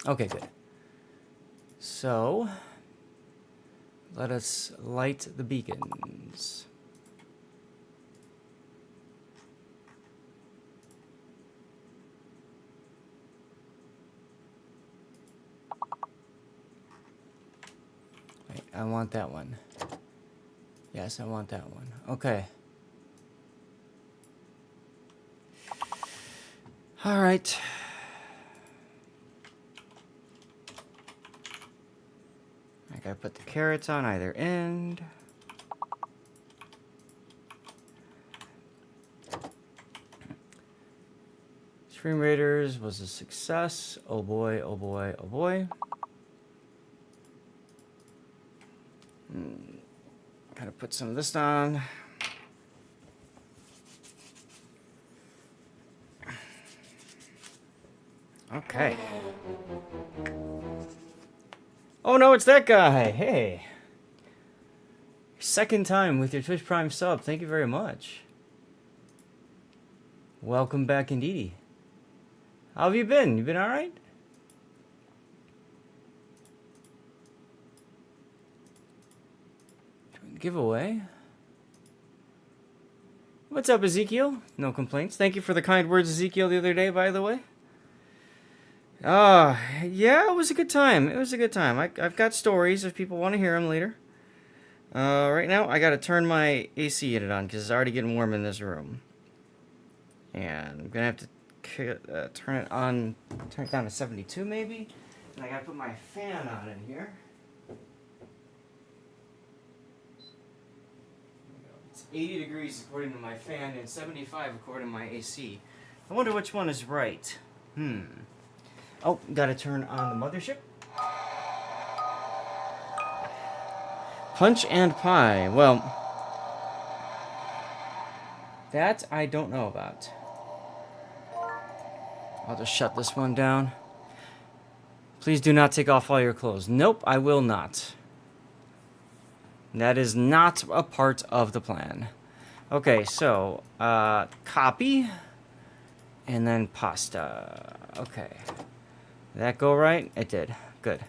Okay, good. So, let us light the beacons. Wait, I want that one. Yes, I want that one. Okay. All right. I gotta put the carrots on either end. Stream Raiders was a success. Oh boy, oh boy, oh boy. Gotta put some of this on. Okay. Oh no, it's that guy. Hey. Second time with your Twitch Prime sub. Thank you very much. Welcome back indeedy. How have you been? You been alright? Giveaway. What's up, Ezekiel? No complaints. Thank you for the kind words, Ezekiel, the other day, by the way. Yeah, it was a good time. It was a good time. I've got stories if people want to hear them later. Right now, I gotta turn my AC unit on because it's already getting warm in this room. And I'm gonna have to turn it down to 72 maybe. And I gotta put my fan on in here. It's 80 degrees according to my fan and 75 according to my AC. I wonder which one is right. Oh, gotta turn on the mothership. Punch and pie. Well, that I don't know about. I'll just shut this one down. Please do not take off all your clothes. Nope, I will not. That is not a part of the plan. Okay, so, copy. And then pasta. Okay. Did that go right? It did. Good.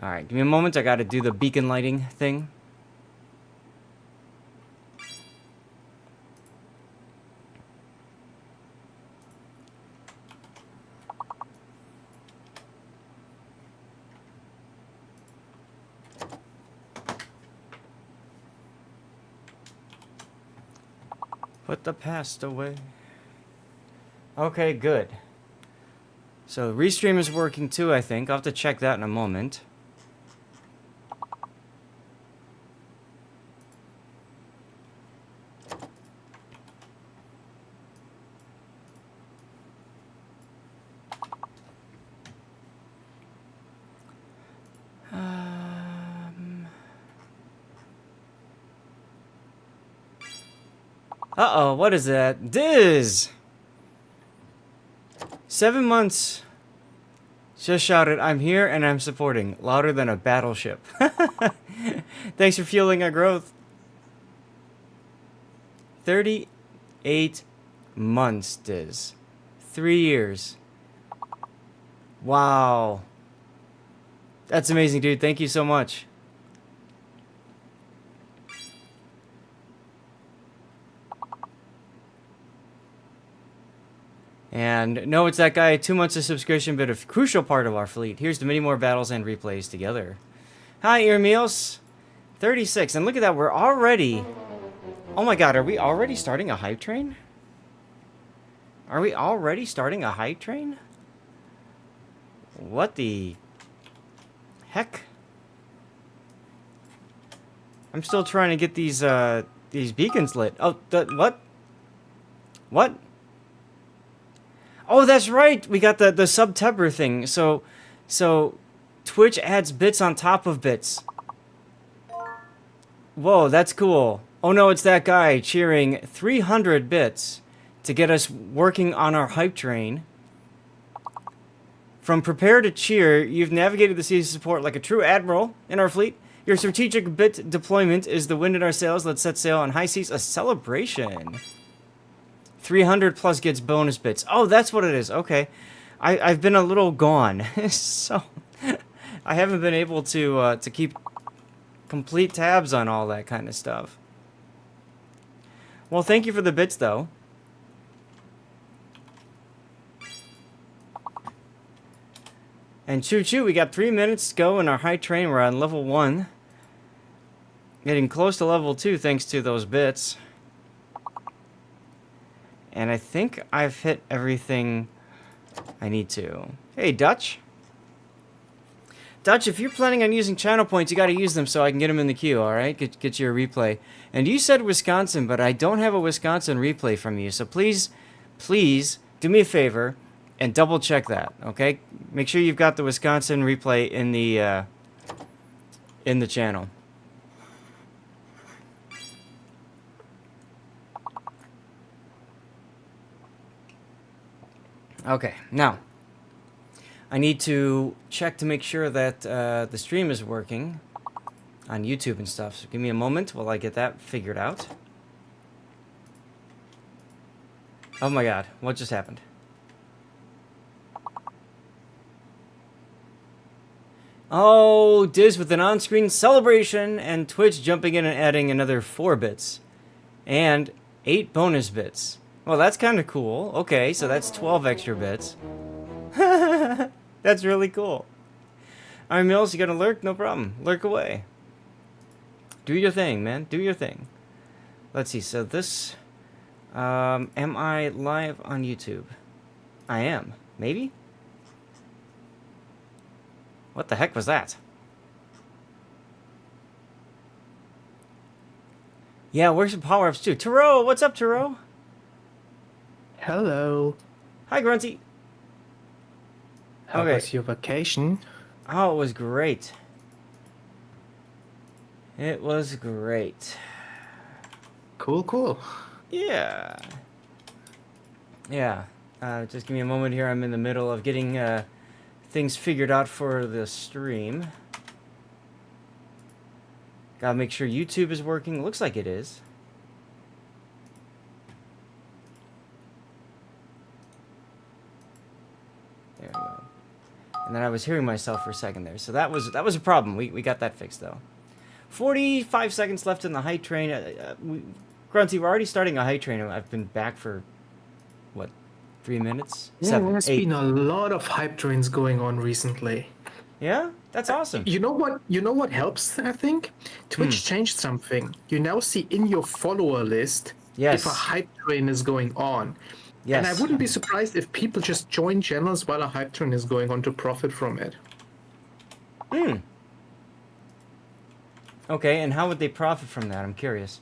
Alright, give me a moment. I gotta do the beacon lighting thing. Put the past away. Okay, good. So, Restream is working too, I think. I'll have to check that in a moment. Uh-oh, what is that? Diz! 7 months. Just shouted, I'm here and I'm supporting. Louder than a battleship. Thanks for fueling our growth. 38 months, Diz. 3 years. Wow. That's amazing, dude. Thank you so much. And no, it's that guy, 2 months of subscription, but a crucial part of our fleet. Here's to many more battles and replays together. Hi, Earmeals. 36. And look at that, we're already... Oh my god, are we already starting a hype train? Are we already starting a hype train? What the... heck? I'm still trying to get these beacons lit. Oh, what? What? Oh, that's right. We got the Subtebber thing. So Twitch adds bits on top of bits. Whoa, that's cool. Oh no, it's that guy cheering 300 bits to get us working on our hype train. From prepare to cheer, you've navigated the seas of support like a true admiral in our fleet. Your strategic bit deployment is the wind in our sails. Let's set sail on high seas. A celebration. 300 plus gets bonus bits. Oh, that's what it is. Okay. I've been a little gone, so I haven't been able to keep complete tabs on all that kind of stuff. Well, thank you for the bits, though. And choo-choo, we got 3 minutes to go in our high train. We're on level 1. Getting close to level 2 thanks to those bits. And I think I've hit everything I need to. Hey, Dutch. Dutch, if you're planning on using channel points, you got to use them so I can get them in the queue, all right? Get you a replay. And you said Wisconsin, but I don't have a Wisconsin replay from you. So please, please do me a favor and double check that, okay? Make sure you've got the Wisconsin replay in the channel. Okay, now I need to check to make sure that the stream is working on YouTube and stuff. So give me a moment while I get that figured out. Oh my god, what just happened? Oh, Diz with an on-screen celebration and Twitch jumping in and adding another 4 bits. And 8 bonus bits. Well, that's kind of cool. Okay, so that's 12 extra bits. That's really cool. Alright, Mills, you gonna lurk? No problem. Lurk away. Do your thing, man. Do your thing. Let's see, so this... am I live on YouTube? I am. Maybe? What the heck was that? Yeah, where's some power-ups too? Taro, what's up, Taro? Hello. Hi, Grunty. How was your vacation? Oh, it was great. It was great. Cool, cool. Yeah. Yeah. Just give me a moment here. I'm in the middle of getting things figured out for the stream. Gotta make sure YouTube is working. Looks like it is. There we go. And then I was hearing myself for a second there. So that was a problem. We got that fixed, though. 45 seconds left in the hype train. Grunty, we're already starting a hype train. I've been back for, what, 3 minutes? Yeah, 7, there's 8. been a lot of hype trains going on recently. Yeah? That's awesome. You know what helps, I think? Twitch changed something. You now see in your follower list Yes. if a hype train is going on. Yes. And I wouldn't be surprised if people just join channels while a hype train is going on to profit from it. Okay, and how would they profit from that? I'm curious.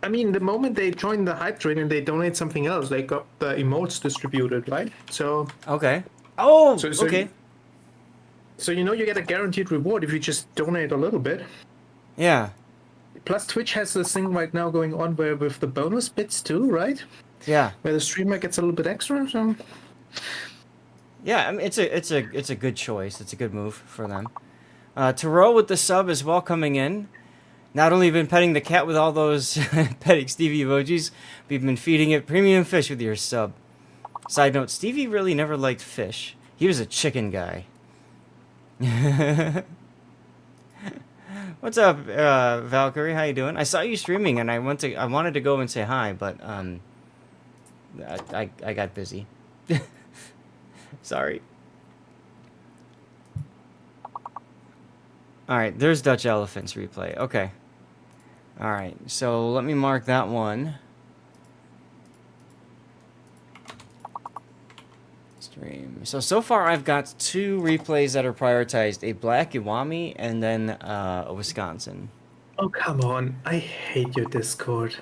I mean, the moment they join the hype train and they donate something else, they got the emotes distributed, right? So Okay. Oh, So okay. So you know you get a guaranteed reward if you just donate a little bit. Yeah. Plus Twitch has this thing right now going on where with the bonus bits too, right? Yeah. Where the streamer gets a little bit extra. So Yeah, I mean, it's a good choice. It's a good move for them. Taro with the sub as well coming in. Not only been petting the cat with all those petting Stevie emojis, we've been feeding it premium fish with your sub. Side note, Stevie really never liked fish. He was a chicken guy. What's up, Valkyrie? How you doing? I saw you streaming and I wanted to go and say hi, but I got busy. Sorry. Alright, there's Dutch Elephants replay. Okay. Alright, so let me mark that one. Stream. So far I've got 2 replays that are prioritized. A Black Iwami and then a Wisconsin. oh come on, I hate your Discord.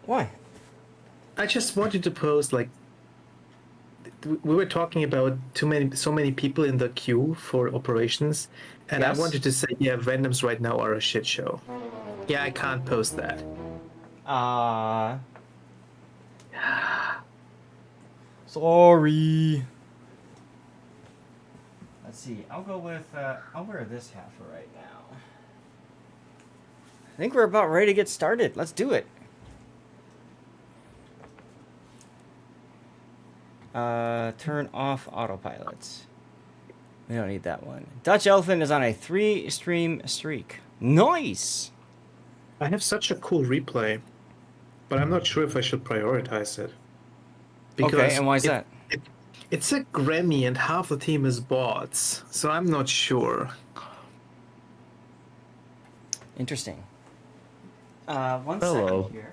Why? I just wanted to post like we were talking about so many people in the queue for operations, and Yes. I wanted to say, yeah, randoms right now are a shit show. Yeah, I can't post that. Sorry. Let's see. I'll go with, I'll wear this hat for right now. I think we're about ready to get started. Let's do it. Turn off autopilot. We don't need that one. Dutch Elephant is on a 3-stream streak. Nice! I have such a cool replay, but I'm not sure if I should prioritize it. Okay, Because and why is that? it's a Grammy and half the team is bots, so I'm not sure. Interesting. One Hello. second here.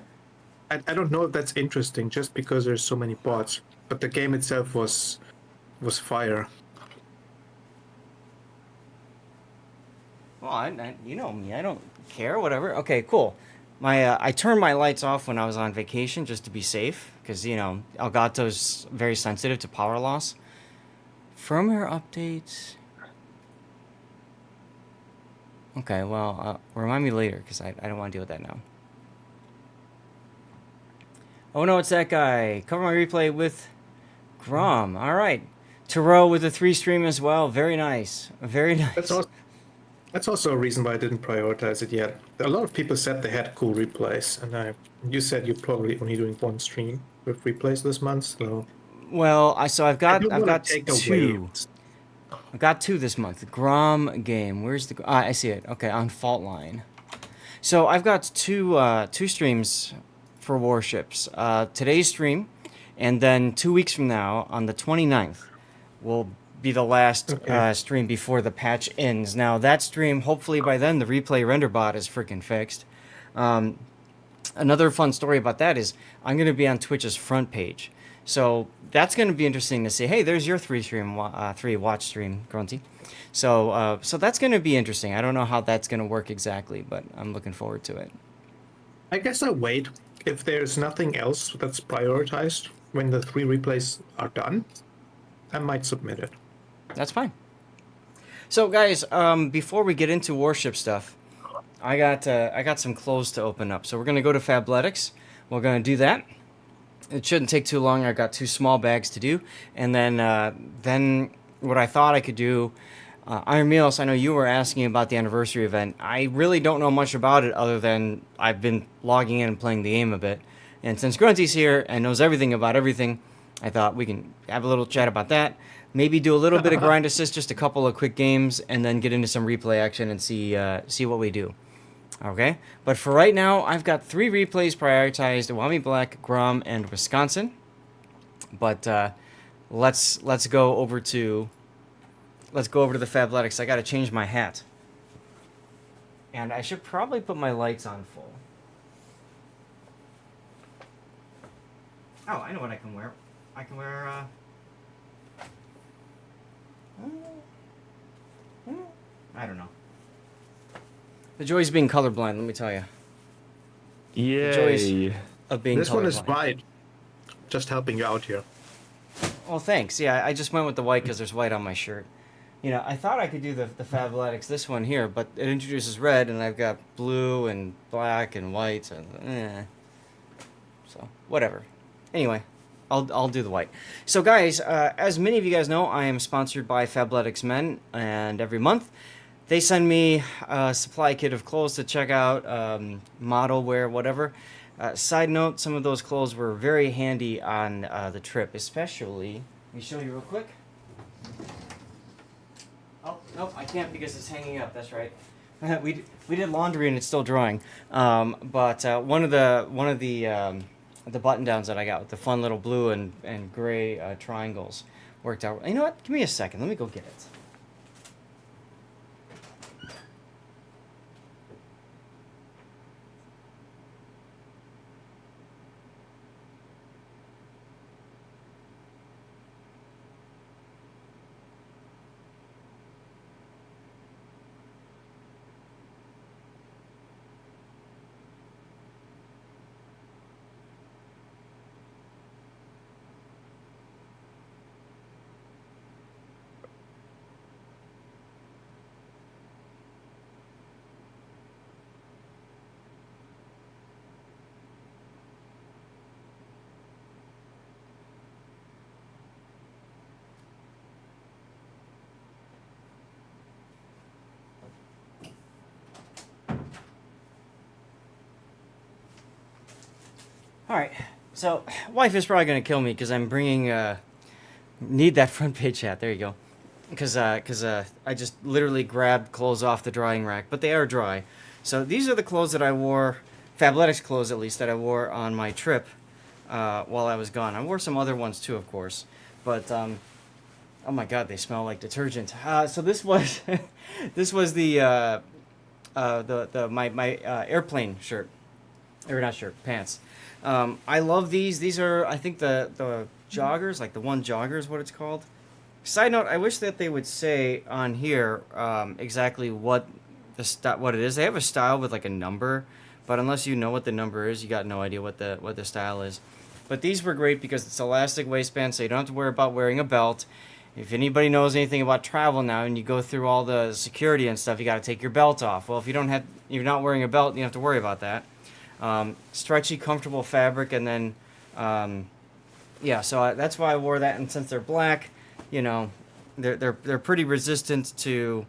I don't know if that's interesting just because there's so many bots, but the game itself was fire. Well, you know me. I don't care. Whatever. Okay, cool. I turned my lights off when I was on vacation just to be safe, because Elgato's very sensitive to power loss. Firmware updates. Okay, well, remind me later, because I don't want to deal with that now. Oh no, it's that guy. Cover my replay with Grom. All right. Taro with a 3-stream as well. Very nice. Very nice. That's also a reason why I didn't prioritize it yet. A lot of people said they had cool replays, and you said you're probably only doing one stream with replays this month, so. Well, I've got take two. away. I've got 2 this month. Grom game. Where's the? I see it. Okay, on Fault Line. So I've got two streams for Warships. Today's stream, and then 2 weeks from now, on the 29th, will be the last stream before the patch ends. Now that stream, hopefully by then, the replay render bot is freaking fixed. Another fun story about that is I'm going to be on Twitch's front page. So that's going to be interesting to see. Hey, there's your 3 watch stream, Grunty. So that's going to be interesting. I don't know how that's going to work exactly, but I'm looking forward to it. I guess I'll wait. If there's nothing else that's prioritized when the 3 replays are done, I might submit it. That's fine. So guys, before we get into warship stuff, I got some clothes to open up. So we're gonna go to Fabletics. We're gonna do that. It shouldn't take too long. I got 2 small bags to do, and then what I thought I could do. Iron Meals, I know you were asking about the anniversary event. I really don't know much about it other than I've been logging in and playing the game a bit. And since Grunty's here and knows everything about everything, I thought we can have a little chat about that. Maybe do a little bit of grind assist, just a couple of quick games, and then get into some replay action and see what we do. Okay? But for right now, I've got 3 replays prioritized: Wami Black, Grom, and Wisconsin. But let's go over to the Fabletics. I got to change my hat, and I should probably put my lights on full. Oh, I know what I can wear. I can wear. I don't know. The joys of being colorblind, let me tell you. Yay. The joys of being This colorblind. one is white. Just helping you out here. Well, thanks. Yeah, I just went with the white because there's white on my shirt. You know, I thought I could do the Fabletics, this one here, but it introduces red, and I've got blue and black and white, and so whatever. Anyway, I'll do the white. So guys, as many of you guys know, I am sponsored by Fabletics Men, and every month they send me a supply kit of clothes to check out, model wear, whatever. Side note, some of those clothes were very handy on the trip, especially, let me show you real quick. Oh, nope, I can't because it's hanging up, that's right. we did laundry and it's still drying. But one of the button downs that I got with the fun little blue and gray triangles worked out. You know what? Give me a second. Let me go get it. All right, so wife is probably gonna kill me because I'm bringing Need that front page hat. There you go. Because I just literally grabbed clothes off the drying rack, but they are dry. So these are the clothes that I wore, Fabletics clothes at least, that I wore on my trip while I was gone. I wore some other ones too, of course. But, oh my god, they smell like detergent. So this was, this was my airplane shirt. Or not shirt, pants. I love these. These are, I think, the joggers, like the one jogger is what it's called. Side note: I wish that they would say on here exactly what what it is. They have a style with like a number, but unless you know what the number is, you got no idea what the style is. But these were great because it's elastic waistband, so you don't have to worry about wearing a belt. If anybody knows anything about travel now, and you go through all the security and stuff, you got to take your belt off. Well, if you're not wearing a belt, you don't have to worry about that. Stretchy, comfortable fabric, and then yeah, so that's why I wore that. And since they're black, you know, they're pretty resistant to,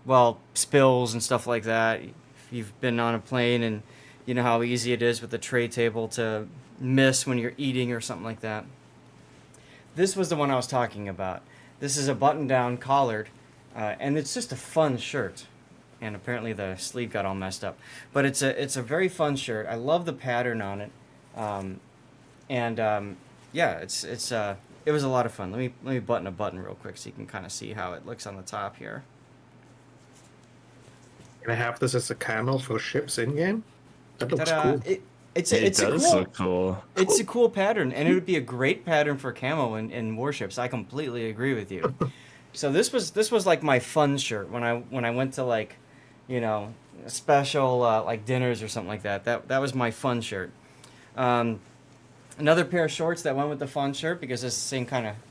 well, spills and stuff like that. If you've been on a plane and you know how easy it is with the tray table to miss when you're eating or something like that. This was the one I was talking about. This is a button-down collared, and it's just a fun shirt. And apparently the sleeve got all messed up, but it's a very fun shirt. I love the pattern on it, yeah, it was a lot of fun. Let me button a button real quick so you can kind of see how it looks on the top here. Can I have this as a camo for ships in game? That looks Ta-da. cool. It's It a does cool, look cool. it's a cool pattern, and it would be a great pattern for camo in warships. I completely agree with you. So this was like my fun shirt when I went to, like, you know, special like dinners or something like that. That was my fun shirt. Another pair of shorts that went with the fun shirt because it's the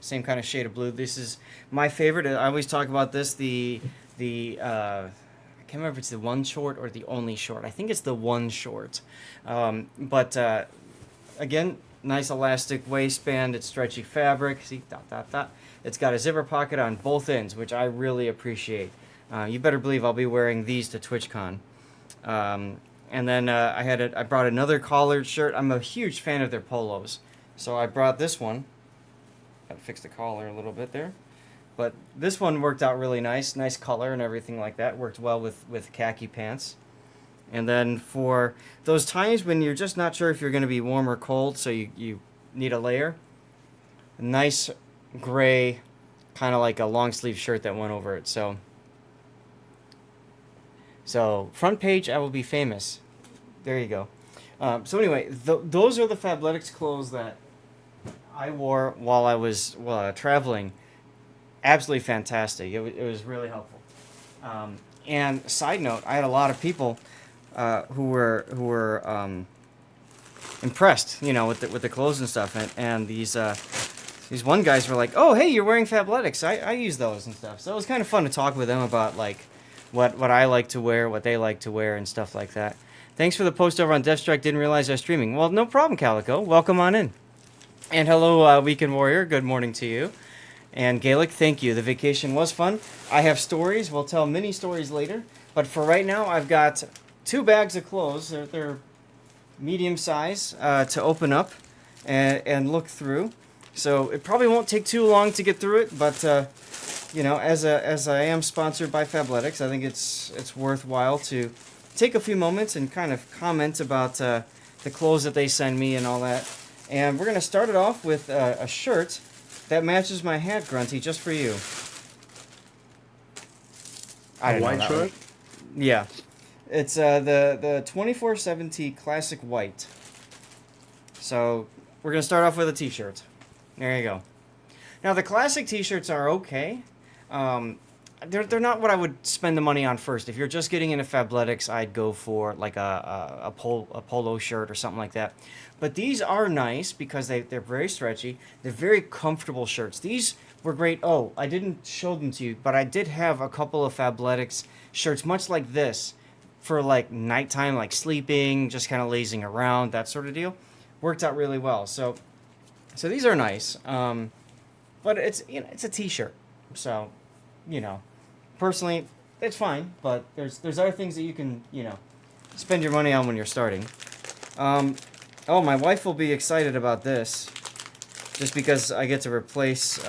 same kind of shade of blue. This is my favorite. I always talk about this. I can't remember if it's the one short or the only short. I think it's the one short. But again, nice elastic waistband. It's stretchy fabric. See, dot dot dot. It's got a zipper pocket on both ends, which I really appreciate. You better believe I'll be wearing these to TwitchCon. And then I brought another collared shirt. I'm a huge fan of their polos, so I brought this one. Gotta fix the collar a little bit there, but this one worked out really nice color and everything like that. Worked well with khaki pants. And then for those times when you're just not sure if you're going to be warm or cold, so you need a layer, a nice gray, kind of like a long sleeve shirt that went over it. So front page, I will be famous. There you go. So anyway, those are the Fabletics clothes that I wore while I was traveling. Absolutely fantastic. It was really helpful. And side note, I had a lot of people who were impressed, you know, with the clothes and stuff. And these one guys were like, "Oh, hey, you're wearing Fabletics. I use those and stuff." So it was kind of fun to talk with them about, like, what I like to wear, what they like to wear, and stuff like that. Thanks for the post over on Deathstrike. Didn't realize I was streaming. Well, no problem, Calico. Welcome on in. And hello, Weekend Warrior. Good morning to you. And Gaelic, thank you. The vacation was fun. I have stories. We'll tell mini stories later. But for right now, I've got 2 bags of clothes. They're medium size to open up and look through. So it probably won't take too long to get through it, but you know, as I am sponsored by Fabletics, I think it's worthwhile to take a few moments and kind of comment about the clothes that they send me and all that. And we're gonna start it off with a shirt that matches my hat, Grunty, just for you. A white shirt? Yeah, it's the 2470 Classic White. So we're gonna start off with a T-shirt. There you go. Now the classic T-shirts are okay. They're not what I would spend the money on first. If you're just getting into Fabletics, I'd go for like a polo shirt or something like that. But these are nice because they're very stretchy. They're very comfortable shirts. These were great. Oh, I didn't show them to you, but I did have a couple of Fabletics shirts, much like this, for like nighttime, like sleeping, just kind of lazing around, that sort of deal. Worked out really well. So these are nice. But it's a T-shirt, so personally it's fine. But there's other things that you can spend your money on when you're starting. Oh, my wife will be excited about this. just because I get to replace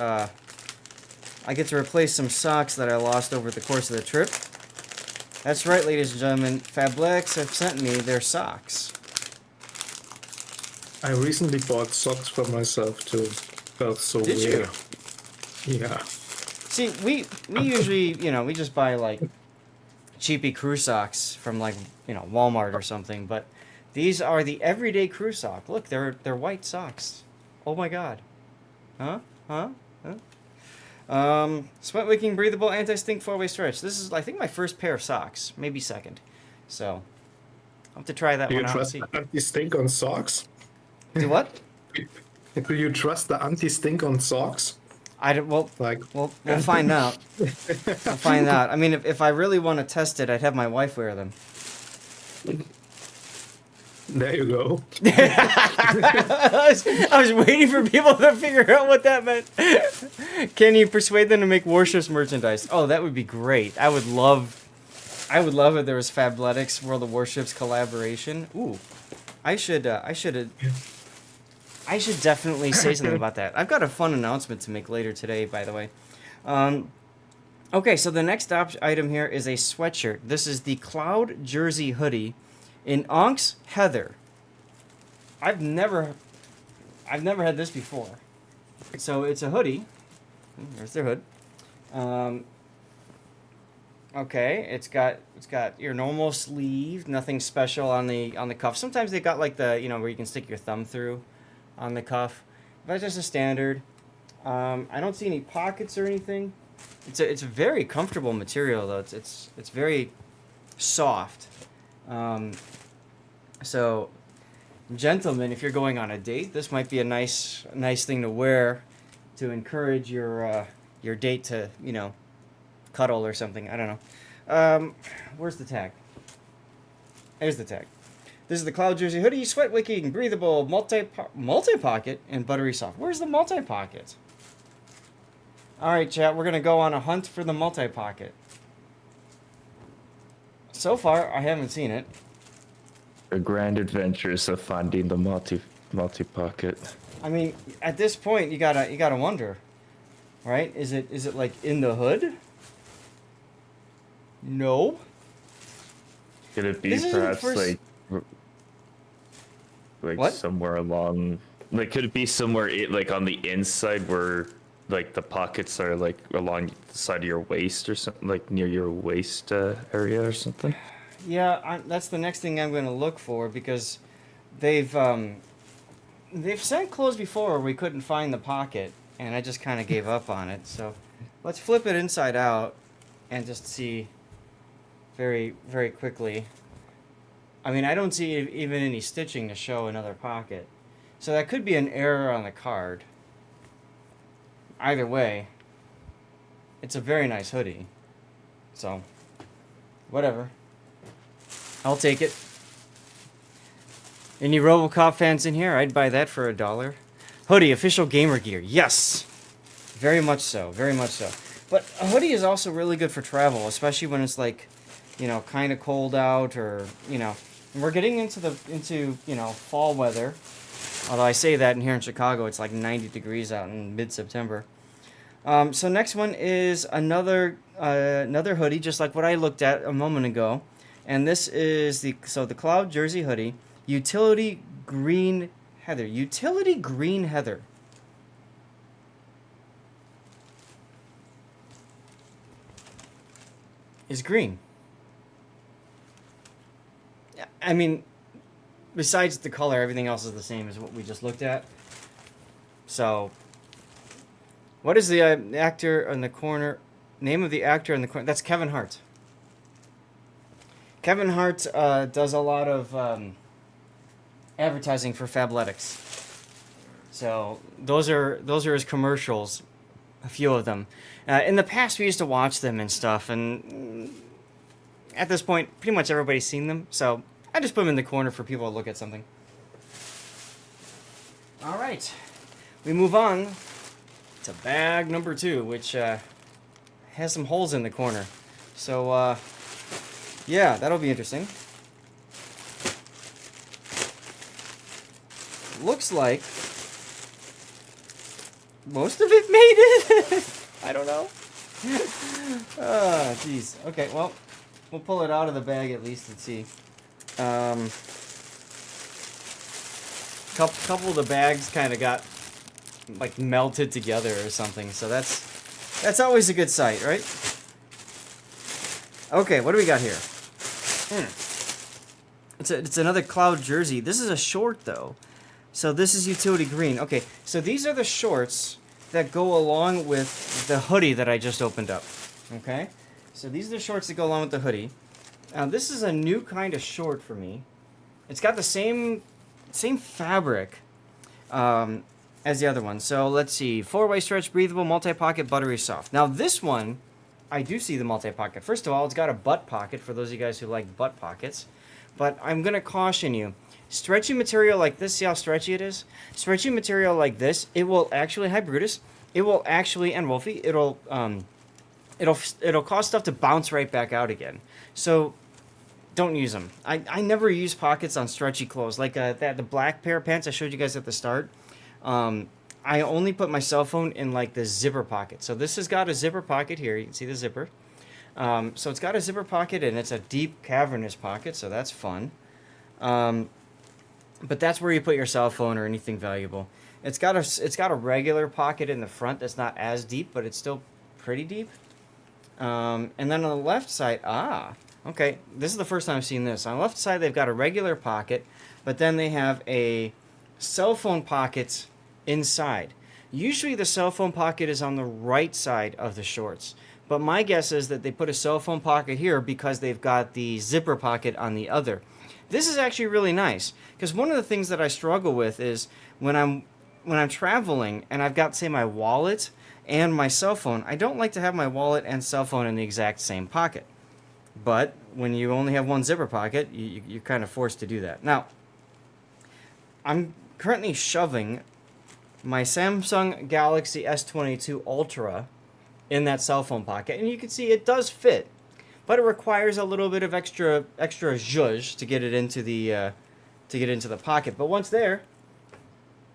some socks that I lost over the course of the trip. That's right, ladies and gentlemen. Fabletics have sent me their socks. I recently bought socks for myself too. Felt so Did weird. you? Yeah. See, we usually, we just buy like cheapy crew socks from like, Walmart or something, but these are the everyday crew sock. Look, they're white socks. Oh my god. Huh? Huh? Sweat wicking, breathable, anti-stink 4-way stretch. This is, I think, my first pair of socks, maybe second. So, I'll have to try that Do you one out and trust see. the anti-stink on socks? Do what? Do you trust the anti-stink on socks? Well, Like, we'll find out. We'll find out. I mean, if I really want to test it, I'd have my wife wear them. there you go. I was waiting for people to figure out what that meant. Can you persuade them to make Warships merchandise? Oh, that would be great. I would love if there was Fabletics World of Warships collaboration. Ooh, I should definitely say something about that. I've got a fun announcement to make later today, by the way. Okay, so the next item here is a sweatshirt. This is the Cloud Jersey hoodie in Onyx Heather. I've never had this before. So it's a hoodie. There's their hood. Okay, it's got your normal sleeve, nothing special on the cuff. Sometimes they got like the where you can stick your thumb through on the cuff. But it's just a standard. I don't see any pockets or anything. It's a very comfortable material though. It's very soft. So, gentlemen, if you're going on a date, this might be a nice thing to wear to encourage your date to cuddle or something. I don't know. Where's the tag? There's the tag. This is the Cloud Jersey hoodie, sweat wicking, breathable, multi-pocket, and buttery soft. Where's the multi-pocket? All right, chat. We're gonna go on a hunt for the multi-pocket. So far, I haven't seen it. The grand adventures of finding the multi-pocket. I mean, at this point, you gotta wonder, right? Is it like in the hood? No. Could it be This isn't the perhaps first- like What? somewhere along? Like, could it be somewhere like on the inside where like the pockets are like along the side of your waist or something, like near your waist area or something? Yeah, that's the next thing I'm gonna look for because they've sent clothes before where we couldn't find the pocket, and I just kind of gave up on it. So let's flip it inside out and just see very, very quickly. I mean, I don't see even any stitching to show another pocket. So that could be an error on the card. Either way, it's a very nice hoodie. So, whatever. I'll take it. Any RoboCop fans in here? I'd buy that for $1. Hoodie, official gamer gear. Yes! Very much so. Very much so. But a hoodie is also really good for travel, especially when it's like, kind of cold out or, we're getting into fall weather. Although I say that in here in Chicago, it's like 90 degrees out in mid-September. So next one is another hoodie, just like what I looked at a moment ago. And this is the Cloud Jersey hoodie, Utility Green Heather. Utility Green Heather. Is green. I mean, besides the color, everything else is the same as what we just looked at. So, what is the actor in the corner? Name of the actor in the corner? That's Kevin Hart. Kevin Hart does a lot of advertising for Fabletics. So those are his commercials, a few of them. In the past, we used to watch them and stuff, and at this point, pretty much everybody's seen them. So I just put them in the corner for people to look at something. All right, we move on to bag number 2, which has some holes in the corner. So yeah, that'll be interesting. Looks like most of it made it. I don't know. Oh, jeez. Okay, well, we'll pull it out of the bag at least and see. Couple of the bags kind of got like melted together or something, so that's always a good sight, right? Okay, what do we got here? It's another Cloud jersey. This is a short though, so this is utility green. Okay, so these are the shorts that go along with the hoodie that I just opened up. Okay, so these are the shorts that go along with the hoodie. Now this is a new kind of short for me. It's got the same fabric as the other one. So let's see, 4-way stretch, breathable, multi-pocket, buttery soft. Now this one, I do see the multi-pocket. First of all, it's got a butt pocket for those of you guys who like butt pockets. But I'm gonna caution you, stretchy material like this, see how stretchy it is? Stretchy material like this, it will actually, hi Brutus, it will actually, and Wolfie, it'll cause stuff to bounce right back out again. So don't use them. I never use pockets on stretchy clothes. Like the black pair of pants I showed you guys at the start. I only put my cell phone in like the zipper pocket. So this has got a zipper pocket here. You can see the zipper. So it's got a zipper pocket and it's a deep cavernous pocket. So that's fun. But that's where you put your cell phone or anything valuable. It's got a regular pocket in the front that's not as deep, but it's still pretty deep. And then on the left side, okay, this is the first time I've seen this. On the left side, they've got a regular pocket, but then they have a cell phone pocket inside. Usually the cell phone pocket is on the right side of the shorts, but my guess is that they put a cell phone pocket here because they've got the zipper pocket on the other. This is actually really nice, because one of the things that I struggle with is when I'm traveling and I've got, say, my wallet and my cell phone, I don't like to have my wallet and cell phone in the exact same pocket. But when you only have one zipper pocket, you're kind of forced to do that. Now, I'm currently shoving my Samsung Galaxy S22 Ultra in that cell phone pocket, and you can see it does fit, but it requires a little bit of extra zhuzh to get it into the pocket. But once there,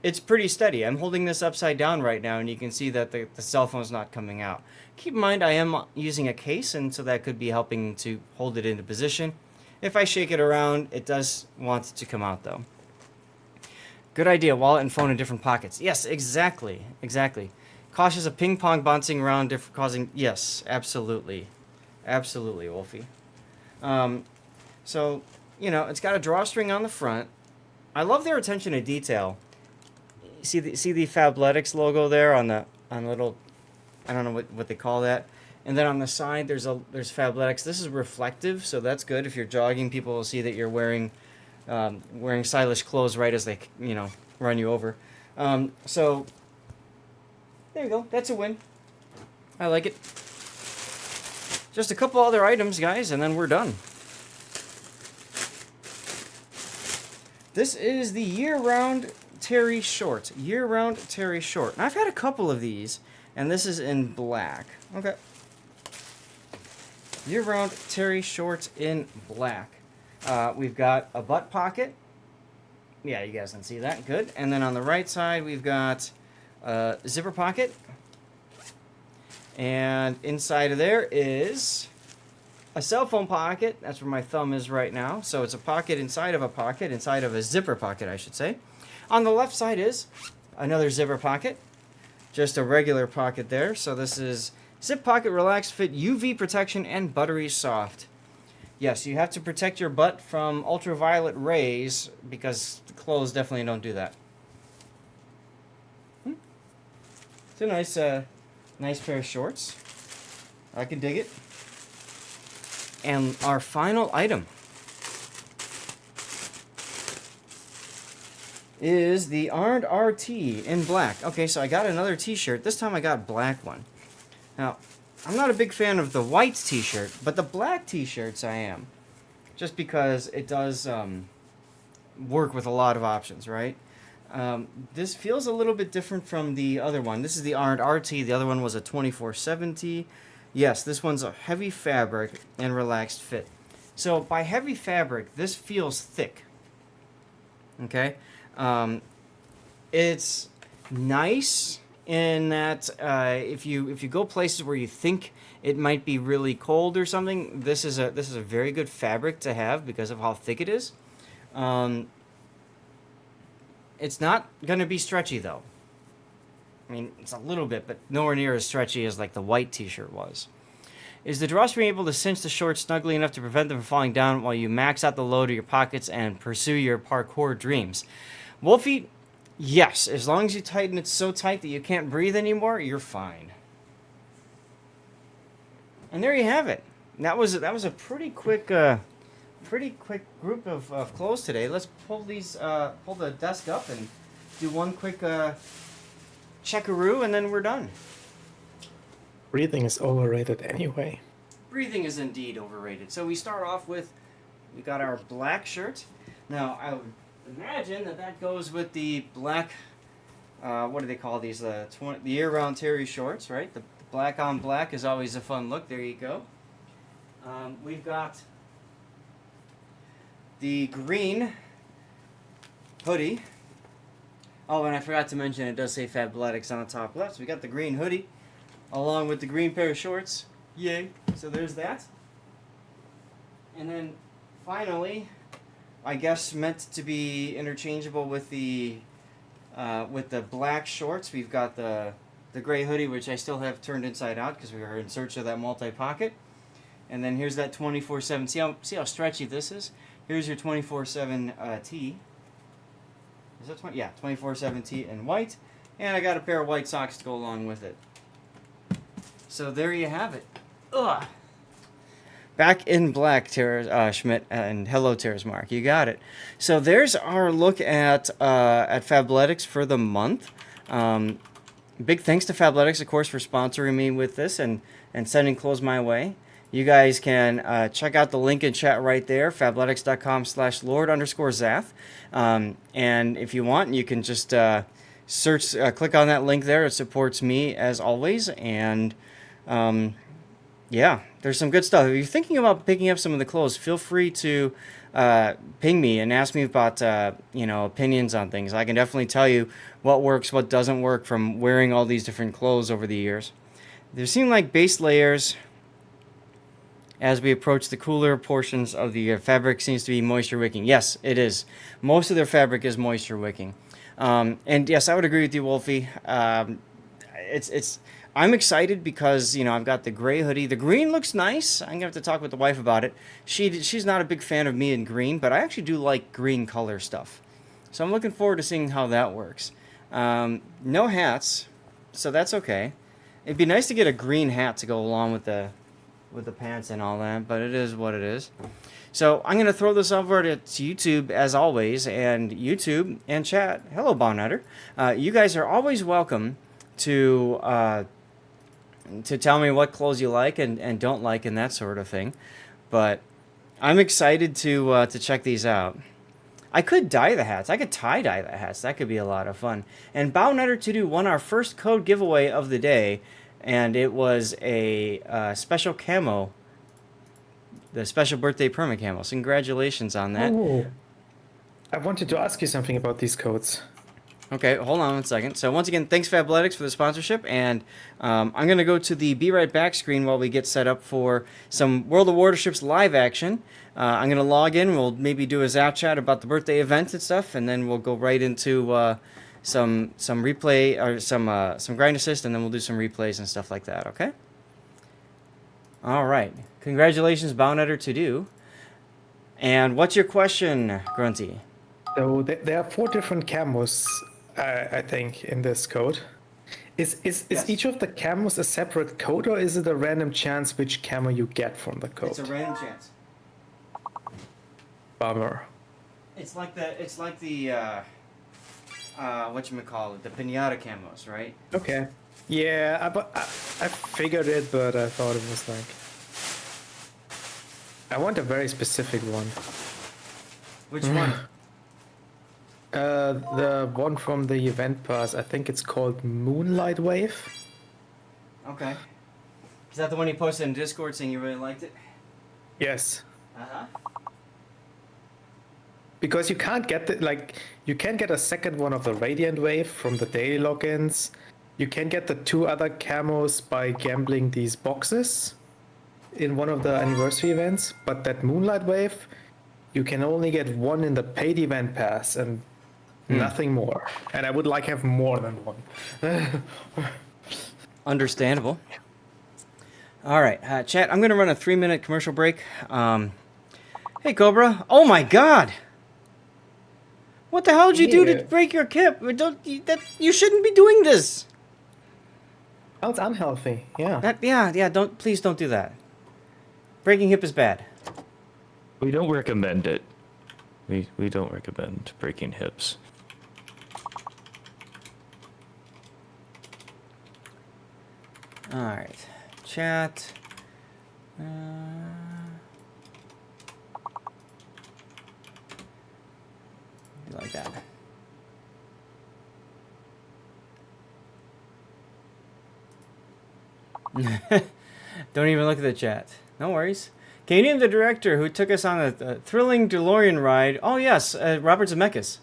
it's pretty steady. I'm holding this upside down right now, and you can see that the cell phone's not coming out. Keep in mind, I am using a case, and so that could be helping to hold it into position. If I shake it around, it does want it to come out, though. Good idea, wallet and phone in different pockets. Yes, exactly. Cautious of ping pong bouncing around, causing... Yes, absolutely. Absolutely, Wolfie. So, you know, it's got a drawstring on the front. I love their attention to detail. See the Fabletics logo there on the little... I don't know what they call that. And then on the side, there's Fabletics. This is reflective, so that's good. If you're jogging, people will see that you're wearing stylish clothes right as they, run you over. So there you go. That's a win. I like it. Just a couple other items, guys, and then we're done. This is the year-round Terry short. Year-round Terry short. And I've had a couple of these, and this is in black. Okay. Year-round Terry shorts in black. We've got a butt pocket. Yeah, you guys can see that. Good. And then on the right side, we've got a zipper pocket. And inside of there is a cell phone pocket. That's where my thumb is right now. So it's a pocket, inside of a zipper pocket, I should say. On the left side is another zipper pocket. Just a regular pocket there. So this is zip pocket, relaxed fit, UV protection, and buttery soft. Yes, you have to protect your butt from ultraviolet rays because the clothes definitely don't do that. It's a nice pair of shorts. I can dig it. And our final item is the Arndt RT in black. Okay, so I got another t-shirt. This time I got a black one. Now, I'm not a big fan of the white t-shirt, but the black t-shirts I am. Just because it does work with a lot of options, right? This feels a little bit different from the other one. This is the Arndt RT. The other one was a 2470. Yes, this one's a heavy fabric and relaxed fit. So by heavy fabric, this feels thick. Okay? It's nice in that if you go places where you think it might be really cold or something, this is a very good fabric to have because of how thick it is. It's not going to be stretchy though. I mean, it's a little bit, but nowhere near as stretchy as like the white t-shirt was. Is the drawstring able to cinch the shorts snugly enough to prevent them from falling down while you max out the load of your pockets and pursue your parkour dreams? Wolfie, yes. As long as you tighten it so tight that you can't breathe anymore, you're fine. And there you have it. That was a pretty quick group of clothes today. Let's pull the desk up and do one quick checkaroo, and then we're done. Breathing is overrated anyway. Breathing is indeed overrated. So we start off with, we got our black shirt. Now, I would imagine that goes with the black, what do they call these? The year-round terry shorts, right? The black on black is always a fun look. There you go. We've got the green hoodie. Oh, and I forgot to mention it does say Fabletics on the top left. So we got the green hoodie along with the green pair of shorts. Yay. So there's that. And then finally, I guess meant to be interchangeable with the black shorts, we've got the gray hoodie, which I still have turned inside out because we were in search of that multi-pocket. And then here's that 24/7. See how stretchy this is? Here's your 24/7 tee. Is that 20? Yeah, 24/7 tee in white. And I got a pair of white socks to go along with it. So there you have it. Ugh. Back in black, Tara Schmidt, and hello, Tara's Mark. You got it. So there's our look at Fabletics for the month. Big thanks to Fabletics, of course, for sponsoring me with this and sending clothes my way. You guys can check out the link in chat right there, fabletics.com/Lord_Zath. And if you want, you can just click on that link there. It supports me as always. And yeah, there's some good stuff. If you're thinking about picking up some of the clothes, feel free to ping me and ask me about opinions on things. I can definitely tell you what works, what doesn't work from wearing all these different clothes over the years. There seem like base layers as we approach the cooler portions of the year. Fabric seems to be moisture wicking. Yes, it is. Most of their fabric is moisture wicking. And yes, I would agree with you, Wolfie. I'm excited because I've got the gray hoodie. The green looks nice. I'm gonna have to talk with the wife about it. She's not a big fan of me in green, but I actually do like green color stuff. So I'm looking forward to seeing how that works. No hats, so that's okay. It'd be nice to get a green hat to go along with the pants and all that, but it is what it is. So I'm going to throw this over to YouTube as always, and YouTube and chat. Hello, Bonnetter. You guys are always welcome to tell me what clothes you like and don't like and that sort of thing. But I'm excited to check these out. I could dye the hats. I could tie-dye the hats. That could be a lot of fun. And Bownetter2Do won our first code giveaway of the day, and it was a special camo, the special birthday perma camo. So congratulations on that. Oh, I wanted to ask you something about these codes. Okay, hold on one second. So once again, thanks Fabletics for the sponsorship, and I'm going to go to the Be Right Back screen while we get set up for some World of Warships live action. I'm going to log in. We'll maybe do a zap chat about the birthday event and stuff, and then we'll go right into some replay or some grind assist, and then we'll do some replays and stuff like that. Okay. All right. Congratulations, Bownetter2Do. And what's your question, Grunty? So there are 4 different camos, I think, in this code. Is Yes. each of the camos a separate code, or is it a random chance which camo you get from the code? It's a random chance. Bummer. It's like the whatchamacallit, the pinata camos, right? Okay. Yeah, I figured it, but I thought it was like... I want a very specific one. Which one? The one from the event pass, I think it's called Moonlight Wave. Okay. Is that the one you posted in Discord saying you really liked it? Yes. Uh-huh. Because you can't get you can get a second one of the Radiant Wave from the daily logins, You can get the 2 other camos by gambling these boxes in one of the anniversary events, but that Moonlight Wave, you can only get 1 in the paid event pass and nothing more. And I would like have more than 1. Understandable. All right, chat. I'm gonna run a 3-minute commercial break. Hey, Cobra. Oh my God. What the hell did you do to Yeah. break your hip? You shouldn't be doing this. Sounds unhealthy. Yeah. Yeah. Please don't do that. Breaking hip is bad. We don't recommend it. We don't recommend breaking hips. All right, chat. Like that. Don't even look at the chat. No worries. Can you name the director who took us on a thrilling DeLorean ride? Oh, yes, Robert Zemeckis.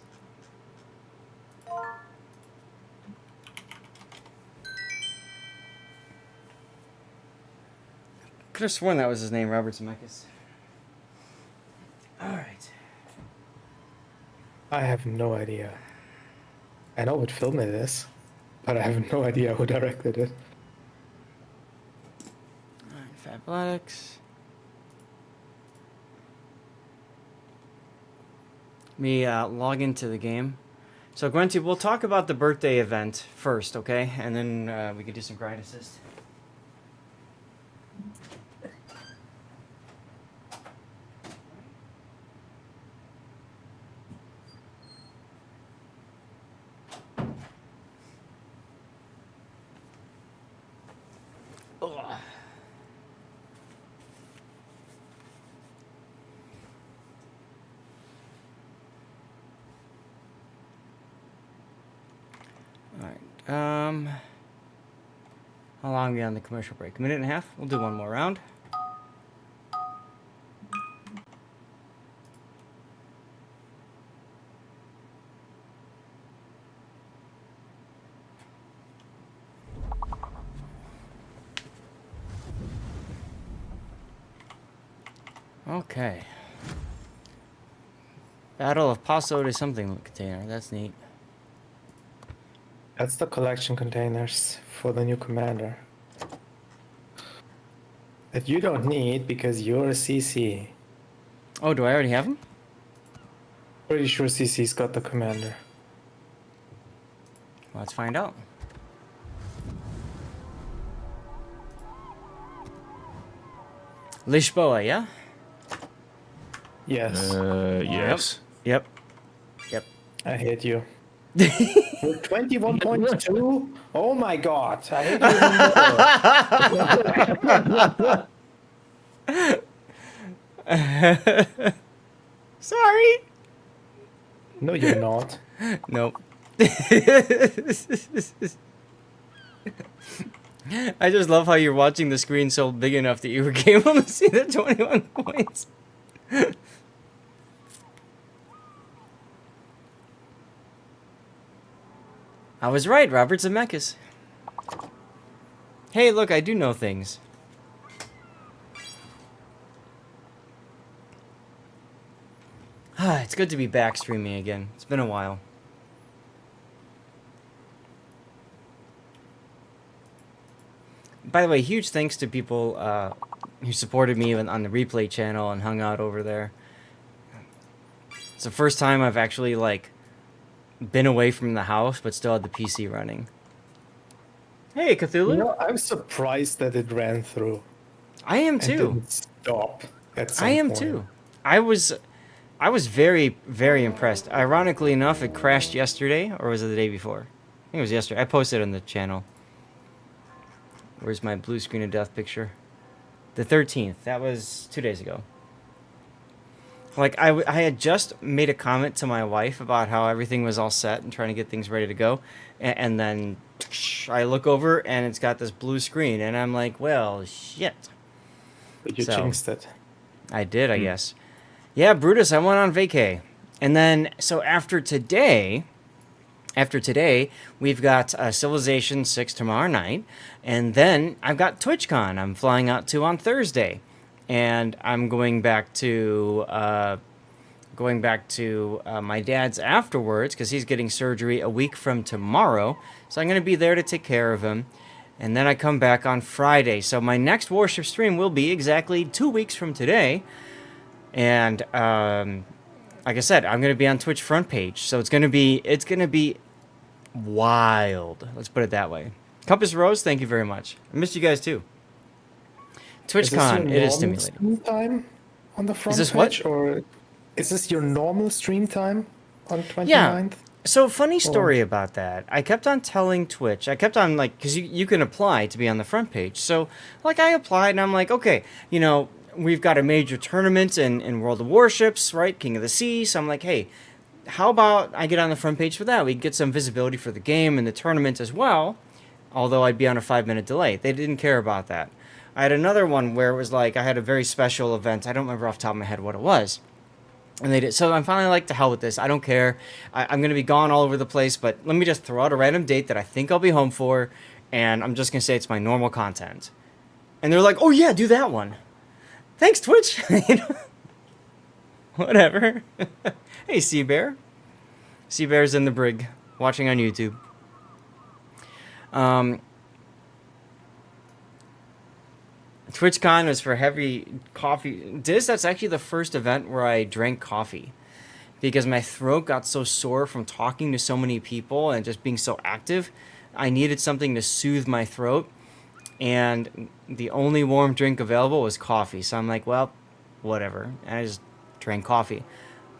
Could have sworn that was his name, Robert Zemeckis. All right. I have no idea. I know what film it is, but I have no idea who directed it. All right, Fabletics. Let me log into the game. So, Gwenty, we'll talk about the birthday event first, okay? And then we can do some grind assist. Ugh. Alright, how long are we on the commercial break? 1.5 minutes? We'll do one more round. Okay. Battle of Paso de something container. That's neat. That's the collection containers for the new commander. That you don't need because you're a CC. Oh, do I already have them? Pretty sure CC's got the commander. Let's find out. Lisboa, yeah? Yes. Yes. Yep. I hate you. You're 21.2? Oh my god. I hate you even more. Sorry. No, you're not. Nope. I just love how you're watching the screen so big enough that you were able to see the 21 points. I was right, Robert Zemeckis. Hey, look, I do know things. It's good to be back streaming again. It's been a while. By the way, huge thanks to people who supported me on the replay channel and hung out over there. It's the first time I've actually, like, been away from the house, but still had the PC running. Hey, Cthulhu. You know, I'm surprised that it ran through. I am And too. didn't stop at some I am point. too. I was very, very impressed. Ironically enough, it crashed yesterday, or was it the day before? I think it was yesterday. I posted on the channel. Where's my blue screen of death picture? The 13th. That was 2 days ago. Like, I had just made a comment to my wife about how everything was all set and trying to get things ready to go. And then I look over and it's got this blue screen. And I'm like, well, shit. But you So- jinxed it. I did, I guess. Yeah, Brutus, I went on vacay. And then, so after today, After today, we've got Civilization 6 tomorrow night, and then I've got TwitchCon I'm flying out to on Thursday, and I'm going back to my dad's afterwards because he's getting surgery a week from tomorrow. So I'm going to be there to take care of him. And then I come back on Friday. So my next Warship stream will be exactly 2 weeks from today. And like I said, I'm going to be on Twitch front page. So it's going to be wild. Let's put it that way. Compass Rose, thank you very much. I missed you guys too. TwitchCon, it is stimulating. Stream time on the front this page, what? or is this your normal stream time on 29th? Yeah. So funny story about that. I kept on telling Twitch. I kept on like, because you can apply to be on the front page. So like I applied and I'm like, okay, you know, we've got a major tournament in World of Warships, right? King of the Sea. So I'm like, hey, how about I get on the front page for that? We can get some visibility for the game and the tournament as well. Although I'd be on a 5-minute delay. They didn't care about that. I had another one where it was like, I had a very special event. I don't remember off the top of my head what it was. And they did. So I'm finally like, to hell with this. I don't care. I'm going to be gone all over the place, but let me just throw out a random date that I think I'll be home for, and I'm just going to say it's my normal content. And they're like, oh yeah, do that one. Thanks, Twitch. Whatever. Hey, Seabear. Seabear's in the brig, watching on YouTube. TwitchCon was for heavy coffee. That's actually the first event where I drank coffee because my throat got so sore from talking to so many people and just being so active. I needed something to soothe my throat, and the only warm drink available was coffee. So I'm like, well, whatever. And I just drank coffee.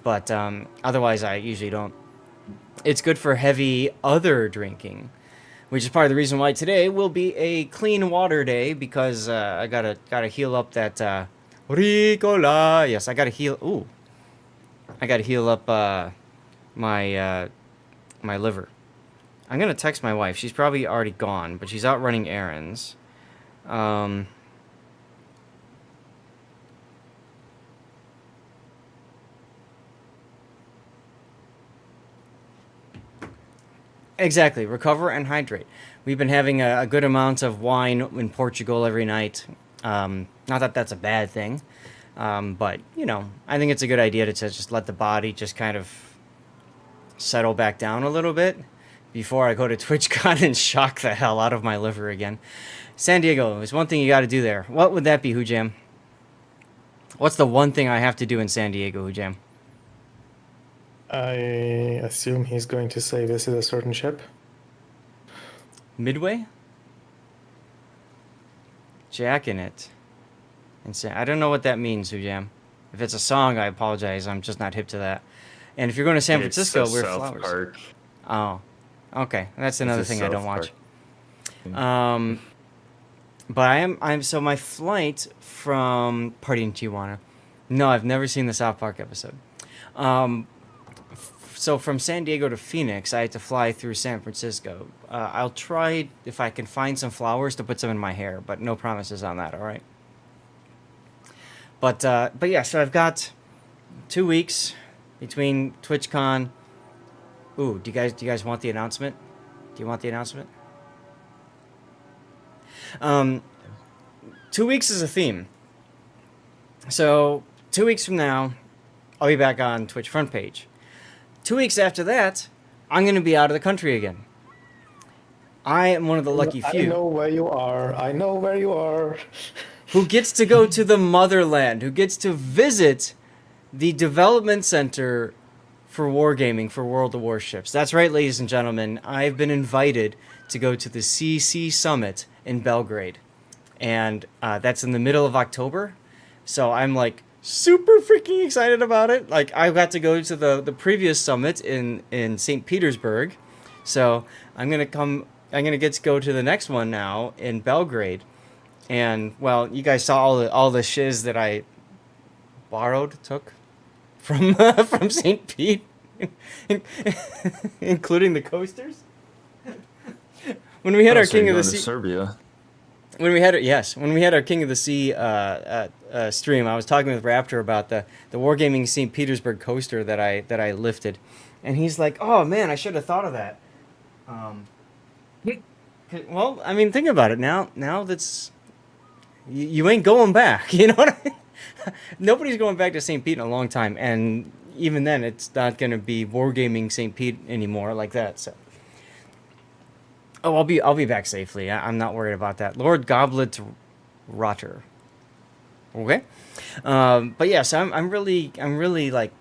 But otherwise, I usually don't. It's good for heavy other drinking, which is part of the reason why today will be a clean water day, because I gotta heal up that Ricola. Yes, I gotta heal. Ooh, I gotta heal up my my liver. I'm gonna text my wife. She's probably already gone, but she's out running errands. Exactly. Recover and hydrate. We've been having a good amount of wine in Portugal every night. Not that that's a bad thing, but, you know, I think it's a good idea to just let the body just kind of settle back down a little bit before I go to TwitchCon and shock the hell out of my liver again. San Diego is one thing you got to do there. What would that be, Hujam? What's the one thing I have to do in San Diego, Hujam? I assume he's going to say visit a certain ship. Midway? Jacking it. And say, I don't know what that means, Hujam. If it's a song, I apologize. I'm just not hip to that. And if you're going to San Francisco, we're South flowers. Park. Oh, okay. That's another thing I don't watch. Park. But I'm so my flight from Party in Tijuana. No, I've never seen the South Park episode. So from San Diego to Phoenix, I had to fly through San Francisco. I'll try if I can find some flowers to put some in my hair, but no promises on that. All right. But yeah, so I've got 2 weeks between TwitchCon. Ooh, do you guys want the announcement? Do you want the announcement? 2 weeks is a theme. So 2 weeks from now, I'll be back on Twitch front page. 2 weeks after that, I'm going to be out of the country again. I am one of the lucky few. I know where you are. I know where you are. Who gets to go to the motherland, who gets to visit the development center for wargaming for World of Warships. That's right, ladies and gentlemen. I've been invited to go to the CC Summit in Belgrade. And that's in the middle of October. So I'm like super freaking excited about it. Like, I got to go to the previous summit in St. Petersburg. So I'm going to get to go to the next one now in Belgrade. And, well, you guys saw all the shiz that I took from from St. Pete, including the coasters. When we had our King of the Sea, Serbia. when we had our King of the Sea stream, I was talking with Raptor about the Wargaming St. Petersburg coaster that I lifted, and he's like, "Oh man, I should have thought of that." Well, I mean, think about it now. Now that's you ain't going back. You know what I mean? Nobody's going back to St. Pete in a long time, and even then, it's not going to be wargaming St. Pete anymore like that. So, oh, I'll be back safely. I'm not worried about that. Lord Goblet Rotter. Okay, but yes, I'm really like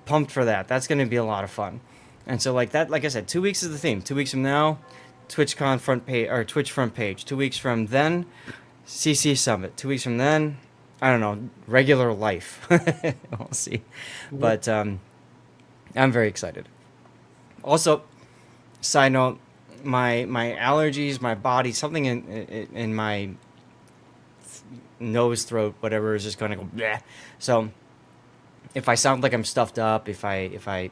pumped for that. That's going to be a lot of fun. And so like that, like I said, 2 weeks is the theme. 2 weeks from now, TwitchCon front page or Twitch front page. 2 weeks from then, CC Summit. 2 weeks from then, I don't know, regular life. We'll see. But I'm very excited. Also, side note, my allergies, my body, something in my nose, throat, whatever is just gonna go bleh. So if I sound like I'm stuffed up, if I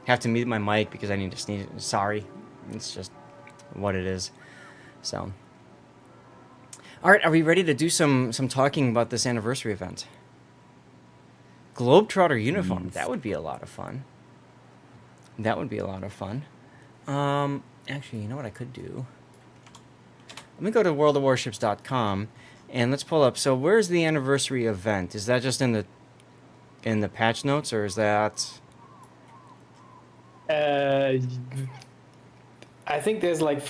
have to mute my mic because I need to sneeze, sorry, it's just what it is. So, all right, are we ready to do some talking about this anniversary event? Globetrotter uniform. Yes. That would be a lot of fun. That would be a lot of fun. Actually, you know what I could do? Let me go to worldofwarships.com and let's pull up. So, where's the anniversary event? Is that just in the patch notes, or is that? I think there's like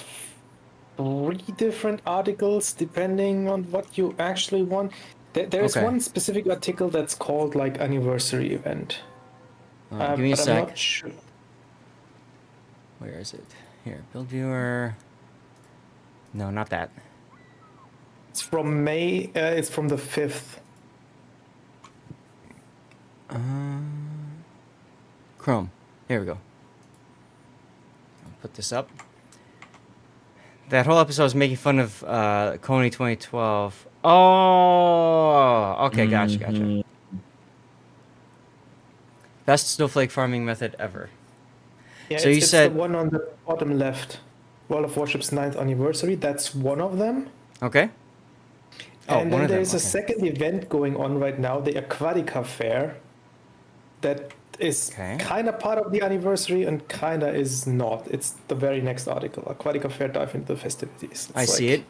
3 different articles depending on what you actually want. There's Okay. one specific article that's called like anniversary event. Give me a but sec. I'm not sure. Where is it? Here, build viewer. No, not that. It's from May. It's from the 5th. Chrome. Here we go. I'll put this up. That whole episode was making fun of Coney 2012. Oh, okay, gotcha. Mhm. Best snowflake farming method ever. Yeah, So you it's said- the one on the bottom left. World of Warships 9th anniversary. That's one of them. Okay. Oh, And one then of them, there's a okay. second event going on right now, the Aquatica Fair. That is Okay. kind of part of the anniversary and kind of is not. It's the very next article. Aquatica Fair dive into the festivities. I see it.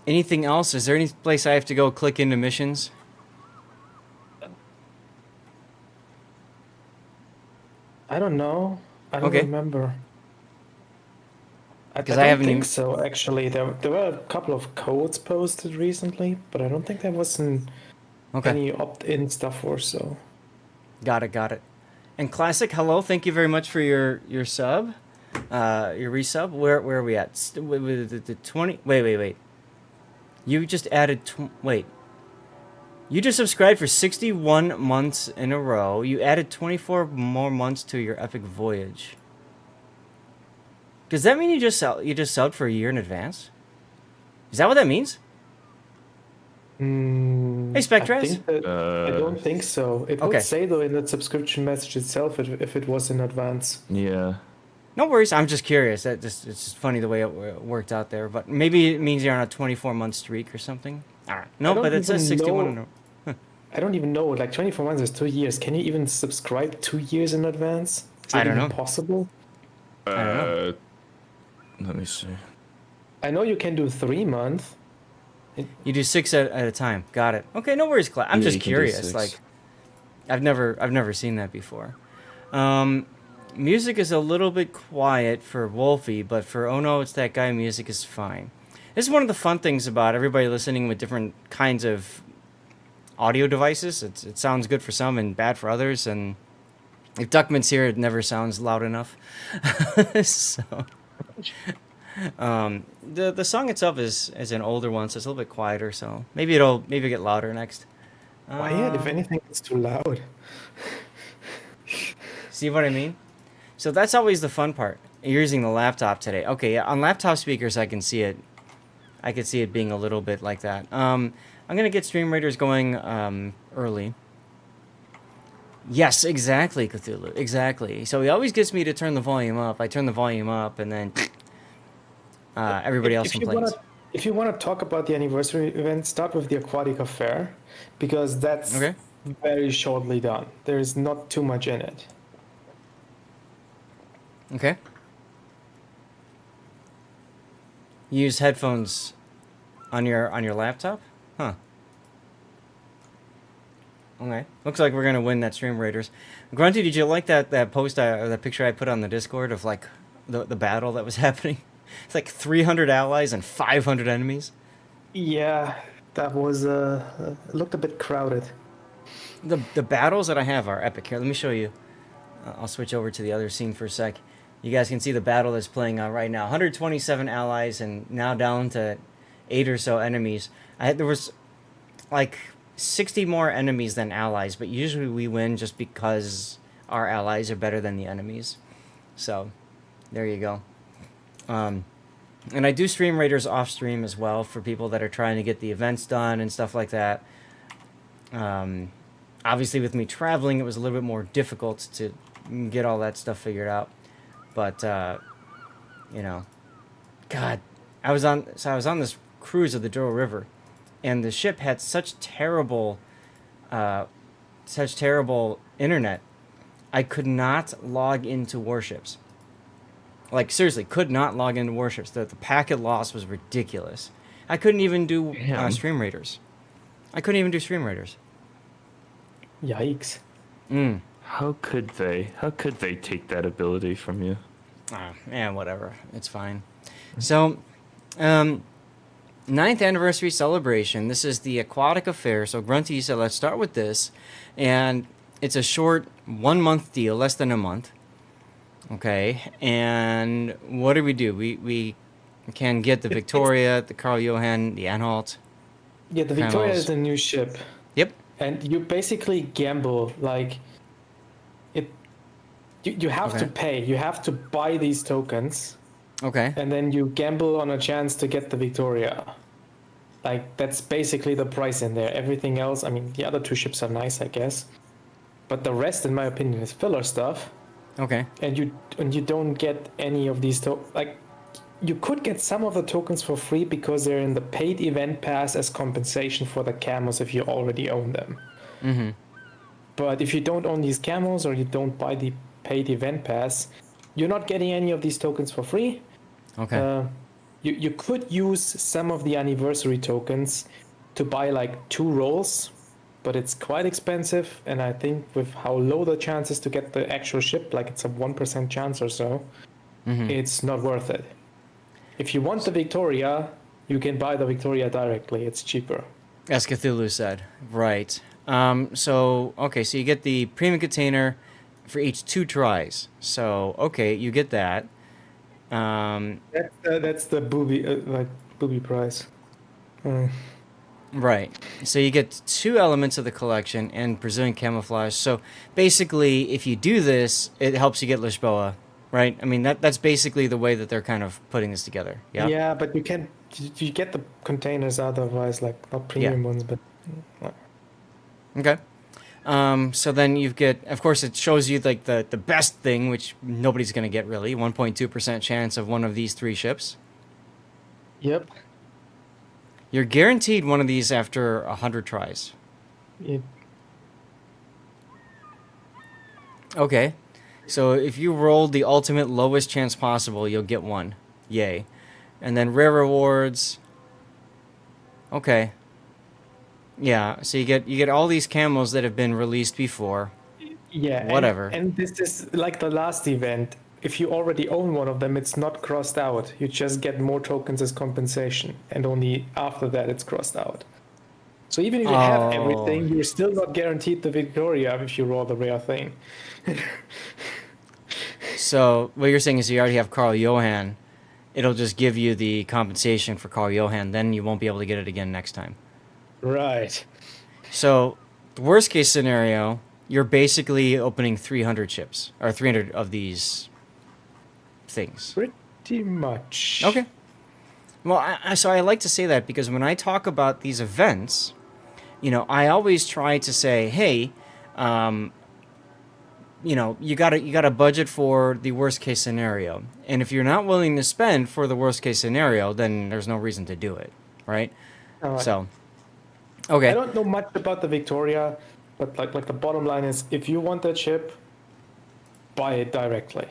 Anything else? Is there any place I have to go click into missions? I don't know. I don't Okay. remember. I 'Cause don't I haven't think even- so. Actually, there were a couple of codes posted recently, but I don't think there was Okay. any opt-in stuff or so. Got it. And Classic, hello. Thank you very much for your sub. Your resub. Where are we at? With the 20. Wait. You just added wait. You just subscribed for 61 months in a row. You added 24 more months to your epic voyage. Does that mean you just subbed for a year in advance? Is that what that means? Hey, Spectres. I don't think so. It Okay. would say though in the subscription message itself if it was in advance. Yeah. No worries. I'm just curious. It's just funny the way it worked out there. But maybe it means you're on a 24-month streak or something. All right. No, I don't but it says even 61 know- in a row. I don't even know. Like 24 months is 2 years. Can you even subscribe 2 years in advance? Is I it don't even know. possible? don't know. Let me see. I know you can do 3 months. You do 6 at a time. Got it. Okay, no worries, Class. I'm Yeah, just you can do curious. 6. Like, I've never seen that before. Music is a little bit quiet for Wolfie, but for Oh No, It's That Guy, music is fine. This is one of the fun things about everybody listening with different kinds of audio devices. It sounds good for some and bad for others, and if Duckman's here, it never sounds loud enough. So, the song itself is an older one, so it's a little bit quieter. So maybe it'll get louder next. Quiet, if anything, it's too loud. See what I mean? So that's always the fun part. You're using the laptop today. Okay, yeah, on laptop speakers I can see it. I could see it being a little bit like that. I'm gonna get Stream Raiders going early. Yes, exactly, Cthulhu. Exactly. So he always gets me to turn the volume up. I turn the volume up, and then everybody else complains. If you want to talk about the anniversary event, start with the Aquatica Fair, because that's Okay. very shortly done. There's not too much in it. Okay. You use headphones on your laptop? Huh. Okay. Looks like we're gonna win that Stream Raiders. Grunty, did you like that post or that picture I put on the Discord of like the battle that was happening? It's like 300 allies and 500 enemies. Yeah, that was it looked a bit crowded. The battles that I have are epic. Here, let me show you. I'll switch over to the other scene for a sec. You guys can see the battle that's playing on right now. 127 allies and now down to 8 or so enemies. There was like 60 more enemies than allies, but usually we win just because our allies are better than the enemies. So, there you go. And I do stream Raiders off stream as well for people that are trying to get the events done and stuff like that. Obviously, with me traveling, it was a little bit more difficult to get all that stuff figured out. But you know, God, I was on this cruise of the Douro River, and the ship had such terrible internet. I could not log into warships. Like, seriously, could not log into warships. The packet loss was ridiculous. I couldn't even do Stream Raiders. I couldn't even do Stream Raiders. Yikes. How could they? How could they take that ability from you? Yeah, whatever. It's fine. So, 9th anniversary celebration. This is the aquatic affair. So Grunty said, let's start with this. And it's a short 1 month deal, less than a month. Okay. And what do? We can get the Victoria, the Carl Johan, the Anhalt. Yeah, the Victoria Camels. is a new ship. Yep. And you basically gamble, like you have to Okay. pay. You have to buy these tokens, Okay. and then you gamble on a chance to get the Victoria. Like, that's basically the price in there. Everything else, I mean, the other two ships are nice, I guess, but the rest, in my opinion, is filler stuff. Okay. And you don't get any of these like, you could get some of the tokens for free because they're in the paid event pass as compensation for the camos if you already own them. Mm-hmm. But if you don't own these camos or you don't buy the paid event pass, you're not getting any of these tokens for free. Okay. You could use some of the anniversary tokens to buy like 2 rolls, but it's quite expensive, and I think with how low the chance is to get the actual ship, like it's a 1% chance or so, it's not worth it. If you want the Victoria, you can buy the Victoria directly. It's cheaper. As Cthulhu said. Right. So you get the premium container for each 2 tries. So, okay, you get that. That's the booby price. Right. So you get 2 elements of the collection and Brazilian camouflage. So basically, if you do this, it helps you get Lisboa, right? I mean, that's basically the way that they're kind of putting this together. Yeah. Yeah, but you get the containers otherwise, like not premium ones, but. Okay. So then you get, of course, it shows you like the best thing, which nobody's going to get really, 1.2% chance of one of these 3 ships. Yep. You're guaranteed one of these after 100 tries. Okay. So if you rolled the ultimate lowest chance possible, you'll get one. Yay. And then rare rewards. Okay. Yeah, so you get all these camos that have been released before. Yeah. Whatever. And this is like the last event. If you already own one of them, it's not crossed out. You just get more tokens as compensation, and only after that it's crossed out. So even if you have everything, you're still not guaranteed the Victoria if you roll the rare thing. So what you're saying is you already have Carl Johan. It'll just give you the compensation for Carl Johan. Then you won't be able to get it again next time. Right. So the worst case scenario, you're basically opening 300 chips or 300 of these things. Pretty much. Okay. Well, so I like to say that because when I talk about these events, I always try to say, hey, you got to budget for the worst case scenario, and if you're not willing to spend for the worst case scenario, then there's no reason to do it, right? So, okay. I don't know much about the Victoria, but like the bottom line is, if you want that ship, buy it directly.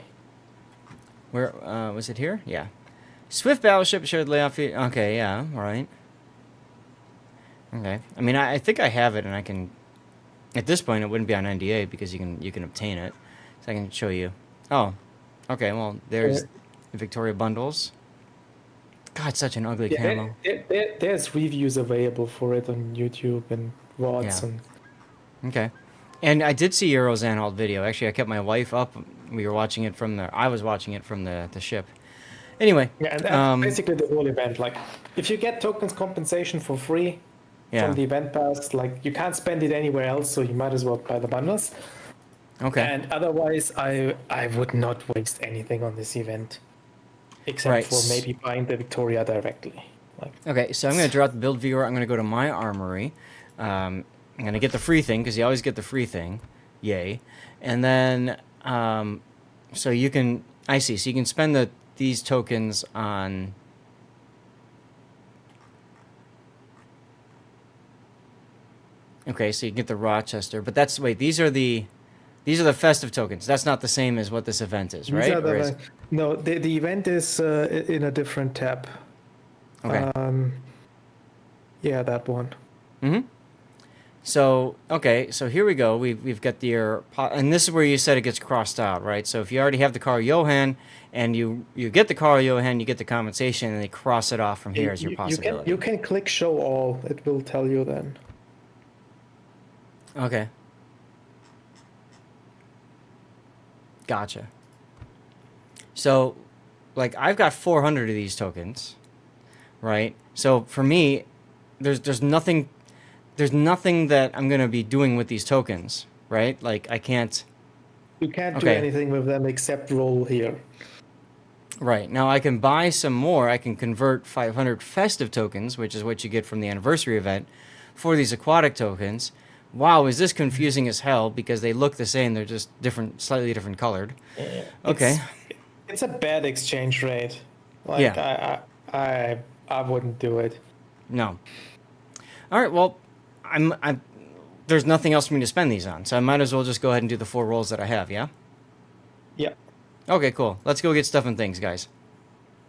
Where was it here? Yeah. Swift battleship should lay off. Okay, yeah, all right. Okay. I mean, I think I have it, and I can. At this point, it wouldn't be on NDA because you can obtain it, so I can show you. Oh, okay. Well, there's the Victoria bundles. God, such an ugly Yeah, camo. there's reviews available for it on YouTube and VODs Yeah. and Okay. And I did see Euro's Anhalt video. Actually, I kept my wife up. We were watching it from the. I was watching it from the ship. Anyway. yeah, and that's basically the whole event. Like, if you get tokens compensation for free Yeah. from the event pass, like you can't spend it anywhere else, so you might as well buy the bundles. Okay. And otherwise, I would not waste anything on this event, except Right. for maybe buying the Victoria directly. Like, Okay, so I'm going to drop the build viewer. I'm going to go to my armory. I'm going to get the free thing because you always get the free thing. Yay. And then, so you can, I see, so you can spend these tokens on, okay, so you get the Rochester, but that's, wait, these are the festive tokens. That's not the same as what this event is, these right? are Or is- no, the event is in a different tab. okay. Yeah, that one. Mm-hmm. So, okay, so here we go. We've got and this is where you said it gets crossed out, right? So if you already have the Carl Johan and you get the Carl Johan, you get the compensation, and they cross it off from here as your possibility. You can click show all. It will tell you then. Okay. Gotcha. So, like, I've got 400 of these tokens, right? So for me, there's nothing that I'm gonna be doing with these tokens, right? Like, I can't. You can't do Okay. anything with them except roll here. Right. Now I can buy some more. I can convert 500 festive tokens, which is what you get from the anniversary event, for these aquatic tokens. Wow, is this confusing as hell because they look the same, they're just different, slightly different colored. Okay. It's a bad exchange rate. Like, Yeah. I wouldn't do it. No. All right, well, I'm there's nothing else for me to spend these on, so I might as well just go ahead and do the 4 rolls that I have, yeah? Yeah. Okay, cool. Let's go get stuff and things, guys.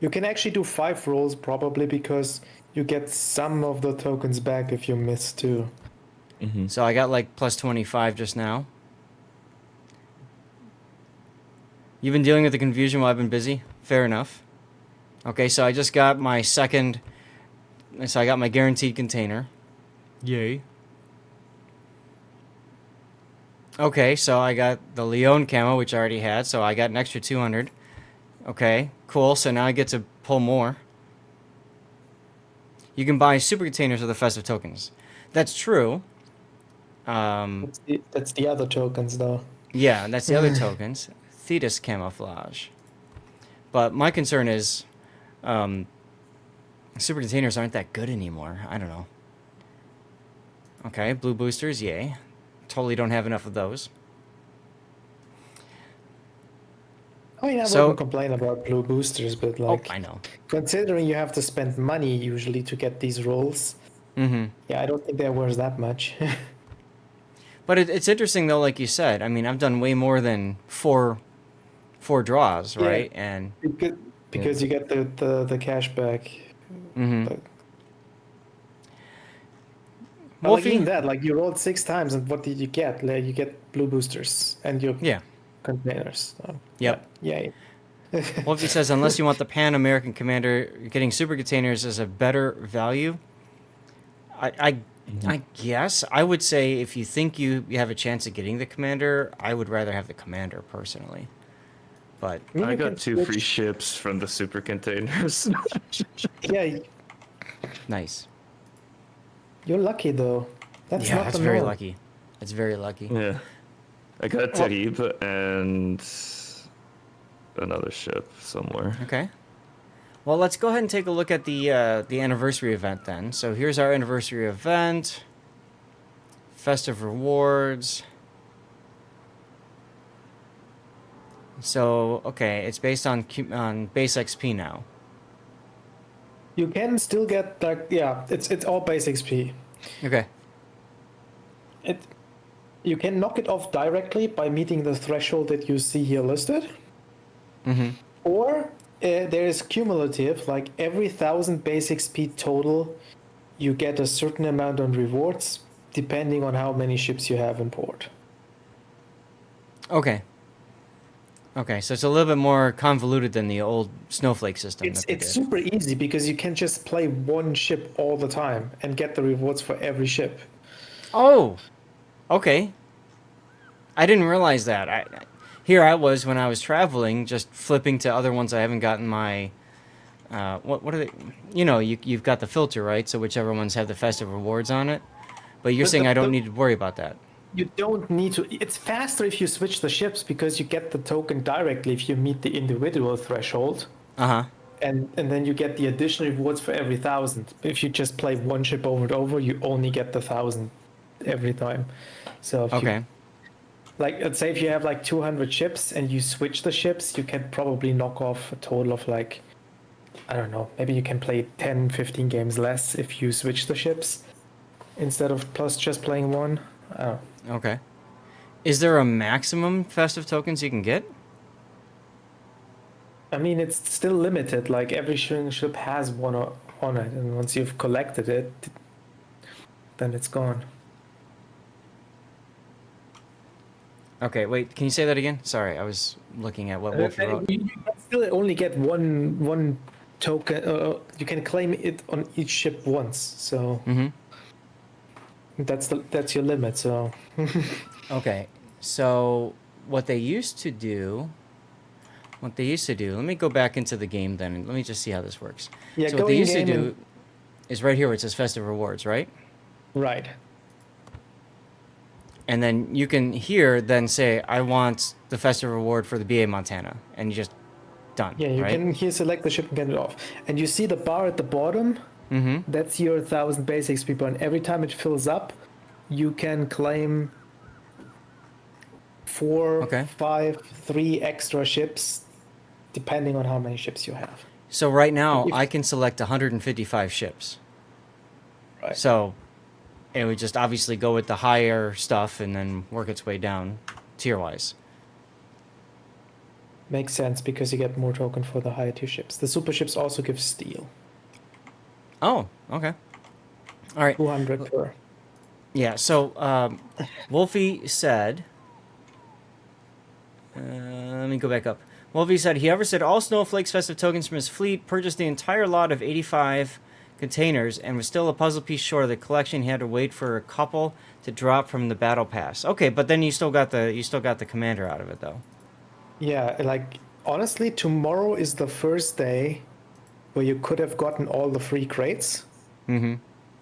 You can actually do 5 rolls probably because you get some of the tokens back if you miss 2. So I got like plus 25 just now. You've been dealing with the confusion while I've been busy? Fair enough. Okay, so I just got my second... So I got my guaranteed container. Yay. Okay, so I got the Leon camo, which I already had, so I got an extra 200. Okay, cool, so now I get to pull more. You can buy super containers with the festive tokens. That's true. That's the other tokens though. Yeah, that's the other tokens. Thetis camouflage. But my concern is super containers aren't that good anymore. I don't know. Okay, blue boosters, yay. Totally don't have enough of those. I mean, I So- wouldn't complain about blue boosters, but like, I know. considering you have to spend money usually to get these rolls, Mm-hmm. yeah, I don't think they're worth that much. But it's interesting though, like you said. I mean, I've done way more than four draws, Yeah. right? And because you get the cash back. mm-hmm. But like Wolfie? even that, like you rolled 6 times, and what did you get? Like, you get blue boosters and your Yeah. containers. So, Yep. Yeah. Wolfie says, unless you want the Pan American Commander, getting super containers is a better value. I guess I would say if you think you have a chance of getting the commander, I would rather have the commander personally. But mean, I you got can 2 switch- free ships from the super containers. Yeah, nice. you're lucky though. That's Yeah, not that's the very norm. lucky. It's very lucky. Yeah. I got Well- Tahib and another ship somewhere. Okay. Well, let's go ahead and take a look at the anniversary event then. So here's our anniversary event. Festive rewards. So, okay, it's based on base XP now. You can still get like, yeah, it's all base XP. Okay. You can knock it off directly by meeting the threshold that you see here listed. Mm-hmm. Or there is cumulative, like every 1,000 base XP total, you get a certain amount on rewards, depending on how many ships you have in port. Okay. Okay, so it's a little bit more convoluted than the old snowflake system It's that they it's did. super easy because you can just play one ship all the time and get the rewards for every ship. Oh, okay. I didn't realize that. Here I was when I was traveling, just flipping to other ones I haven't gotten my. What are they? You know, you've got the filter, right? So whichever ones have the festive rewards on it. But you're The, saying the, I don't the, need to worry about that. you don't need to. It's faster if you switch the ships because you get the token directly if you meet the individual threshold. Uh huh. And then you get the additional rewards for every 1,000. If you just play one ship over and over, you only get the 1,000 every time. So if you Okay. like, let's say if you have like 200 ships and you switch the ships, you can probably knock off a total of like, I don't know, maybe you can play 10, 15 games less if you switch the ships instead of plus just playing one. I don't know. Okay. Is there a maximum festive tokens you can get? I mean, it's still limited. Like every ship has one on it, and once you've collected it, then it's gone. Okay, wait. Can you say that again? Sorry, I was looking at what Wolfie wrote. You can still only get one token. You can claim it on each ship once. So Mm-hmm. that's your limit. So Okay, so what they used to do, let me go back into the game then, and let me just see how this works. yeah, So go what they in used to game do is right here where it says festive rewards, right? right. And then you can here then say, I want the festive reward for the BA Montana, and you just done, Yeah, you right? can here select the ship and get it off. And you see the bar at the bottom. Mm-hmm. That's your 1,000 base XP bar. And every time it fills up, you can claim 4, Okay. 5, 3 extra ships, depending on how many ships you have. So right And now if I can select 155 ships. right. So it would just obviously go with the higher stuff and then work its way down tier-wise. Makes sense because you get more token for the higher tier ships. The super ships also give steel. Oh, okay. All right. 200 per. Yeah, so Wolfie said, let me go back up. Wolfie said he ever said all Snowflake's festive tokens from his fleet, purchased the entire lot of 85 containers, and was still a puzzle piece short of the collection. He had to wait for a couple to drop from the battle pass. Okay, but then you still got the commander out of it though. Yeah, like honestly, tomorrow is the first day where you could have gotten all the free crates. Mm-hmm.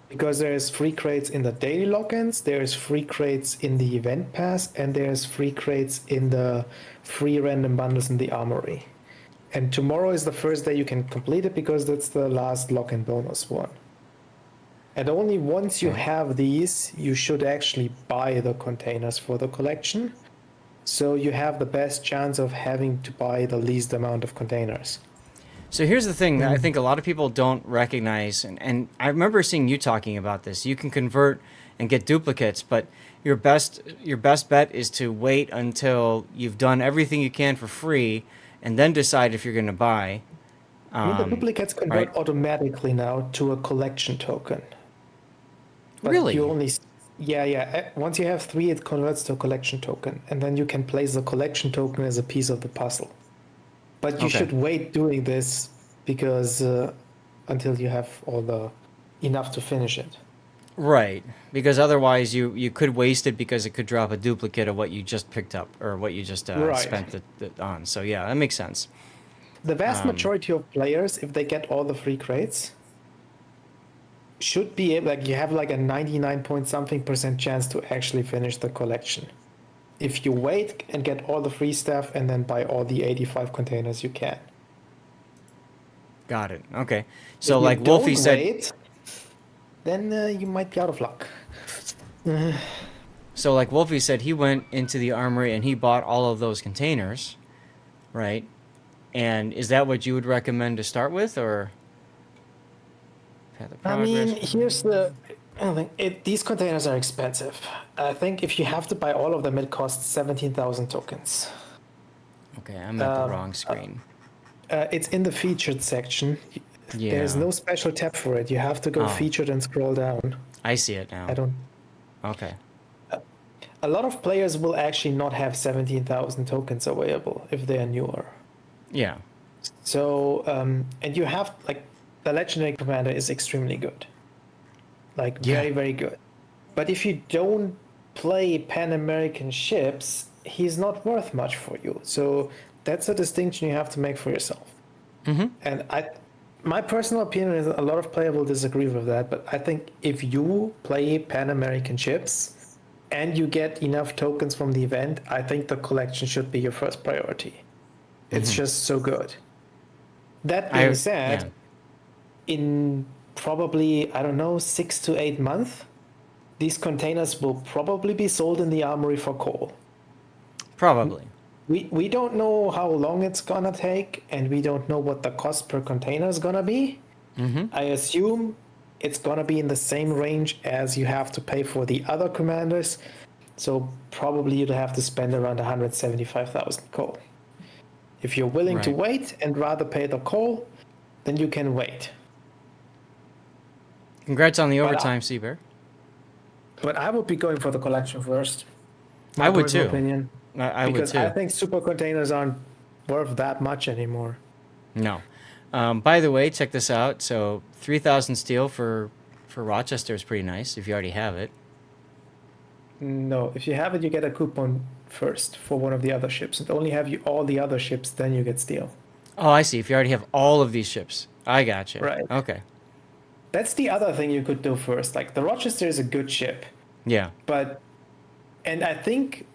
Because there's free crates in the daily logins, there's free crates in the event pass, and there's free crates in the free random bundles in the armory. And tomorrow is the first day you can complete it because that's the last login bonus one. And only once you Okay. have these, you should actually buy the containers for the collection. So you have the best chance of having to buy the least amount of containers. So here's the thing that I think a lot of people don't recognize, and I remember seeing you talking about this. You can convert and get duplicates, but your best bet is to wait until you've done everything you can for free, and then decide if you're going to buy. I mean, the duplicates convert right. automatically now to a collection token. But Really? you only, yeah. Once you have 3, it converts to a collection token, and then you can place the collection token as a piece of the puzzle. But you Okay. should wait doing this because until you have all the enough to finish it. Right, because otherwise you could waste it because it could drop a duplicate of what you just picked up or what you just Right. spent it on. So yeah, that makes sense. The vast majority of players, if they get all the free crates, should be able, like you have like a 99 point something % chance to actually finish the collection. If you wait and get all the free stuff and then buy all the 85 containers, you can. Got it. Okay. So If you like Wolfie don't said, wait, then you might be out of luck. so like Wolfie said, he went into the armory and he bought all of those containers, right? And is that what you would recommend to start with, or? Path of I mean, Progress? here's the. I don't think these containers are expensive. I think if you have to buy all of them, it costs 17,000 tokens. Okay, I'm at the wrong screen. It's in the featured section. Yeah. There's no special tab for it. You have to go Oh. featured and scroll down. I see it now. I don't. Okay. A lot of players will actually not have 17,000 tokens available if they are newer. Yeah. So, and you have, like, the legendary commander is extremely good. Like, Yeah. very, very good. But if you don't play Pan American ships, he's not worth much for you. So that's a distinction you have to make for yourself. Mm-hmm. And my personal opinion is a lot of players will disagree with that, but I think if you play Pan American ships and you get enough tokens from the event, I think the collection should be your first priority. It's just so good. That being said, in probably, I don't know, 6 to 8 months, these containers will probably be sold in the armory for coal. Probably. We don't know how long it's gonna take, and we don't know what the cost per container is gonna be. I assume it's gonna be in the same range as you have to pay for the other commanders, so probably you'll have to spend around 175,000 coal. If you're willing to Right. wait and rather pay the coal, then you can wait. Congrats on the But, overtime, Seabear. But I would be going for the collection first. I would personal too. Opinion, I would because too. I think super containers aren't worth that much anymore. No. By the way, check this out. So 3,000 steel for Rochester is pretty nice if you already have it. No, if you have it, you get a coupon first for one of the other ships, and only have you all the other ships, then you get steel. Oh, I see. If you already have all of these ships. I gotcha. Right. Okay. That's the other thing you could do first. Like, the Rochester is a good ship, Yeah. and I think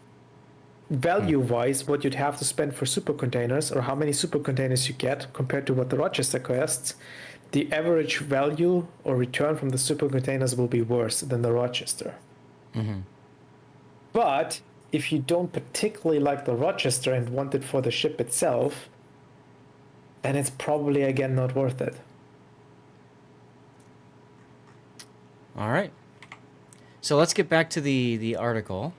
value-wise, what you'd have to spend for super containers, or how many super containers you get compared to what the Rochester costs, the average value or return from the super containers will be worse than the Rochester. But if you don't particularly like the Rochester and want it for the ship itself, then it's probably again not worth it. All right. So let's get back to the article.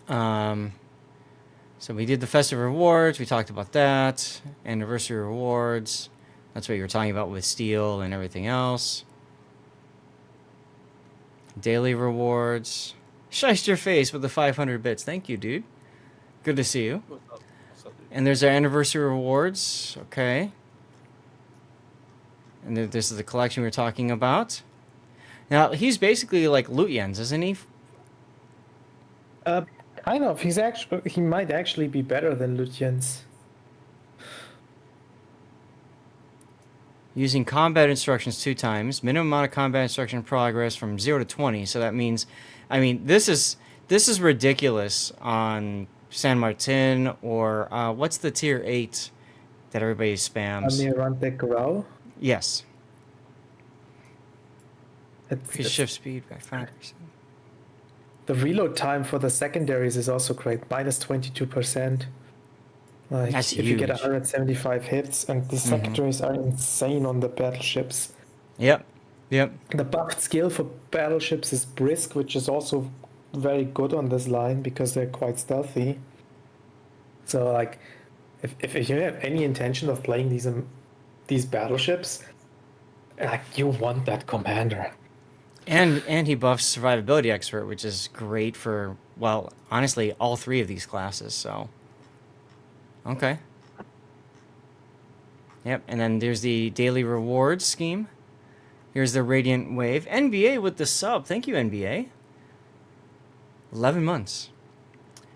So we did the festive rewards. We talked about that. Anniversary rewards. That's what you were talking about with steel and everything else. Daily rewards. Shiced your face with the 500 bits. Thank you, dude. Good to see you. And there's our anniversary rewards. Okay. And this is the collection we were talking about. Now, he's basically like Lutyens, isn't he? Kind of. He might actually be better than Lutyens. Using combat instructions 2 times. Minimum amount of combat instruction progress from 0 to 20. So that means, I mean, this is ridiculous on San Martin or what's the tier 8 that everybody spams? Almirante Grau. Yes. Increase It's, shift speed by 5%. the reload time for the secondaries is also great, minus 22%. Like, That's if you get huge. 175 hits, and the secondaries are insane on the battleships. Yep. Yep. The buffed skill for battleships is Brisk, which is also very good on this line because they're quite stealthy. So, like, if you have any intention of playing these battleships, like, you want that commander. And he buffs survivability expert, which is great for, well, honestly, all 3 of these classes. So, okay. Yep. And then there's the daily rewards scheme. Here's the Radiant Wave. NBA with the sub. Thank you, NBA. 11 months.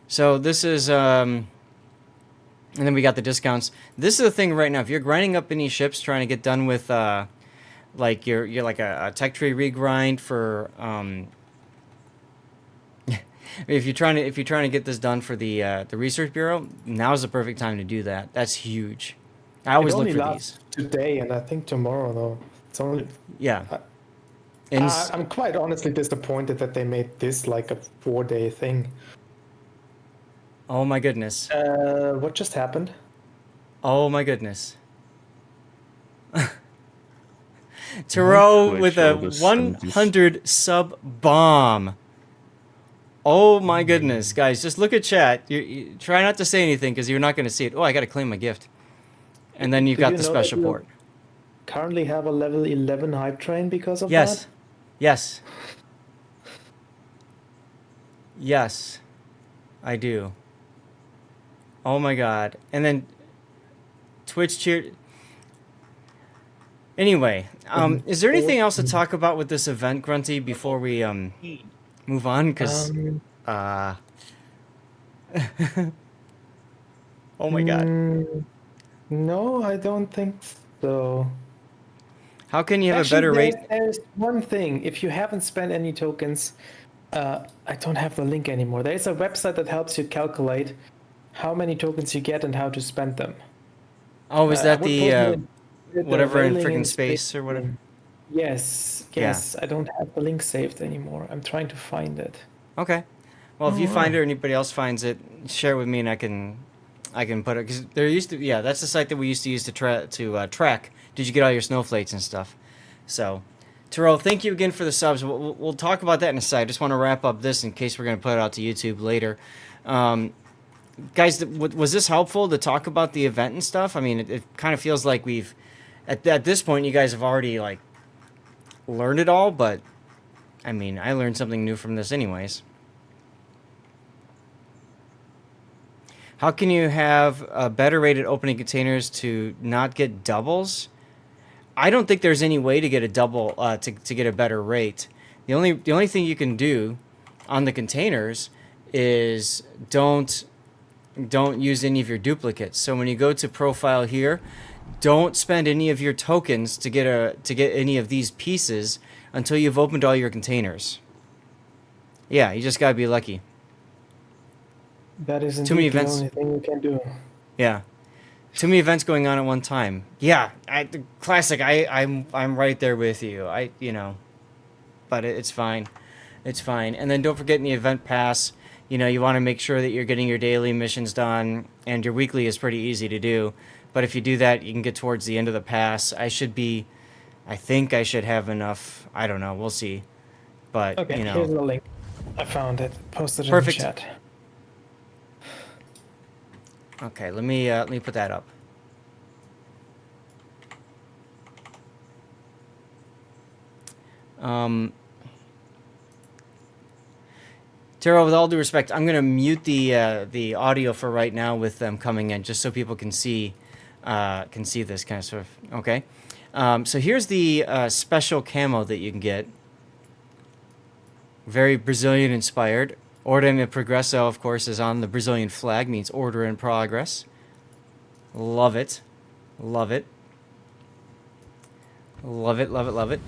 So this is, and then we got the discounts. This is the thing right now. If you're grinding up any ships, trying to get done with, like you're like a tech tree regrind for, if you're trying to get this done for the research bureau, now's the perfect time to do that. That's huge. I always It look only for lasts these. today, and I think tomorrow though. It's only. Yeah. And I'm quite honestly disappointed that they made this like a 4-day thing. oh my goodness. What just happened? Oh my goodness. Taro Twitch with a all of a sudden just- 100 sub bomb. Oh my goodness, guys! Just look at chat. You try not to say anything because you're not going to see it. Oh, I got to claim my gift, and then you've Do got you the know that special you port. currently have a level 11 hype train because of Yes, that? yes, yes, I do. Oh my god! And then Twitch cheer. Anyway, is there anything else to talk about with this event, Grunty, before we move on? Because Um, uh, oh my god, mm, no, I don't think so. how can you have a Actually, better rate? there's one thing. If you haven't spent any tokens, I don't have the link anymore. There's a website that helps you calculate how many tokens you get and how to spend them. Oh, is I that would post the it with the whatever in railing friggin' and space or whatever? Yes, Yeah. yes. I don't have the link saved anymore. I'm trying to find it. Okay. Well, if Oh, you find wow. it or anybody else finds it, share it with me and I can put it because there used to yeah that's the site that we used to use to track. Did you get all your snowflakes and stuff? So, Terrell, thank you again for the subs. We'll talk about that in a sec. I just want to wrap up this in case we're going to put it out to YouTube later. Guys, was this helpful to talk about the event and stuff? I mean, it kind of feels like we've at this point you guys have already like learned it all, but I mean, I learned something new from this anyways. How can you have better rated opening containers to not get doubles? I don't think there's any way to get a double to get a better rate. The only thing you can do on the containers is don't use any of your duplicates. So when you go to profile here, don't spend any of your tokens to get any of these pieces until you've opened all your containers. Yeah, you just gotta be lucky. That is Too many indeed the events. only thing you can do. Yeah. Too many events going on at one time. Yeah, classic. I'm right there with you. But it's fine. It's fine. And then don't forget in the event pass, you want to make sure that you're getting your daily missions done, and your weekly is pretty easy to do. But if you do that, you can get towards the end of the pass. I think I should have enough. I don't know. We'll see. But Okay, here's the link. I found it. Posted Perfect. in the chat. Okay, let me put that up. Tara, with all due respect, I'm gonna mute the audio for right now with them coming in, just so people can see this kind of stuff. Okay, so here's the special camo that you can get. Very Brazilian inspired. Ordem e Progresso, of course, is on the Brazilian flag, means order in progress. Love it. Love it. Love it, love it, love it.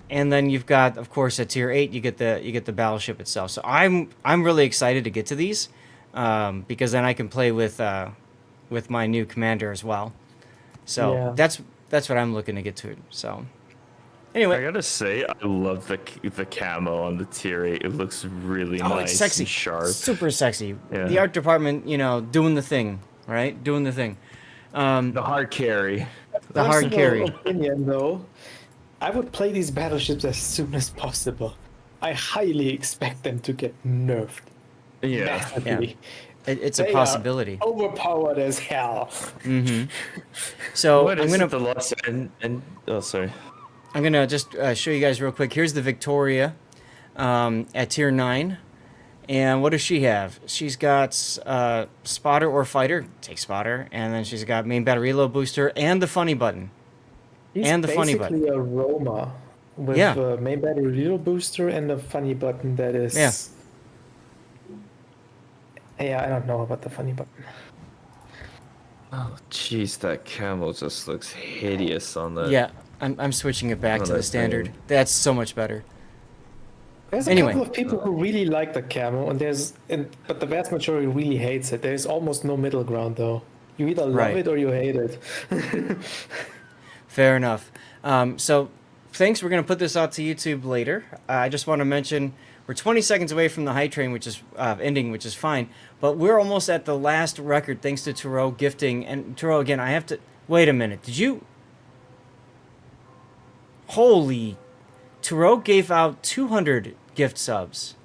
And then you've got, of course, at tier 8, you get the battleship itself. So I'm really excited to get to these, because then I can play with my new commander as well. So Yeah. that's what I'm looking to get to. So I anyway, gotta say, I love the camo on the tier 8. It looks really oh, nice it's sexy, and sharp. super sexy. Yeah. The art department, doing the thing, right? Doing the thing. The hard carry. The hard Personal carry. opinion, though, I would play these battleships as soon as possible. I highly expect them to get nerfed. Yeah. Massively. It's a They are possibility. overpowered as hell. So What I'm is gonna it, the lost and oh, sorry. I'm gonna just show you guys real quick. Here's the Victoria at tier 9, and what does she have? She's got spotter or fighter. Take spotter, and then she's got main battery reload booster and the funny button. He's And the funny button. basically a Roma with Yeah. a main battery reload booster and a funny button that is. Yeah. Yeah, I don't know about the funny button. Oh, jeez, that camo just looks hideous on that. Yeah, I'm switching it back Oh, to the that's standard. fine. That's so much better. There's a Anyway. couple of people who really like the camo, but the vast majority really hates it. There's almost no middle ground, though. You either love Right. it or you hate it. Fair enough. So thanks. We're going to put this out to YouTube later. I just want to mention we're 20 seconds away from the high train, which is ending, which is fine. But we're almost at the last record thanks to Turo gifting. And Turo, again, I have to... Wait a minute. Did you... Holy... Turo gave out 200 gift subs.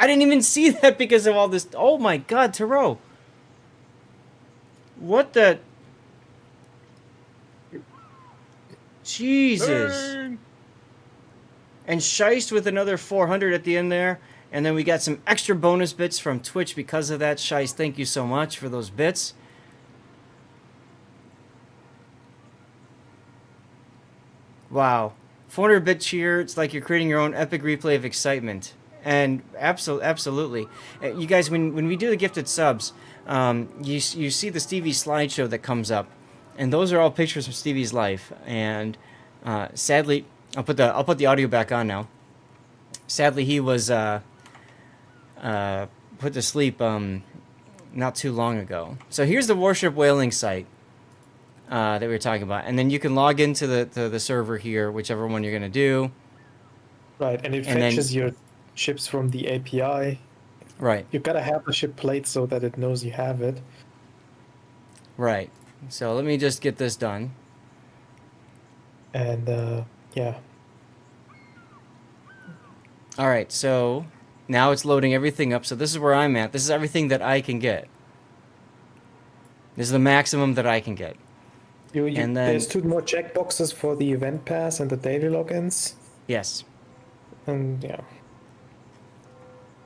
I didn't even see that because of all this. Oh my god, Taro. What the? Jesus. Burn! And Shiest with another 400 at the end there. And then we got some extra bonus bits from Twitch because of that. Shiest, thank you so much for those bits. Wow. 400-bit cheer. It's like you're creating your own epic replay of excitement. And absolutely. You guys, when we do the gifted subs, you see the Stevie slideshow that comes up. And those are all pictures of Stevie's life. And sadly, I'll put the audio back on now. Sadly, he was put to sleep not too long ago. So here's the Warship whaling site that we were talking about, and then you can log into the server here, whichever one you're gonna do. Right, and it And then- fetches your ships from the API. Right, You gotta have the ship plate so that it knows you have it. right. So let me just get this done. And yeah. All right, so now it's loading everything up. So this is where I'm at. This is everything that I can get. This is the maximum that I can get. And then- There's 2 more checkboxes for the event pass and the daily logins. Yes. And yeah.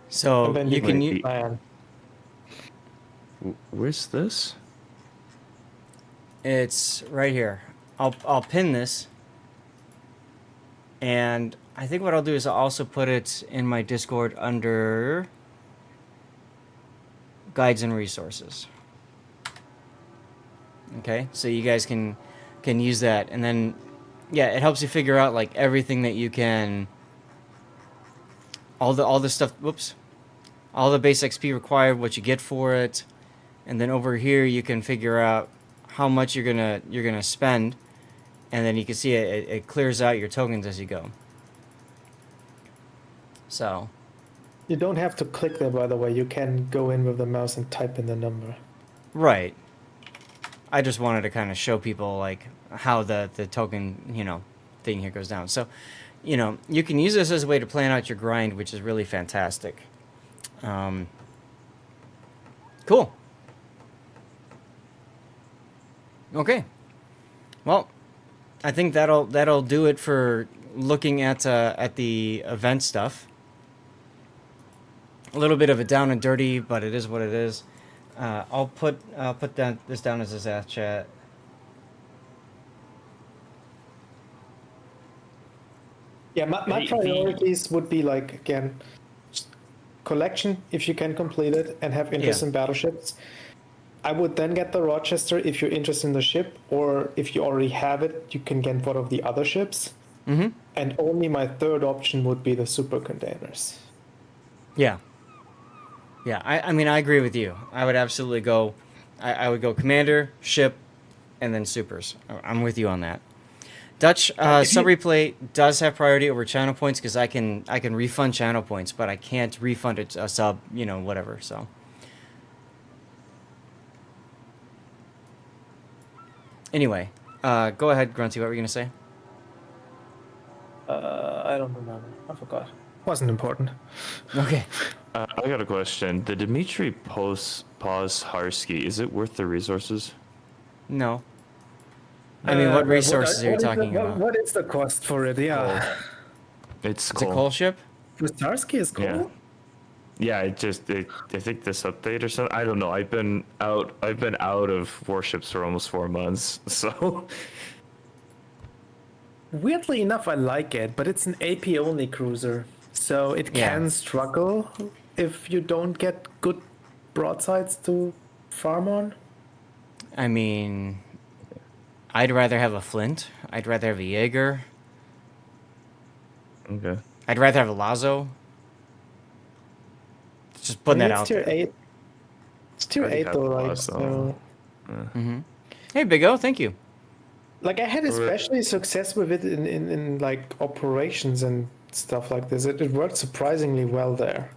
So And then you can might be- plan. Where's this? It's right here. I'll pin this. And I think what I'll do is I'll also put it in my Discord under guides and resources. Okay, so you guys can use that, and then yeah, it helps you figure out like everything that you can. All the stuff. Whoops. All the base XP required, what you get for it, and then over here you can figure out how much you're gonna spend, and then you can see it clears out your tokens as you go. So, You don't have to click there, by the way. You can go in with the mouse and type in the number. right. I just wanted to kind of show people like how the token, thing here goes down. So, you can use this as a way to plan out your grind, which is really fantastic. Cool. Okay. Well, I think that'll do it for looking at the event stuff. A little bit of a down and dirty, but it is what it is. I'll put this down as a Zath chat. Yeah, my The- priorities would be like, again, collection if you can complete it and have interest Yeah. in battleships. I would then get the Rochester if you're interested in the ship, or if you already have it, you can get one of the other ships. Mm-hmm. And only my third option would be the super containers. Yeah. Yeah, I mean, I agree with you. I would absolutely go... I would go commander, ship, and then supers. I'm with you on that. Dutch sub replay does have priority over channel points because I can refund channel points, but I can't refund a sub, whatever, so... Anyway, go ahead, Grunty. What were you going to say? I don't remember. I forgot. Wasn't important. Okay. I got a question. The Dmitry pause Harsky, is it worth the resources? No. I mean, what resources are you talking about? What is the cost for it? Yeah. It's It's a cool. coal ship? Starsky is cool. Yeah. Yeah, I think this update or something. I don't know. I've been out of warships for almost 4 months, so Weirdly enough, I like it, but it's an AP only cruiser, so it Yeah. can struggle if you don't get good broadsides to farm on. I mean, I'd rather have a Flint. I'd rather have a Jaeger. okay. I'd rather have a Lazo. Just putting that out Tier there. 8. It's tier Already 8 have though, the like, last so... Hey, Big O, thank you. Like, I had especially success with it in like operations and stuff like this. It worked surprisingly well there.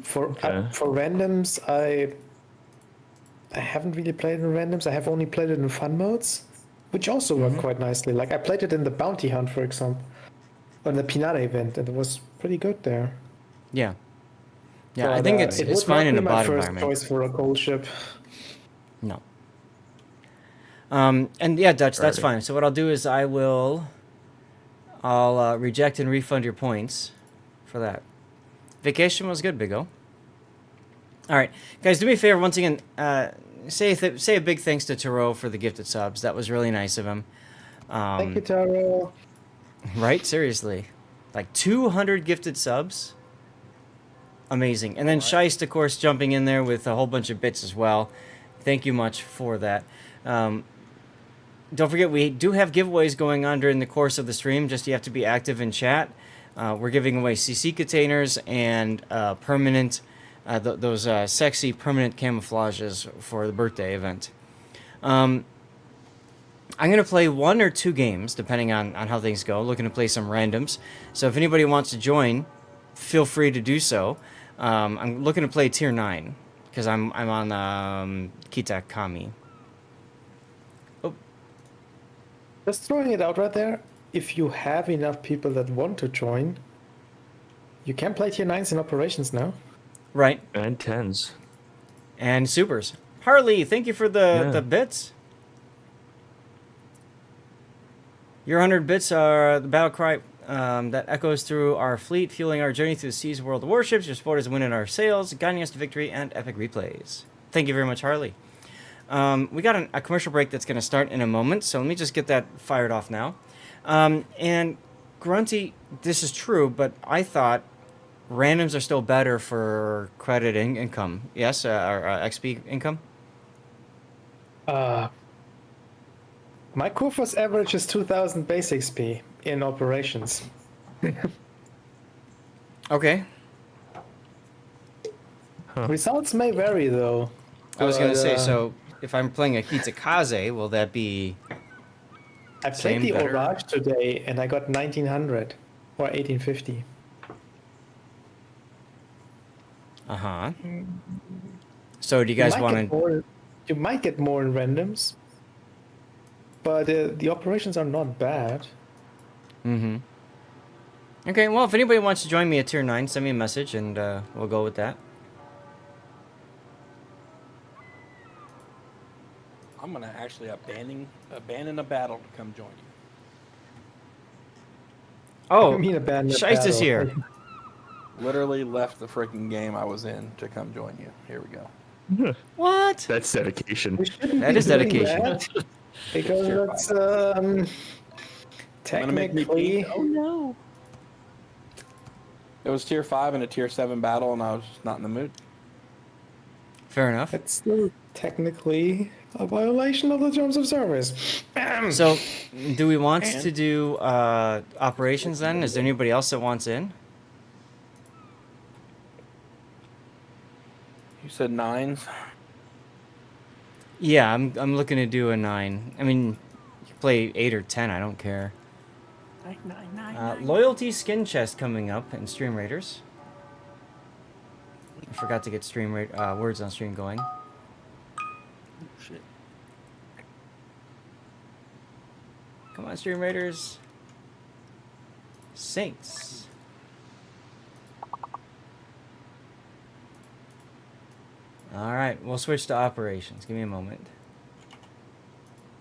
For randoms, I haven't really played in randoms. I have only played it in fun modes, which also worked quite nicely. Like, I played it in the bounty hunt, for example, on the Pinata event, and it was pretty good there. Yeah. Yeah, I But, think it's it would fine not in be a my bot first environment. choice for a cold ship. No. And yeah, Dutch, that's Alrighty. fine. So what I'll do is I'll reject and refund your points for that. Vacation was good, Big O. All right, guys, do me a favor once again. Say a big thanks to Taro for the gifted subs. That was really nice of him. Thank you, Taro. Right? Seriously, like 200 gifted subs. Amazing. And then Scheist, of course, jumping in there with a whole bunch of bits as well. Thank you much for that. Don't forget, we do have giveaways going on during the course of the stream. Just you have to be active in chat. We're giving away CC containers and permanent, those sexy permanent camouflages for the birthday event. I'm going to play 1 or 2 games, depending on how things go. Looking to play some randoms. So if anybody wants to join, feel free to do so. I'm looking to play Tier 9, because I'm on Kita Kami. Just throwing it out right there. If you have enough people that want to join, you can play tier 9s in operations now. Right. And 10s. And supers. Harley, thank you for the Yeah. bits. Your 100 bits are the battle cry that echoes through our fleet, fueling our journey through the seas of World of Warships. Your support is winning our sales, guiding us to victory and epic replays. Thank you very much, Harley. We got a commercial break that's going to start in a moment, so let me just get that fired off now. And Grunty, this is true, but I thought randoms are still better for credit income. Yes, or XP income? My Kufos average is 2,000 base XP in operations. Okay. Results may vary though. I was going to but, say, so if I'm playing a Kitakaze, will that be... I same, played the better? Orage today and I got 1900 or 1850. Uh-huh. So do you guys want to... You might get more in randoms, but the operations are not bad. Mm-hmm. Okay, well, if anybody wants to join me at Tier 9, send me a message and we'll go with that. I'm gonna actually abandon a battle to come join you. Oh, I mean, abandoned Scheist is battle. here. Literally left the freaking game I was in to come join you. Here we go. What? That's dedication. We shouldn't That be is doing dedication. that, because Sure. that's Gonna make me technically. pee? Oh no. It was tier 5 and a tier 7 battle, and I was just not in the mood. Fair enough. It's still technically a violation of the terms of service. So, do we want And- to do operations then? Is there anybody else that wants in? You said 9s. Yeah, I'm looking to do a 9. I mean, you can play 8 or 10. I don't care. 9. Loyalty skin chest coming up in Stream Raiders. I forgot to get words on stream going. Shit. Come on, Stream Raiders. Saints. Alright, we'll switch to operations. Give me a moment.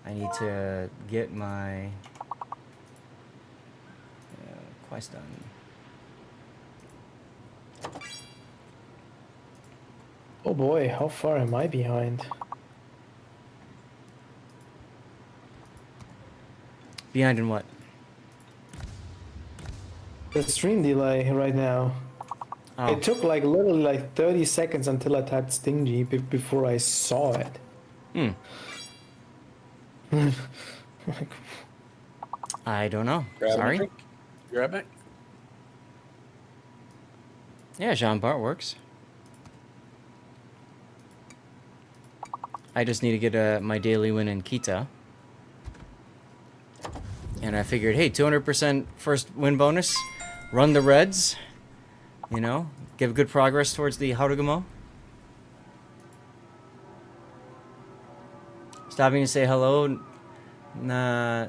I need to get my quest done. Oh boy, how far am I behind? Behind in what? The stream delay right now. Oh, It took like literally like 30 seconds until I typed stingy before I saw it. I don't know. Grab a Sorry. drink. Grab it. Yeah, Jean Bart works. I just need to get my daily win in Kita. And I figured, hey, 200% first win bonus. Run the Reds. You know, give good progress towards the Harugumo. Stopping to say hello. Nah,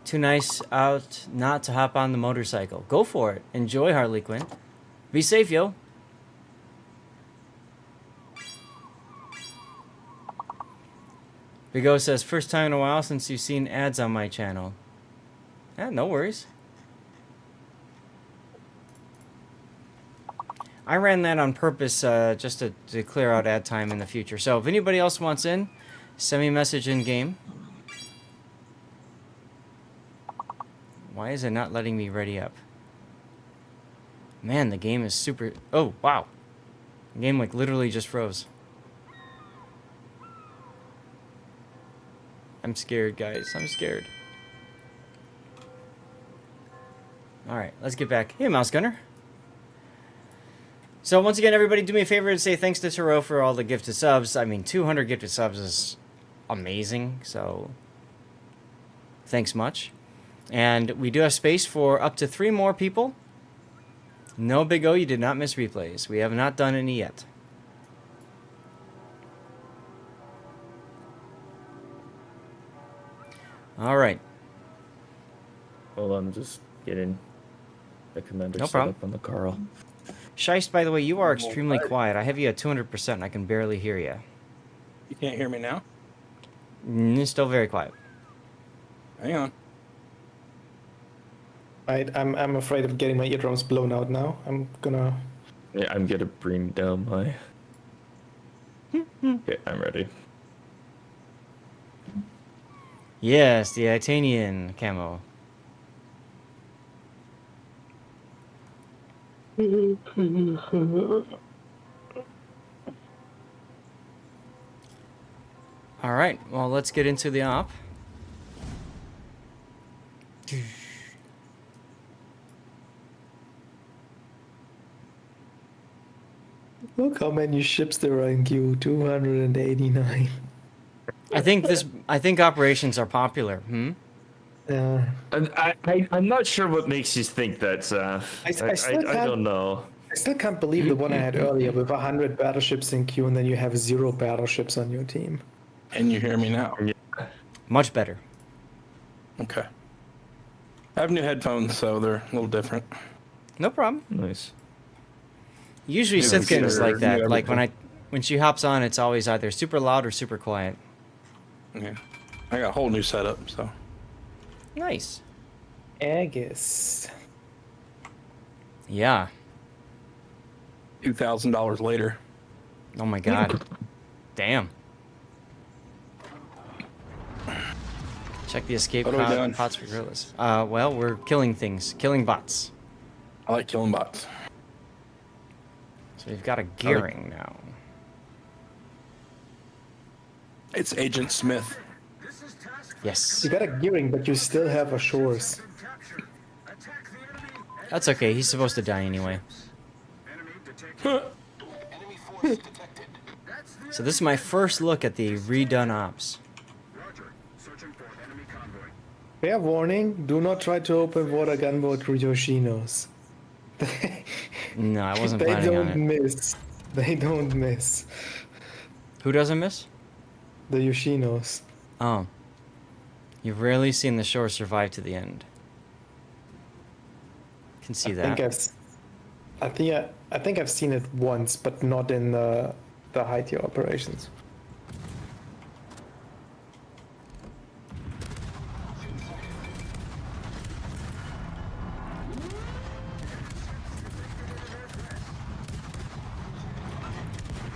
too nice out not to hop on the motorcycle. Go for it. Enjoy, Harley Quinn. Be safe, yo. Big O says, first time in a while since you've seen ads on my channel. Yeah, no worries. I ran that on purpose just to clear out ad time in the future. So if anybody else wants in, send me a message in game. Why is it not letting me ready up? Man, the game is super... Oh, wow. The game like literally just froze. I'm scared, guys. I'm scared. Alright, let's get back. Hey, Mouse Gunner. So once again, everybody, do me a favor and say thanks to Taro for all the gifted subs. I mean, 200 gifted subs is amazing, so thanks much. And we do have space for up to 3 more people. No, Big O, you did not miss replays. We have not done any yet. All right. Hold on, just getting the commander No set problem. up on the Carl. Shice, by the way, you are extremely quiet. I have you at 200% and I can barely hear you. You can't hear me now? Still very quiet. Hang on. I'm afraid of getting my eardrums blown out now. I'm gonna... Yeah, I'm gonna bring down my... Okay, I'm ready. Yes, the Itanian camo. All right, well, let's get into the op. Look how many ships there are in queue. 289. I think operations are popular. Hmm. I'm not sure what makes you think that. I don't know. I still can't believe the one I had earlier with 100 battleships in queue and then you have 0 battleships on your team. And you hear me now? Much better. Okay. I have new headphones, so they're a little different. No problem. Nice. Usually New Sithkin is computer, like that. new Like everything. when she hops on, it's always either super loud or super quiet. Yeah. I got a whole new setup, so. Nice. Aegis. Yeah. $2,000 later. Oh my god. Damn. Check the escape What are we doing? pods for gorillas. Well, we're killing things. Killing bots. I like killing bots. So we've got a gearing now. It's Agent Smith. Yes. You got a gearing, but you still have ashores. That's okay. He's supposed to die anyway. So this is my first look at the redone ops. Fair warning, do not try to open water gunboat through Yoshinos. No, I wasn't They planning on don't it. miss. They don't miss. Who doesn't miss? The Yoshinos. Oh. You've rarely seen the shore survive to the end. Can see that. I think I've seen it once, but not in the high tier operations.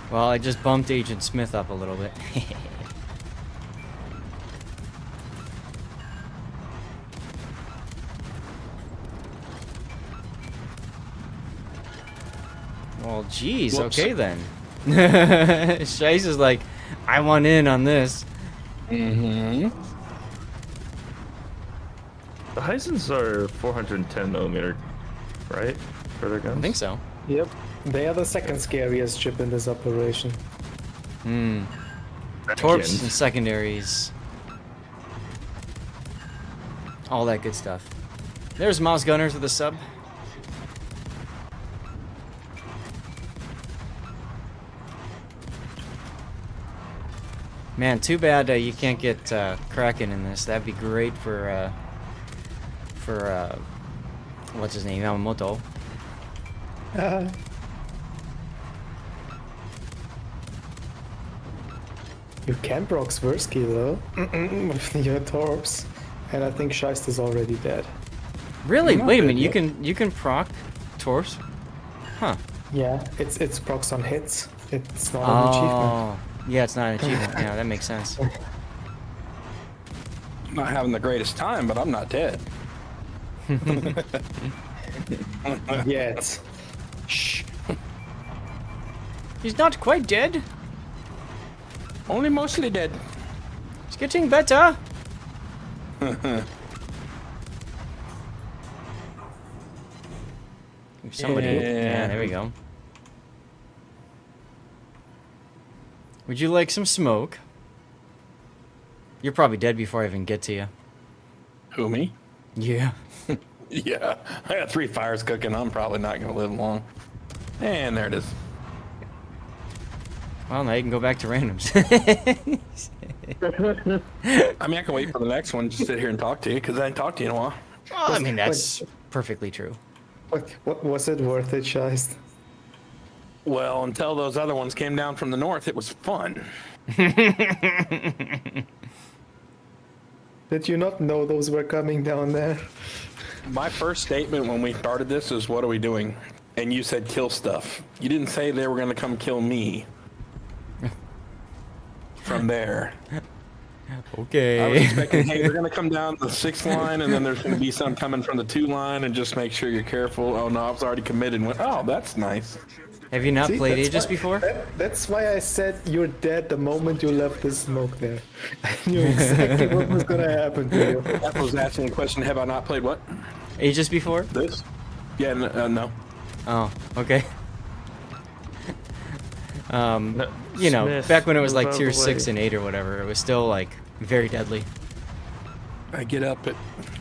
Well, I just bumped Agent Smith up a little bit. Well, geez, Whoops. okay then. Shice is like, I want in on this. Mm-hmm. The Heisens are 410 millimeter, right? For their guns? I think so. Yep. They are the second scariest ship in this operation. Hmm. Second. Torps and secondaries. All that good stuff. There's Mouse Gunners with a sub. Man, too bad you can't get Kraken in this. That'd be great for what's his name, Yamamoto. Uh, You can proc Swirsky though, with your torps. And I think Scheist is already dead. Really? Not Wait a dead minute. yet. You can proc torps? Huh. Yeah, it's procs on hits. It's not an achievement. Oh. Yeah, it's not an achievement. Yeah, that makes sense. I'm not having the greatest time, but I'm not dead. Yet. Shh. He's not quite dead. Only mostly dead. It's getting better. Somebody. Yeah, there we go. Would you like some smoke? You're probably dead before I even get to you. Who, me? Yeah. Yeah. I got 3 fires cooking. I'm probably not going to live long. And there it is. Well, now you can go back to randoms. I mean, I can wait for the next one. Just sit here and talk to you, because I ain't talked to you in a while. Well, I mean, that's perfectly true. What was it worth it, Scheist? Well, until those other ones came down from the north, it was fun. Did you not know those were coming down there? My first statement when we started this is, what are we doing? And you said kill stuff. You didn't say they were going to come kill me. From there. I was Okay. expecting, hey, they're going to come down the 6 line, and then there's going to be some coming from the 2 line, and just make sure you're careful. Oh, no, I was already committed. And went, oh, that's nice. Have you not See, played that's Aegis why- before? That's why I said you're dead the moment you left the smoke there. I knew exactly what was gonna happen to you. That was asking the question, have I not played what? Aegis before? This? Yeah, no. Oh, okay. No, You know, Smith, back when it was like move out tier of the 6 way. and 8 or whatever, it was still like very deadly. I get up at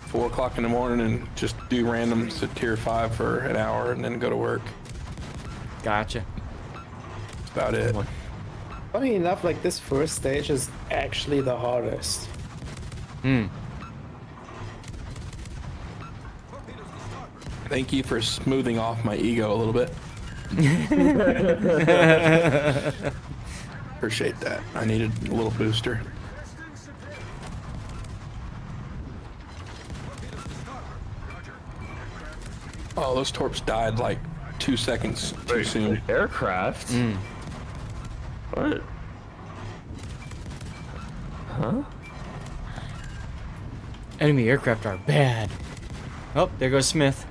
4 o'clock in the morning and just do randoms at tier 5 for an hour and then go to work. Gotcha. That's about it. Funny enough, like this first stage is actually the hardest. Hmm. Thank you for smoothing off my ego a little bit. Appreciate that. I needed a little booster. Oh, those torps died like 2 seconds too soon. Aircraft? What? Huh? Enemy aircraft are bad. Oh, there goes Smith.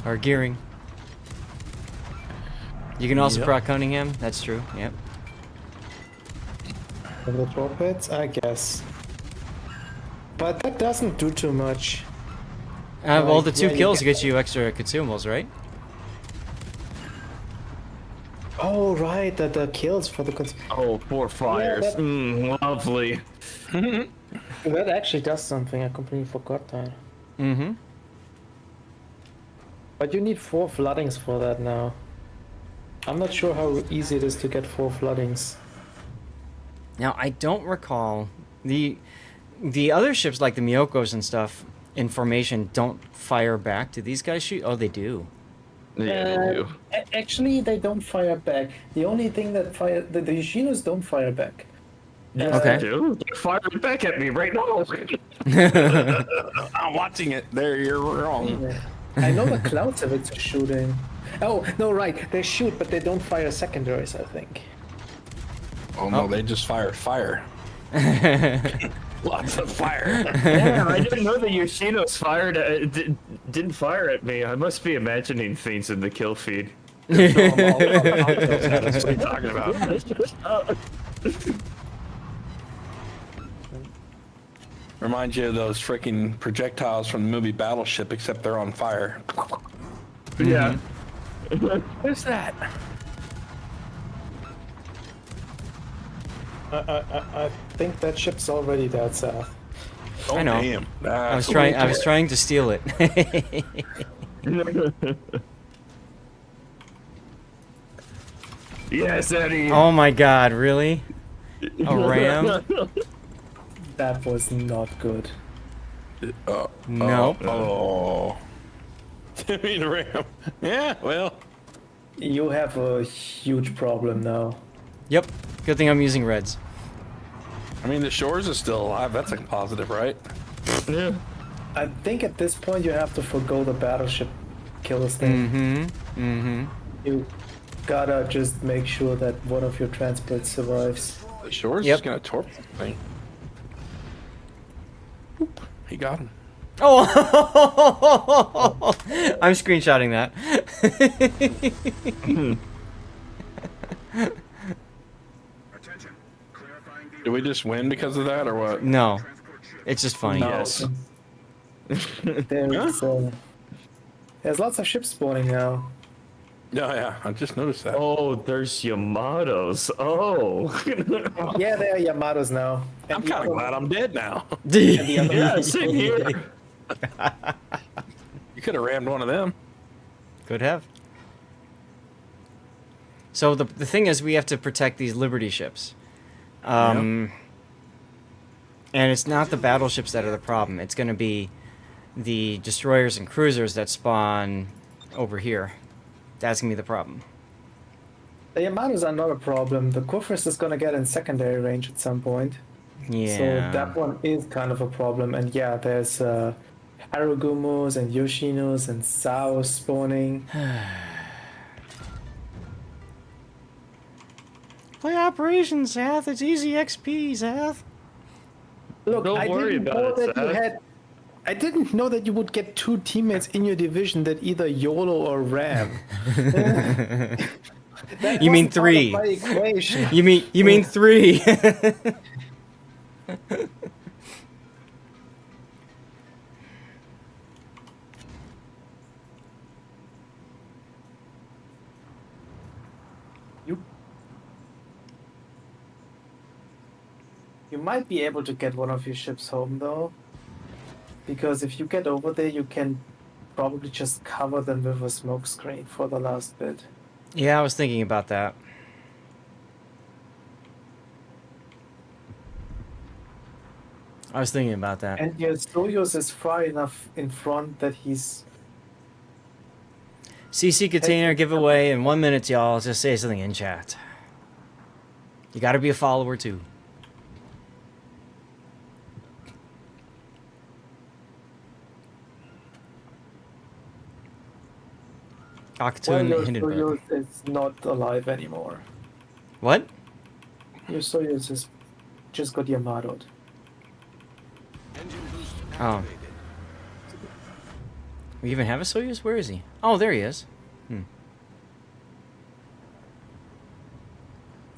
Or Gearing. You can also Yep. proc Cunningham. That's true. Yep. For the torpedoes, I guess. But that doesn't do too much. Well, the Like, 2 yeah, you kills get- get you extra consumables, right? Oh right, the kills for the Oh, 4 fires. that- Lovely. that actually does something. I completely forgot that. Mm-hmm. But you need 4 floodings for that now. I'm not sure how easy it is to get 4 floodings. Now, I don't recall the other ships like the Miyokos and stuff in formation don't fire back. Do these guys shoot? Oh, they do. Yeah, they do. Actually, they don't fire back. The only thing that fire the Yoshinos don't fire back. Okay. They do. They're firing back at me right now. I'm watching it. There, you're wrong. I know the clouds have it shooting. Oh no, right. They shoot, but they don't fire secondaries. I think. Oh no, they just fired fire. Lots of fire. Yeah, I didn't know the Yoshinos fired. Didn't fire at me. I must be imagining things in the kill feed. That's what are you talking about? Reminds you of those freaking projectiles from the movie Battleship, except they're on fire. Yeah. What's that? I think that ship's already dead, Seth. Oh, I know. Damn. I was trying to steal it. Yes, Eddie. Oh my god, really? A ram? That was not good. Nope. Oh. Timmy the Ram. Yeah, well. You have a huge problem now. Yep. Good thing I'm using reds. I mean, the shores is still alive. That's a positive, right? Yeah. I think at this point you have to forgo the battleship killers thing. You gotta just make sure that one of your transports survives. The shores Yep. is gonna torp the thing. Oop, he got him. Oh! I'm screenshotting that. Did we just win because of that, or what? No. It's just funny. Yes. There's lots of ships spawning now. Yeah, yeah. I just noticed that. Oh, there's Yamatos. Oh. Yeah, they are Yamatos now. I'm kind of glad I'm dead now. Yeah, same here. You could have rammed one of them. Could have. So the thing is, we have to protect these Liberty ships. And it's not the battleships that are the problem. It's going to be the destroyers and cruisers that spawn over here. That's going to be the problem. The Yamatos are not a problem. The Kufris is gonna get in secondary range at some point. Yeah. So that one is kind of a problem. And yeah, there's Harugumus and Yoshinos and Sao spawning. Play Operation, Zath. It's easy XP, Zath. Look, Don't worry about it, Seth. I didn't know that you would get two teammates in your division that either YOLO or RAM. That You mean wasn't part of 3. my equation. You mean 3. You might be able to get one of your ships home though, because if you get over there, you can probably just cover them with a smoke screen for the last bit. Yeah, I was thinking about that. I was thinking about that. And your Soyuz is far enough in front that he's. CC container giveaway in 1 minute, y'all. Just say something in chat. You gotta be a follower too. Well, Akhtun your Hindenburg. Soyuz is not alive anymore. What? Your Soyuz is just got Yamato'd. Oh. We even have a Soyuz? Where is he? Oh, there he is.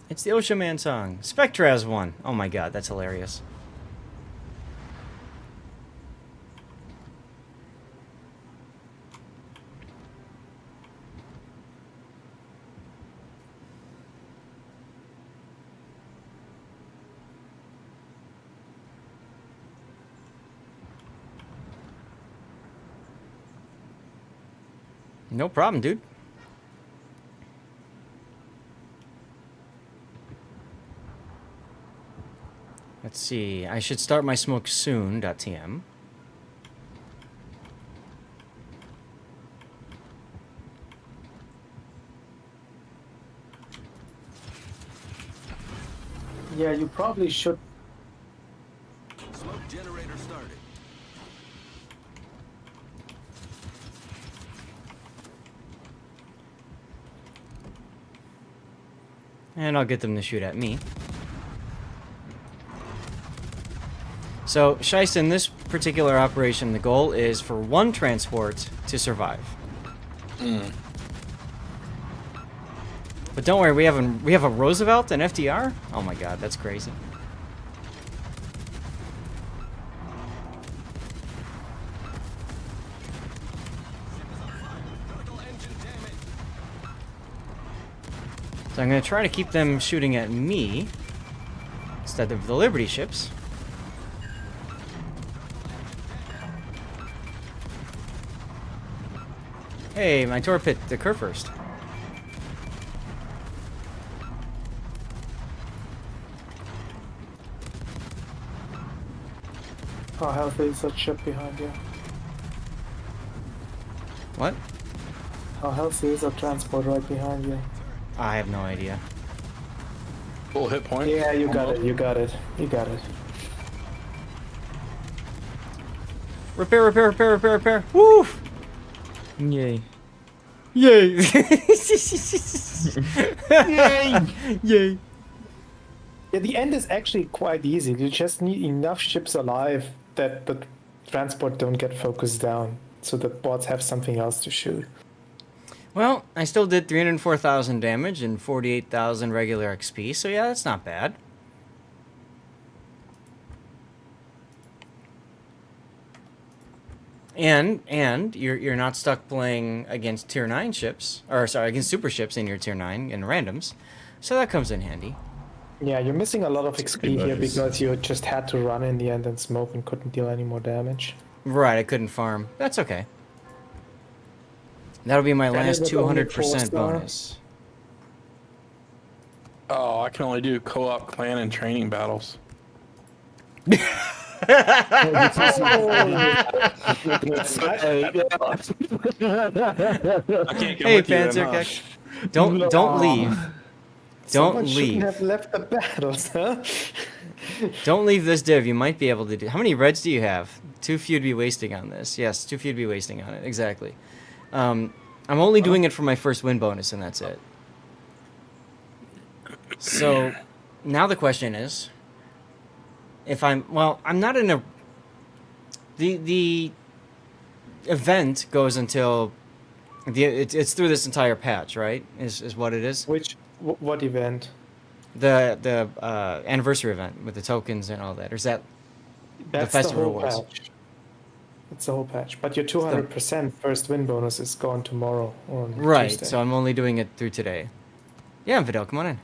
It's the Osha Man song. Spectre has one. Oh my god, that's hilarious. No problem, dude. Let's see. I should start my smoke soon.tm. Yeah, you probably should. Smoke generator started. And I'll get them to shoot at me. So, Shiest, in this particular operation, the goal is for one transport to survive. But don't worry, we have a Roosevelt and FDR? Oh my god, that's crazy. So I'm going to try to keep them shooting at me instead of the Liberty ships. Hey, my torped the Kerr first. How healthy is that ship behind you? What? How healthy is that transport right behind you? I have no idea. Full hit point. Yeah, you got it. You got it. You got it. Repair, repair, repair, repair, repair. Woo! Yay. Yay! Yay! Yay! Yeah, the end is actually quite easy. You just need enough ships alive that the transport don't get focused down, so the bots have something else to shoot. Well, I still did 304,000 damage and 48,000 regular XP, so yeah, that's not bad. And you're not stuck playing against tier 9 ships, or sorry, against super ships in your tier 9 and randoms, so that comes in handy. Yeah, you're missing a lot of XP pretty here nice. because you just had to run in the end and smoke and couldn't deal any more damage. Right, I couldn't farm. That's okay. That'll be my And it last was only 200% 4-star. bonus. Oh, I can only do co-op clan and training battles. I can't come Hey, with you then, Panzer huh? Kek, don't leave. Don't Someone shouldn't leave. have left the battles, huh? Don't leave this div. You might be able to do. How many reds do you have? Too few to be wasting on this. Yes, too few to be wasting on it. Exactly. I'm only doing it for my first win bonus, and that's it. So, now the question is, if I'm not in a. The event goes until it's through this entire patch, right? Is what it is. What event? The anniversary event with the tokens and all that. Or is that That's festival the whole rewards. patch. It's the whole patch. But your 200% first win bonus is gone tomorrow or on right? Tuesday. So I'm only doing it through today. Yeah, Vidal, come on in.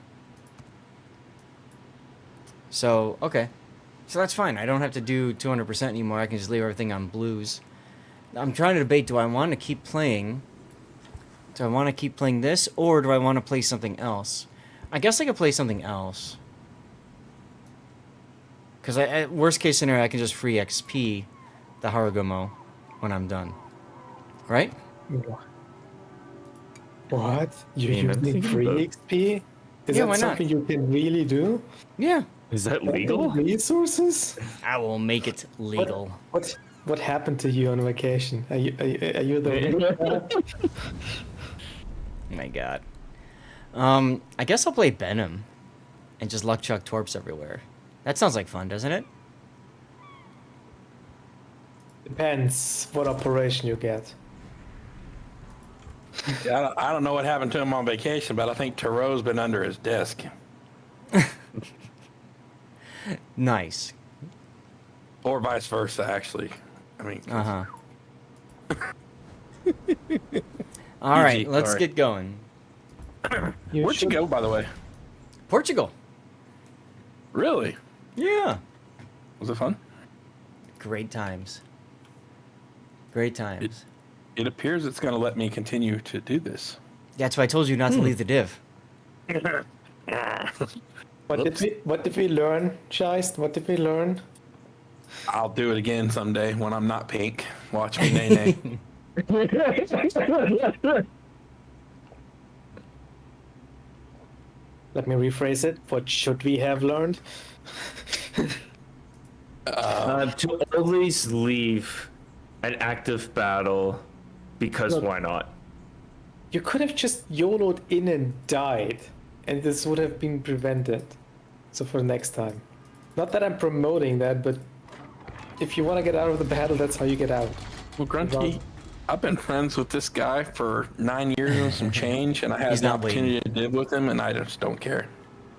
So okay, so that's fine. I don't have to do 200% anymore. I can just leave everything on blues. I'm trying to debate: do I want to keep playing? Do I want to keep playing this, or do I want to play something else? I guess I could play something else. Because worst case scenario, I can just free XP the Harugumo when I'm done. Right? What? You're Yeah, I'm using thinking free about- XP? Is Yeah, that why not? something you can really do? Yeah. Is that legal? Resources? I will make it legal. What happened to you on vacation? Are you the My God. I guess I'll play Benham and just luck chuck torps everywhere. That sounds like fun, doesn't it? Depends what operation you get. Yeah, I don't know what happened to him on vacation, but I think Taro's been under his desk. Nice. Or vice versa, actually. I mean, Uh huh. All right, Easy, let's sorry. get going. where'd should- you go, by the way? Portugal. Really? Yeah. Was it fun? Great times. Great times. It appears it's going to let me continue to do this. That's why I told you not to leave the div. What did we learn, Scheist? What did we learn? I'll do it again someday when I'm not pink. Watch me, nay, nay. Let me rephrase it. What should we have learned? To always leave an active battle because Look. why not? You could have just YOLO'd in and died, and this would have been prevented. So for next time. Not that I'm promoting that, but if you want to get out of the battle, that's how you get out. Well, Grunty, I've been friends with this guy for 9 years and some change, and I had He's the not waiting. opportunity to live with him, and I just don't care.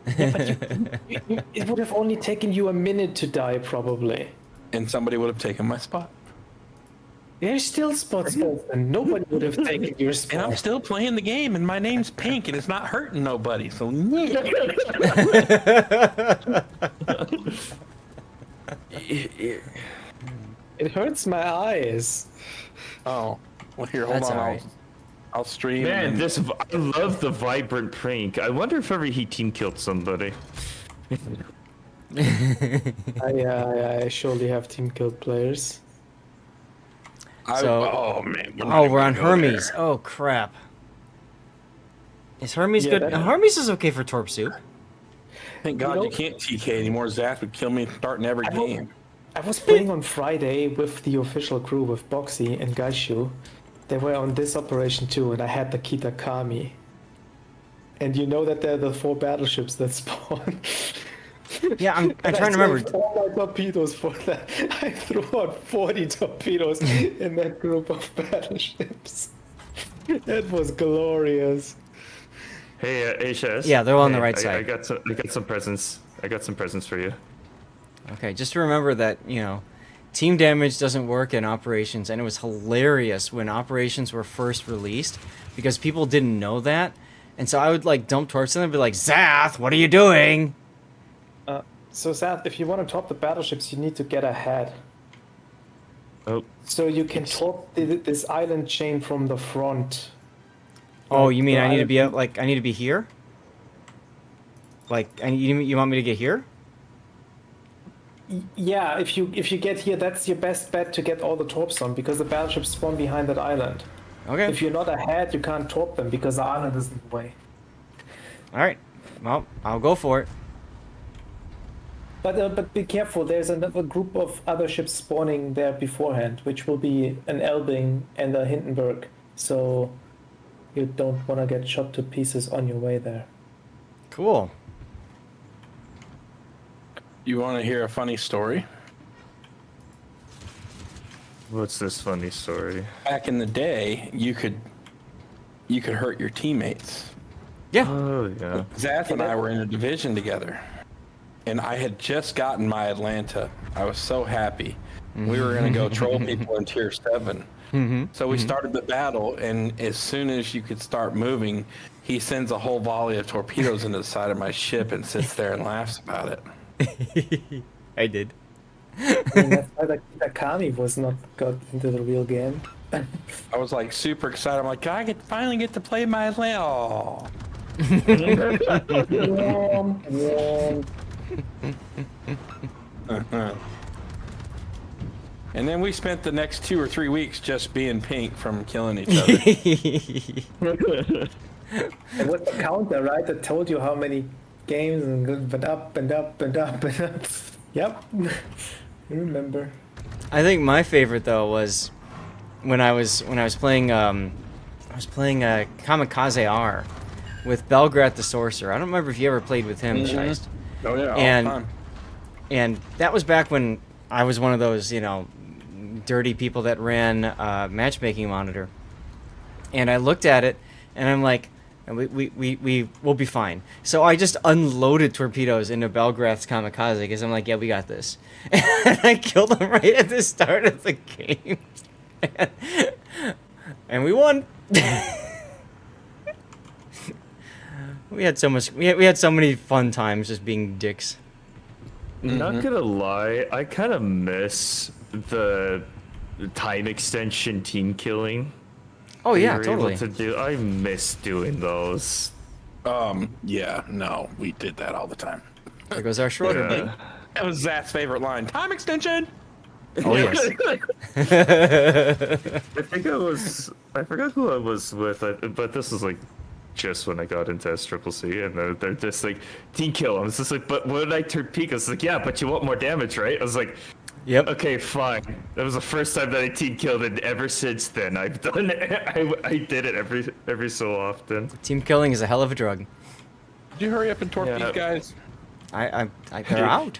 It would have only taken you a minute to die, probably. And somebody would have taken my spot. There's still spots open. Nobody would have taken your And I'm spot. still playing the game, and my name's Pink, and it's not hurting nobody. So, It hurts my eyes. oh, well, here, hold That's on. alright. I'll stream. Man, and then- I love the vibrant prank. I wonder if ever he team killed somebody. I surely have team killed players. So- oh man. Oh, we're on Hermes. Oh, crap. Is Hermes Yeah, good? that- Hermes is okay for torp soup. Thank God know- you can't TK anymore. Zach would kill me starting every I don't- game. I was playing on Friday with the official crew with Boxy and Gaishu. They were on this operation too, and I had the Kitakami. And you know that they're the 4 battleships that spawn. Yeah, I'm And trying to I remember. saved all my torpedoes for that. I threw out 40 torpedoes in that group of battleships. That was glorious. Hey, HS. Yeah, they're on the Hey, right I side. got some presents. I got some presents for you. Okay, just to remember that, team damage doesn't work in operations, and it was hilarious when operations were first released because people didn't know that. And so I would like dump torps and they'd be like, Zath, what are you doing? So Seth, if you want to top the battleships, you need to get ahead. Oh, So you can top this island chain from the front. Oh, Like, you mean the I need to be island- I need to be here? Like, you want me to get here? Yeah, if you get here, that's your best bet to get all the torps on because the battleships spawn behind that island. Okay. If you're not ahead, you can't torp them because the island is in the way. All right. Well, I'll go for it. But be careful. There's another group of other ships spawning there beforehand, which will be an Elbing and a Hindenburg. So you don't want to get shot to pieces on your way there. Cool. You want to hear a funny story? what's this funny story? Back in the day, you could hurt your teammates. Yeah. Oh yeah. Zath and I were in a division together, and I had just gotten my Atlanta. I was so happy. We were going to go troll people in Tier 7. So we started the battle, and as soon as you could start moving, he sends a whole volley of torpedoes into the side of my ship and sits there and laughs about it. I did. I mean, that's why the Kitakami was not got into the real game. I was like super excited. I'm like, I finally get to play my Atlanta. Aw. And then we spent the next 2 or 3 weeks just being pink from killing each other. It was the counter, right? That told you how many games and went up and up and up and up. Yep. I remember. I think my favorite though was when I was playing Kamikaze R with Belgrat the Sorcerer. I don't remember if you ever played with him, Scheist. Oh yeah, all And- the time. And that was back when I was one of those, dirty people that ran matchmaking monitor. And I looked at it and I'm like, we will be fine. So I just unloaded torpedoes into Belgrath's Kamikaze because I'm like, yeah, we got this. And I killed him right at the start of the game. And we won. We had so much. We had so many fun times just being dicks. Not gonna lie, I kind of miss the time extension team killing. Oh we yeah, were totally. able to do. I miss doing those. Yeah, no, we did that all the time. There goes our Schroeder. Yeah. That was Zach's favorite line. Time extension. Oh yes. I think I forgot who I was with, but this was like just when I got into SCCC, and they're just like, team kill. I was just like, but when I turned peak, I was like, yeah, but you want more damage, right? I was like, Yep. okay, fine. That was the first time that I team killed, and ever since then, I've done it. I did it every so often. Team killing is a hell of a drug. Did you hurry up and torp Yeah. these guys? They're out.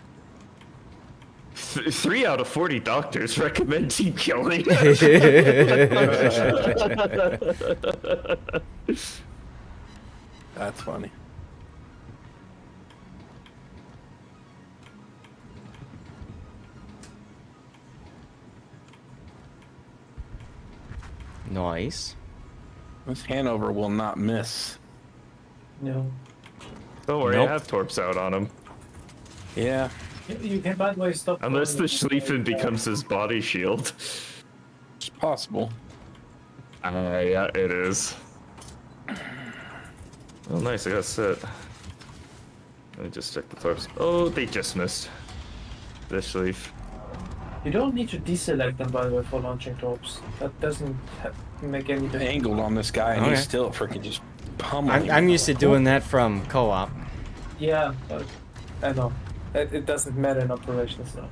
3 out of 40 doctors recommend team killing. That's funny. Nice. This Hanover will not miss. No. Don't worry, Nope. I have torps out on him. Yeah. You can, by the way, stop. Unless the Schlieffen becomes his body shield. It's possible. Yeah, it is. Oh, nice, I got set. Let me just check the torps. Oh, they just missed. The Schlief. You don't need to deselect them, by the way, for launching torps. That doesn't make any difference. Angled on this guy, and Okay. he's still freaking just pummeling. I'm used to doing that from co-op. Yeah, but I know. It doesn't matter in operations now.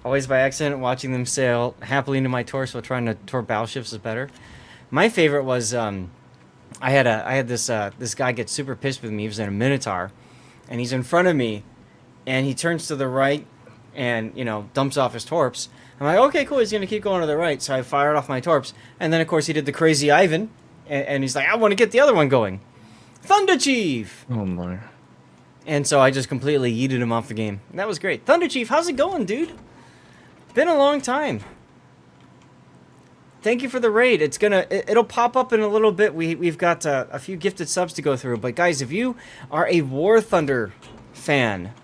Always by accident, watching them sail happily into my torso, trying to torp battleships is better. My favorite was I had this guy get super pissed with me. He was in a Minotaur, and he's in front of me, and he turns to the right, and dumps off his torps. I'm like, okay, cool. He's gonna keep going to the right, so I fired off my torps, and then of course he did the crazy Ivan, and he's like, I want to get the other one going, Thunder Chief. Oh my. And so I just completely yeeted him off the game. That was great. Thunder Chief, how's it going, dude? Been a long time. Thank you for the raid. It'll pop up in a little bit. We've got a few gifted subs to go through. But guys, if you are a War Thunder fan,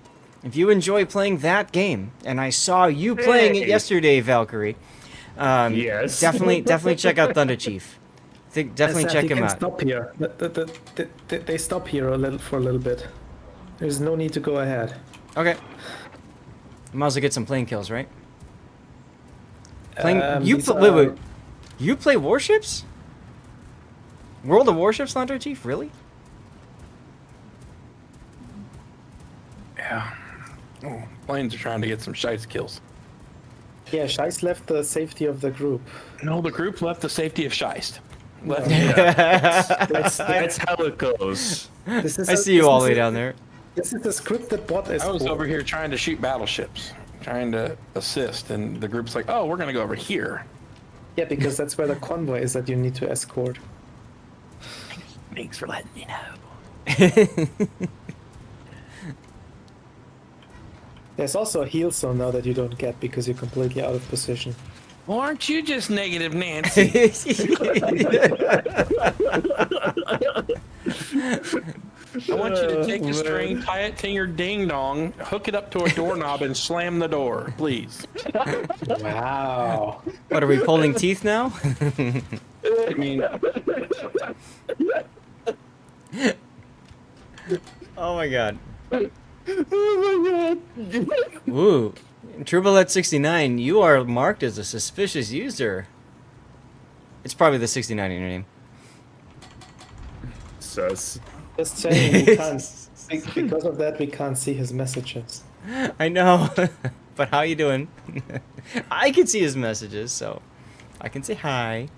if you enjoy playing that game, and I saw you playing it yesterday, Valkyrie, Yes. definitely check out Thunder Chief. Definitely check him out. Stop here. They stop here for a little bit. There's no need to go ahead. Okay. Might as well get some plane kills, right? Wait. You play Warships? World of Warships, Thunder Chief? Really? Yeah. Oh, planes are trying to get some shites kills. Yeah, Shice left the safety of the group. No, the group left the safety of Shiest. Left That's how it goes. This is I see you all the way down there. This is the scripted bot. I was over here trying to shoot battleships, trying to assist, and the group's like, oh, we're going to go over here. Yeah, because that's where the convoy is that you need to escort. Thanks for letting me know. There's also a heal zone now that you don't get because you're completely out of position. Well, aren't you just negative Nancy? I want you to take a string, tie it to your ding dong, hook it up to a doorknob, and slam the door, please. Wow. What, are we pulling teeth now? I mean, Oh my god. Ooh. Trubalette69, you are marked as a suspicious user. It's probably the 69 in your name. Sus. Just saying, we can't, because of that, we can't see his messages. I know. But how you doing? I can see his messages, so I can say hi.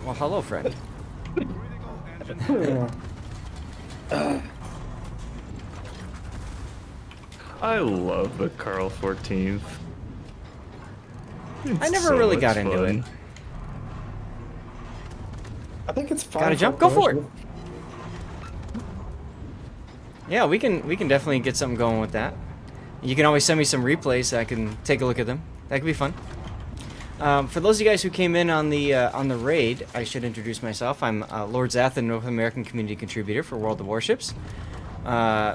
Well, hello, friend. I love the Carl 14th. I never really got into it. I think it's fine. Gotta jump? Go for it. Yeah, we can definitely get something going with that. You can always send me some replays so I can take a look at them. That could be fun. For those of you guys who came in on the raid, I should introduce myself. I'm Lord Zathan, North American Community Contributor for World of Warships,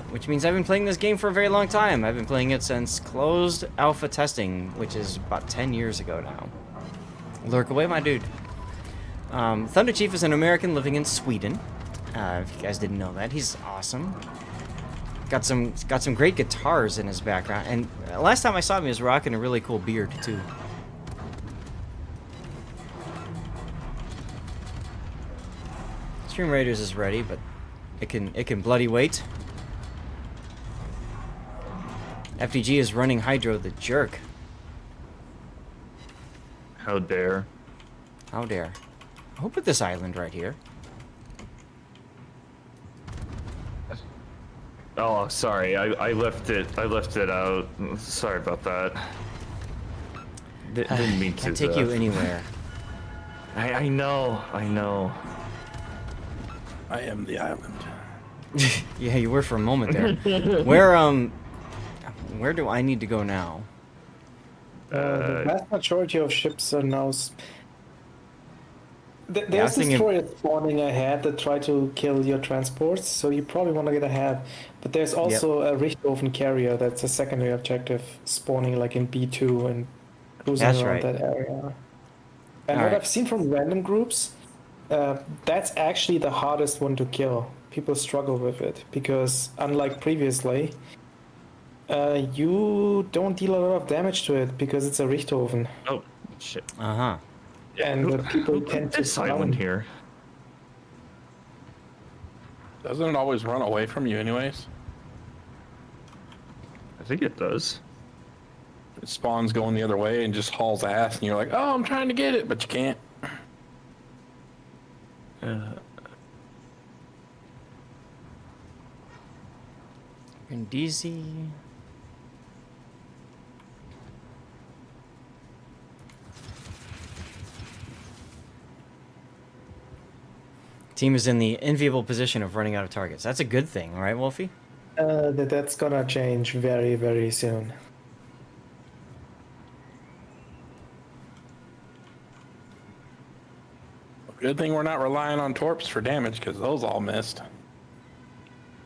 which means I've been playing this game for a very long time. I've been playing it since closed alpha testing, which is about 10 years ago now. Lurk away, my dude. Thunder Chief is an American living in Sweden. If you guys didn't know that, he's awesome. Got some great guitars in his background, and last time I saw him, he was rocking a really cool beard too. Stream Raiders is ready, but it can bloody wait. FDG is running Hydro the jerk. How dare. How dare. Who put this island right here? Oh, sorry. I left it out. Sorry about that. Didn't mean to. Can't take you anywhere. I know. I am the island. Yeah, you were for a moment there. Where do I need to go now? The vast majority of ships are now. I There's was thinking- destroyers spawning ahead that try to kill your transports, so you probably want to get ahead. But there's also a Richthofen carrier that's a secondary objective spawning like in B2 and cruising That's around right. that area. And All what right. I've seen from random groups, that's actually the hardest one to kill. People struggle with it because, unlike previously, You don't deal a lot of damage to it because it's a Richthofen. Oh, shit. Uh-huh. And the people Who put tend to this island farm. here? Doesn't it always run away from you, anyways? I think it does. It spawns going the other way and just hauls ass, and you're like, "Oh, I'm trying to get it," but you can't. Brindisi. Team is in the enviable position of running out of targets. That's a good thing, right, Wolfie? That's gonna change very, very soon. Good thing we're not relying on torps for damage, because those all missed.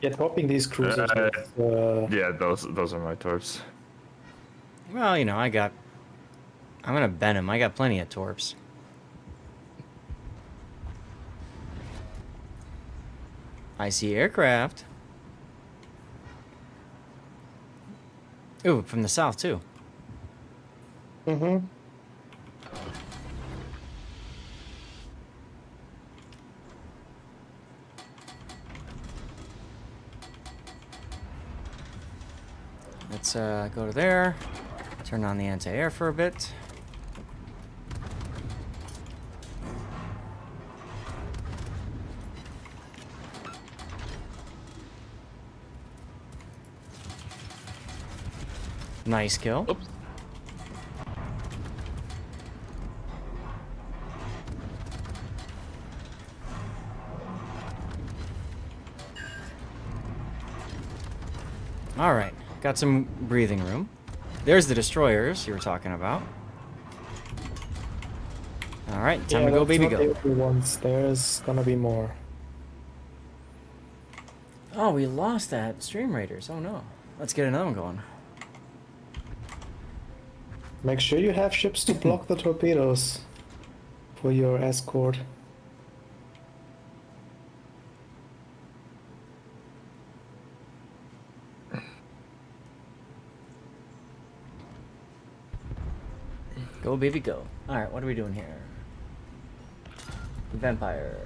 Yeah, topping these cruisers. Yeah, those are my torps. Well, you know, I'm gonna bend him. I got plenty of torps. I see aircraft. Ooh, from the south too. Mm-hmm. Let's go to there. Turn on the anti-air for a bit. Nice kill. Oops. All right, got some breathing room. There's the destroyers you were talking about. All right, time to go, baby, go. Once there's gonna be more. Oh, we lost that Stream Raiders. Oh no. Let's get another one going. Make sure you have ships to block the torpedoes for your escort. Go, baby, go. All right, what are we doing here? Vampire.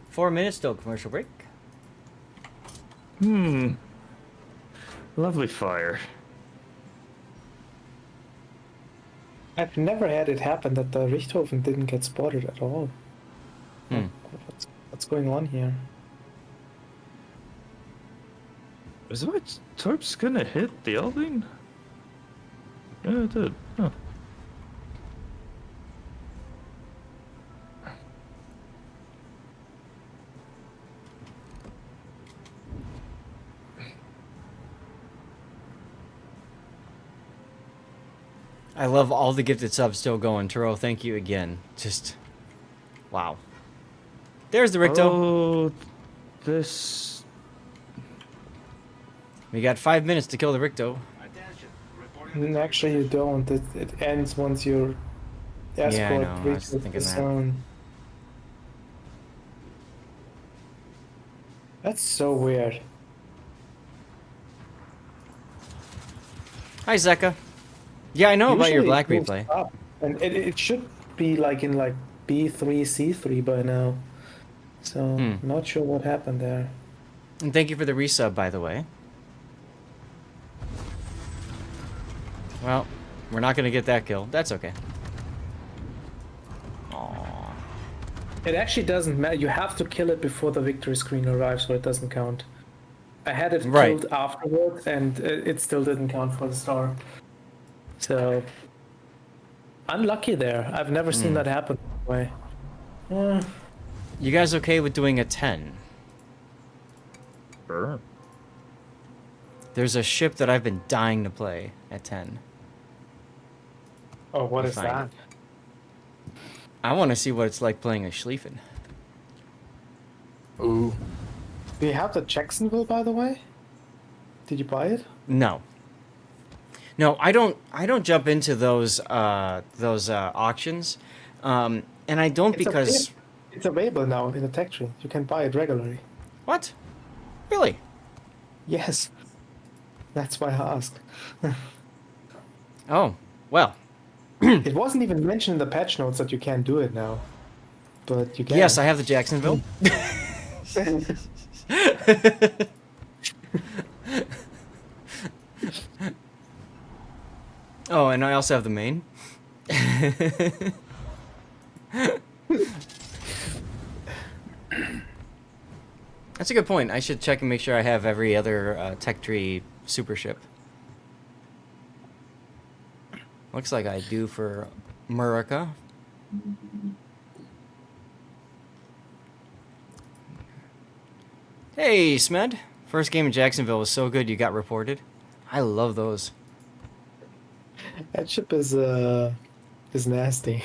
4 minutes till commercial break. Lovely fire. I've never had it happen that the Richthofen didn't get spotted at all. What's going on here? Is my torps gonna hit the Elding? Yeah, it did. Huh. I love all the gifted subs still going. Turo, thank you again. Just, wow. There's the Ricto. Oh, this. We got 5 minutes to kill the Ricto. Actually, you don't. It ends once your escort Yeah, I know. I was reaches thinking the that. zone. That's so weird. Hi, Zeka. Yeah, I know about your Usually black it moves replay. up, and it should be like in like B3, C3 by now. So not sure what happened there. And thank you for the resub, by the way. Well, we're not going to get that kill. That's okay. Aww. It actually doesn't matter. You have to kill it before the victory screen arrives, so it doesn't count. I had it Right. killed afterwards, and it still didn't count for the star. So unlucky there. I've never seen that happen that way. You guys okay with doing a 10? Sure. There's a ship that I've been dying to play at 10. Oh, what is Fine. that? I want to see what it's like playing a Schlieffen. Ooh. Do you have the Jacksonville, by the way? Did you buy it? No. No, I don't jump into those auctions. And I don't because... It's available now in the tech tree. You can buy it regularly. What? Really? Yes. That's why I asked. Oh, well. It wasn't even mentioned in the patch notes that you can't do it now. But you can. Yes, I have the Jacksonville. Oh, and I also have the main. That's a good point. I should check and make sure I have every other tech tree super ship. Looks like I do for Murica. Hey, Smed. First game in Jacksonville was so good you got reported. I love those. That ship is nasty.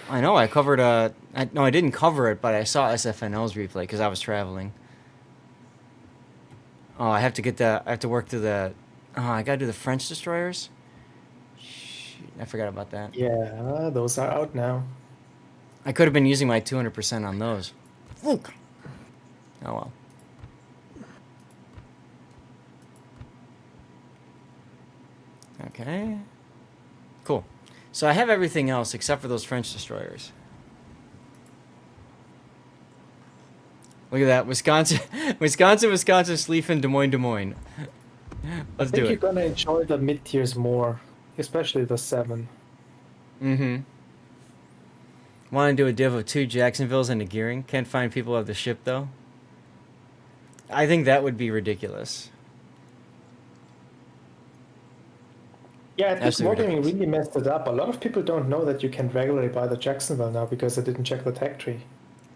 I know. I covered no, I didn't cover it, but I saw SFNL's replay because I was traveling. Oh, I have to get the. I have to work through the. Oh, I gotta do the French destroyers. Shoot, I forgot about that. Yeah, those are out now. I could have been using my 200% on those. Look. Oh well. Okay. Cool. So I have everything else except for those French destroyers. Look at that. Wisconsin, Wisconsin, Schlieffen, Des Moines. Let's I do think you're it. gonna enjoy the mid tiers more, especially the 7. Mm-hmm. Want to do a div of 2 Jacksonvilles and a Gearing? Can't find people of the ship, though. I think that would be ridiculous. Yeah, I think Absolutely Wargaming ridiculous. really messed it up. A lot of people don't know that you can regularly buy the Jacksonville now because they didn't check the tech tree.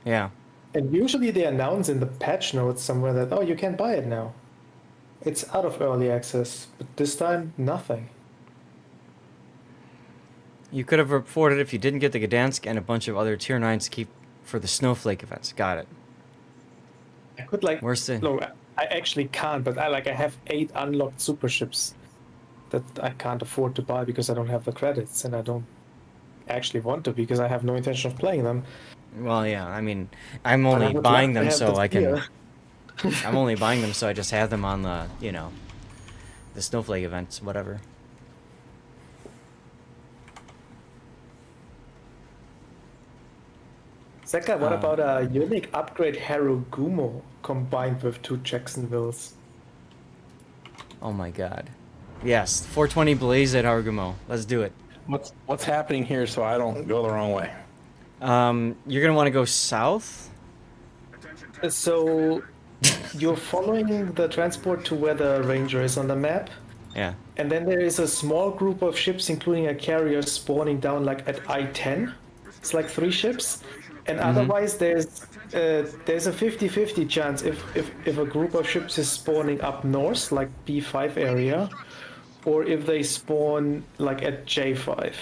Yeah. And usually they announce in the patch notes somewhere that, oh, you can buy it now. It's out of early access, but this time, nothing. You could have reported if you didn't get the Gdansk and a bunch of other tier 9s to keep for the Snowflake events. Got it. I could like, Where's the... no, I actually can't, but I have 8 unlocked super ships that I can't afford to buy because I don't have the credits, and I don't actually want to because I have no intention of playing them. Well, yeah, I mean, I'm But I only would buying like to them have so the I can... fear. I'm only buying them so I just have them on the, you know, the Snowflake events, whatever. Zeka, what about a unique upgrade Harugumo combined with 2 Jacksonvilles? Oh my god. Yes, 420 Blaze at Argumo. Let's do it. What's happening here so I don't go the wrong way? You're gonna want to go south? So you're following the transport to where the Ranger is on the map, Yeah. and then there is a small group of ships, including a carrier, spawning down like at I-10. It's like 3 ships, and otherwise there's a 50-50 chance if a group of ships is spawning up north, like B5 area, or if they spawn like at J5.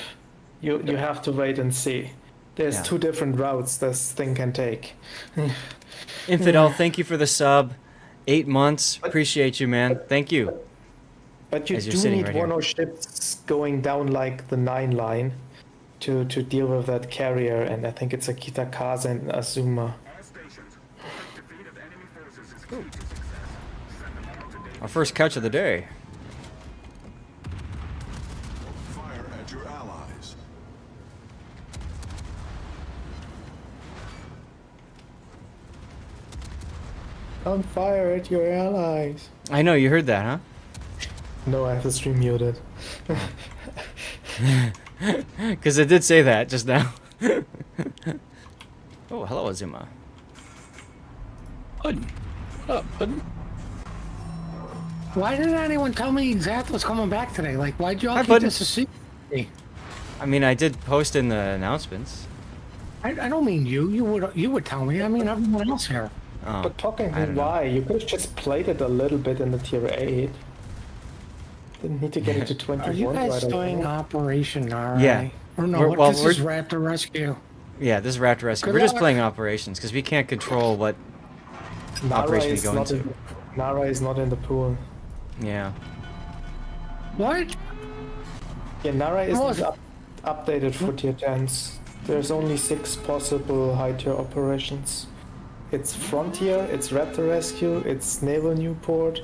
You have to wait and see. There's Yeah. 2 different routes this thing can take. Infidel, thank you for the sub. 8 months. Appreciate you, man. Thank you. But you As you're do sitting need right one here. of ships going down like the 9 line to deal with that carrier, and I think it's a Kitakaze and Azuma. Our first catch of the day. Fire at your allies. Don't fire at your allies. I know, you heard that, No, I have the stream muted. huh? Because it did say that just now. Oh, hello, Azuma. Puddin'. What up, Puddin'? Why didn't anyone tell me Xath was coming back today? Like, why'd you all Hi, keep bud. this a secret? I mean, I did post in the announcements. I don't mean you. You would tell me. I mean everyone else here. Oh, But talking I don't know. why, you could have just played it a little bit in the tier 8. Didn't need to get into 21 Are you guys right doing away. Operation RI? Yeah. Or no, We're- well, this is Raptor Rescue. Yeah, this is Raptor Rescue. Good We're just luck. playing operations because we can't control what Nara operation we is go not into. Nara is not in the pool. Yeah. What? Yeah, Nara was isn't it? updated for tier 10s. There's only 6 possible high tier operations. It's Frontier, it's Raptor Rescue, it's Naval Newport,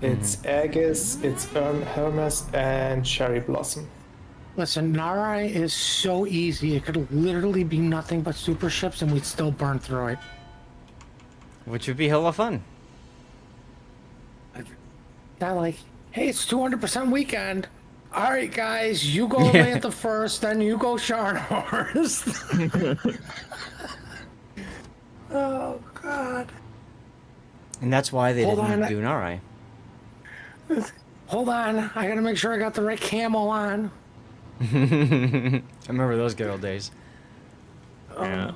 it's Aegis, it's Hermes, and Cherry Blossom. Listen, Narai is so easy. It could literally be nothing but super ships, and we'd still burn through it. Which would be hella fun. Yeah, like, hey, it's 200% weekend. All right, guys, you go Atlanta first, then you go Sharnhorst. Oh, God. And that's why they Hold didn't on. do Narai. Hold on. I gotta make sure I got the right camo on. I remember those good old days. Yeah.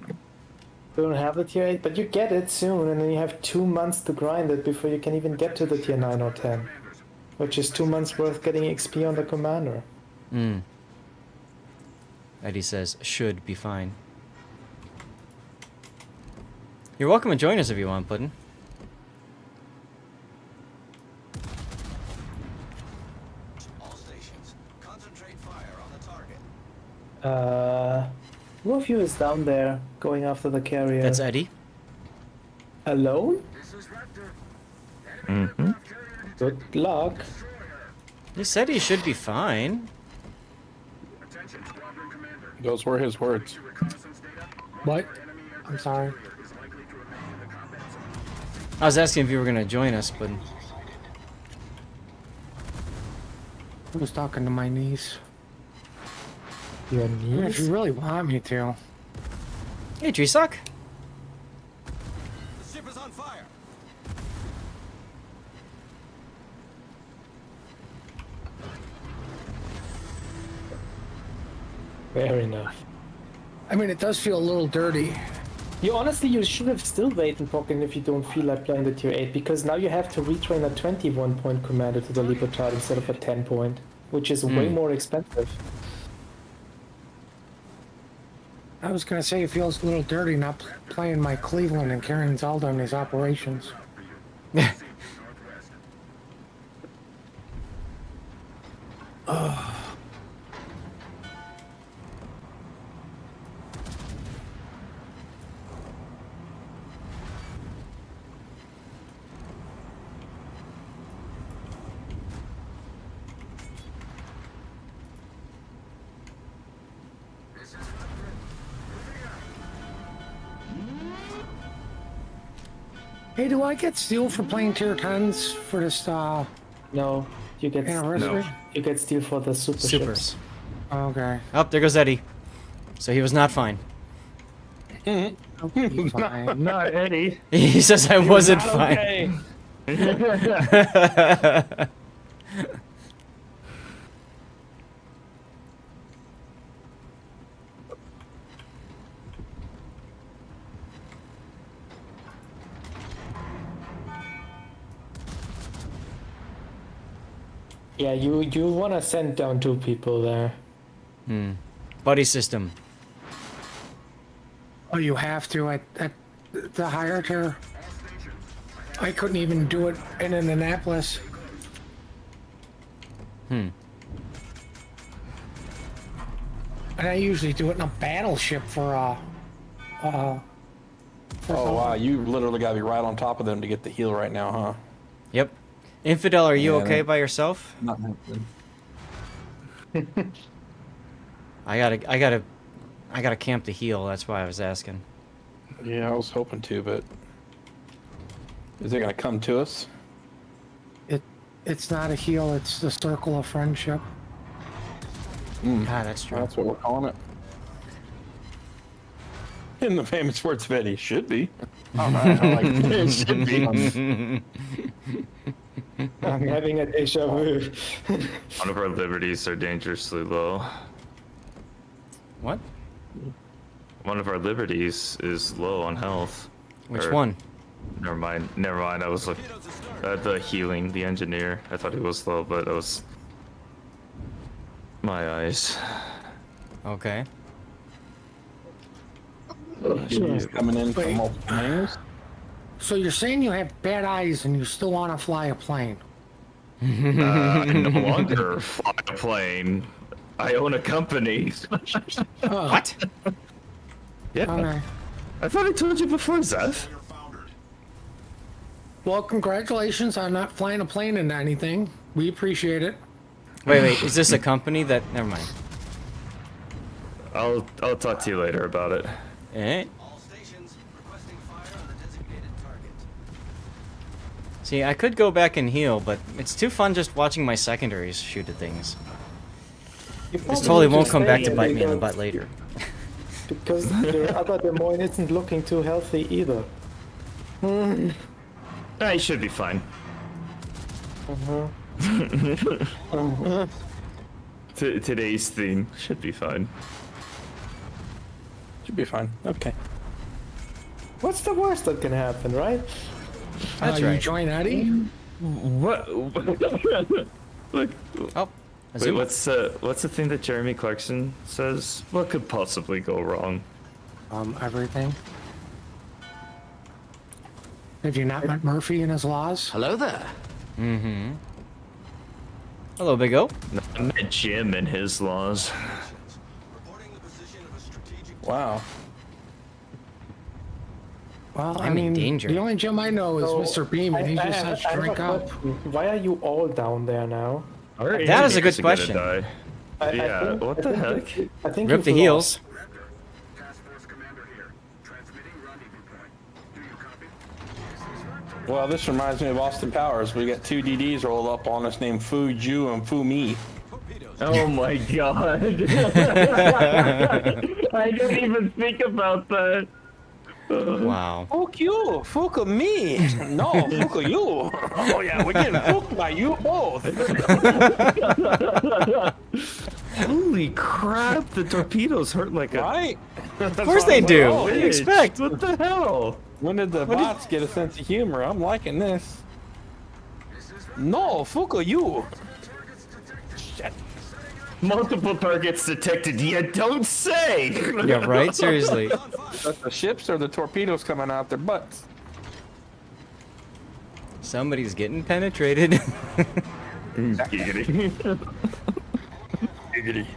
You don't have the tier 8, but you get it soon, and then you have 2 months to grind it before you can even get to the tier 9 or 10. Which is 2 months worth getting XP on the commander. Eddie says, should be fine. You're welcome to join us if you want, Puddin'. All stations, concentrate fire on the target. Who of you is down there going after the carrier? That's Eddie. Alone? Mm-hmm. Good luck. He said he should be fine. Those were his words. What? I'm sorry. I was asking if you were going to join us, but... I was talking to my niece. Your If niece? you really want me to. Hey, Treesock. The ship is on fire. Fair enough. I mean, it does feel a little dirty. You should have still waited, Pokken, if you don't feel like playing the tier 8, because now you have to retrain a 21-point commander to the Libertad instead of a 10-point, which is way more expensive. I was gonna say it feels a little dirty not playing my Cleveland and carrying Zelda in these operations. Hey, do I get steel for playing tier 10s for this No, you get anniversary? you get steel for the super Supers. ships. Okay. Oh, there goes Eddie. So he was not fine. Fine. Not Eddie. He says I wasn't fine. Yeah, you want to send down 2 people there. Buddy system. Oh, you have to at the higher tier? I couldn't even do it in Annapolis. And I usually do it in a battleship for Oh wow, you literally gotta be right on top of them to get the heal right now, huh? Yep. Infidel, are you Yeah, okay that- by yourself? Not happening. I gotta camp the heal. That's why I was asking. Yeah, I was hoping to, but is it gonna come to us? It's not a heal, it's the circle of friendship. Ah, that's true. That's what we're calling it. In the famous words of Eddie, should be. All right, I like it. It should be. I'm having a deja vu. One of our liberties are dangerously low. What? One of our liberties is low on health. Which Or- one? Never mind. Never mind. I was looking at the healing, the engineer. I thought he was low, but it was my eyes. Okay. He's coming in from Wait. multiple angles. So you're saying you have bad eyes and you still want to fly a plane? I no longer fly a plane. I own a company. Oh, What? Yeah. okay. I thought I told you before, Zeph. Destroyer foundered. Well, congratulations on not flying a plane into anything. We appreciate it. Wait, is this a company that... Never mind. I'll talk to you later about it. Eh? All stations requesting fire on the designated target. See, I could go back and heal, but it's too fun just watching my secondaries shoot at things. You This probably totally need won't come stay back to here bite me in the because- butt later. Because your other Des Moines isn't looking too healthy either. I should be fine. Today's theme should be fine. Should be fine. Okay. What's the worst that can happen, right? That's You right. join Eddie? What? Look. Oh, Wait, Azuma. what's the thing that Jeremy Clarkson says? What could possibly go wrong? Everything. Have you not met Murphy and his laws? Hello there. Mm-hmm. Hello, Big O. I met Jim and his laws. Reporting the position of a strategic Wow. Well, I'm in danger. The only Jim I know is So, Mr. Beam, and he I just have- says I have drink a up. question. Why are you all down there now? Our That is a engineers good are gonna question. die. I think- what I the think heck? you- I think Rip the you've heels. Task Force Commander here. Transmitting rendezvous point. Do you copy? Well, this reminds me of Austin Powers. We got two DDs rolled up on us named Fu Ju and Fu Mi. Oh my god. I didn't even think about that. Wow. Fuck you, fuck me. No, fuck you. Oh yeah, we're getting fucked by you both. Holy crap, the torpedoes hurt like a Right? Of course they do. What do you bitch. expect? What the hell? When did the bots get a sense of humor? I'm liking this. No, fuck you. Shit. Multiple targets detected, you don't say! Yeah, right? Seriously. That's the ships or the torpedoes coming out their butts? Somebody's getting penetrated. Giggity. Giggity.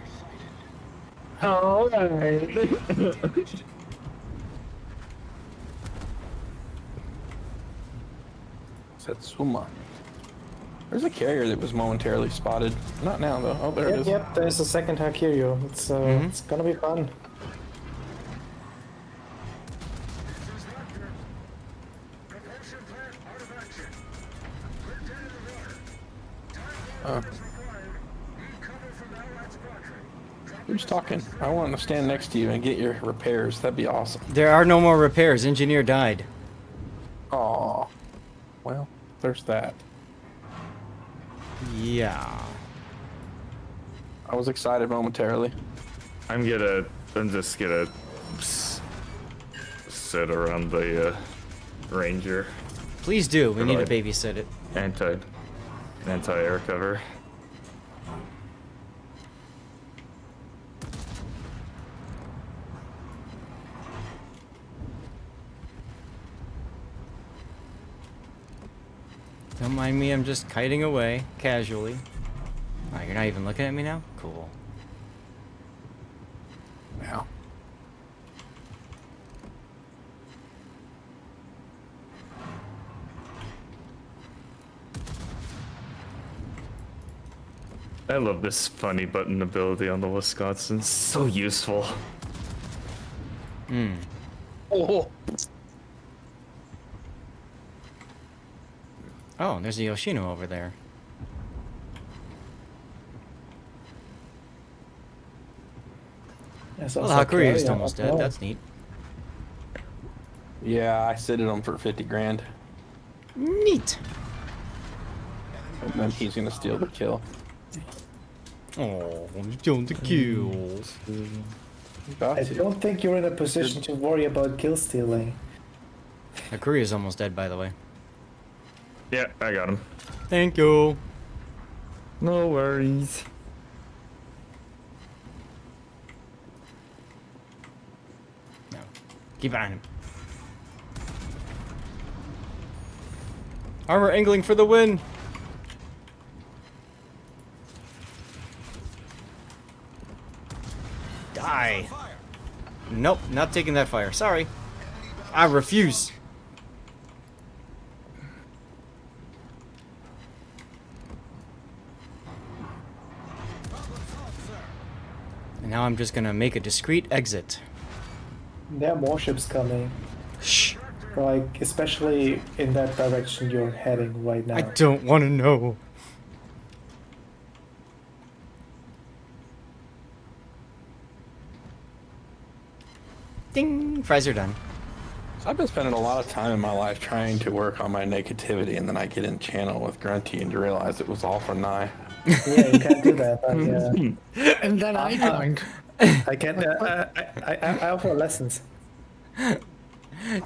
Alright. Satsuma. There's a carrier that was momentarily spotted. Not now though. Oh, there it Yep, is. yep, there's a second Hakiryu. It's gonna be fun. Propulsion plant out of action. We're dead in the water. Uh, Time is required. Need cover from Allied squadron. who's talking? I want to stand next to you and get your repairs. That'd be awesome. There are no more repairs. Engineer died. Aw. Well, there's that. Yeah. I was excited momentarily. I'm just gonna sit around the Ranger Please do. We need to Right. babysit it. anti-air cover. Don't mind me. I'm just kiting away casually. Oh, you're not even looking at me now? Cool. Wow. I love this funny button ability on the Wisconsin. So useful. Hmm. Oh. Oh, there's a Yoshino over there. There's Well, also a Hakuryu's carrier almost as dead. well. That's neat. Yeah, I sitted him for 50 grand. Neat. And then he's gonna steal the kill. Oh, he's doing the kills. About I to. don't think you're in a position to worry about kill stealing. Hakuryu's almost dead, by the way. Yeah, I got him. Thank you. No worries. No. Keep on him. Armor angling for the win. Die. Nope, not taking that fire. Sorry. I refuse. And now I'm just gonna make a discreet exit. There are more ships coming. Shh. Like, especially in that direction you're heading right now. I don't want to know. Ding! Fries are done. So I've been spending a lot of time in my life trying to work on my negativity, and then I get in channel with Grunty and to realize it was all for Nye. Yeah, you can't do that. But, yeah. And then I joined. I can't. I offer lessons.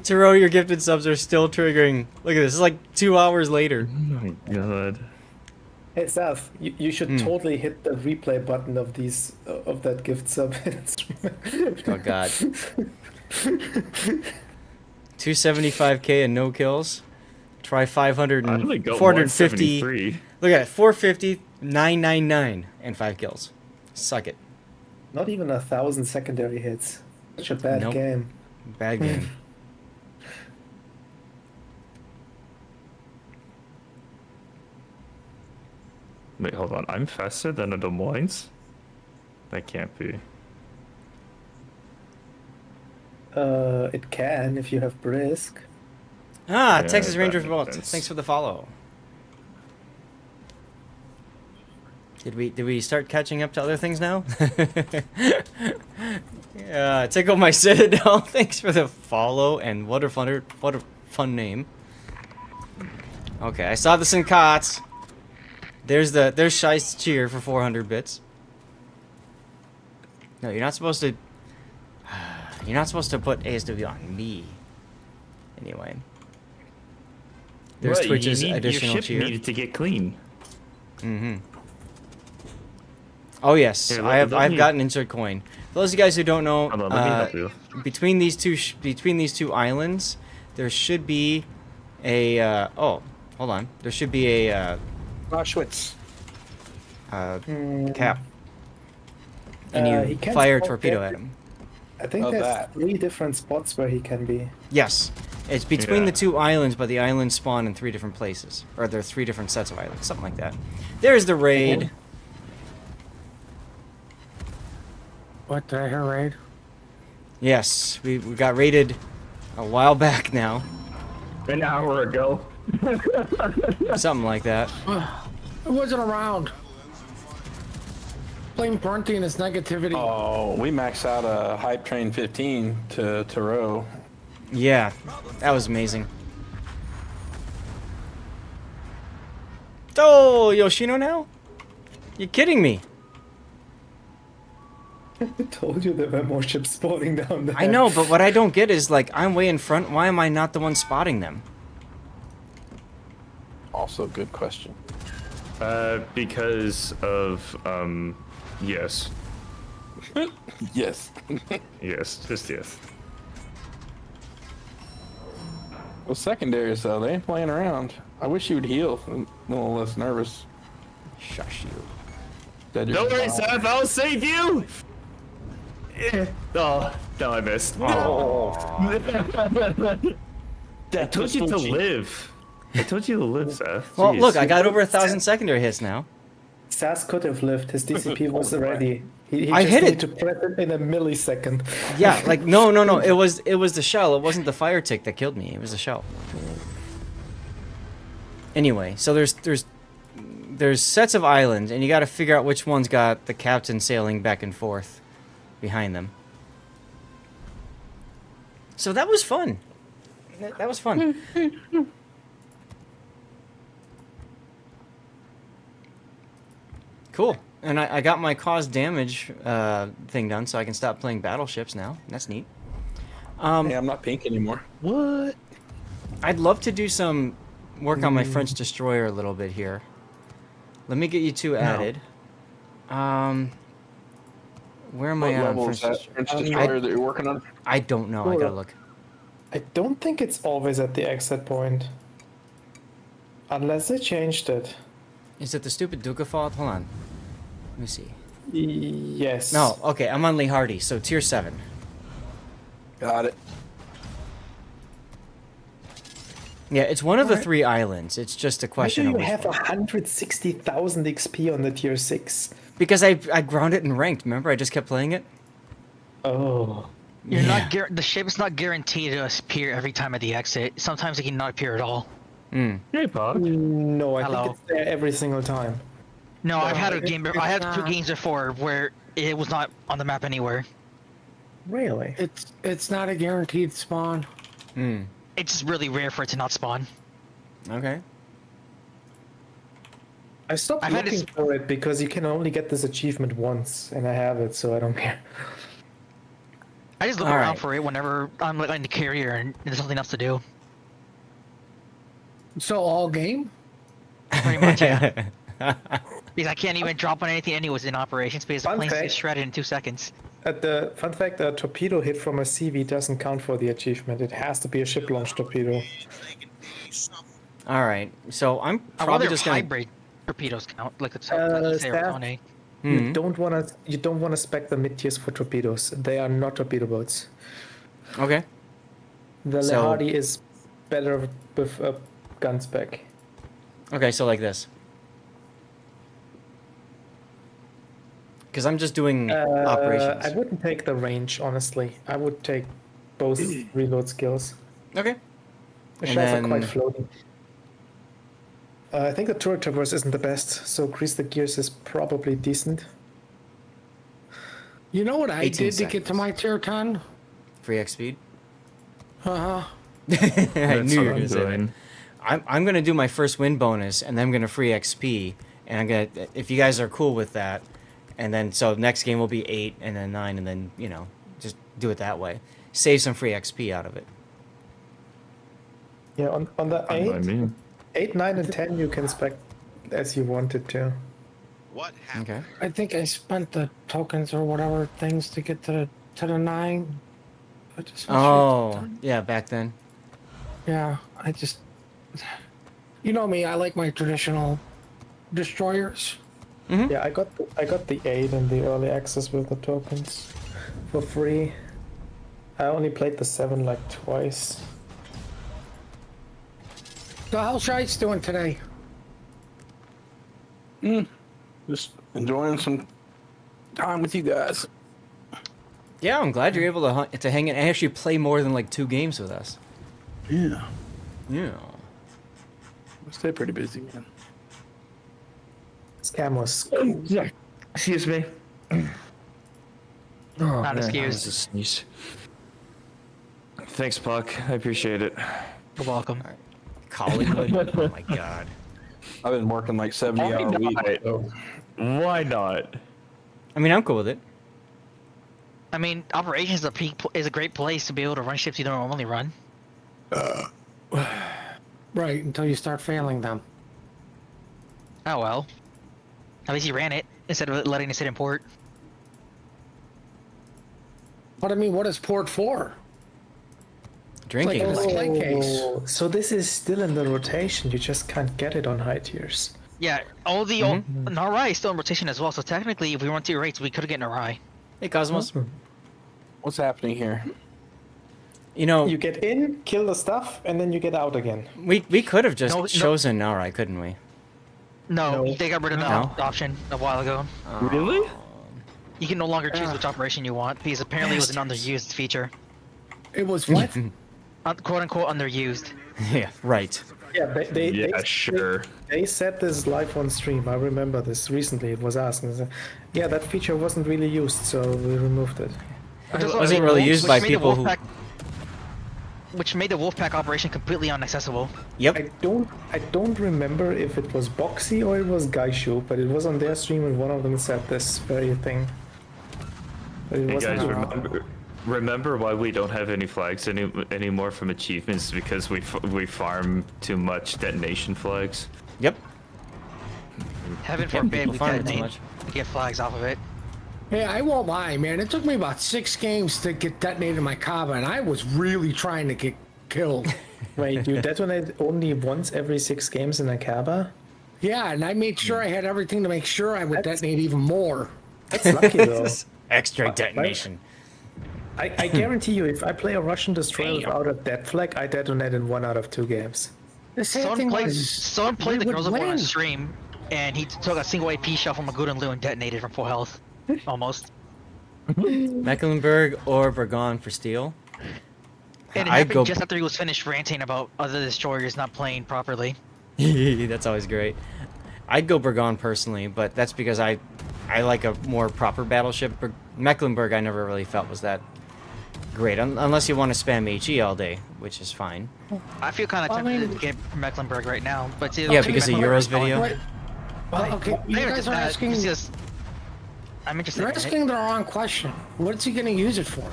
Taro, your gifted subs are still triggering. Look at this. It's like 2 hours later. Oh my god. Hey, Seth, you should totally hit the replay button of that gift sub. Oh god. 275k and no kills. Try 500 I only and got 450. 173. Look at it. 450, 999, and 5 kills. Suck it. Not even 1,000 secondary hits. Such a bad Nope. game. Bad game. Wait, hold on. I'm faster than a Des Moines? That can't be. It can if you have brisk. Ah, Yeah, Texas that Rangers makes Vault. sense. Thanks for the follow. Did we start catching up to other things now? Yeah, Tickle My Citadel. Thanks for the follow and what a fun name. Okay, I saw this in COTS. There's Shice Cheer for 400 bits. No, you're not supposed to. You're not supposed to put ASW on me. Anyway. There's What, Twitch's your additional ship cheer. needed to get clean. Mm-hmm. Oh yes, Here, I've let me- gotten insert coin. For those of you guys who don't know, Hold on, let me help you. between these two islands, there should be a oh, hold on. There should be a Auschwitz. cap. And you he can't fire a spot torpedo there. at him. I think Oh, there's that. 3 different spots where he can be. Yes. It's between Yeah. the two islands, but the islands spawn in 3 different places. Or there are 3 different sets of islands, something like that. There's the raid. What, did I hear raid? Yes, we got raided a while back now. An hour ago. Something like that. I wasn't around. Blame Grunty and his negativity. Oh, we maxed out a Hype Train 15 to row. Yeah, that was amazing. Oh, Yoshino now? You're kidding me. I told you there were more ships spawning down there. I know, but what I don't get is, like, I'm way in front. Why am I not the one spotting them? Also, good question. Because of, yes. Yes. Yes, just yes. Well, secondaries though, they ain't playing around. I wish you would heal. I'm a little less nervous. Shush you. Dead Don't worry, yourself. Seth, I'll save you! Oh, no, I missed. Oh. I told you to live. I told you to live, Seth. Well, Jeez. look, I got over 1,000 secondary hits now. Sass could have lived. His DCP was ready. He I just hit needed it. to press it in a millisecond. Yeah, like, no. It was the shell. It wasn't the fire tick that killed me. It was the shell. Anyway, so there's sets of islands, and you got to figure out which one's got the captain sailing back and forth behind them. So that was fun. That was fun. Cool. And I got my cause damage thing done, so I can stop playing battleships now. That's neat. Hey, I'm not pink anymore. What? I'd love to do some work on my French destroyer a little bit here. Let me get you two added. Where am What I at on level French is that destroyer? French destroyer that you're working on? I don't know. I gotta look. I don't think it's always at the exit point. Unless they changed it. Is it the stupid Duca fault? Hold on. Let me see. Yes. No, okay, I'm on Lee Hardy, so tier 7. Got it. Yeah, it's one of the Alright. 3 islands. It's just a Why do question you of which have one. 160,000 XP on the tier 6? Because I ground it in ranked. Remember, I just kept playing it. Oh. You're Yeah. not the ship's not guaranteed to appear every time at the exit. Sometimes it can not appear at all. Mm. Hey, Pog. No, I Hello. think it's there every single time. No, I've had a it- game. it's I had 2 not. games before where it was not on the map anywhere. Really? It's not a guaranteed spawn. Mm. It's just really rare for it to not spawn. Okay. I stopped I've had looking this- for it because you can only get this achievement once, and I have it, so I don't care. I just look All around right. for it whenever I'm like in the carrier and there's something else to do. So all game? Pretty much, yeah. Because I can't even drop on anything anyways in operations because the Fun planes get fact. shredded in 2 seconds. The fun fact: a torpedo hit from a CV doesn't count for the achievement. It has to be a ship-launched torpedo. All right. So I'm I probably wonder if just gonna. hybrid torpedoes count, like the Staff, Tony. You don't wanna spec the mid tiers for torpedoes. They are not torpedo boats. Okay. The So- Lehardy is better with a gun spec. Okay. So like this. Because I'm just doing operations. I wouldn't take the range, honestly. I would take both reload skills. Okay. The And shells are then- quite floaty. I think the turret traverse isn't the best, so grease the gears is probably decent. You know what I 18 did to get to seconds. my tier 10? Free X speed. Uh-huh. I That's knew you what were I'm gonna say that. doing. I'm gonna do my first win bonus, and then I'm gonna free XP, and I'm gonna, if you guys are cool with that, and then so next game will be 8 and then 9, and then just do it that way. Save some free XP out of it. Yeah, on the Fine by 8, me. 8, 9, and 10 you can spec as you wanted to. What happened? Okay. I think I spent the tokens or whatever things to get to the 9. I just went straight to Oh, 10. yeah, back then. Yeah, I just... You know me, I like my traditional destroyers. Yeah, I got the 8 and the early access with the tokens for free. I only played the 7 like twice. So how's Shites doing today? Just enjoying some time with you guys. Yeah, I'm glad you're able to hang in and actually play more than like 2 games with us. Yeah. Yeah. Stay pretty busy, man. Scam was Yeah. Excuse me. Not That was excused. a sneeze. Thanks, Puck. I appreciate it. You're welcome. Collingwood. Oh my god. I've been working like 70-hour Why weeks. not? So Why not? I mean, I'm cool with it. I mean, operations is a great place to be able to run ships you don't normally run. Right, until you start failing them. Oh well. At least you ran it instead of letting it sit in port. But I mean, what is port for? Drinking. Like a is- display case. Oh, so this is still in the rotation. You just can't get it on high tiers. Yeah, all the Narai is still in rotation as well. So technically, if we want to rates, we could have gotten Narai. Hey, Cosmos. what's happening here? You know, You get in, kill the stuff, and then you get out again. we could have just No, no. chosen Narai, couldn't we? No, No. they got rid of that No? option a while ago. Really? You can no longer choose Yeah. which operation you want because apparently it was an underused feature. It was what? Quote unquote underused. Yeah, right. Yeah, Yeah, sure. They said this live on stream. I remember this recently. It was asked. And they said, yeah, that feature wasn't really used, so we removed it. It wasn't really used by Which made the people who. Wolfpack- Which made the Wolfpack operation completely inaccessible. Yep. I don't remember if it was Boxy or it was Gaishu, but it was on their stream and one of them said this very thing. But it Hey wasn't. guys, remember why we don't have any flags anymore from achievements? Because we farm too much detonation flags. Yep. Heaven Yeah, forbid people we farm it too detonate much. and get flags off of it. Hey, I won't lie, man. It took me about 6 games to get detonated in my Kaba, and I was really trying to get killed. Wait, you detonate only once every 6 games in a Kaba? Yeah, and I made sure I had everything to make sure I would detonate even more. That's lucky though. Extra detonation. I guarantee you, if I play a Russian destroyer without a dead flag, I detonate in 1 out of 2 games. The sad thing was, Someone played we the would Girls of War on win. stream, and he took a single AP shell from a Guden Lu and detonated from full health. Almost. Mecklenburg or Burgon for steel. And it I'd happened go. just after he was finished ranting about other destroyers not playing properly. That's always great. I'd go Burgon personally, but that's because I like a more proper battleship. Mecklenburg I never really felt was that great, unless you want to spam HE all day, which is fine. I feel kind of I tempted mean- to get Mecklenburg right now, but see, Yeah, because of Euro's video. What? Well, okay, you guys are asking. I'm interested. You're in it. asking the wrong question. What's he going to use it for?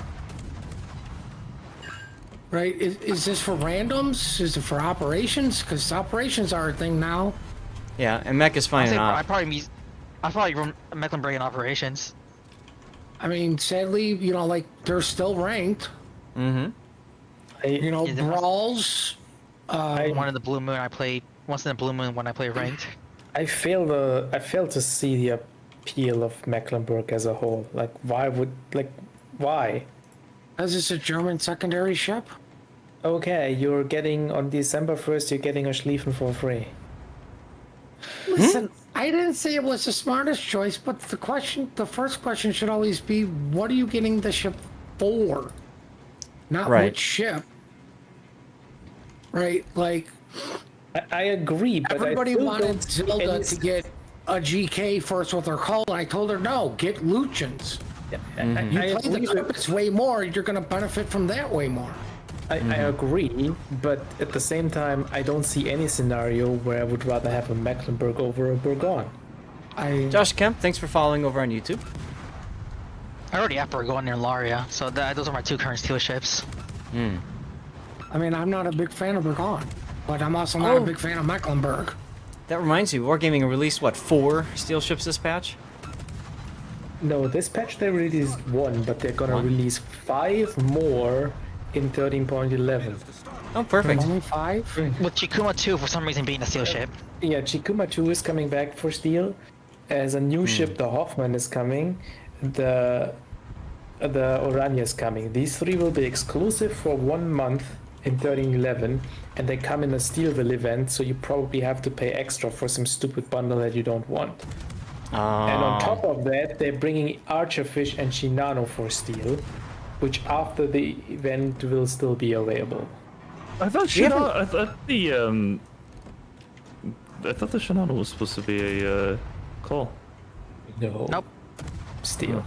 Right? Is this for randoms? Is it for operations? Because operations are a thing now. Yeah, and Mech is fine I enough. probably run Mecklenburg in operations. I mean, sadly, you know, like they're still ranked. Mm-hmm. You know, Is it- brawls. One in the Blue Moon I played. Once in the Blue Moon when I play ranked. I fail to see the appeal of Mecklenburg as a whole. Like, why? As it's a German secondary ship. Okay, you're getting on December 1st. You're getting a Schlieffen for free. Listen, I didn't say it was the smartest choice, but the first question should always be, what are you getting the ship for? Not Right. which ship. Right? Like, I agree, but everybody I still wanted don't see Zelda any- to get a GK first with her hull, and I told her, no, get Lucians. You I play the agree with- Clippets way more, you're going to benefit from that way more. I agree, but at the same time, I don't see any scenario where I would rather have a Mecklenburg over a Burgon. Josh Kemp, thanks for following over on YouTube. I already have Burgon near Laria, so those are my two current steel ships. I mean, I'm not a big fan of Burgon, but I'm also not a big fan of Mecklenburg. That reminds me, Wargaming released, what, 4 steel ships this patch? No, this patch they released 1, but they're gonna One? release 5 more in 13.11. Oh, perfect. Only 5? With Chikuma 2 for some reason being a steel ship. Yeah, Chikuma 2 is coming back for steel. As a new ship, the Hoffman is coming. The Orania is coming. These 3 will be exclusive for 1 month in 13.11, and they come in a Steelville event, so you probably have to pay extra for some stupid bundle that you don't want. And on top of that, they're bringing Archerfish and Shinano for steel, which after the event will still be available. I thought Shinano. I thought the Shinano was supposed to be a call. No. Nope. Steel.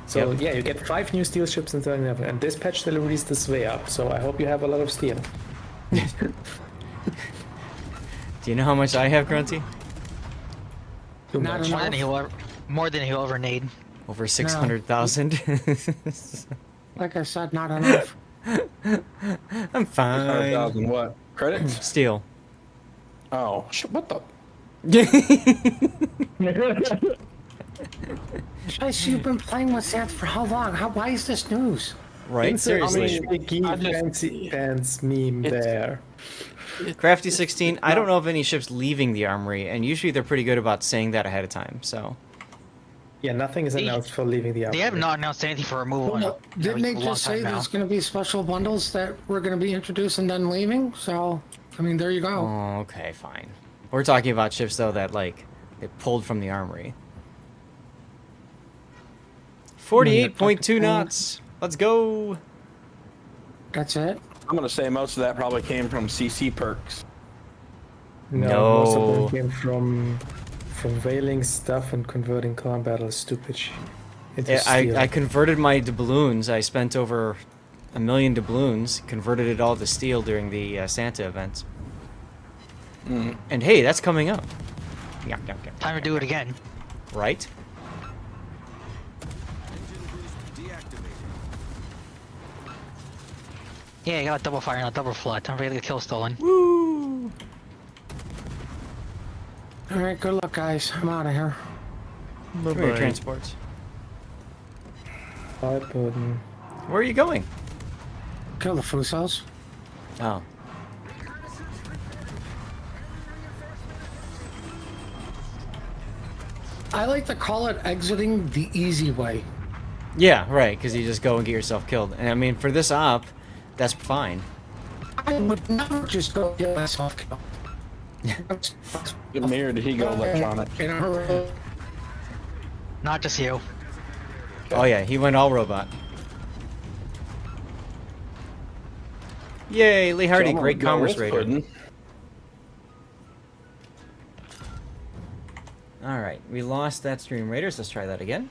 So yeah, you get 5 new steel ships in 13.11, and this patch they released the Svea, so I hope you have a lot of steel. Do you know how much I have, Grunty? Too Not much. enough. More than he'll ever need. Over 600,000. Like I said, not enough. I'm fine. 100,000 what? Credits? Steel. Oh, what the? Guys, you've been playing with that for how long? Why is this news? Right, Insert seriously. Biggie fancy pants meme there. Crafty 16, I don't know of any ships leaving the armory, and usually they're pretty good about saying that ahead of time, so. Yeah, nothing is announced for leaving the They armory. have not announced anything for removal. in a- Didn't they in a just long say time there's going to be special bundles that we're going to be introduced and then leaving? So, I mean, there you go. Oh, okay, fine. We're talking about ships, though, that, like, they pulled from the armory. 48.2 knots. Let's go. That's it. I'm gonna say most of that probably came from CC perks. No, most of No. them came from veiling stuff and converting combat or stupid into steel. I converted my doubloons. I spent over 1 million doubloons, converted it all to steel during the Santa event. And hey, that's coming up. Yeah, Time to do it again. right? Yeah, I got a double fire and a double flood. Time for you to get kill stolen. Woo! All right, good luck, guys. I'm out of here. Come here, transports. Fire pudding. Where are you going? Kill the Fusos. Oh. I like to call it exiting the easy way. Yeah, right, because you just go and get yourself killed. And I mean, for this op, that's fine. I would never just go get myself killed. The mirror, did he go electronic? Not just you. Oh yeah, he went all robot. Yay, Lee Hardy, So I'm great gonna go commerce with raider. Puddin'. All right, we lost that stream raiders. Let's try that again.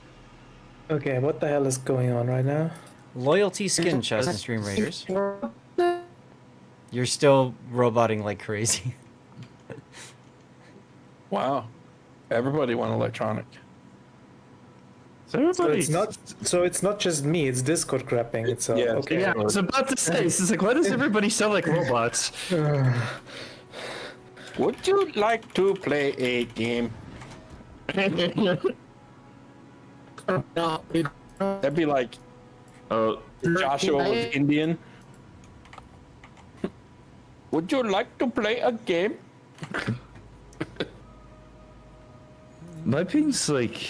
Okay, what the hell is going on right now? Loyalty skin chest and stream raiders. You're still roboting like crazy. Wow. Everybody went electronic. So So everybody. it's not just me. It's Discord crapping. It's Yeah, okay. Yeah, I was about to say, it's like, why does everybody sound like robots? Would you like to play a game? No, That'd be like Oh, Joshua was Indian. Would you like to play a game? my ping's like.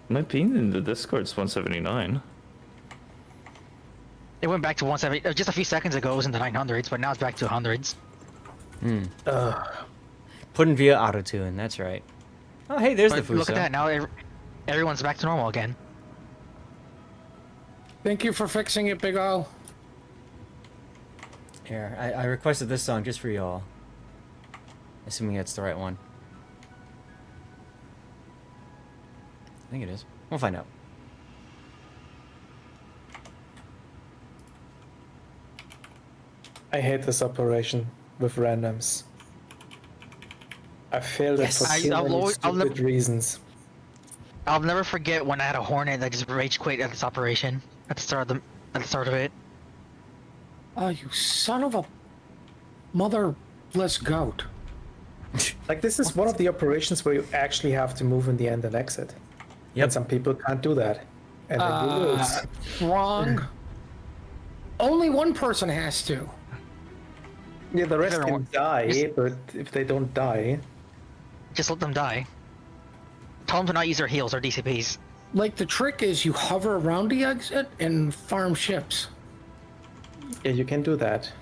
My ping in the Discord's 179. It went back to 170. Just a few seconds ago, it was in the 900s, but now it's back to hundreds. Put in via auto tune. That's right. Oh hey, there's But the look at Fuso. that. Now everyone's back to normal again. Thank you for fixing it, Big O. Here, I requested this song just for y'all. Assuming that's the right one. I think it is. We'll find out. I hate this operation with randoms. I failed it for Yes. too I'll many always- I'll stupid reasons. I'll never forget when I had a Hornet that just rage quit at this operation at the start of it. Oh, you son of a motherless goat. Like, this is one of the operations where you actually have to move in the end and exit. Yep. And some people can't do that. And then you lose. Wrong. Only one person has to. Yeah, the rest everyone- can die, just- but if they don't die, Just let them die. Tell them to not use their heals or DCPs. Like, the trick is you hover around the exit and farm ships. yeah, you can do that.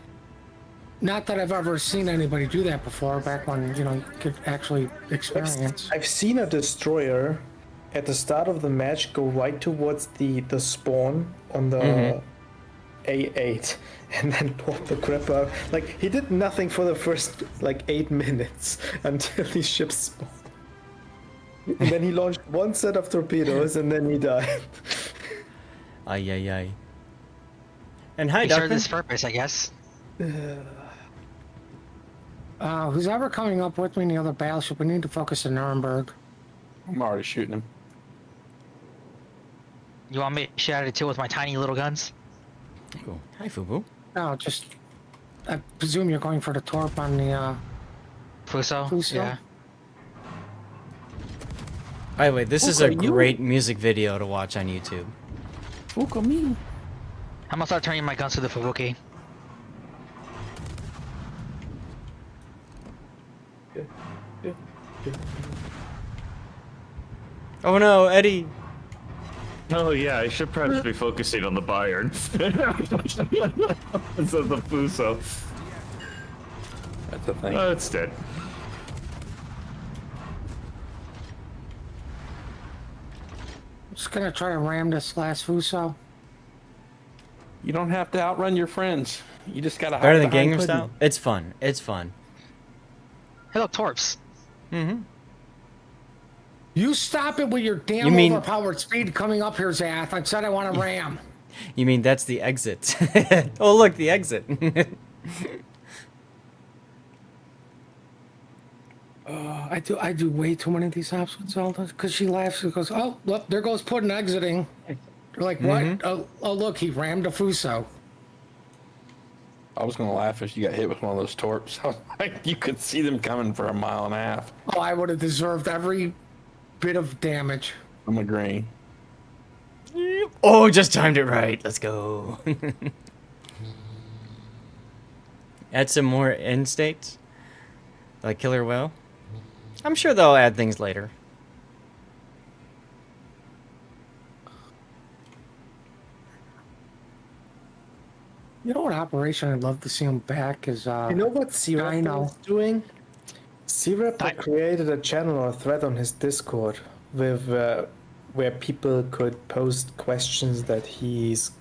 Not that I've ever seen anybody do that before, back when, you could actually experience. I've seen a destroyer at the start of the match go right towards the spawn on the A8 and then pull the crap out. Like, he did nothing for the first, 8 minutes until these ships spawned. And then he launched one set of torpedoes and then he died. Ay ay ay. And hi, He served Duckman. this purpose, I guess. Who's ever coming up with me in the other battleship, we need to focus on Nuremberg. I'm already shooting him. You want me to shoot at it too with my tiny little guns? Ooh, hi, Fubu. No, I presume you're going for the torp on the, Fuso? Fuso? Yeah. By the way, this is a Okay, you- great music video to watch on YouTube. Look at me. I'm gonna start turning my guns to the Fubuki. Oh no, Eddie. Oh yeah, I should perhaps be focusing on the Bayern instead of the Fuso. That's the thing. Oh, it's dead. just gonna try to ram this last Fuso. You don't have to outrun your friends. You just gotta Better hide than behind Gangnam Puddin'. Style? It's fun. It's fun. Hey, look, Torps. Mm-hmm. You stop it with your damn You mean- overpowered speed coming up here, Zath. I said I want to ram. You mean that's the exit? Oh look, the exit. I do way too many of these ops with Zelda because she laughs and goes, "Oh, look, there goes Puddin' exiting." You're like, "What? Oh, look, he rammed a Fuso." I was gonna laugh if you got hit with one of those torps. I was like, you could see them coming for a mile and a half. Oh, I would have deserved every bit of damage. I'm agreeing. Oh, just timed it right. Let's go. Add some more end states, like Killer Whale. I'm sure they'll add things later. You know what operation I'd love to see him back is You know what Zero I know. is doing? C-Report created a channel or thread on his Discord with where people could post questions that he's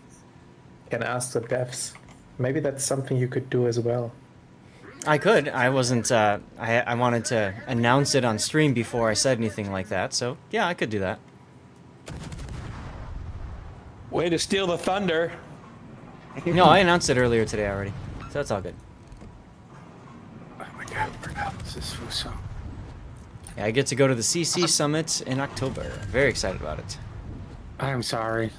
can ask the devs. Maybe that's something you could do as well. I could. I wasn't. I wanted to announce it on stream before I said anything like that. So yeah, I could do that. Way to steal the thunder. No, I announced it earlier today already, so that's all good. Oh my god, where the hell is this Fuso? Yeah, I get to go to the CC Summit in October. Very excited about it. I'm sorry.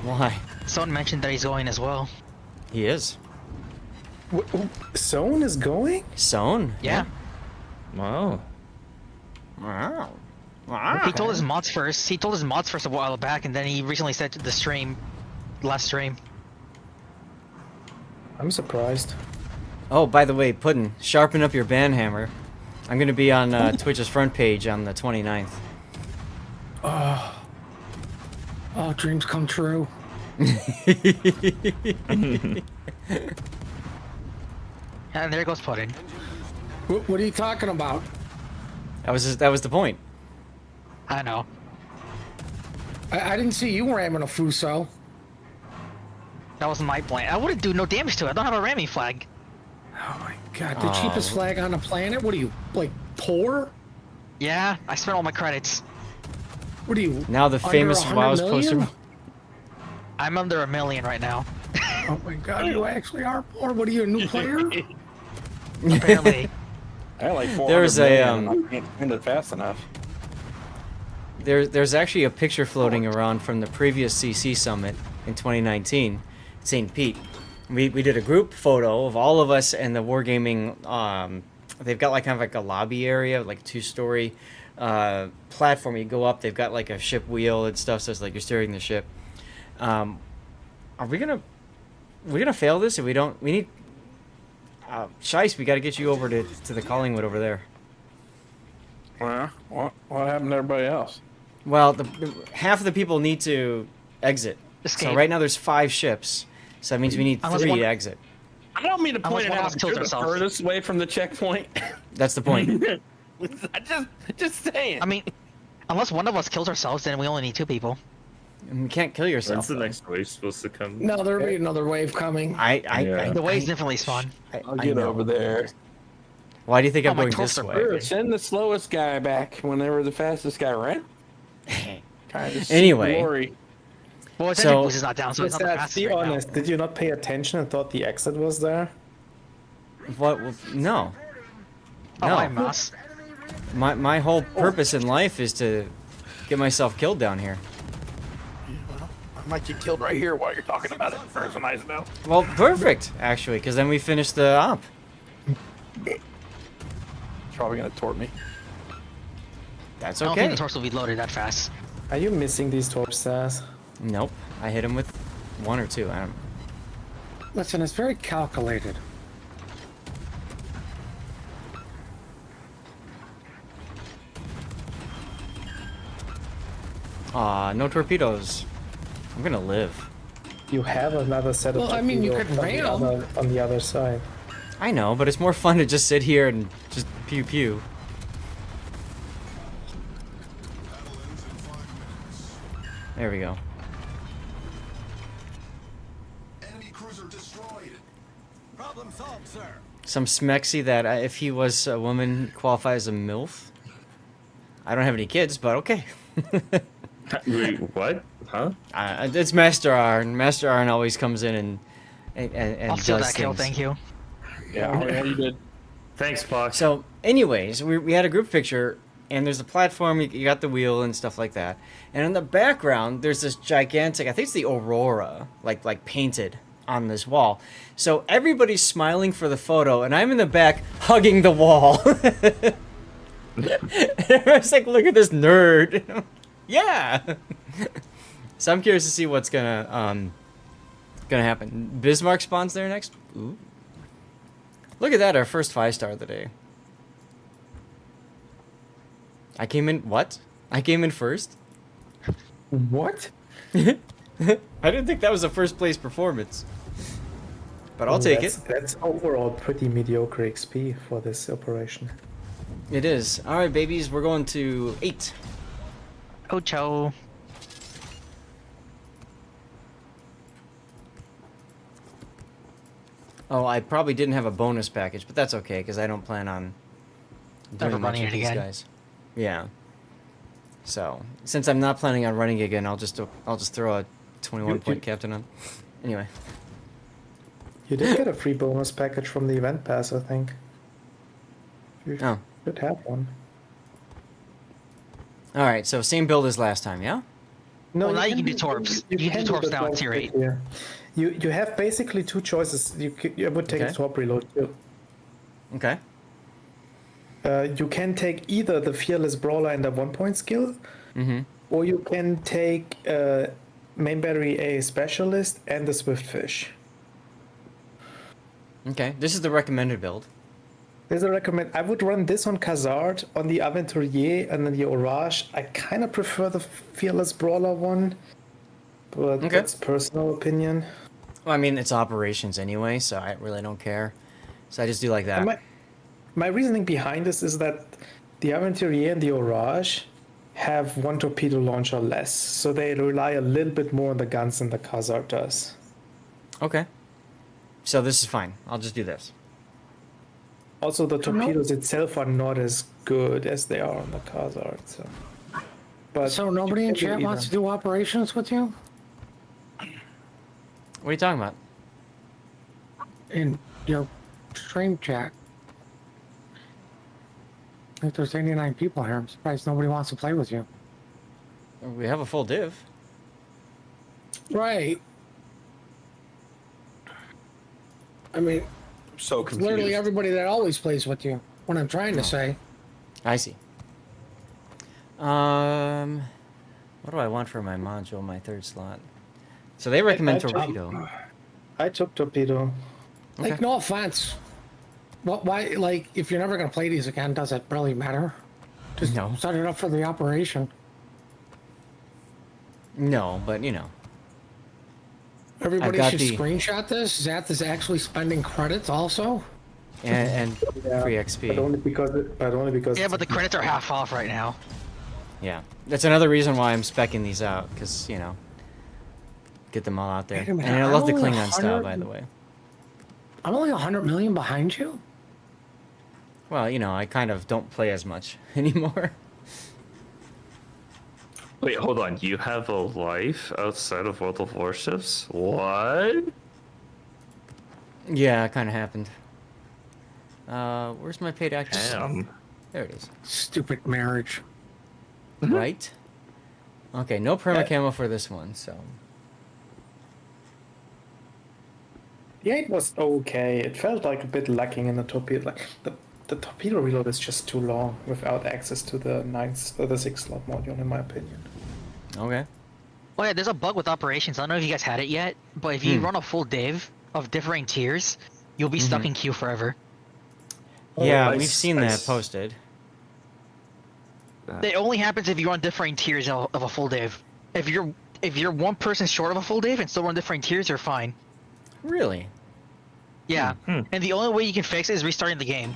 Why? Someone mentioned that he's going as well. He is. Zone is going? Sown? Yeah. Wow. Wow. He told his mods first. He told his mods first a while back, and then he recently said to the stream, last stream. I'm surprised. Oh, by the way, Puddin', sharpen up your band hammer. I'm gonna be on Twitch's front page on the 29th. Oh, dreams come true. And there goes Puddin. What are you talking about? That was the point. I know. I didn't see you ramming a Fuso. That wasn't my plan. I wouldn't do no damage to it. I don't have a ramming flag. Oh my god, the cheapest flag on the planet? What are you, like, poor? Yeah, I spent all my credits. What are you, Now the under famous 100 WoW's million? poster. I'm under $1 million right now. Oh my god, you actually are poor? What are you, a new player? Apparently. I like 400 There's a, million, and I can't spend it fast enough. There's actually a picture floating around from the previous CC Summit in 2019, St. Pete. We did a group photo of all of us and the Wargaming. They've got like kind of like a lobby area, like a 2-story platform. You go up. They've got like a ship wheel and stuff, so it's like you're steering the ship. Are we gonna fail this if we don't? We need Shice. We got to get you over to the Collingwood over there. Well, what happened to everybody else? Well, half of the people need to exit. Escape. So right now there's 5 ships. So that means we need Unless 3 one- to exit. I don't mean to Unless point it one of out. us But kills you're the ourselves. furthest away from the checkpoint. That's the point. just saying. I mean, unless one of us kills ourselves, then we only need 2 people. You can't kill yourself. When's the though. next wave supposed to come? No, there'll be another wave coming. Yeah. The waves definitely spawn. I'll get over there. Why do you think Oh, I'm my going toes this are way? Sure, send the slowest guy back whenever the fastest guy ran. Kind of Anyway. glory. Well, his So- engine boost is not down, so it's not the Sad, fastest be right now. honest, did you not pay attention and thought the exit was there? What? No. Oh, No. hi, Moss. My whole purpose in life is to get myself killed down here. I might get killed right here while you're talking about it. That's nice to know. Well, perfect, actually, because then we finish the op. It's probably gonna tort me. That's I don't think okay. the torch will be loaded that fast. Are you missing these torch stars? Nope. I hit him with 1 or 2. I don't. Listen, it's very calculated. Aw, no torpedoes. I'm gonna live. You have another set of Well, I mean, you torpedoes could on the ram. on the other side. I know, but it's more fun to just sit here and just pew pew. There we go. Enemy cruiser destroyed. Problem solved, sir. Some smexy that if he was a woman, qualifies as a MILF. I don't have any kids, but okay. Wait, what? Huh? It's Master Arn. Master Arn always comes in and I'll steal does that kill, things. thank you. Yeah, you did. Thanks, Pox. So, anyways, we had a group picture, and there's a platform, you got the wheel and stuff like that. And in the background, there's this gigantic, I think it's the Aurora, like painted on this wall. So everybody's smiling for the photo, and I'm in the back hugging the wall. Everyone's like, look at this nerd. Yeah. So I'm curious to see what's gonna happen. Bismarck spawns there next. Ooh. Look at that, our first 5-star of the day. I came in, what? I came in first? What? I didn't think that was a first place performance. but I'll take that's, it. That's overall pretty mediocre XP for this operation. It is. All right, babies, we're going to 8. Ocho. Oh, I probably didn't have a bonus package, but that's okay because I don't plan on Never doing much running with it these again. guys. Yeah. So since I'm not planning on running again, I'll just throw a 21-point captain on. Anyway. You did get a free bonus package from the event pass, I think. You Oh. should have one. All right. So same build as last time, yeah? Well, now you can do Torps. You can do Torps now at tier 8. Yeah. You have basically two choices. I would take Okay. a Torp reload too. Okay. You can take either the Fearless Brawler and the 1-point skill, or you can take Main Battery A Specialist and the Swift Fish. Okay. This is the recommended build. There's a recommend. I would run this on Khazard, on the Aventurier, and then the Orage. I kind of prefer the Fearless Brawler one, but Okay. that's personal opinion. Well, I mean, it's operations anyway, so I really don't care. So I just do like that. And my reasoning behind this is that the Aventurier and the Orage have one torpedo launcher less, so they rely a little bit more on the guns than the Khazard does. Okay. So this is fine. I'll just do this. Also, the torpedoes itself are not as good as they are on the Khazard. But So nobody in you can chat do wants to either. do operations with you? What are you talking about? In your stream chat. I think there's 89 people here. I'm surprised nobody wants to play with you. We have a full div. Right. I mean, So it's confused. literally everybody that always plays with you. What I'm trying to say. I see. What do I want for my module, my third slot? So they recommend I- I- torpedo. I took torpedo. Okay. Like, no offense. Why, like, if you're never going to play these again, does it really matter? Just No. set it up for the operation. No, but you know. Everybody got should the- screenshot this. Zath is actually spending credits also. And Yeah, free But XP. only because. Yeah, but the credits are half off right now. Yeah. That's another reason why I'm specking these out, because, you know, get them all out there. Wait a minute, And I love the I'm only Klingon style, 100 by the way. I'm only 100 million behind you. Well, you know, I kind of don't play as much anymore. Wait, hold on. You have a life outside of World of Warships? What? Yeah, it kind of happened. Where's my paid actress? Damn. There it is. Stupid marriage. Right? Okay, no perma camo for this one, so. The 8 was okay. It felt like a bit lacking in the torpedo. Like the torpedo reload is just too long without access to the 9th or the 6th slot module, in my opinion. Okay. Oh yeah, there's a bug with operations. I don't know if you guys had it yet, but if you run a full div of differing tiers, you'll be stuck in queue forever. Yeah, I we've s- seen I that s- posted. It only happens if you run differing tiers of a full div. If you're one person short of a full div and still run differing tiers, you're fine. Really? Yeah, and the only way you can fix it is restarting the game.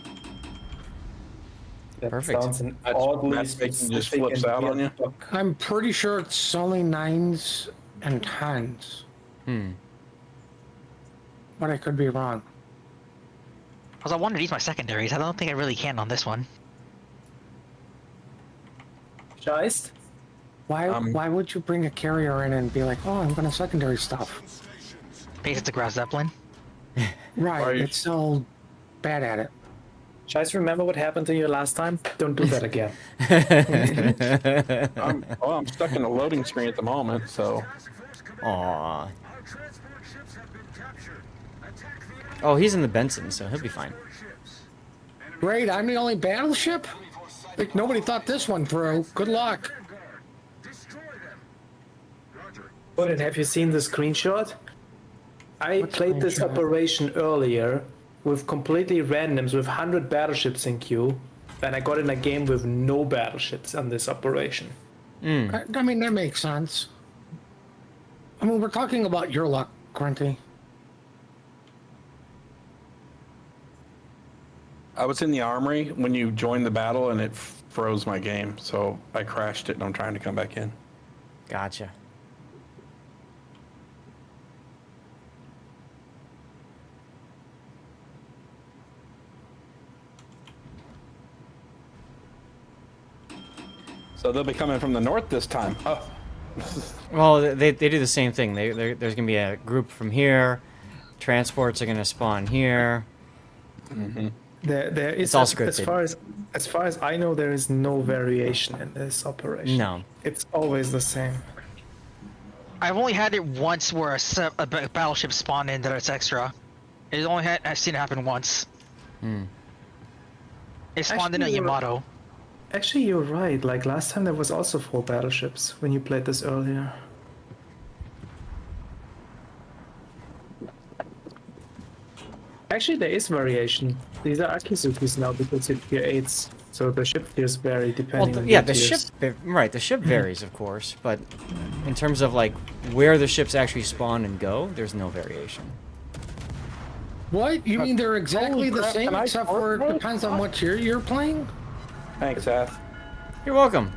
That Perfect. sounds an That's- oddly that's making just specific flips and out on weird you? bug. I'm pretty sure it's only 9s and 10s, Hmm. but I could be wrong. Because I wanted to use my secondaries. I don't think I really can on this one. Scheist? Why would you bring a carrier in and be like, oh, I'm gonna secondary stuff? Base it to Grass Zeppelin. Right, Right. it's still bad at it. Scheist, remember what happened to you last time? Don't do that again. I'm stuck in a loading screen at the moment, so Aw. Our transport ships have been captured. Attack the Oh, he's in the Benson, so he'll be fine. ships. Great, I'm the only battleship? Like, nobody thought this one through. Good luck. Vanguard. Destroy them. Roger. But have you seen the screenshot? I What played this screenshot? operation earlier with completely randoms with 100 battleships in queue, and I got in a game with no battleships on this operation. I mean, that makes sense. I mean, we're talking about your luck, Grunty. I was in the armory when you joined the battle, and it froze my game, so I crashed it, and I'm trying to come back in. Gotcha. So they'll be coming from the north this time. Oh, Well, they do the same thing. There's gonna be a group from here. Transports are gonna spawn here. There is It's all as scripted. far as I know, there is no variation in this operation. No. It's always the same. I've only had it once where a battleship spawned in that it's extra. I've seen it happen once. It spawned in a Actually, Yamato. Actually, you're right. Like last time, there was also 4 battleships when you played this earlier. Actually, there is variation. These are Akizukis now because it's tier 8s, so the ship tiers vary Well, depending on yeah, your the ship, tiers. right? The ship varies, of course, but in terms of like where the ships actually spawn and go, there's no variation. What? You mean they're exactly Holy the crap, same can I except for it work? depends on what tier you're playing? thanks, Seth. You're welcome.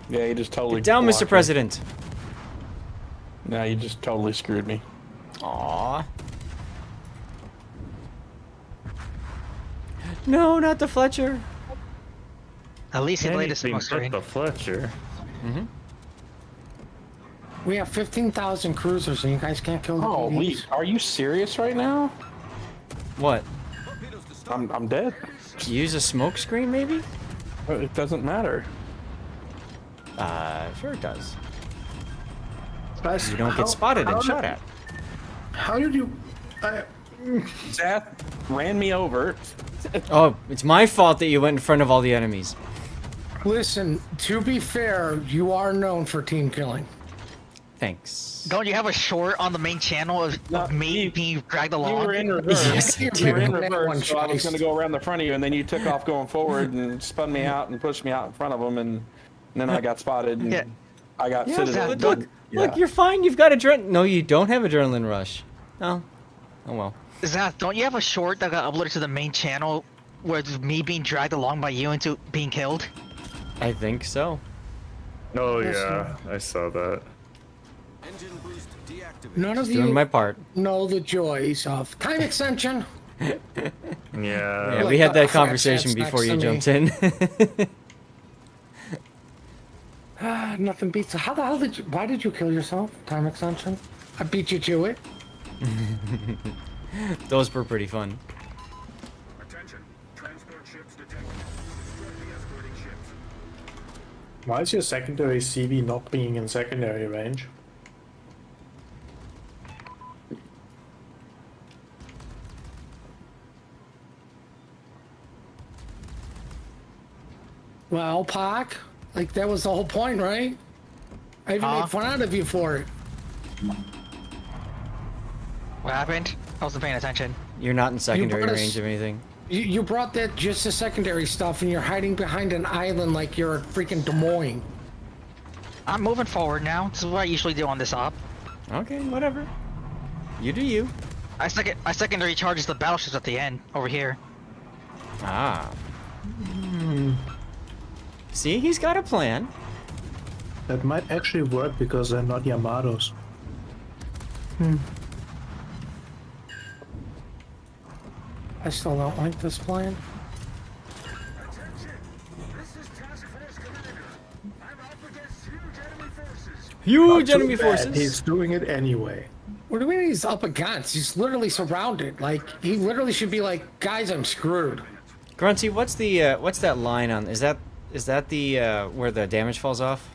Yeah, you just totally Get down, blocked Mr. me. President. No, you just totally screwed me. Aw. No, not the Fletcher. At least he laid a Anything smoke but screen. the Fletcher. We have 15,000 cruisers and you guys can't kill the Holy, PDs? are you serious right now? What? I'm dead. Use a smoke screen, maybe? It doesn't matter. Sure it does. Guys, You don't get spotted and how shot did- at. How did you? Seth ran me over. Oh, it's my fault that you went in front of all the enemies. Listen, to be fair, you are known for team killing. Thanks. Don't you have a short on the main channel of me being dragged You along? were in reverse. Yes, I You were in do. That one reverse, so I was choice. going to go around the front of you, and then you took off going forward and spun me out and pushed me out in front of them, and then I got spotted, and Yeah. I got Yeah, citizen. Zach, look, Yeah. look, you're fine. You've got adrenaline. No, you don't have adrenaline rush. Oh. Oh well. Zach, don't you have a short that got uploaded to the main channel where it's me being dragged along by you into being killed? I think so. Oh yeah, I saw that. Engine boost deactivated. None of Doing you my part. know the joys of time extension. Yeah. Yeah, Look, we had that Fletch conversation sits before you next jumped in. Nothing beats. How the hell did you? Why did you kill yourself? Time extension. I beat you to it. Those were pretty fun. Attention. Transport ships detected. Destroy the escorting ships. Why is your secondary CV not being in secondary range? Well, Pac, like that was the whole point, right? I even made fun out of you for it. What happened? I wasn't paying attention. You're not in secondary brought us- range of anything. You brought that just the secondary stuff, and you're hiding behind an island like you're a freaking Des Moines. I'm moving forward now. This is what I usually do on this op. Okay, whatever. You do you. I secondary charges the battleships at the end over here. Ah. See, he's got a plan. That might actually work because they're not Yamatos. I still don't like this plan. Attention. This is Task Force Commander. I'm up against huge enemy forces. Huge Not too enemy bad, forces. He's doing it anyway. What do you mean he's up against? He's literally surrounded. Like he literally should be like, guys, I'm screwed. Grunty, what's that line on? Is that the where the damage falls off?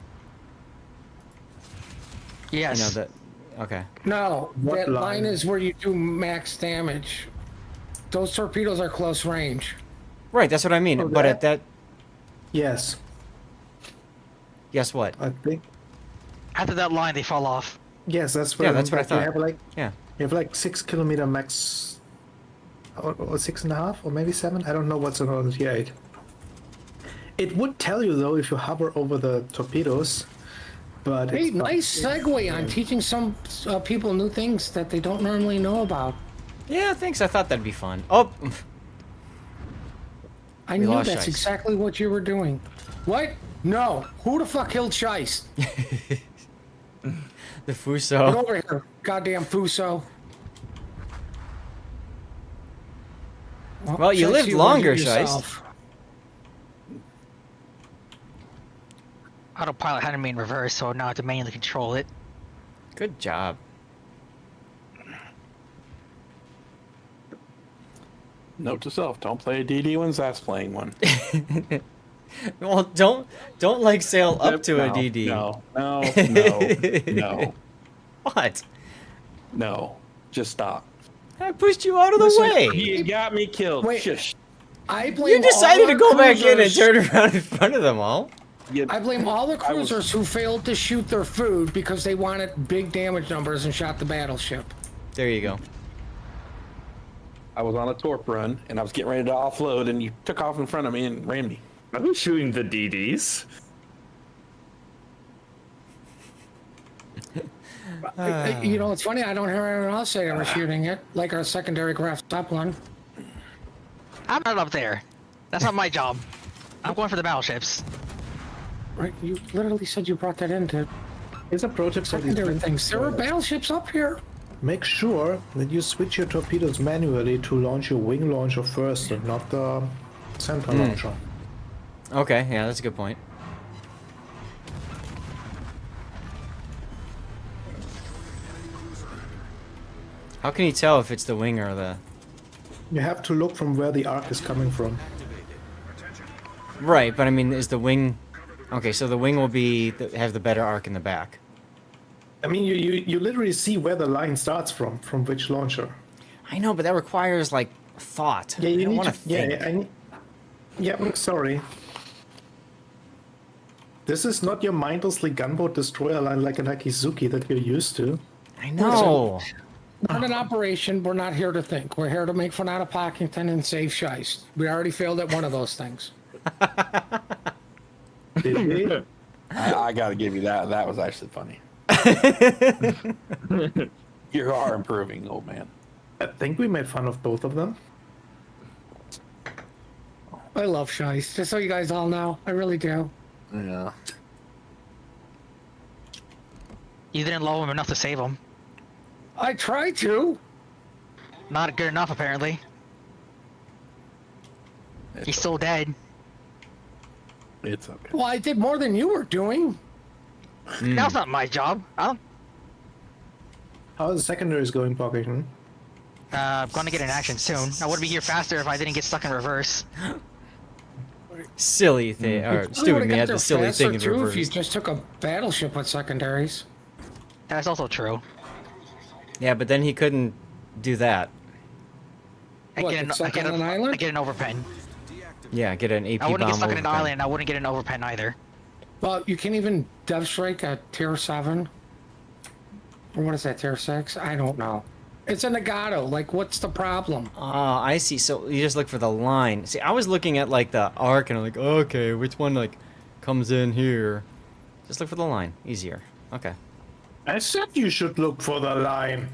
Yes. You know that. Okay. No, What that line line? is where you do max damage. Those torpedoes are close range. Right, that's what I mean. Oh, But at that- that, Yes, guess what? I think. After that line, they fall off. Yes, that's what. Yeah, that's what I You thought. have like Yeah. 6 kilometer max, or 6.5, or maybe 7. I don't know what's on the tier 8. It would tell you though if you hover over the torpedoes, but Hey, it's not- nice segue on teaching some people new things that they don't normally know about. Yeah, thanks. I thought that'd be fun. Oh. I We knew lost that's Shice. exactly what you were doing. What? No. Who the fuck killed Shice? The Get Fuso. over here, goddamn Fuso. Well, you Shice, lived you longer, injured Shice. yourself. Autopilot had me in reverse, so now I have to manually control it. Good job. Note to self: don't play a DD when Zach's playing one. Well, don't like sail up to a No, DD. No. What? No. Just stop. I pushed you out of the Listen, way. You got me killed. Wait. Shush. I blame You decided all to our go back in and cruisers- turn around in front of them all. I blame all the I was- cruisers who failed to shoot their food because they wanted big damage numbers and shot the battleship. There you go. I was on a torp run and I was getting ready to offload, and you took off in front of me and rammed me. I was shooting the DDs. You know, it's funny, I don't hear anyone else say they were shooting it, like our secondary craft top one. I'm not up there. That's not my job. I'm going for the battleships. Right? You literally said you brought that into Here's a pro tip for these secondary things. things. There were battleships up here. Make sure that you switch your torpedoes manually to launch your wing launcher first and not the center launcher. Okay, yeah, that's a good point. How can you tell if it's the wing or the... You have to look from where the arc is coming from. Right, but I mean, is the wing... Okay, so the wing will be have the better arc in the back. I mean, you literally see where the line starts from which launcher. I know, but that requires, like, thought. Yeah, I you don't need want to. to think. I'm sorry. This is not your mindlessly gunboat destroyer line like an Akizuki that you're used to. I know. Not an operation, we're not here to think. We're here to make fun out of Pockington and save Shice. We already failed at one of those things. Did we? I gotta give you that. That was actually funny. You are improving, old man. I think we made fun of both of them. I love Shice, just so you guys all know. I really do. Yeah. You didn't love him enough to save him. I tried to. Not good enough, apparently. He's still dead. It's okay. Well, I did more than you were doing. That's not my job. How are the secondaries going, Pockington? I'm gonna get in action soon. I would be here faster if I didn't get stuck in reverse. Silly thing. Or You stupid would've me got had there the silly faster, thing in too, if you reverse. just took a battleship with secondaries. That's also true. Yeah, but then he couldn't do that. I What, get get stuck on an island? I get an overpen. Yeah, get an AP I wouldn't bomb get stuck in an overpen. island, and I wouldn't get an overpen either. Well, you can't even dev strike at tier 7. Or what is that, tier 6? I don't know. It's a Nagato. Like, what's the problem? Oh, I see. So you just look for the line. See, I was looking at like the arc and I'm like, okay, which one like comes in here? Just look for the line. Easier. Okay. I said you should look for the line.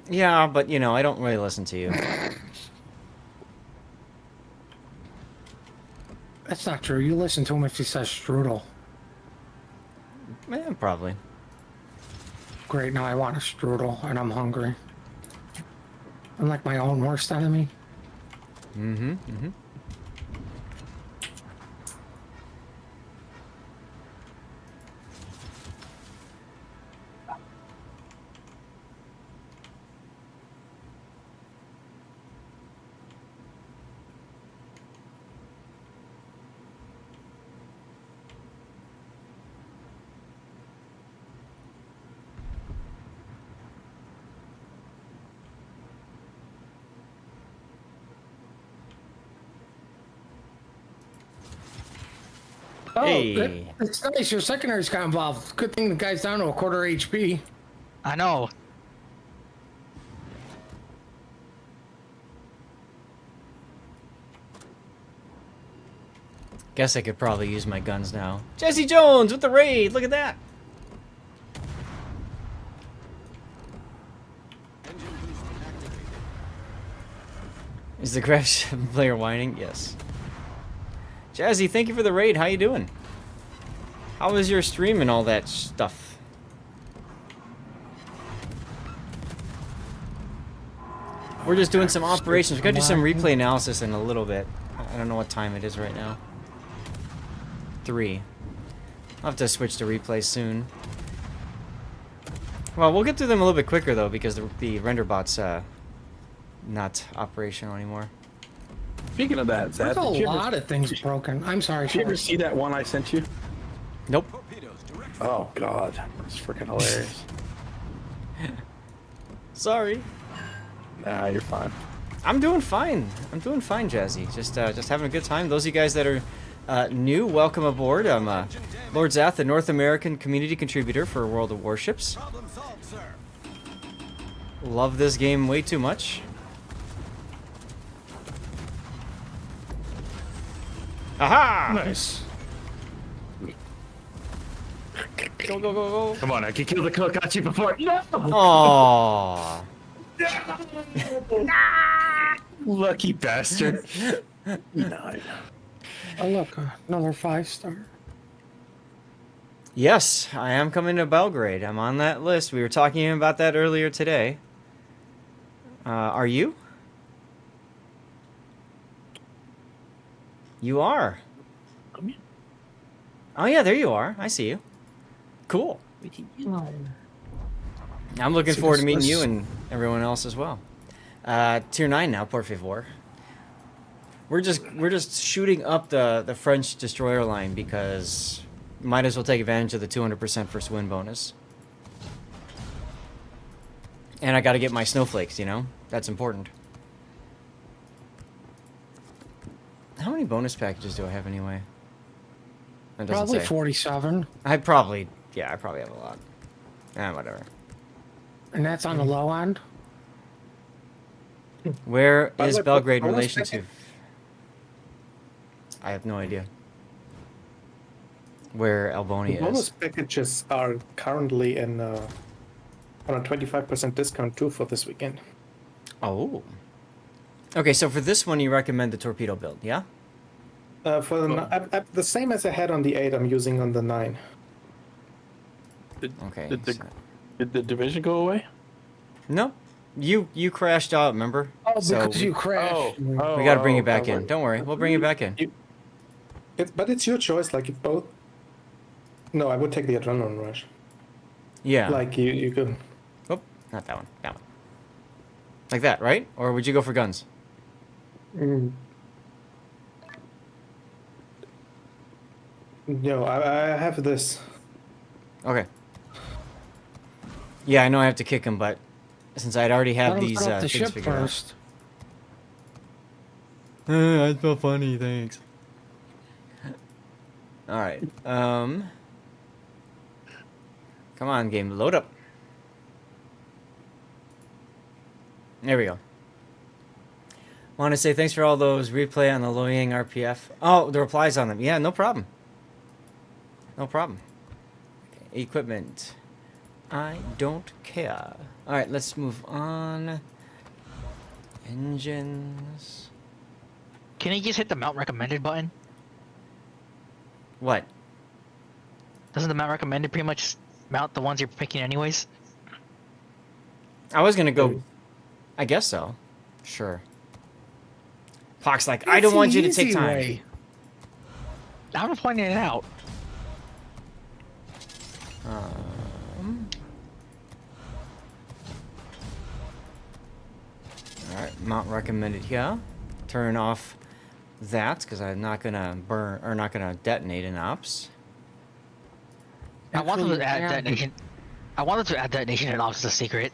Yeah, but you know, I don't really listen to you. That's not true. You listen to him if he says strudel. Probably. Great, now I want a strudel, and I'm hungry. I'm like my own worst enemy. Mm-hmm. Oh, Hey. it's nice. Your secondaries got involved. Good thing the guy's down to a quarter HP. I know. Guess I could probably use my guns now. Jesse Jones with the raid. Look at that. Is the crash player whining? Yes. Jazzy, thank you for the raid. How you doing? How was your stream and all that stuff? We're just doing some operations. We're gonna do some replay analysis in a little bit. I don't know what time it is right now. 3. I'll have to switch to replay soon. Well, we'll get through them a little bit quicker though, because the render bot's not operational anymore. Speaking of that, Zach, There's a lot of things broken. I'm sorry. did you ever Sean. see that one I sent you? Nope. Oh God, it's freaking hilarious. Sorry. Nah, you're fine. I'm doing fine. I'm doing fine, Jazzy. Just having a good time. Those of you guys that are new, welcome aboard. I'm Lord Zath, the North American community contributor for World of Warships. Problem solved, sir. Love this game way too much. Aha! Nice. Go, go, go, go. Come on, I can kill the Kokachi before. No! Aww. Lucky bastard. No. Oh look, another 5-star. Yes, I am coming to Belgrade. I'm on that list. We were talking about that earlier today. Are you? You are. Oh yeah, there you are. I see you. Cool. I'm looking forward to meeting you and everyone else as well. Tier 9 now, por favor. We're just shooting up the French destroyer line because might as well take advantage of the 200% first win bonus. And I got to get my snowflakes, you know? That's important. How many bonus packages do I have anyway? It doesn't Probably say. 47, I probably have a lot. Whatever. and that's on the low end. Where By the is way, Belgrade in bonus relation to? package- I have no idea. Where The Albonia bonus is. packages are currently on a 25% discount too for this weekend. Oh. Okay, so for this one, you recommend the torpedo build, yeah? For the same as I had on the 8, I'm using on the 9. Okay. Did the division go away? No, you crashed out. Remember? Oh, So because you crashed. we got to bring it back in. Don't worry, we'll bring it back in. But it's your choice. Like, if both. No, I would take the adrenaline rush. Yeah. Like you could. Oh, not that one. That one. Like that, right? Or would you go for guns? No, I have this. Okay. Yeah, I know I have to kick him, but since I'd already have Let him these set up the things ship figured first. out. I feel funny, thanks. All right. Come on, game, load up. There we go. Want to say thanks for all those replay on the Loyang RPF. Oh, the replies on them. Yeah, no problem. No problem. Okay, equipment. I don't care. All right, let's move on. Engines. Can you just hit the mount recommended button? What? Doesn't the mount recommended pretty much mount the ones you're picking anyways? I was gonna go. I guess so. Sure. Pock's like, I don't want you to take Easy time. way. I'm pointing it out. Alright, mount recommended here. Turn off that because I'm not gonna burn or not gonna detonate in ops. I wanted Actually, to add yeah. detonation. I wanted to add detonation and ops as a secret.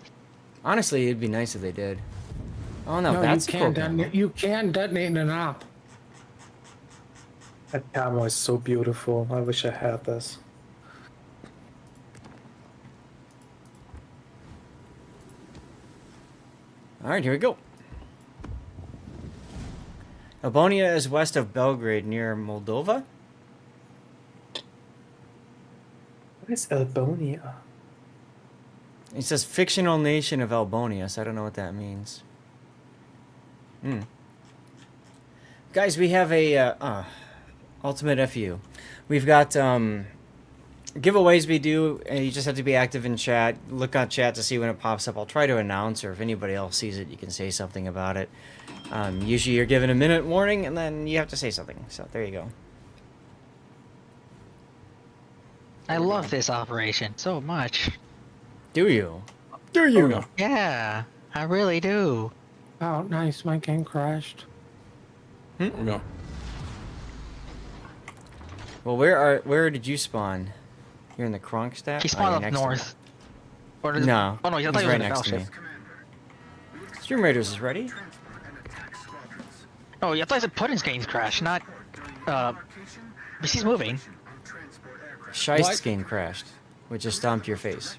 Honestly, it'd be nice if they did. Oh no, No, that's you can broken. detonate. You can detonate an op. That camo is so beautiful. I wish I had this. Alright, here we go. Albonia is west of Belgrade near Moldova. What is Albonia? It says fictional nation of Albonia, so I don't know what that means. Guys, we have a Ultimate FU. We've got giveaways we do, and you just have to be active in chat. Look on chat to see when it pops up. I'll try to announce, or if anybody else sees it, you can say something about it. Usually you're given a minute warning, and then you have to say something. So there you go. I love this operation so much. Do you? There you go. Yeah, I really do. Oh, nice. My game crashed. There we go. Well, where did you spawn? You're in the Kronkstadt? He Oh, spawned you're up next to north. Or me. does- No, Oh no, I thought he's he was right in the next to me. battleship. Stream Raiders is ready. Oh, yeah, I thought I said Puddin's game's crashed, not. But he's moving. Scheist's game crashed, which just stomped your face.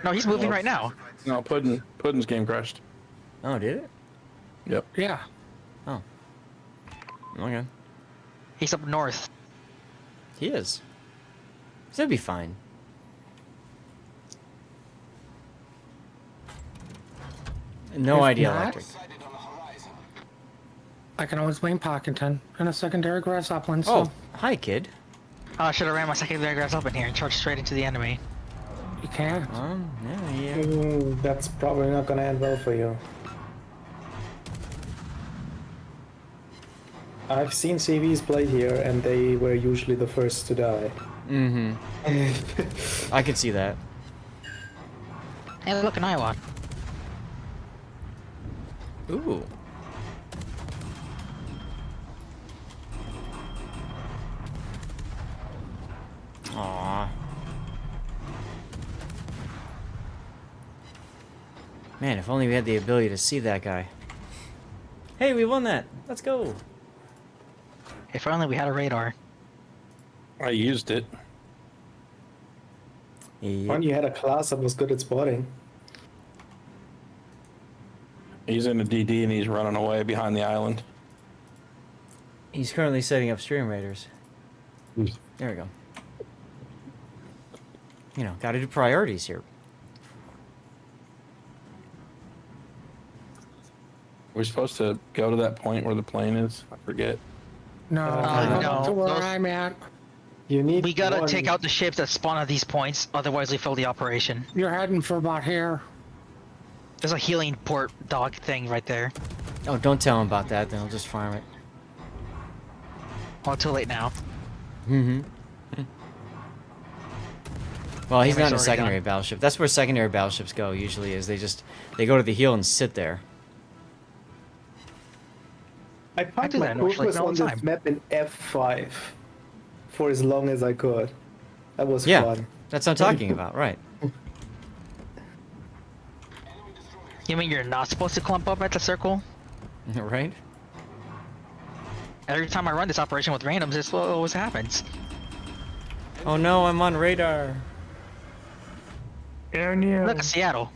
No, he's moving right now. No, Puddin's game crashed. Oh, did it? Yep. Yeah. Oh. Okay. He's up north. He is. So it'll be fine. No If idea, not- Electric. I can always blame Parkington and a secondary grass upland. So Oh, hi, kid. Oh, I should have ran my secondary grass up in here and charged straight into the enemy. you can't. Yeah. That's probably not gonna end well for you. I've seen CVs play here, and they were usually the first to die. I could see that. Hey, look, an Iowa. Ooh. Aww. Man, if only we had the ability to see that guy. Hey, we won that. Let's go. If only we had a radar. I used it. When you had a class that was good at spotting. He's in a DD and he's running away behind the island. He's currently setting up Stream Raiders. There we go. You know, gotta do priorities here. We're supposed to go to that point where the plane is. I forget. No, no, to where those- I'm at. You need. We gotta one- take out the ships that spawn at these points, otherwise we fail the operation. You're heading for about here. There's a healing port dog thing right there. Oh, don't tell him about that, then he'll just farm it. Well, too late now. Well, he's Damage not in a already secondary done. battleship. That's where secondary battleships go, usually, is they go to the heel and sit there. I I parked do my that actually focus all on the this time. map in F5 for as long as I could. That was Yeah, fun. that's what I'm talking about, right. You mean you're not supposed to clump up at the circle? Right? Every time I run this operation with randoms, this what always happens. Oh no, I'm on radar. Look, Seattle.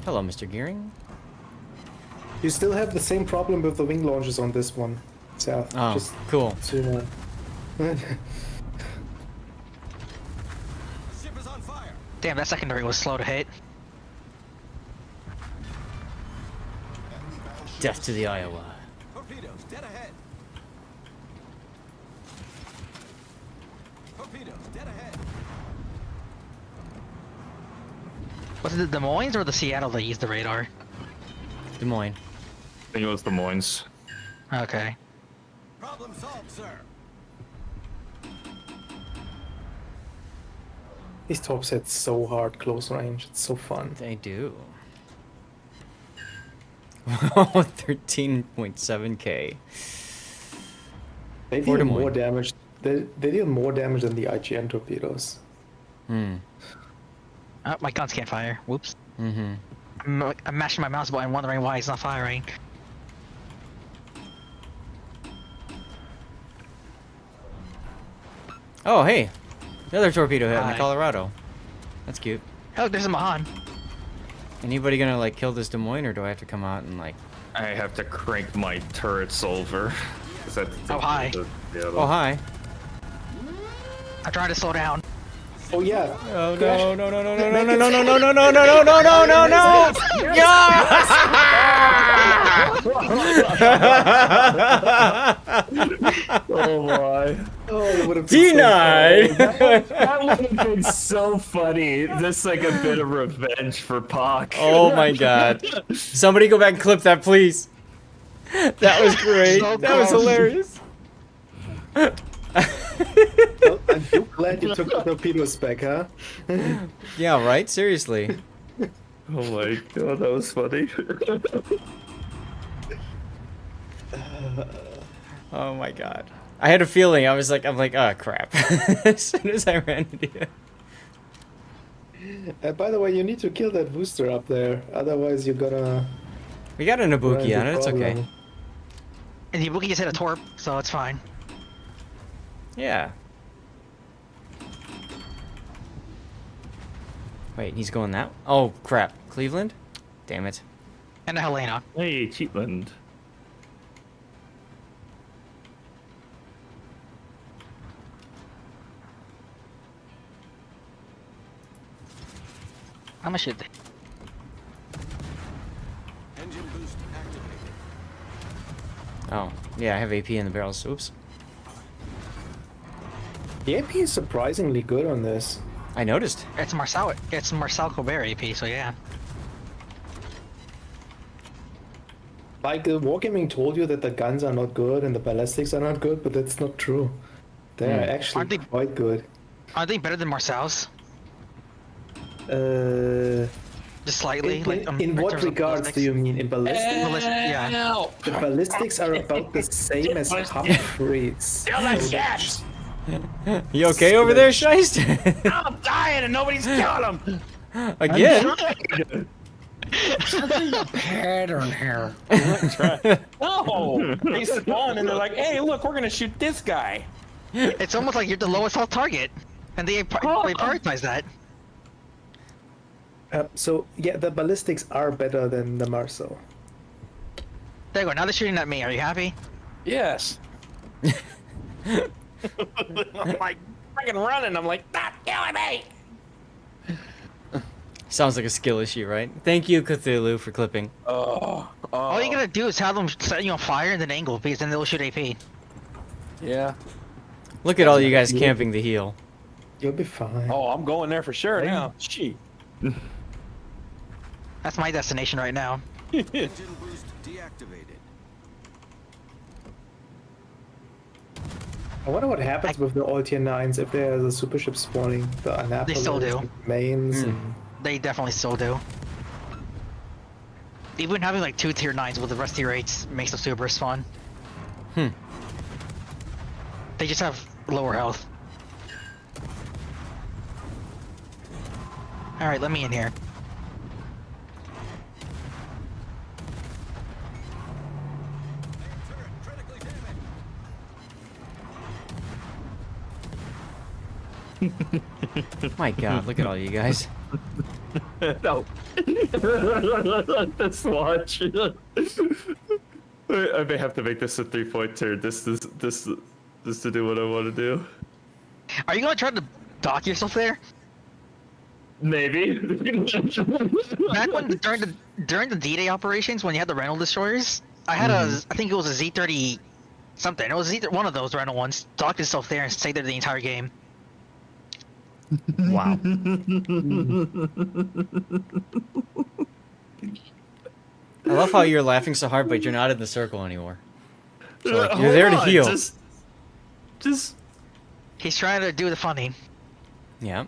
Hello, Mr. Gearing. You still have the same problem with the wing launches on this one. So Oh, just cool. to, Ship is on fire. Damn, that secondary was slow to hit. Death to the Iowa. Torpedoes dead ahead. Torpedoes dead ahead. Was it the Des Moines or the Seattle that used the radar? Des Moines. I think it was the Moines. Okay. Problem solved, sir. these tops hit so hard close range. It's so fun. They do. 13.7k. They For deal Des Moines. more damage. They deal more damage than the IGN torpedoes. Hmm. Oh, my guns can't fire. Whoops. Mm-hmm. I'm mashing my mouse button, wondering why it's not firing. Oh, hey. Another torpedo hit in the Hi. Colorado. That's cute. Oh, there's a Mahan. Anybody gonna, like, kill this Des Moines, or do I have to come out and, like... I have to crank my turrets over. Is that Oh, hi. Oh, hi. I'm trying to slow down. Oh yeah. Oh, Crash. no, no, no, no, no, no, no, no, no, no, no, no, no, no, no, no, no, no, no! Yes! Oh my. Oh, that would have Denied. That would have been so funny. Just like a bit of revenge for Pac. Oh my god. Somebody go back and clip that, please. That was great. So That was close. hilarious. Well, I'm so glad you took the torpedoes back, huh? Yeah, right? Seriously. Oh my god, that was funny. Oh my god. I had a feeling. I'm like, oh crap. As soon as I ran into you. By the way, you need to kill that booster up there. Otherwise, you're gonna. We got a run Nabuki into on it. It's okay. problem. And the Wookiee just hit a torp, so it's fine. Yeah. Wait, he's going that? Oh crap. Cleveland? Damn it. And a Helena. Hey, Cheatland. How much should they? Engine boost activated. Oh, yeah, I have AP in the barrels. Oops. The AP is surprisingly good on this. I noticed. It's Marcel Colbert AP, so yeah. Like, Wargaming told you that the guns are not good and the ballistics are not good, but that's not true. They are actually Aren't they- quite good. Are they better than Marcel's? Just slightly? In what terms of regards do you mean? In ballistics? Yeah. The ballistics are about the same as Humphrey's. You okay over there, Scheist? I'm dying and nobody's killing him. Again? Something a pattern here. No, they spawn and they're like, "Hey, look, we're gonna shoot this guy." It's almost like you're the lowest health target. And they prioritize that. So, yeah, the ballistics are better than the Marcel. There you go, now they're shooting at me. Are you happy? Yes. I'm like freaking running. I'm like, "Stop killing me!" Sounds like a skill issue, right? Thank you, Cthulhu, for clipping. All you gotta do is have them set you on fire and then angle, because then they'll shoot AP. Yeah. Look at all you guys camping the heel. You'll be fine. Oh, I'm going there for sure now. Gee. That's my destination right now. Engine boost deactivated. I wonder what happens with the all tier 9s if there's a super ship spawning. The Annapolis, still do. and Mains. And... They definitely still do. Even having like 2 tier 9s with the rest tier 8s makes them super fun. They just have lower health. Alright, let me in here. Critically damaged. My god, look at all you guys. No. Let's watch. I may have to make this a 3-point turn. This to do what I want to do. Are you gonna try to dock yourself there? Maybe. Back when during the D-Day operations, when you had the rental destroyers, I had I think it was a Z30 something. It was either one of those rental ones. Dock yourself there and stay there the entire game. Wow. I love how you're laughing so hard, but you're not in the circle anymore. So, like, you're Hold there to on, heal. Just He's trying to do the funny. Yeah,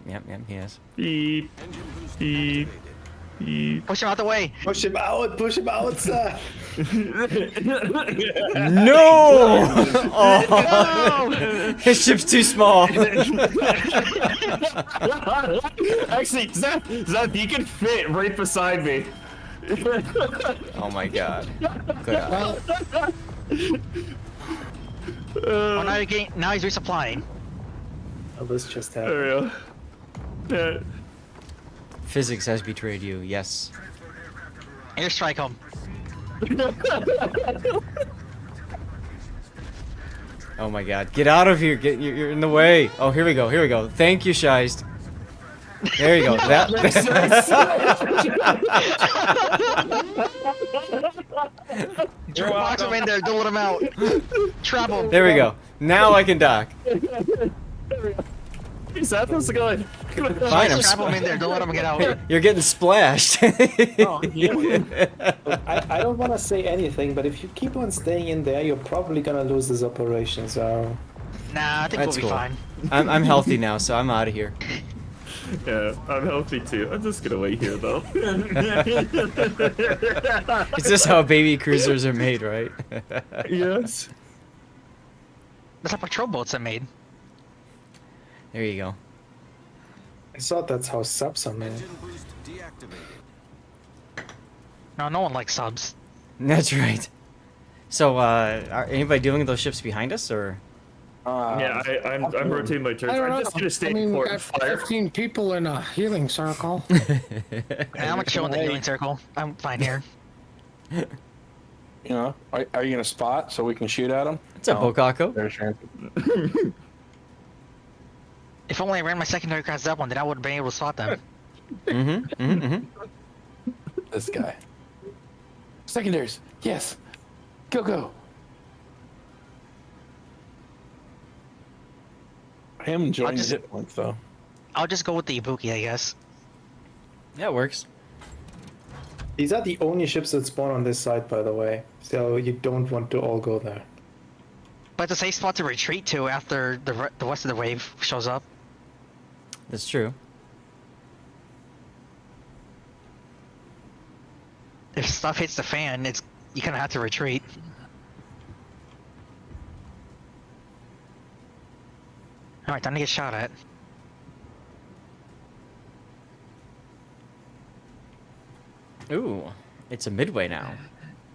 he is. beep, Engine boost beep, activated. beep. Push him out the way. Push him out, sir! No! Oh, his ship's too small. Actually, Zeth, you can fit right beside me. Oh my god. Good eye. Oh, now he's resupplying. Oh, this just happened. There we go. Yeah. Physics has betrayed you, yes. Airstrike him. Oh my god. Get out of here. You're in the way. Oh, here we go. Thank you, Scheist. There you go. That. Box them in there, don't let them out. Trap them. There we go. Now I can dock. Is that what's going? Fine, I'm Trap them in there, don't let them get out. You're getting splashed. I don't want to say anything, but if you keep on staying in there, you're probably gonna lose this operation. So Nah, I think That's we'll be cool. fine. I'm healthy now, so I'm out of here. Yeah, I'm healthy too. I'm just gonna wait here though. Is this how baby cruisers are made, right? Yes. That's how patrol boats are made. There you go. I thought that's how subs are made. Engine boost deactivated. No, no one likes subs. That's right. So, are anybody doing those ships behind us, or? Yeah, I'm rotating my turns. I don't I'm know. just gonna stay I mean, we port got and fire. 15 people in a healing circle. I'm gonna chill in the healing circle. I'm fine here. You know, are you gonna spot so we can shoot at them? What's up, Bokako? There's your If only I ran my secondary class that one, then I would have been able to spot them. this guy. Secondaries, yes. Go. I am enjoying just- the hit points though. I'll just go with the Ibuki, I guess. That works. These are the only ships that spawn on this side, by the way. So you don't want to all go there. But it's a safe spot to retreat to after the rest of the wave shows up. That's true. If stuff hits the fan, you kind of have to retreat. All right, time to get shot at. Ooh, it's a midway now.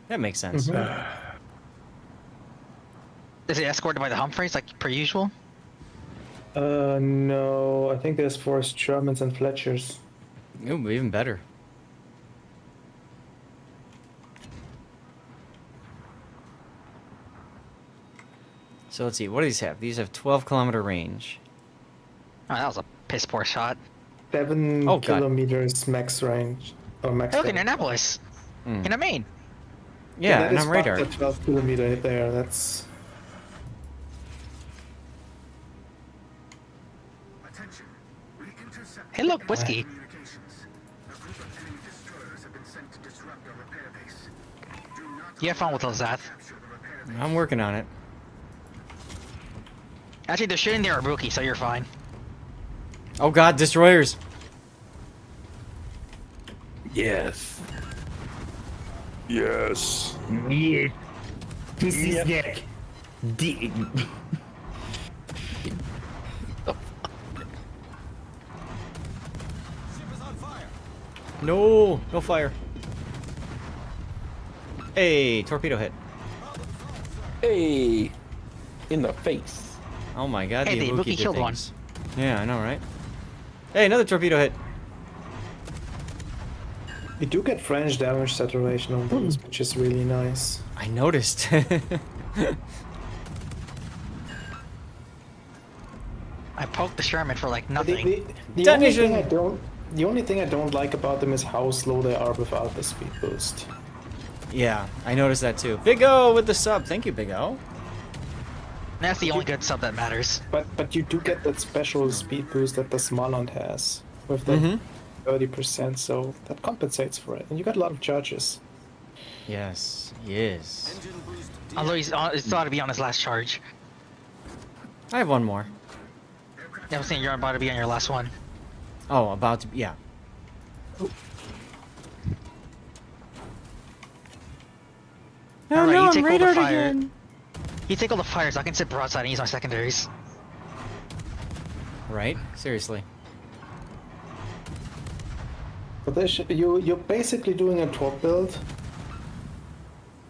That makes sense. Is it escorted by the Humphreys like per usual? No, I think there's forced Germans and Fletchers. Ooh, even better. So let's see. What do these have? These have 12-kilometer range. Oh, that was a piss poor shot. 7 Oh, God. kilometers max range. Or max Hey, look, range. Indianapolis. Mm. In a main. Yeah, that and is I'm radar. past the 12 kilometer there. That's Attention. We intercept Hey, look, whiskey. communications. A group of enemy destroyers have been sent to disrupt our repair base. Do not You have fun with those, Zath. capture the repair base. I'm working on it. Actually, they're shooting their Ibuki, so you're fine. Oh God, destroyers! Yes. Yes. Yeah. This is that. Ship is on fire. No, no fire. Hey, torpedo hit. Hey. In the face. Oh my God, Hey, the Ibuki did killed one. things. Yeah, I know, right? Hey, another torpedo hit. you do get French damage saturation on those, which is really nice. I noticed. I poked the Sherman for like The, nothing. the Detonation. only thing I don't like about them is how slow they are without the speed boost. Yeah, I noticed that too. Big O with the sub. Thank you, Big O. That's the only good sub that matters. But you do get that special speed boost that the Smaland has with the 30%, so that compensates for it. And you got a lot of charges. Yes, yes. Engine boost Although he's thought to be on his last charge. I have one more. Yeah, I'm saying you're about to be on your last one. Oh, about to. Yeah. Oh, Alright, no, you I'm take all the radared fire. again. You take all the fires, I can sit broadside and use my secondaries. Right? Seriously. But you're basically doing a torp build.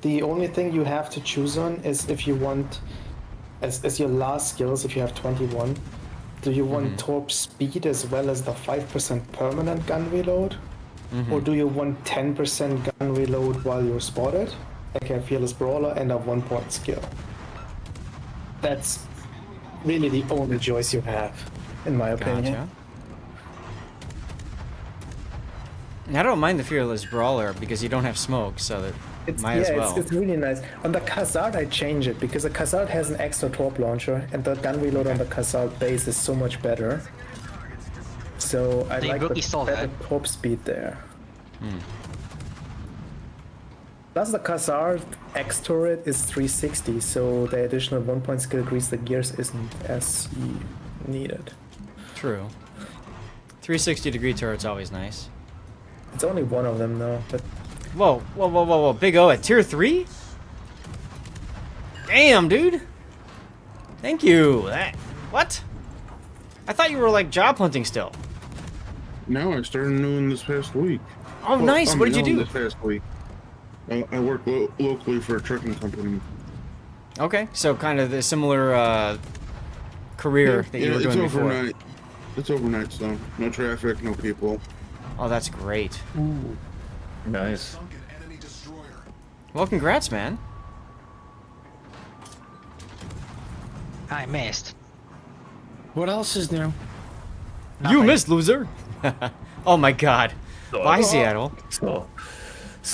The only thing you have to choose on is if you want, as your last skills, if you have 21, do you want torp speed as well as the 5% permanent gun reload? Or do you want 10% gun reload while you're spotted, like a fearless brawler, and a 1-point skill? That's really the only choice you have, in my opinion. Gotcha. I don't mind the Fearless Brawler because you don't have smoke, so that might as well. it's really nice. On the Khazard, I change it because the Khazard has an extra torp launcher, and the gun reload on the Khazard base is so much better. So I The like rookie the stole better that. torp speed there. Plus the Khazard X turret is 360, so the additional 1 point skill increase the gears isn't as needed. True. 360-degree turret's always nice. It's only one of them though, but Whoa, whoa, whoa, whoa, whoa. Big O at tier 3? Damn, dude. Thank you. What? I thought you were like job hunting still. No, I started new in this past week. Oh, nice. What did you do? This past week. I work locally for a trucking company. Okay, so kind of the similar career that you were doing it's before. overnight. It's overnight, so no traffic, no people. Oh, that's great. Nice. Sunk an enemy destroyer. Well, congrats, man. I missed. What else is new? You Nothing. missed, loser. Oh my God. Bye, Seattle. So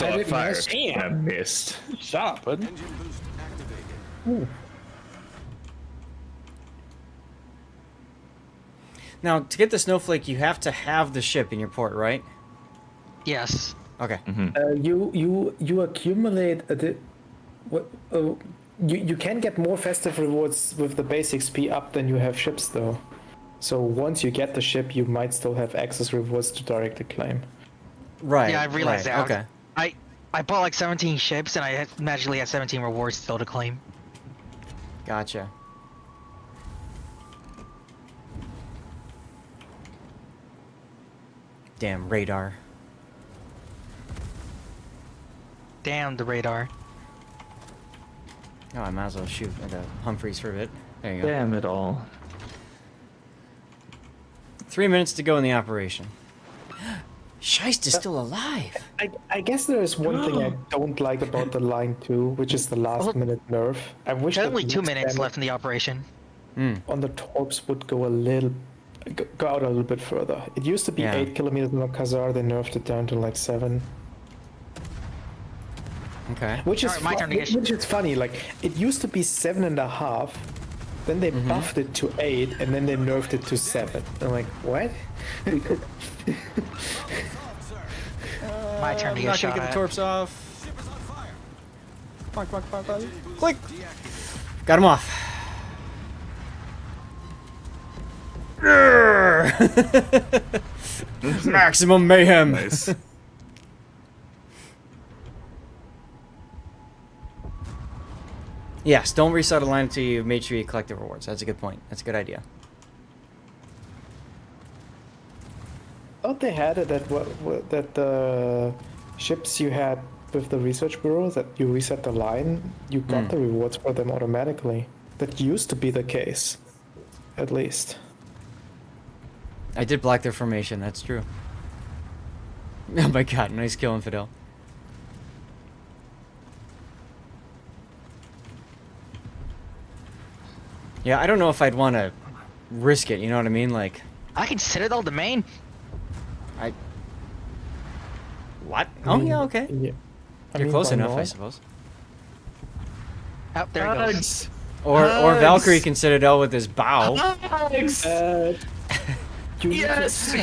I I didn't fired. miss. I missed. Shut up, bud. Engine boost activated. Now, to get the Snowflake, you have to have the ship in your port, right? Yes. Okay. you accumulate you can get more festive rewards with the base XP up than you have ships though. So once you get the ship, you might still have access rewards to directly claim. Right. Yeah, I realized right. that. Okay. I bought like 17 ships and I magically had 17 rewards still to claim. Gotcha. Damn, radar. Damn the radar. Oh, I might as well shoot at the Humphreys for a bit. There you go. Damn it all. 3 minutes to go in the operation. Scheist is still alive. I guess there is one thing I don't like about the line 2, which is the last minute nerf. I wish There's that only 2 next minutes damage left in the operation. on the torps would go out a little bit further. It used to be Yeah. 8 kilometers on the Khazar, they nerfed it down to like 7. Okay. Which is Alright, my turn to get which is funny. Like it used to be 7.5, then they buffed it to 8, and then they nerfed it to 7. I'm like, what? My turn to get Not shot gonna get at. the torps off. Ship is on fire. Come on, come on, come on, come on. Engine boost Click. deactivated. Got him off. Maximum mayhem. Nice. Yes, don't reset a line until you've made sure you collect the rewards. That's a good point. That's a good idea. Thought they had it that the ships you had with the research bureau that you reset the line, you got the rewards for them automatically. That used to be the case, at least. I did block their formation, that's true. Oh my god, nice kill, Infidel. Yeah, I don't know if I'd want to risk it, you know what I mean? Like, I can Citadel domain. what? Oh, yeah, okay. Yeah. You're close why enough, I not? suppose. Oh, there it goes. Or Valkyrie can Citadel with his bow. Yes.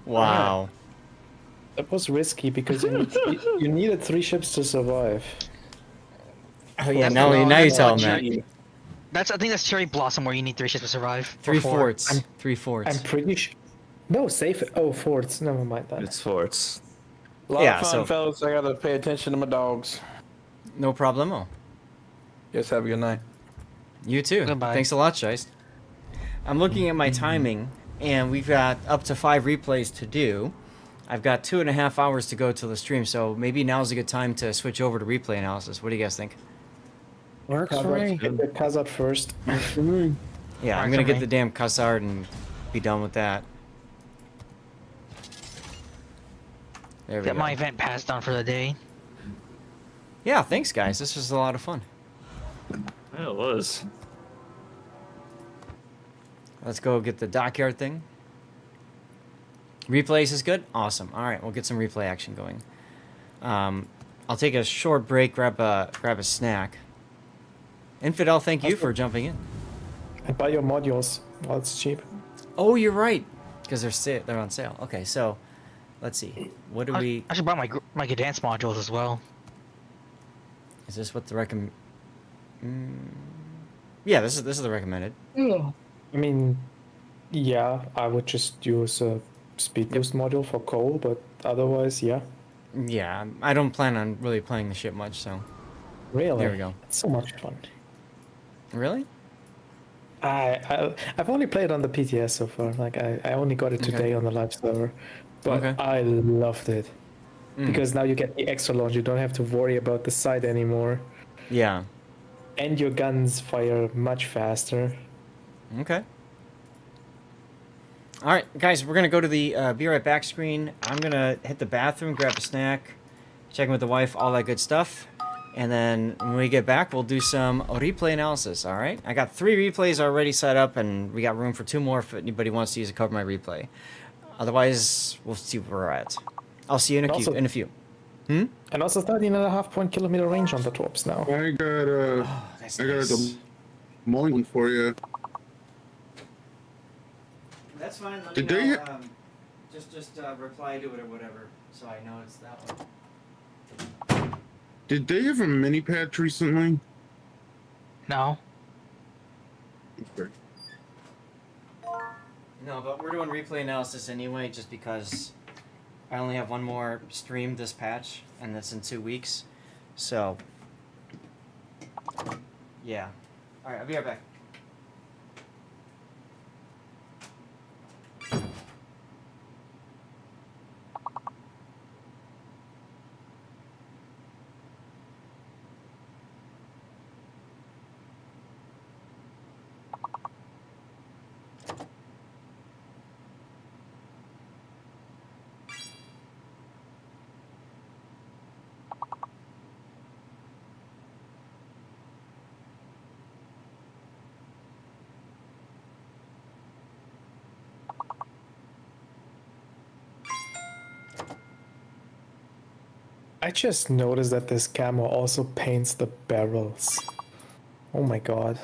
Wow. That was risky because you needed 3 ships to survive. Oh yeah, That's now the you wrong- tell him that's that. I think that's Cherry Blossom where you need 3 ships to survive. or 3 4. forts. 3 forts. I'm pretty sure. No, safe. Oh, forts. Never mind that. It's forts. A lot Yeah, of fun, so- fellas. I gotta pay attention to my dogs. No problemo. Yes, have a good night. You too. Goodbye. Thanks a lot, Scheist. I'm looking at my timing, and we've got up to 5 replays to do. I've got 2.5 hours to go till the stream, so maybe now's a good time to switch over to replay analysis. What do you guys think? Works for me. Get the Khazad first. Yeah, I'm Alright, gonna for get me. the damn Khazard and be done with that. There we Get go. my event passed on for the day. Yeah, thanks guys. This was a lot of fun. Yeah, it was. Let's go get the dockyard thing. Replays is good? Awesome. All right, we'll get some replay action going. I'll take a short break, grab a snack. Infidel, thank you for jumping in. And buy your modules while it's cheap. Oh, you're right, because they're on sale. Okay, so let's see. What do we? I should buy my Gdansk modules as well. Is this what the recommend? Yeah, this is the recommended. I mean, yeah, I would just use a speed boost module for coal, but otherwise, yeah. Yeah, I don't plan on really playing the ship much, so. Really? There we go. It's so much fun. Really? I've only played on the PTS so far. Like I only got it today on the live server, but Okay. I loved it because now you get the extra launch. You don't have to worry about the sight anymore, Yeah. and your guns fire much faster. Okay. All right, guys, we're gonna go to the be right back screen. I'm gonna hit the bathroom, grab a snack, check in with the wife, all that good stuff, and then when we get back, we'll do some replay analysis. All right? I got 3 replays already set up, and we got room for 2 more if anybody wants to use a cover my replay. Otherwise, we'll see where we're at. I'll see you in a few. And also 13.5 kilometer range on the torps now. I got That's I got nice. a mulligan for you. That's fine. Let Did me they- know. Just reply to it or whatever, so I know it's that one. Did they have a mini patch recently? No. Okay. No, but we're doing replay analysis anyway, just because I only have one more stream this patch, and that's in 2 weeks. So, yeah. All right, I'll be right back. I just noticed that this camo also paints the barrels. Oh my god.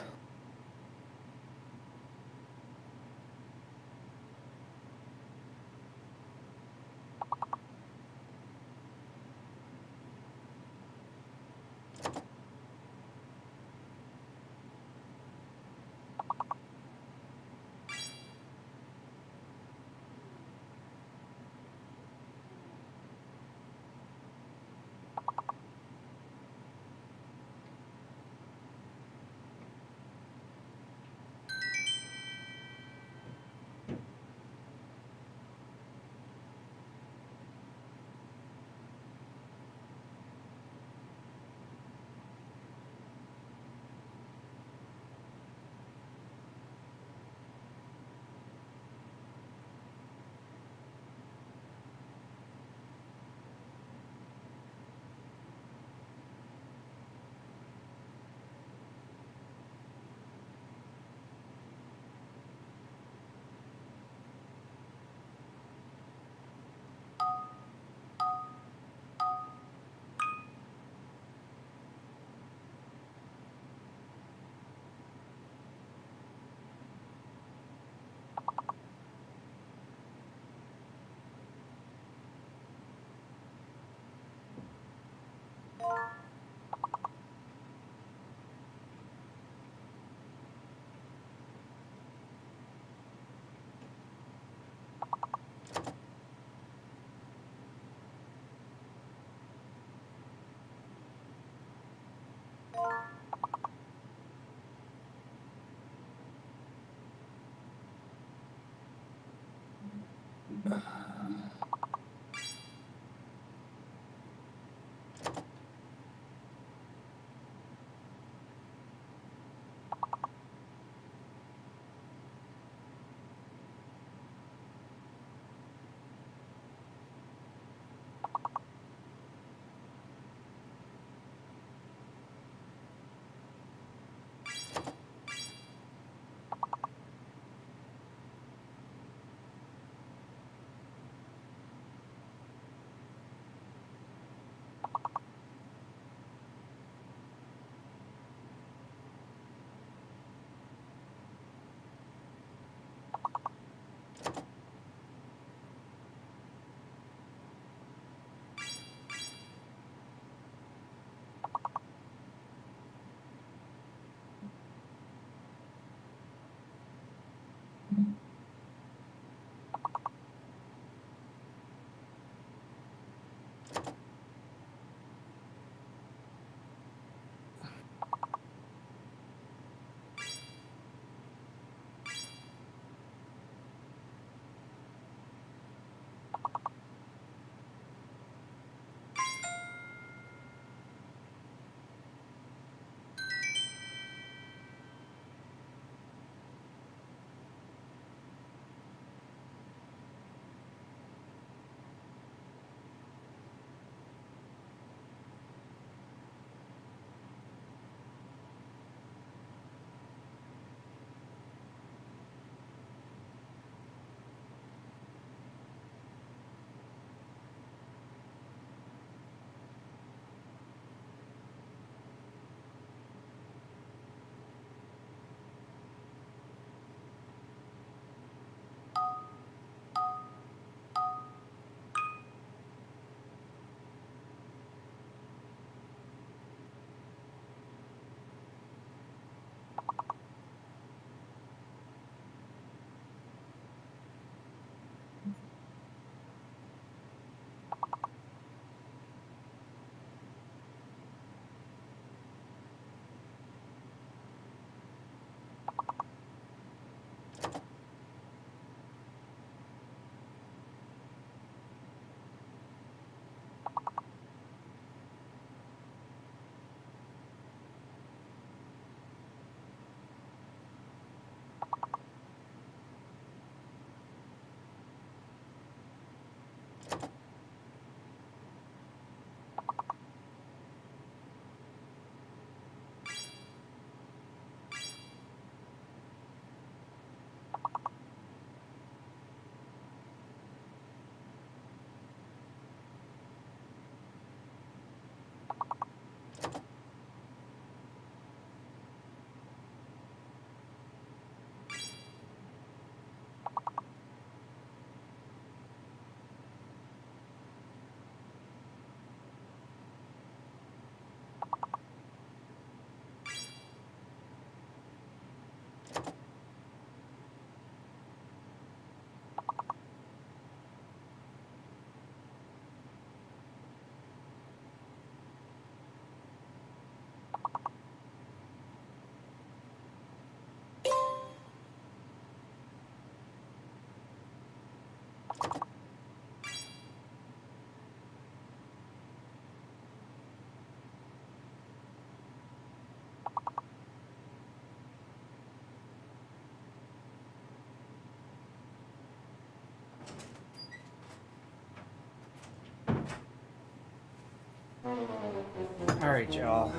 All right, y'all.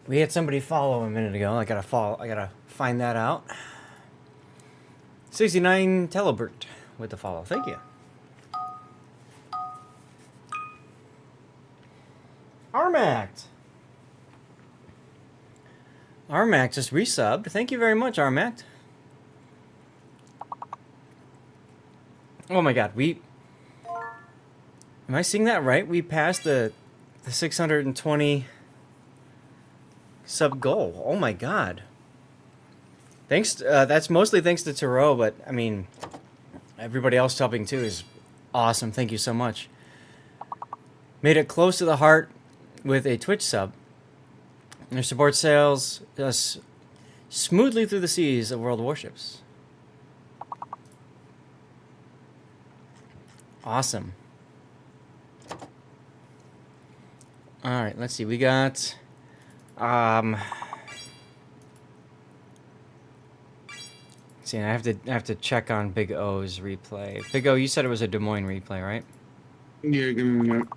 We had somebody follow a minute ago. I gotta find that out. 69 Telebert with the follow. Thank you. Armact. Armact just resubbed. Thank you very much, Armact. Oh my god, am I seeing that right? We passed the 620 sub goal. Oh my god. Thanks. That's mostly thanks to Taro, but I mean, everybody else helping too is awesome. Thank you so much. Made it close to the heart with a Twitch sub. Their support sails us smoothly through the seas of World of Warships. Awesome. All right, let's see. We got see, I have to check on Big O's replay. Big O, you said it was a Des Moines replay, right? Yeah, give me a minute.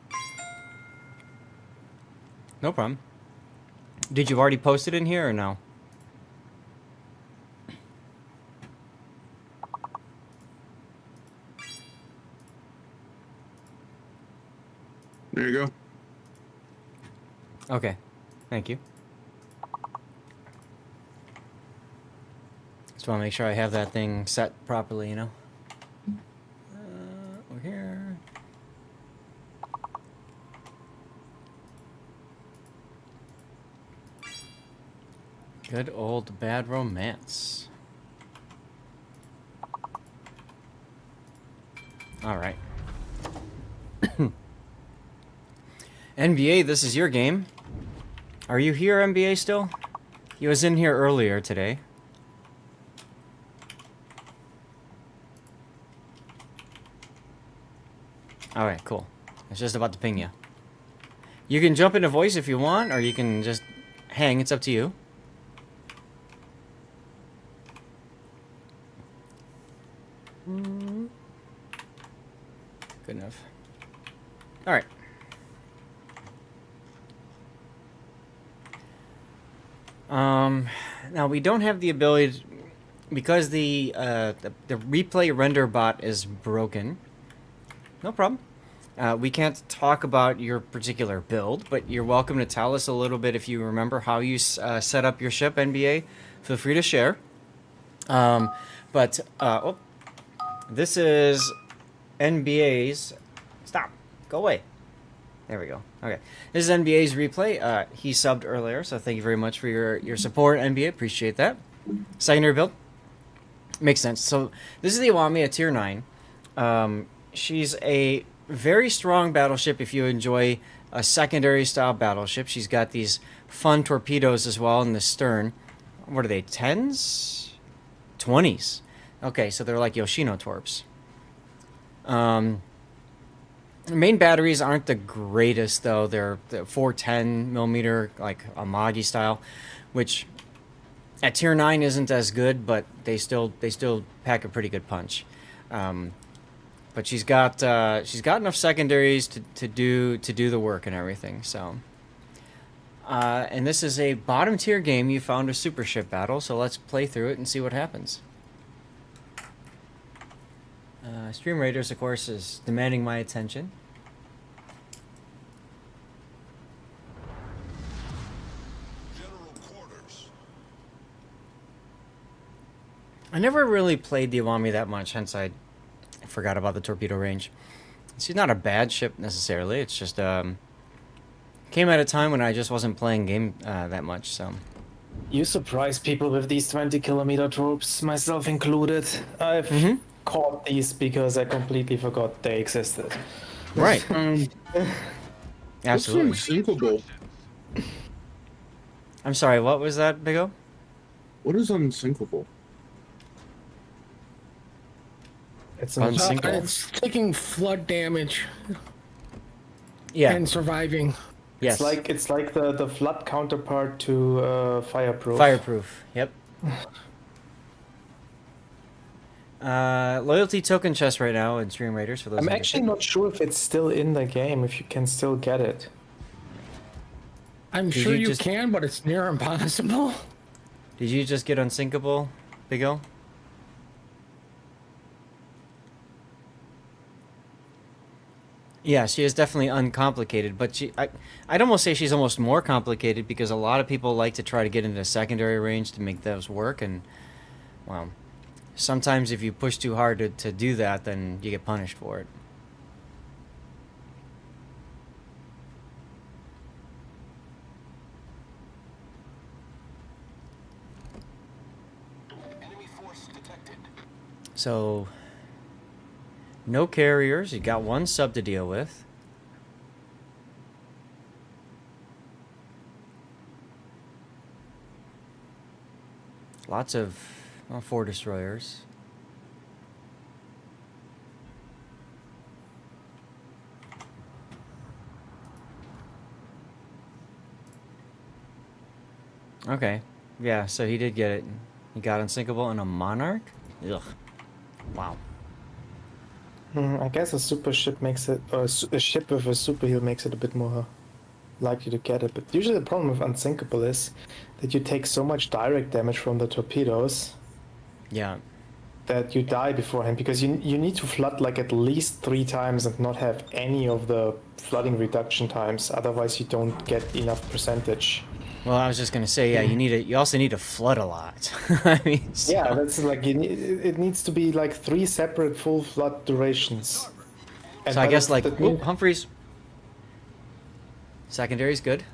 No problem. Did you already post it in here or no? There you go. Okay. Thank you. Just want to make sure I have that thing set properly, you know? Over here. Good old bad romance. All right. NBA, this is your game. Are you here, NBA, still? He was in here earlier today. Alright, cool. I was just about to ping you. You can jump into voice if you want, or you can just hang. It's up to you. Good enough. Alright. Now we don't have the ability to, because the replay render bot is broken. No problem. We can't talk about your particular build, but you're welcome to tell us a little bit if you remember how you set up your ship, NBA. Feel free to share. This is NBA's. Stop. Go away. There we go. Okay. This is NBA's replay. He subbed earlier, so thank you very much for your support, NBA. Appreciate that. Secondary build. Makes sense. So this is the Iwami at tier 9. She's a very strong battleship if you enjoy a secondary style battleship. She's got these fun torpedoes as well in the stern. What are they, 10s? 20s. Okay, so they're like Yoshino torps. The main batteries aren't the greatest, though. They're 410 millimeter, like Amagi style, which at tier 9 isn't as good, but they still pack a pretty good punch. But she's got enough secondaries to do the work and everything. So, and this is a bottom tier game. You found a super ship battle, so let's play through it and see what happens. Stream Raiders, of course, is demanding my attention. General quarters. I never really played the Iwami that much, hence I forgot about the torpedo range. She's not a bad ship necessarily. It's just came at a time when I just wasn't playing game that much. So You surprise people with these 20-kilometer tropes, myself included. I've caught these because I completely forgot they existed. right, What's absolutely. unsinkable? I'm sorry. What was that, Big O? What is unsinkable? It's Unsinkable. It's taking flood damage Yeah. and surviving. Yes. It's like the flood counterpart to fireproof. Fireproof. Yep. Loyalty token chest right now in Stream Raiders for those. I'm interested. actually not sure if it's still in the game, if you can still get it. I'm Did sure you you just- can, but it's near impossible. Did you just get unsinkable, Big O? Yeah, she is definitely uncomplicated, but I'd almost say she's almost more complicated because a lot of people like to try to get into secondary range to make those work, and well, sometimes if you push too hard to do that, then you get punished for it. Enemy force detected. So, no carriers. You got one sub to deal with. Lots of 4 destroyers. Okay. Yeah, so he did get it. He got unsinkable and a monarch? Ugh. Wow. I guess a super ship makes it, or a ship with a super heal makes it a bit more likely to get it. But usually the problem with unsinkable is that you take so much direct damage from the torpedoes Yeah. that you die beforehand, because you need to flood like at least 3 times and not have any of the flooding reduction times. Otherwise, you don't get enough percentage. Well, I was just gonna say, yeah, you also need to flood a lot. I mean, so- Yeah, that's like it needs to be like 3 separate full flood durations. And So I by guess the- like that ooh, mean- Humphreys. Secondary's good.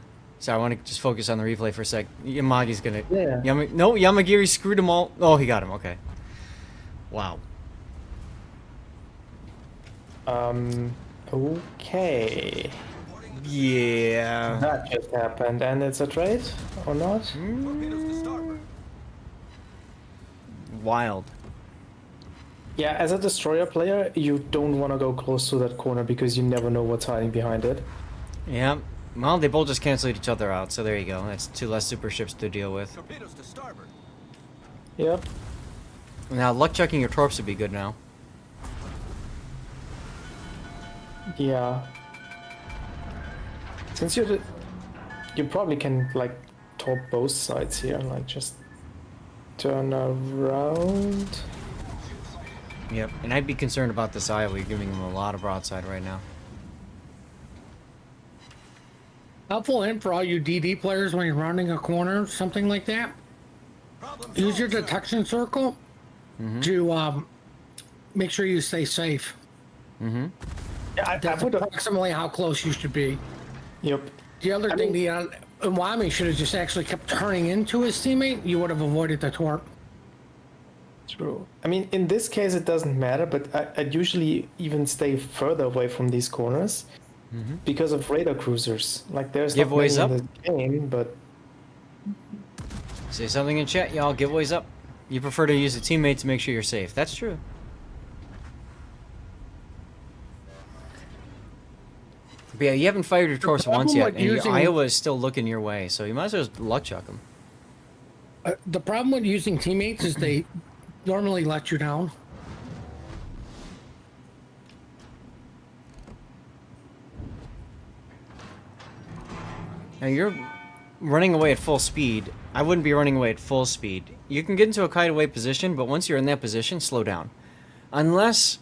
So I want to just focus on the replay for a sec. Yamagi's gonna. Yeah. No, Yamagiri screwed them all. Oh, he got him. Okay. Wow. Okay. Yeah. That just happened, and it's a trade or not? Torpedoes to starboard. Wild. Yeah, as a destroyer player, you don't want to go close to that corner because you never know what's hiding behind it. Yeah. Well, they both just canceled each other out, so there you go. That's 2 less super ships to deal with. Torpedoes to starboard. Yep. Now, luck checking your torps would be good now. Yeah. Since you probably can like torp both sides here, like just turn around. Yep. And I'd be concerned about this Iowa. You're giving them a lot of broadside right now. Helpful hint for all you DD players when you're rounding a corner, something like that. Problem Use your solved, sir. detection circle to make sure you stay safe. Mm-hmm. Yeah, I That's would have. approximately how close you should be. Yep. The other I thing, mean- the Umwami should have just actually kept turning into his teammate. You would have avoided the torp. True. I mean, in this case, it doesn't matter, but I'd usually even stay further away from these corners because of radar cruisers. Like, there's not Giveaways many in the game, but Say something in chat, y'all. Giveaways up. You prefer to use a teammate to make sure you're safe. That's true. But yeah, you haven't fired your torps once problem yet, with and your using- Iowa is still looking your way, so you might as well just luck chuck them. The problem with using teammates is they normally let you down. Now you're running away at full speed. I wouldn't be running away at full speed. You can get into a kite away position, but once you're in that position, slow down. Unless,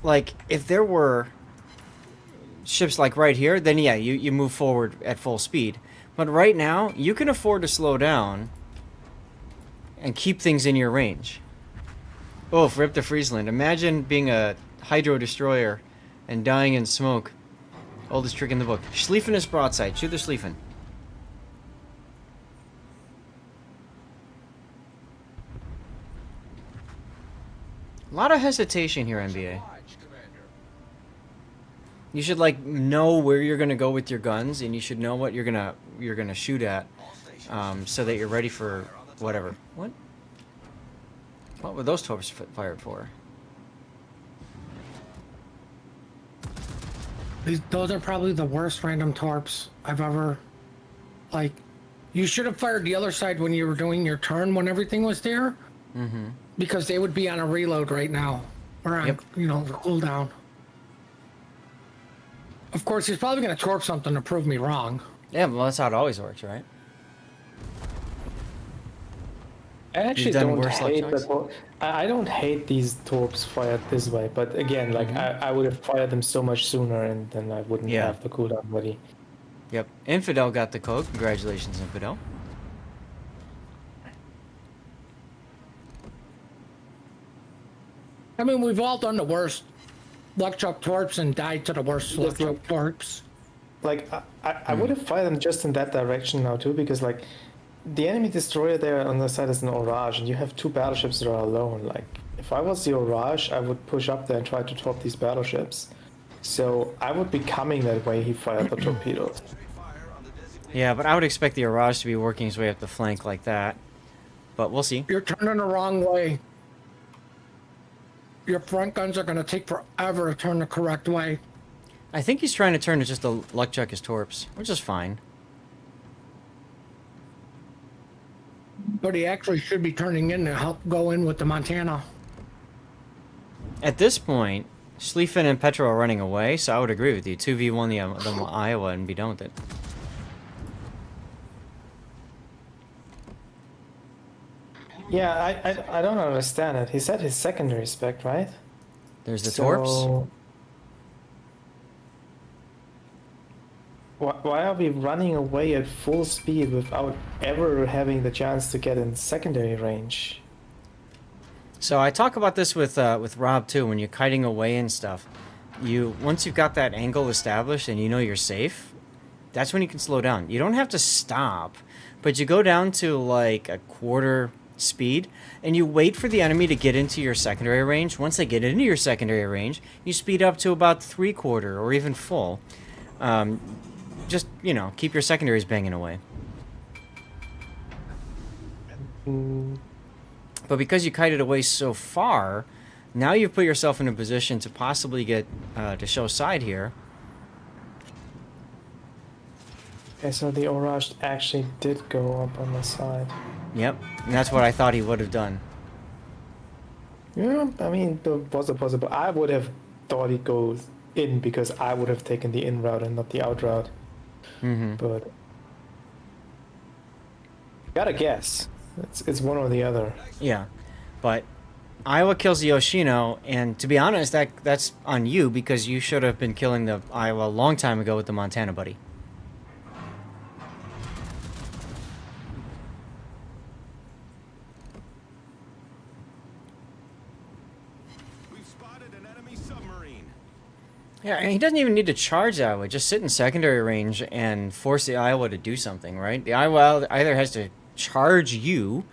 like, if there were ships like right here, then yeah, you move forward at full speed. But right now, you can afford to slow down and keep things in your range. Oh, rip to Friesland. Imagine being a hydro destroyer and dying in smoke. Oldest trick in the book. Schlieffen is broadside. Shoot the Schlieffen. A lot of hesitation here, NBA. You should like know where you're gonna go with your guns, and you should know what you're gonna shoot at, so that you're ready for whatever. What were those torps fired for? Those are probably the worst random torps I've ever, like, you should have fired the other side when you were doing your turn when everything was there. because they would be on a reload right now, or on, Yep. cooldown. Of course, he's probably going to torp something to prove me wrong. Yeah, well, that's how it always works, right? I actually done don't worse luck hate checks? that. I don't hate these torps fired this way, but again, like I would have fired them so much sooner, and then I wouldn't Yeah. have the cooldown ready. Yep. Infidel got the code. Congratulations, Infidel. I mean, we've all done the worst luck chuck torps and died to the worst luck chuck torps. Like I would have fired them just in that direction now too, because like the enemy destroyer there on the side is an Orage, and you have two battleships that are alone. Like if I was the Orage, I would push up there and try to top these battleships. So I would be coming that way. He fired the torpedoes. Yeah, but I would expect the Araj to be working his way up the flank like that. But we'll see. You're turning the wrong way. Your front guns are going to take forever to turn the correct way. I think he's trying to turn to just a luck chuck his torps, which is fine. But he actually should be turning in to help go in with the Montana. At this point, Schlieffen and Petro are running away, so I would agree with you. 2v1 the Iowa and be done with it. Yeah, I don't understand it. He said his secondary spec, right? There's the torps. Why are we running away at full speed without ever having the chance to get in secondary range? So I talk about this with Rob too. When you're kiting away and stuff, once you've got that angle established and you know you're safe, that's when you can slow down. You don't have to stop, but you go down to like a quarter speed and you wait for the enemy to get into your secondary range. Once they get into your secondary range, you speed up to about 3/4 or even full. Just keep your secondaries banging away. But because you kited away so far, now you've put yourself in a position to possibly get to show side here. Okay, so the Orage actually did go up on the side. Yep, and that's what I thought he would have done. Yeah, I mean, there was a possible. I would have thought he'd go in because I would have taken the in route and not the out route. But gotta guess. It's one or the other. Yeah, but Iowa kills the Yoshino, and to be honest, that's on you because you should have been killing the Iowa a long time ago with the Montana buddy. We've spotted an enemy submarine. Yeah, and he doesn't even need to charge Iowa. Just sit in secondary range and force the Iowa to do something, right? The Iowa either has to charge you,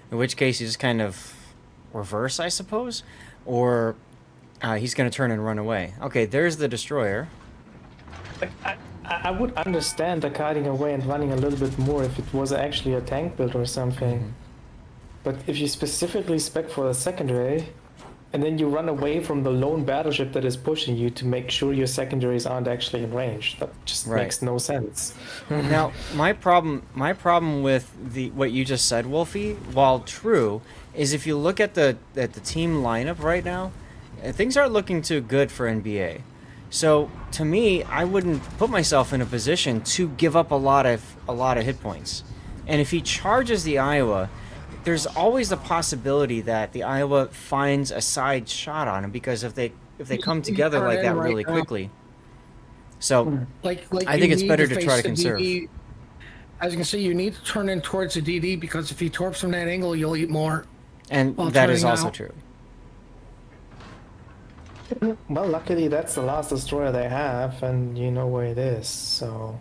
in which case he's just kind of reverse, I suppose, or he's going to turn and run away. Okay, there's the destroyer. Like, I would understand the kiting away and running a little bit more if it was actually a tank build or something. But if you specifically spec for a secondary, and then you run away from the lone battleship that is pushing you to make sure your secondaries aren't actually in range, that just makes no sense. Now, my problem with what you just said, Wolfie, while true, is if you look at the team lineup right now, things aren't looking too good for NBA. So to me, I wouldn't put myself in a position to give up a lot of hit points. And if he charges the Iowa, there's always the possibility that the Iowa finds a side shot on him because if they come together like that really quickly. So Like I think it's better to try to conserve. DD. I was gonna say you need to turn in towards the DD because if he torps from that angle, you'll eat more. And while that is turning also out. true. Well, luckily that's the last destroyer they have, and you know where it is, so...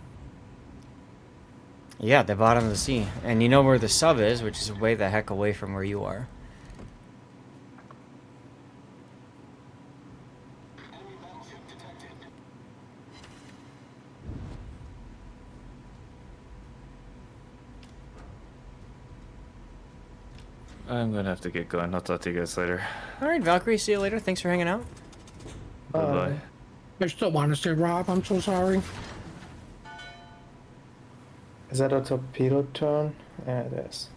Yeah, the bottom of the sea. And you know where the sub is, which is way the heck away from where you are. I'm gonna have to get going. I'll talk to you guys later. Alright, Valkyrie, see you later. Thanks for hanging out. Bye bye. I still want to say Rob. I'm so sorry. Is that a torpedo turn? Yeah, it is.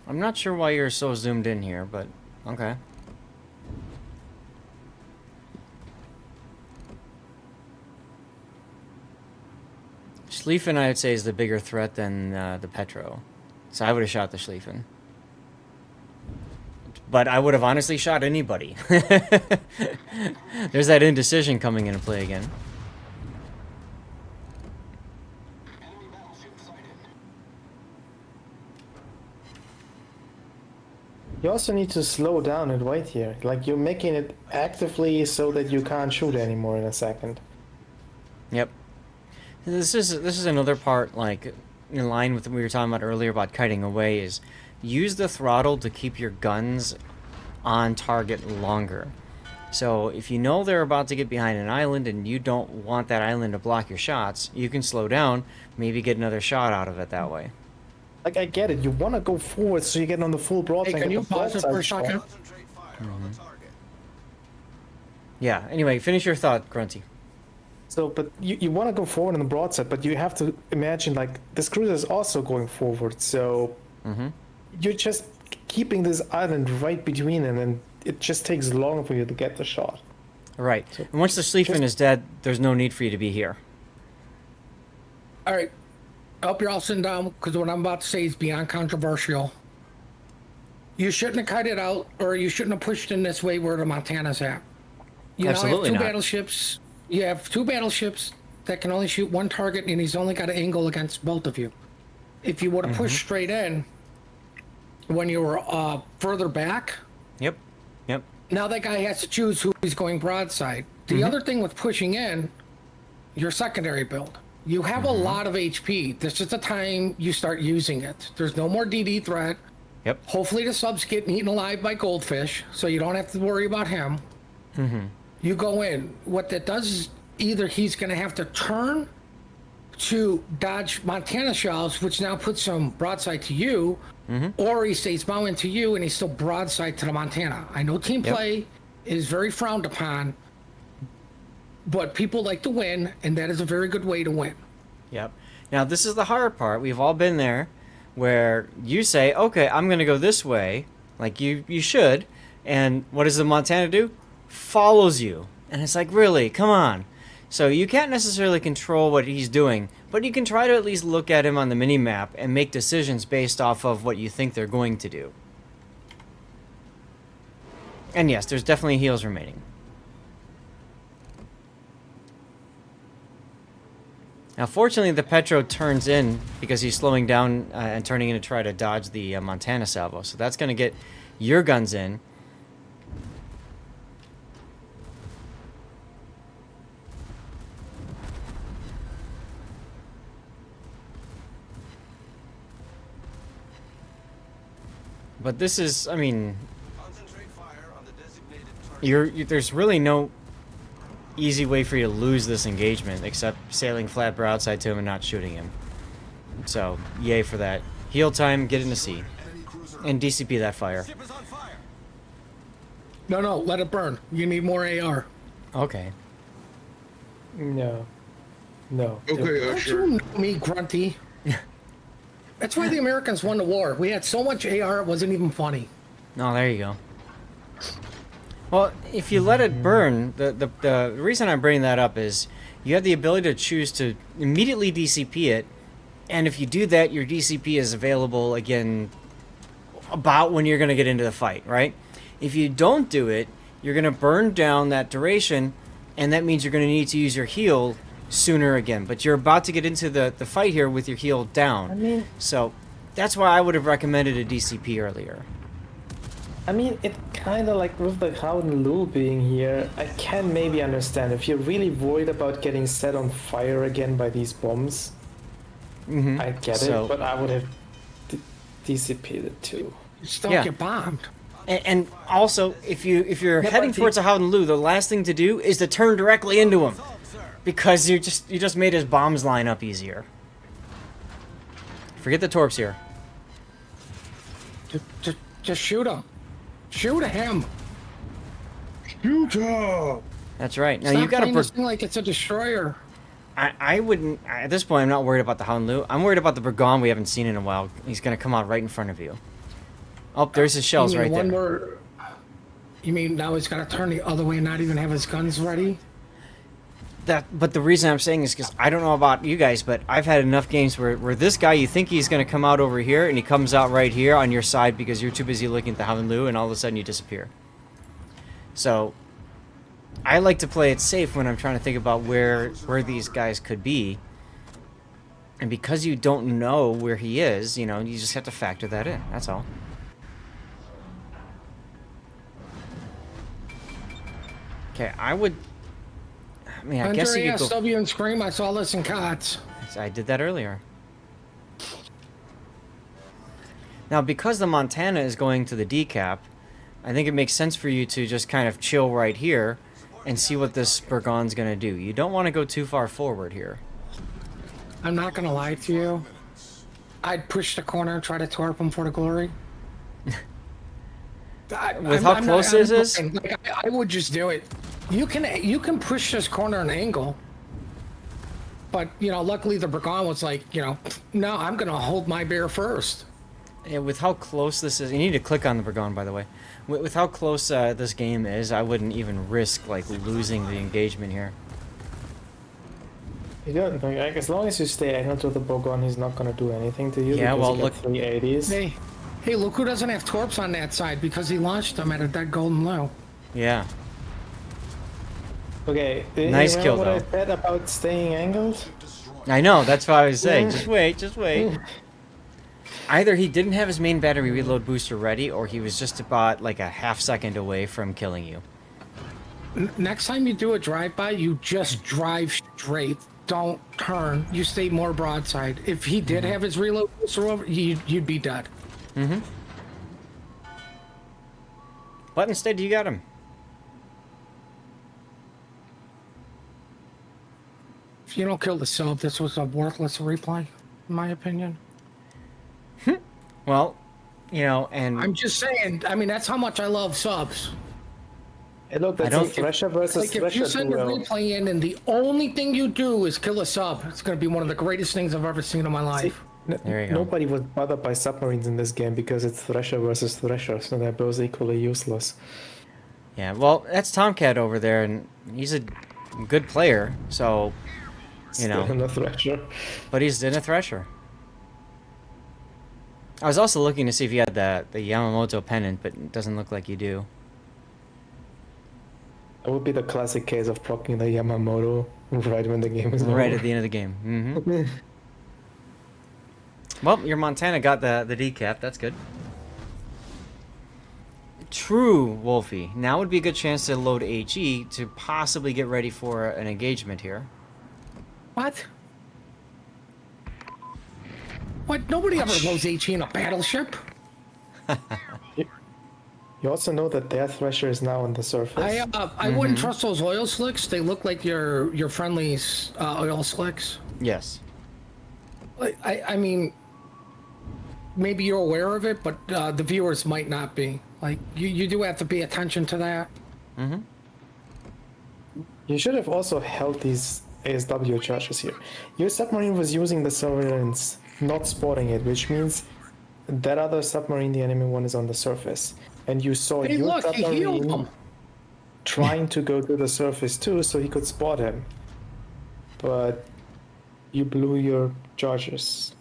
I'm not sure why you're so zoomed in here, but Okay. Schlieffen, I would say, is the bigger threat than the Petro. So I would have shot the Schlieffen. But I would have honestly shot anybody. There's that indecision coming into play again. You also need to slow down and wait here. Like, you're making it actively so that you can't shoot anymore in a second. Yep. This is another part, like, in line with what we were talking about earlier about kiting away, is use the throttle to keep your guns on target longer. So if you know they're about to get behind an island and you don't want that island to block your shots, you can slow down, maybe get another shot out of it that way. Like, I get it. You want to go forward so you get on the full broadside. Hey, can you pause it for a second? Concentrate fire on the target. Yeah, anyway, finish your thought, Grunty. So, but you want to go forward on the broadside, but you have to imagine, like, this cruiser is also going forward, so you're just keeping this island right between them, and it just takes longer for you to get the shot. Right. And once the Schlieffen is dead, there's no need for you to be here. All right. I hope you're all sitting down because what I'm about to say is beyond controversial. You shouldn't have cut it out, or you shouldn't have pushed in this way where the Montana's at. You Absolutely now have not. battleships. You have two battleships that can only shoot one target, and he's only got an angle against both of you. If you would have pushed straight in when you were further back, Yep. Yep. now that guy has to choose who he's going broadside. The other thing with pushing in, your secondary build. You have a lot of HP. This is the time you start using it. There's no more DD threat. Yep. Hopefully the sub's getting eaten alive by goldfish, so you don't have to worry about him. You go in. What that does is either he's going to have to turn to dodge Montana shells, which now puts him broadside to you, or he stays bowing to you and he's still broadside to the Montana. I know team play is very frowned upon, but people like to win, and that is a very good way to win. Yep. Now, this is the hard part. We've all been there where you say, okay, I'm going to go this way, like you should, and what does the Montana do? Follows you. And it's like, really? Come on. So you can't necessarily control what he's doing, but you can try to at least look at him on the mini-map and make decisions based off of what you think they're going to do. And yes, there's definitely heals remaining. Now, fortunately, the Petro turns in because he's slowing down and turning in to try to dodge the Montana salvo. So that's going to get your guns in. But this is, I mean, Concentrate fire on the designated target. there's really no easy way for you to lose this engagement except sailing flat broadside to him and not shooting him. So, yay for that. Heal time, get into sea. And DCP that fire. Ship is on fire. No, let it burn. You need more AR. Okay. No. No. Okay, Don't you know me, Grunty? That's why the Americans won the war. We had so much AR, it wasn't even funny. Oh, there you go. Well, if you let it burn, the reason I'm bringing that up is you have the ability to choose to immediately DCP it, and if you do that, your DCP is available again about when you're going to get into the fight, right? If you don't do it, you're going to burn down that duration, and that means you're going to need to use your heal sooner again. But you're about to get into the fight here with your heal down. I mean, so that's why I would have recommended a DCP earlier. I mean, it kind of like with the Howden Lul being here, I can maybe understand if you're really worried about getting set on fire again by these bombs. I get So- it, but I would have DCP'd it too. You still Yeah. get bombed. And also, if you're Yeah, heading but towards a Howden Lu, the last thing to do is to turn directly into him, because you just made his bombs line up easier. Forget the torps here. Just shoot him. Shoot him. Utah! That's right. Now Stop you got playing this to. thing like it's a destroyer. I wouldn't at this point. I'm not worried about the Howden Lu. I'm worried about the Brigand we haven't seen in a while. He's gonna come out right in front of you. Oh, there's his shells You mean right one there. where You mean now he's got to turn the other way and not even have his guns ready? But the reason I'm saying is because I don't know about you guys, but I've had enough games where this guy, you think he's going to come out over here, and he comes out right here on your side because you're too busy looking at the Havenlu, and all of a sudden you disappear. So, I like to play it safe when I'm trying to think about where these guys could be. And because you don't know where he is, you know, you just have to factor that in. That's all. Okay, I mean, I guess you could go... SW and Scream, I saw this in COTS. I did that earlier. Now, because the Montana is going to the decap, I think it makes sense for you to just kind of chill right here and see what this Burgon's going to do. You don't want to go too far forward here. I'm not going to lie to you. I'd push the corner and try to torp him for the glory. With how close this is? Like, I would just do it. You can push this corner an angle. But, you know, luckily the Burgon was like, you know, no, I'm going to hold my bear first. And with how close this is, you need to click on the Burgon, by the way. With how close this game is, I wouldn't even risk like losing the engagement here. You don't, like, as long as you stay angled to the Burgon, he's not gonna do anything to you. Yeah, well, you look. 380s. Hey, look who doesn't have torps on that side because he launched them at a dead golden low. Yeah. Okay. Nice kill, what though. I said about staying angled? I know, that's what I was saying. Just wait, just wait. Either he didn't have his main battery reload booster ready, or he was just about like a half second away from killing you. Next time you do a drive-by, you just drive straight. Don't turn. You stay more broadside. If he did have his reload booster over, you'd be dead. Mm-hmm. But instead, you got him. If you don't kill the sub, this was a worthless replay, in my opinion. Well, you know, and... I'm just saying, I mean, that's how much I love subs. Hey, look, that's a Thresher versus Like, if Thresher you send a duel. replay in and the only thing you do is kill a sub, it's going to be one of the greatest things I've ever seen in my life. There you go. Nobody was bothered by submarines in this game because it's Thresher versus Thresher, so they're both equally useless. Yeah, well, that's Tomcat over there, and he's a good player, so, you know. Still in the Thresher. But he's in a Thresher. I was also looking to see if you had the Yamamoto pennant, but it doesn't look like you do. That would be the classic case of proccing the Yamamoto right when the game is over. Right at the end of the game. Mm-hmm. Well, your Montana got the decap. That's good. True, Wolfie. Now would be a good chance to load HE to possibly get ready for an engagement here. What? What? Nobody ever loads HE in a battleship. You also know that their Thresher is now on the surface. I wouldn't trust those oil slicks. They look like your friendly's oil slicks. Yes. I mean, maybe you're aware of it, but the viewers might not be. Like, you do have to pay attention to that. Mm-hmm. You should have also held these ASW charges here. Your submarine was using the surveillance, not spotting it, which means that other submarine, the enemy one, is on the surface. And you saw Hey, your look, he healed submarine him. trying to go to the surface too, so he could spot him. But you blew your charges.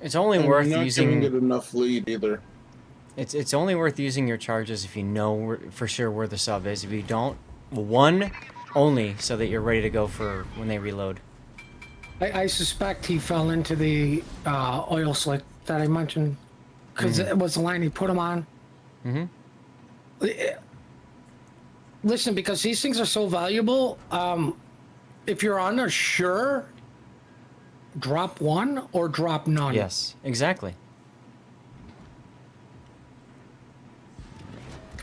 It's only And worth you're not using. giving it enough lead either. It's only worth using your charges if you know for sure where the sub is. If you don't, one only so that you're ready to go for when they reload. I suspect he fell into the oil slick that I mentioned because it was the line he put him on. Mm-hmm. Listen, because these things are so valuable, if you're unsure, drop one or drop none. Yes, exactly.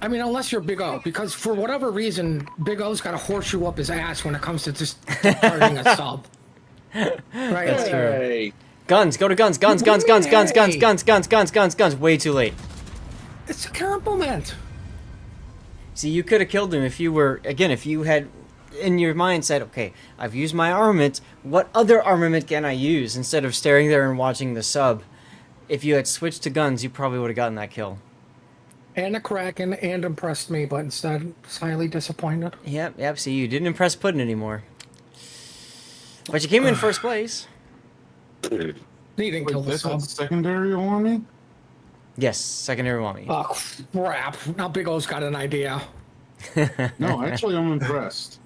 I mean, unless you're Big O, because for whatever reason, Big O's got a horseshoe up his ass when it comes to just targeting a sub. Right? That's true. Hey, Guns, go to guns, guns, guns, guns, guns, guns, guns, guns, guns, guns, guns. Way too late. It's a compliment. See, you could have killed him if you were, again, if you had in your mind said, okay, I've used my armament, what other armament can I use? Instead of staring there and watching the sub. If you had switched to guns, you probably would have gotten that kill. and a Kraken and impressed me, but instead was highly disappointed. Yep. See, you didn't impress Puddin' anymore. But you came in first place. He didn't kill the That's a sub. secondary army? Yes, secondary Wami. Oh crap! Now Big O's got an idea. No, actually, I'm impressed.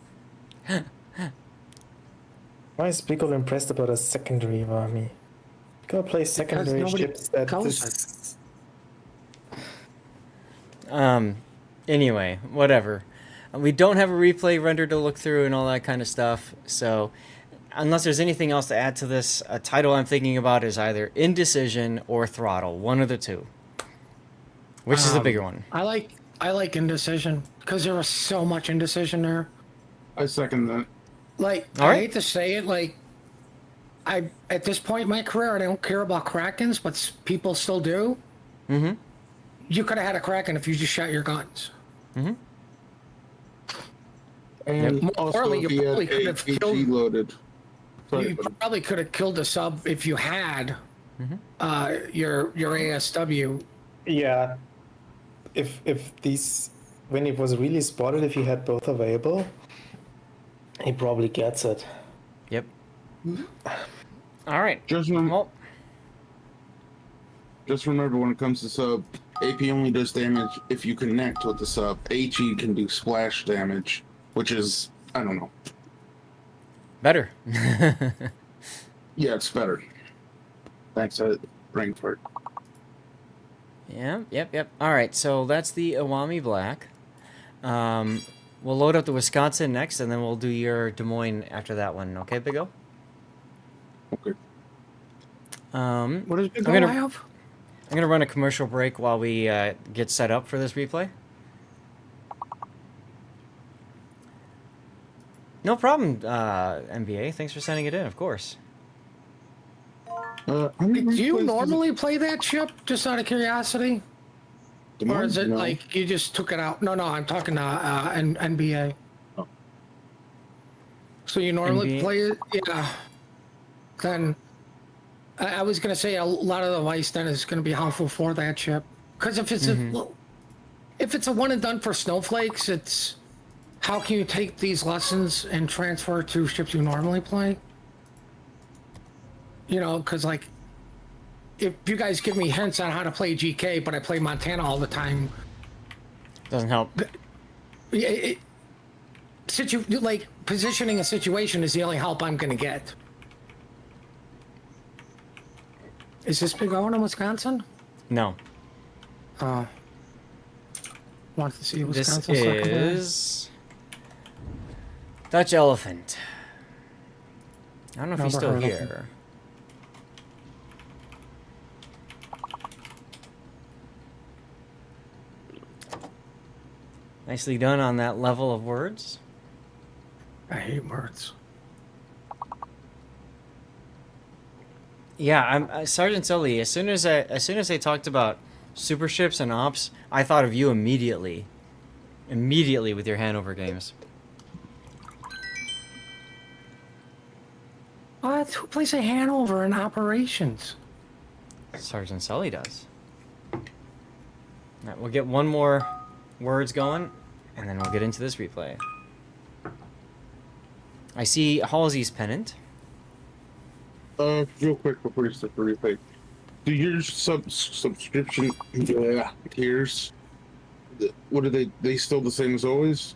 Why is Pickle impressed about a secondary army? Go play secondary nobody ships that goes this. Anyway, whatever. We don't have a replay render to look through and all that kind of stuff. So, unless there's anything else to add to this, a title I'm thinking about is either Indecision or Throttle. One of the two. Which is the bigger one? I like Indecision because there was so much indecision there. I second that. Like, All I right. hate to say it, like, at this point in my career, I don't care about Krakens, but people still do. Mm-hmm. You could have had a Kraken if you just shot your guns. And More also, importantly, if you he probably had could have AG killed- loaded. Sorry, You buddy. probably could have killed the sub if you had your ASW. Yeah. If these when it was really spotted, if he had both available, he probably gets it. Yep. All right. Just Well, remember when it comes to sub, AP only does damage if you connect with the sub. HE can do splash damage, which is, I don't know. better. Yeah, it's better. Thanks, Frankfurt. Yep. All right, so that's the Iwami Black. We'll load up the Wisconsin next, and then we'll do your Des Moines after that one. Okay, Big O? Okay. What does Big I'm O gonna- have? I'm going to run a commercial break while we get set up for this replay. No problem, NBA. Thanks for sending it in, of course. How many Do you replays does it- normally play that ship, just out of curiosity? Des Or Moines? is it No. like you just took it out? No, I'm talking NBA. Oh. So you normally NBA? play it? Yeah. Then I was going to say a lot of the ice then is going to be helpful for that ship. Because if it's if it's a one and done for snowflakes, it's how can you take these lessons and transfer to ships you normally play? You know, because like if you guys give me hints on how to play GK, but I play Montana all the time, Doesn't help. like positioning a situation is the only help I'm gonna get. Is this Big O in Wisconsin? No. Want to see This Wisconsin secondary? is Dutch Elephant. I don't know if he's Never still heard of him. here. Nicely done on that level of words. I hate words. Yeah, I'm Sergeant Sully. As soon as they talked about super ships and ops, I thought of you immediately. Immediately with your Hanover games. What? Who plays a Hanover in operations? Sergeant Sully does. All right, we'll get one more words going, and then we'll get into this replay. I see Halsey's pennant. Real quick before you start the replay. Do your subscription tiers, what are they still the same as always?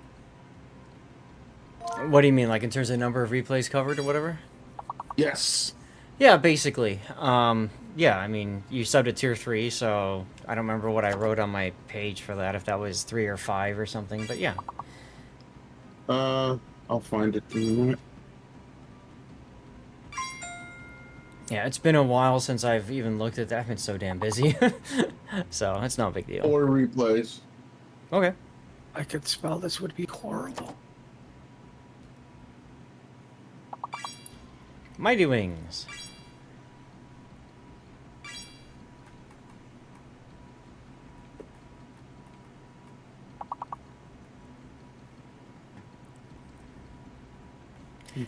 What do you mean, like in terms of number of replays covered or whatever? Yes. Yeah, basically. Yeah, I mean, you subbed at tier 3, so I don't remember what I wrote on my page for that, if that was 3 or 5 or something, but yeah. I'll find it in a minute. Yeah, it's been a while since I've even looked at that. I've been so damn busy. So, it's no big deal. Or replays. Okay. I could spell this would be horrible. Mighty Wings.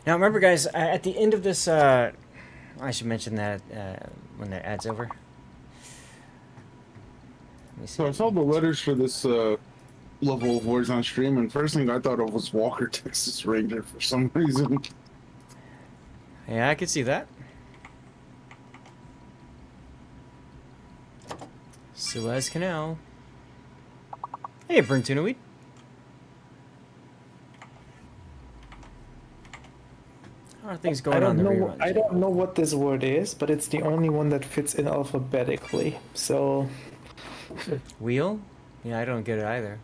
Now remember, guys, at the end of this, I should mention that when the ad's over. me see. So I saw the letters for this level of Wars on stream, and first thing I thought of was Walker, Texas Ranger for some reason. Yeah, I could see that. Suez Canal. Hey, burnt tuna weed. How are things going on the reruns? I don't know what this word is, but it's the only one that fits in alphabetically. So Wheel? Yeah, I don't get it either.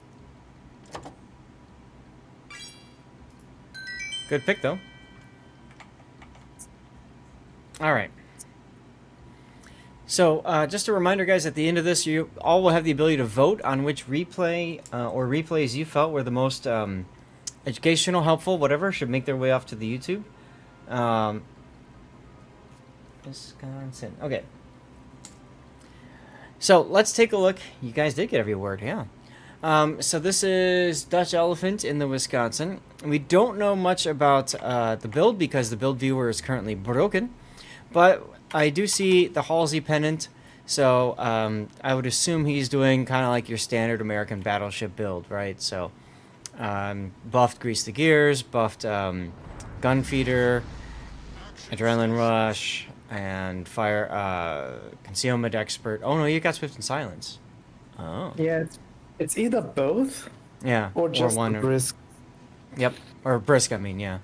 Good pick, though. All right. So, just a reminder, guys, at the end of this, you all will have the ability to vote on which replay or replays you felt were the most educational, helpful, whatever, should make their way off to the YouTube. Wisconsin. Okay. So, let's take a look. You guys did get every word, yeah. So this is Dutch Elephant in the Wisconsin. We don't know much about the build because the build viewer is currently broken. But I do see the Halsey pennant, so I would assume he's doing kind of like your standard American battleship build, right? So buffed Grease the Gears, buffed Gun Feeder, Adrenaline Rush, and Fire Concealment Expert. Oh no, you got Swift and Silence. Oh. yeah, it's either both Yeah. or just one. the brisk. Yep. Or Brisk, I mean, yeah.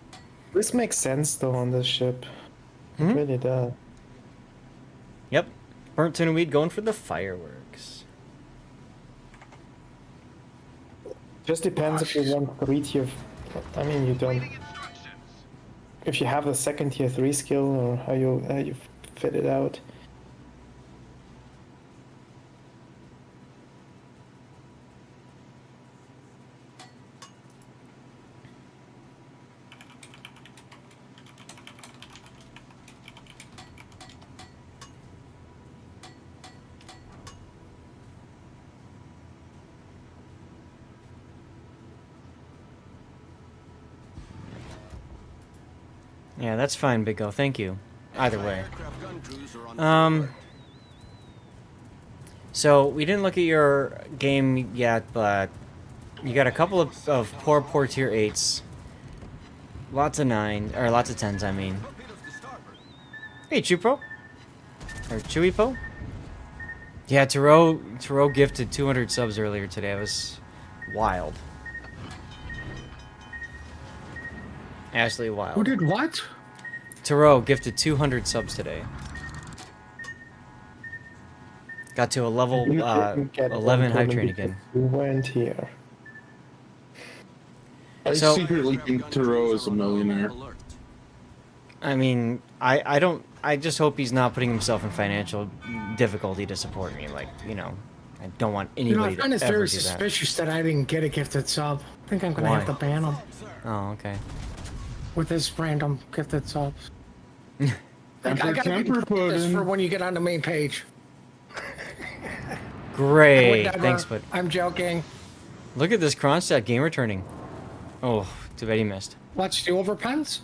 This makes sense though on this ship. It really does. Yep. Burnt tuna weed going for the fireworks. Just depends if you want 3 tier. I mean, you don't. If you have a second tier 3 skill or how you fit it out. Yeah, that's fine, Big O. Thank you. Either way. Aircraft gun crews are on So we didn't look at your game yet, but you got a couple of poor tier 8s. Lots of 9, or lots of 10s, I mean. torpedoes to starboard. Hey, Chupo. Or Chewypo. Yeah, Taro gifted 200 subs earlier today. It was wild. Ashley wild. Who did what? Taro gifted 200 subs today. Got to a level You didn't get 11 hype 120 train again. You went here. I So- secretly think Taro is a millionaire. Alert. I mean, I don't. I just hope he's not putting himself in financial difficulty to support me. Like, you know, I don't want You know, I anybody find it to ever very do that. suspicious that I didn't get a gifted sub. I think I'm gonna Why? have to ban him Oh, okay. with this random gifted subs. I Temper, gotta be temper this for pudding. when you get on the main page. Great. Whatever. Thanks, but I'm joking. look at this Kronstadt game returning. Oh, too bad he missed. What's the overpens?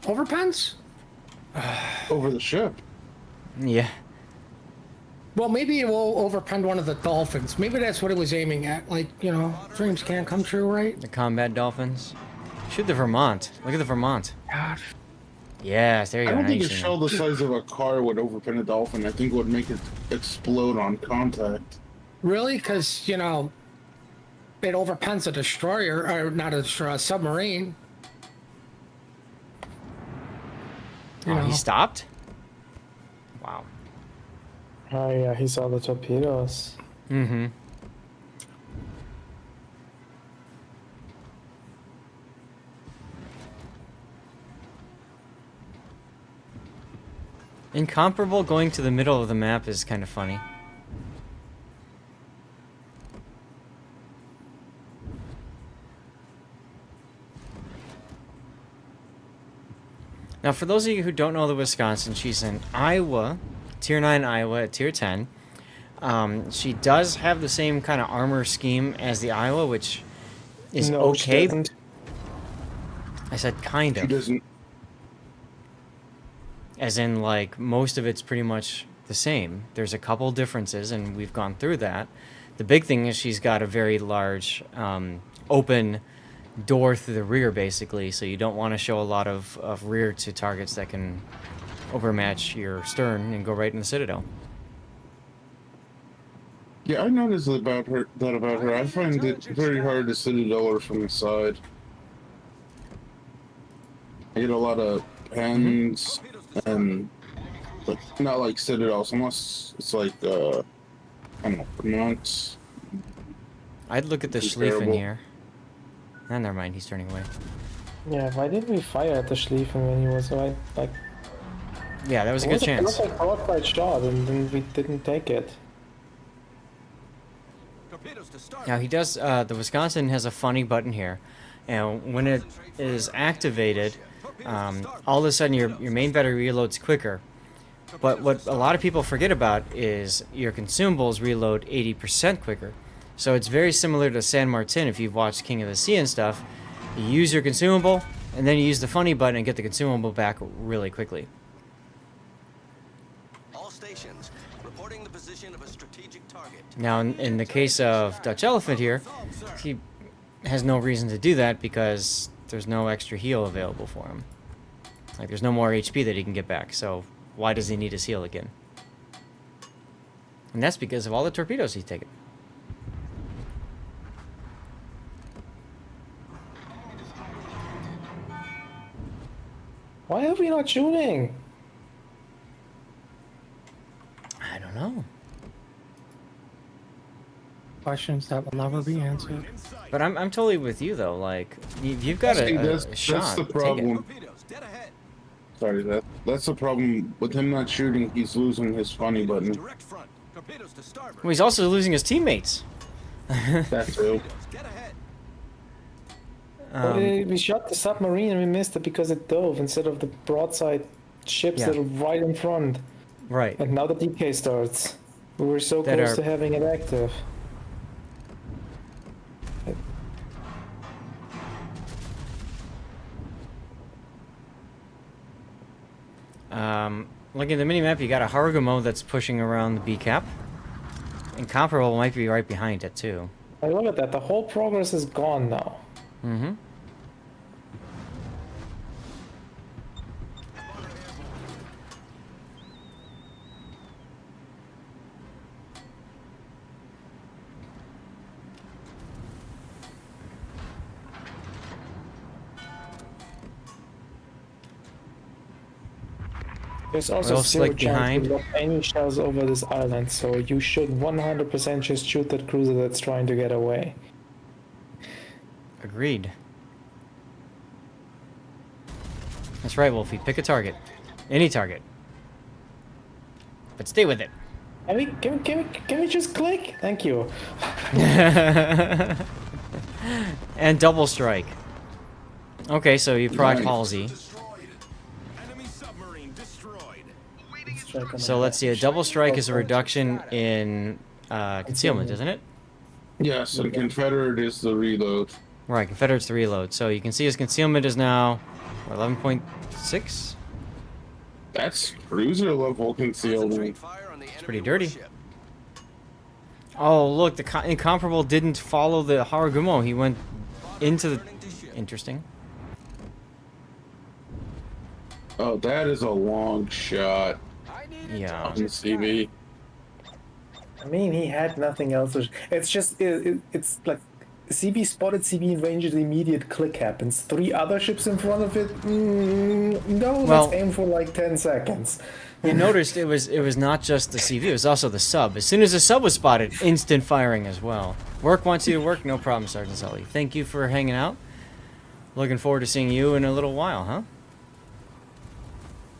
Overpens? Over the ship. Yeah. Well, maybe it will overpen one of the dolphins. Maybe that's what it was aiming at. Like, you know, dreams can't come true, right? The combat dolphins. Shoot the Vermont. Look at the Vermont. God. Yes, there you I go. don't Now think you a see shell them. the size of a car would overpin a dolphin. I think it would make it explode on contact. Really? Because, you know, it overpens a destroyer, or not a destroyer, a submarine. You Oh, know. he stopped? Wow. Oh yeah, he saw the torpedoes. Mm-hmm. Incomparable going to the middle of the map is kind of funny. Now, for those of you who don't know the Wisconsin, she's in Iowa, Tier 9 Iowa at Tier 10. She does have the same kind of armor scheme as the Iowa, which is No, she okay. doesn't. I said kind She of. doesn't. As in, like, most of it's pretty much the same. There's a couple differences, and we've gone through that. The big thing is she's got a very large open door through the rear, basically, so you don't want to show a lot of rear to targets that can overmatch your stern and go right in the citadel. Yeah, I noticed about her. I find it very hard to citadel her from the side. I get a lot of pens and but not like citadels, unless it's like I don't know, Vermont. I'd look at the It's Schlieffen terrible. here. Ah, never mind, he's turning away. Yeah, why didn't we fire at the Schlieffen when he was right? Like, Yeah, that was a it good was chance. a perfect broadside shot, and then we didn't take it. Torpedoes to start. Now he does, the Wisconsin has a funny button here, and when it is activated, all of a sudden your main battery reloads quicker. But what a lot of people forget about is your consumables reload 80% quicker. So it's very similar to San Martin if you've watched King of the Sea and stuff. You use your consumable, and then you use the funny button and get the consumable back really quickly. All stations reporting the position of a strategic target. Now, in the case of Dutch Elephant here, he has no reason to do that because there's no extra heal available for him. Like, there's no more HP that he can get back, so why does he need his heal again? And that's because of all the torpedoes he's taken. Why are we not shooting? I don't know. Questions that will never be answered. But I'm totally with you, though. Like, you've got See, a that's shot. the Take it. problem. Torpedoes dead ahead. Sorry, that's the problem with him not shooting. He's losing his funny button. Direct front. Torpedoes to starboard. Well, he's also losing his teammates. That too. Torpedoes dead ahead. We shot the submarine and we missed it because it dove instead of the broadside ships Yeah. that are right in front. Right. And now the DK starts. We were so That close are- to having it active. Looking at the minimap, you got a Harugumo that's pushing around the B cap. And Comparable might be right behind it, too. Like, look at that. The whole progress is gone now. Mm-hmm. There's also Well, zero Slick chance behind. to drop any shells over this island, so you should 100% just shoot that cruiser that's trying to get away. Agreed. That's right, Wolfie. Pick a target. Any target. But stay with it. Can we just click? Thank you. And double strike. Okay, so you proc Nice. Halsey. Destroyed. Enemy submarine destroyed. Strike on So the let's see, a double strike is a Okay. reduction in concealment, isn't it? Yes, and Confederate is the reload. Right, Confederate's the reload. So you can see his concealment is now 11.6. That's cruiser level concealment. Concentrate fire on the enemy pretty dirty. warship. Oh, look, the Incomparable didn't follow the Harugumo. He went into the... Returning to ship. Interesting. Oh, that is a long shot Yeah. on the CV. I mean, he had nothing else. It's just, it's like, CB spotted CB in range, the immediate click happens. 3 other ships in front of it? No, Well- let's aim for like 10 seconds. You noticed it was not just the CV, it was also the sub. As soon as the sub was spotted, instant firing as well. Work wants you to work, no problem, Sergeant Sully. Thank you for hanging out. Looking forward to seeing you in a little while, huh?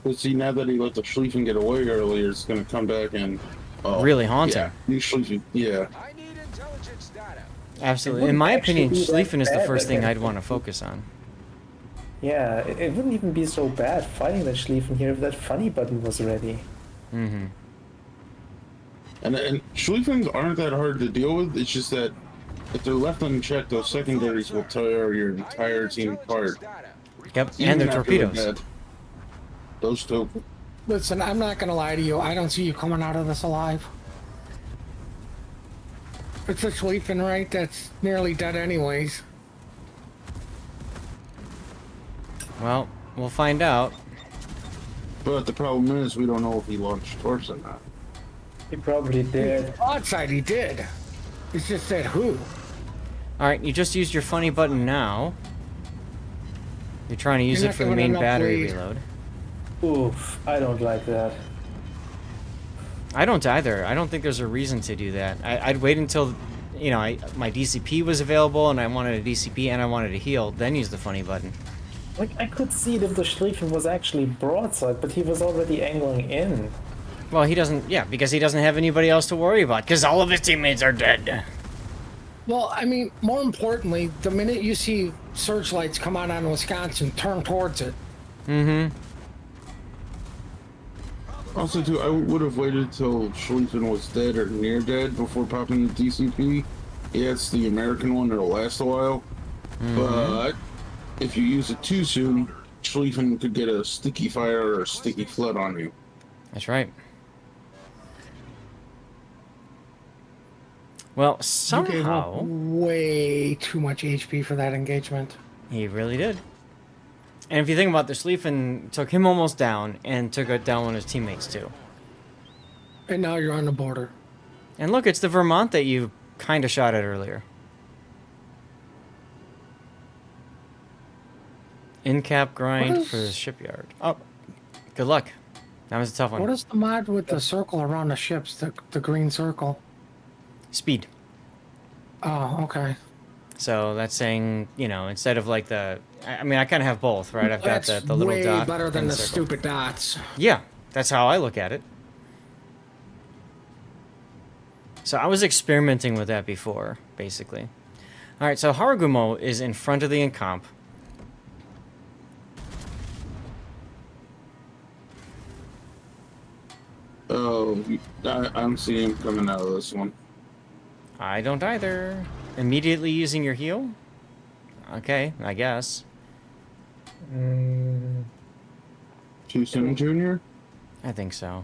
But see, now that he let the Schlieffen get away earlier, it's going to come back and Really haunt yeah, him. new Schlieffen, yeah. I need intelligence data. Absolutely. It In my wouldn't opinion, actually be that Schlieffen is the bad first thing again. I'd want to focus on. Yeah, it wouldn't even be so bad fighting that Schlieffen here if that funny button was ready. Mm-hmm. And Schlieffens aren't that hard to deal with. It's just that if they're left unchecked, those secondaries will tear your entire team apart. Yep, Even and their after they're torpedoes. dead. Those two. Listen, I'm not gonna lie to you. I don't see you coming out of this alive. It's a Schlieffen, right? That's nearly dead anyways. Well, we'll find out. But the problem is, we don't know if he launched torps or not. He probably did. Outside he did. It's just said who. Alright, you just used your funny button now. You're trying to use You're it not for the giving main enough battery lead. reload. Oof, I don't like that. I don't either. I don't think there's a reason to do that. I'd wait until, you know, my DCP was available and I wanted a DCP and I wanted a heal, then use the funny button. Like, I could see it if the Schlieffen was actually broadside, but he was already angling in. Well, he doesn't, yeah, because he doesn't have anybody else to worry about, because all of his teammates are dead. Well, I mean, more importantly, the minute you see searchlights come on Wisconsin, turn towards it. Mm-hmm. Also, too, I would have waited till Schlieffen was dead or near dead before popping the DCP. Yeah, it's the American one, it'll last a while. But if you use it too soon, Schlieffen could get a sticky fire or a sticky flood on you. That's right. Well, You somehow... gave up way too much HP for that engagement. He really did. And if you think about this, Schlieffen took him almost down and took it down one of his teammates too. And now you're on the border. And look, it's the Vermont that you kind of shot at earlier. In-cap grind What is- for the shipyard. Oh, good luck. That was a tough one. What is the mod with the circle around the ships, the green circle? Speed. Oh, okay. So that's saying, you know, instead of like the... I mean, I kind of have both, right? I've got That's the little way dot better than and the circle. stupid dots. Yeah, that's how I look at it. So I was experimenting with that before, basically. All right, so Haragumo is in front of the incomp. Oh, I'm seeing him coming out of this one. I don't either. Immediately using your heal? Okay, I guess. Too soon, Junior? I think so.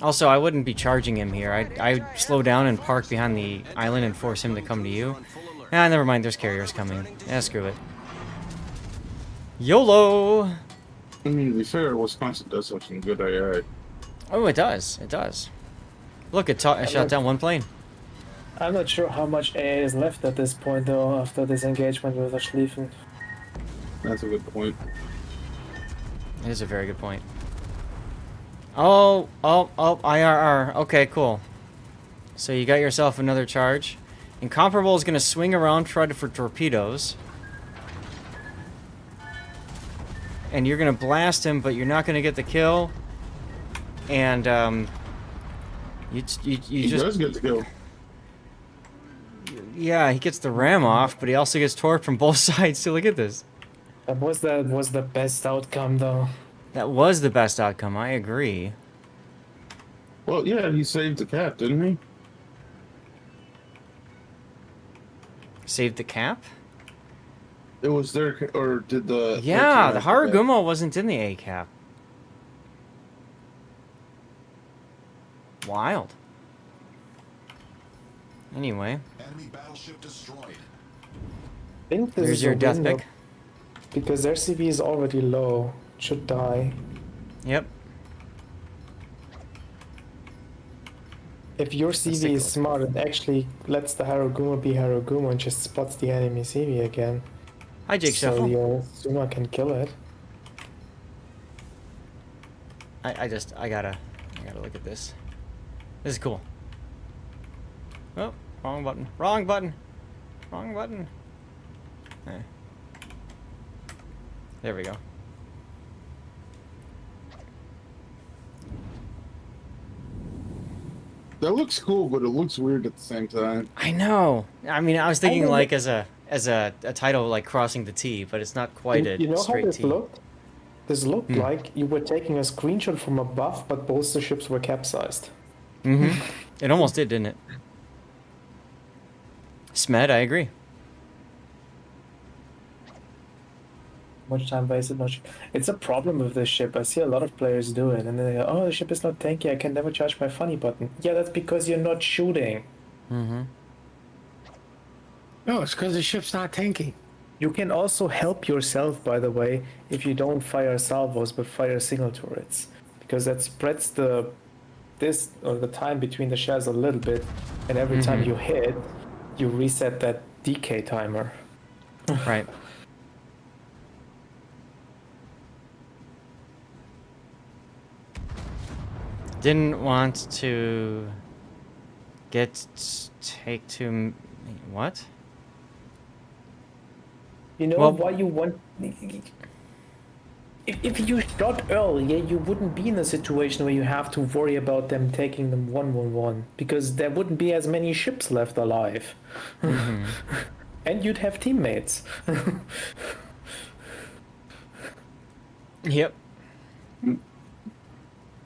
Also, I wouldn't be charging him here. I'd slow down and park behind the island and force him to come to you. Ah, never mind, there's carriers coming. Yeah, screw it. YOLO! I mean, to be fair, Wisconsin does have some good AI. Oh, it does. It does. Look, it shot down one plane. I'm not sure how much AA is left at this point, though, after this engagement with the Schlieffen. That's a good point. It is a very good point. Oh, IRR. Okay, cool. So you got yourself another charge. Incomparable is going to swing around, try for torpedoes. And you're going to blast him, but you're not going to get the kill. And, you He just... does get the kill. Yeah, he gets the ram off, but he also gets torqued from both sides. So look at this. That was the best outcome, though. That was the best outcome. I agree. Well, yeah, he saved the cap, didn't he? Saved the cap? It was there, or did the... Yeah, the Haragumo wasn't in the A cap. Wild. Anyway, Enemy battleship destroyed. I think this here's is your a death window, pick. because their CV is already low. Should die. Yep. If your take a CV is look. smart, it actually lets the Haragumo be Haragumo and just spots the enemy CV again. Hi, Jake So Shuffle. your Zuma can kill it. I gotta look at this. This is cool. Oh, wrong button. Wrong button. Wrong button. Eh. There we go. That looks cool, but it looks weird at the same time. I know. I mean, I was thinking know like as a title like crossing the T, but it's not quite a You know how straight this T. looked? This looked like you were taking a screenshot from above, but both the ships were capsized. Mm-hmm. It almost did, didn't it? Smed, I agree. much time wasted. It's a problem with this ship. I see a lot of players do it, and then they go, "Oh, the ship is not tanky. I can never charge my funny button." Yeah, that's because you're not shooting. Mm-hmm. No, it's because the ship's not tanky. You can also help yourself, by the way, if you don't fire salvos but fire single turrets, because that spreads the time between the shells a little bit, and every time you hit, you reset that decay timer. Right. Didn't want to take to what? You know Well- why you want. If you shot earlier, you wouldn't be in a situation where you have to worry about them taking them 1-1-1, because there wouldn't be as many ships left alive. And you'd have teammates. Yep.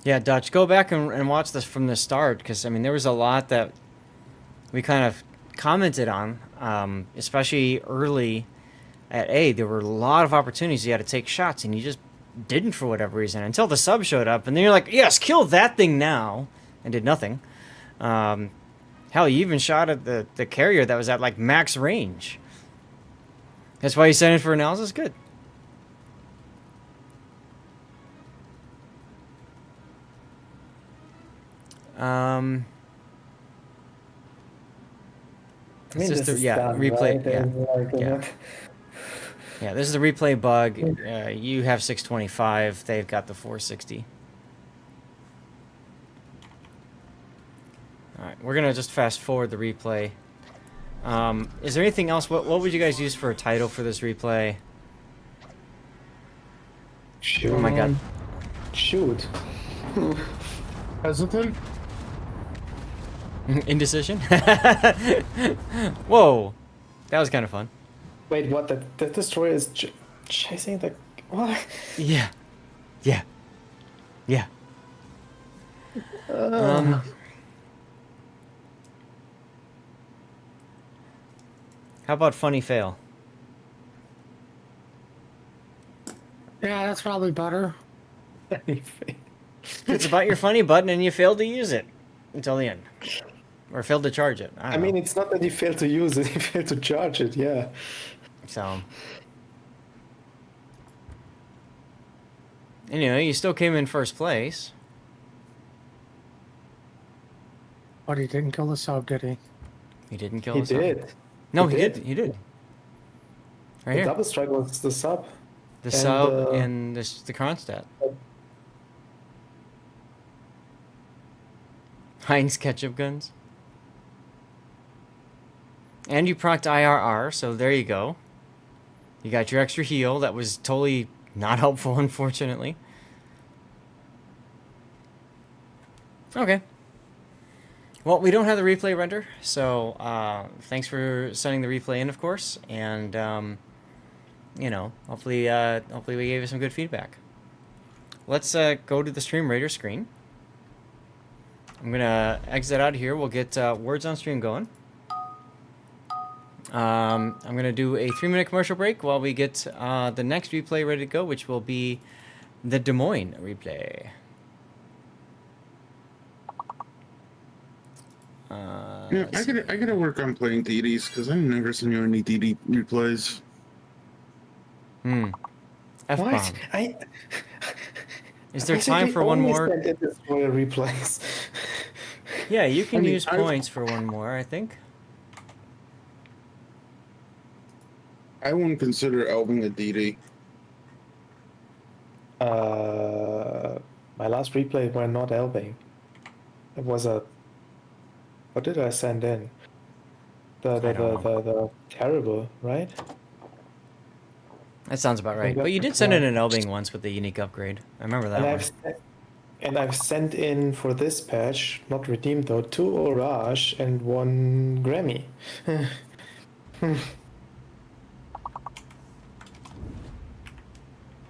Yeah, Dutch, go back and watch this from the start, because, I mean, there was a lot that we kind of commented on, especially early at A. There were a lot of opportunities you had to take shots, and you just didn't for whatever reason, until the sub showed up, and then you're like, yes, kill that thing now, and did nothing. Hell, you even shot at the carrier that was at, like, max range. That's why you sent it for analysis? Good. I mean, It's just this is yeah, done, replay. right? Yeah, And, like, yeah. Yeah, this is the replay bug. You have 625. They've got the 460. All right, we're gonna just fast forward the replay. Is there anything else? What would you guys use for a title for this replay? Shoot. Oh my god. Shoot. Hesitant? Indecision? Whoa, that was kind of fun. Wait, what? The destroyer is chasing the. What? Yeah, yeah, yeah. How about funny fail? Yeah, that's probably better. It's about your funny button and you failed to use it until the end. Or failed to charge it. I I don't mean, know. it's not that he failed to use it; he failed to charge it. Yeah. So. Anyway, you still came in first place. But he didn't kill the sub, did he? He didn't kill He the sub. did. No, He he did. did. He did. Right The here. double strike was the sub. The and, sub and the Kronstadt. Heinz ketchup guns. And you procced IRR, so there you go. You got your extra heal. That was totally not helpful, unfortunately. Okay. Well, we don't have the replay render, so thanks for sending the replay in, of course, and you know, hopefully we gave you some good feedback. Let's go to the Stream Raider screen. I'm gonna exit out of here. We'll get words on stream going. I'm gonna do a 3-minute commercial break while we get the next replay ready to go, which will be the Des Moines replay. Yeah, I gotta work on playing DDs because I've never seen you any DD replays. F-bomb. What? Is there I said time we for one only more? sent in destroyer replays. Yeah, you can I mean, use points for one more, I think. I wouldn't consider elbing a DD. My last replay were not elbing. It was a. What did I send in? The terrible, right? That sounds about right. got But you did send in an Elbing once with the unique upgrade. I remember that And one. I've sent in for this patch, not redeemed though, 2 Orage and 1 Grammy.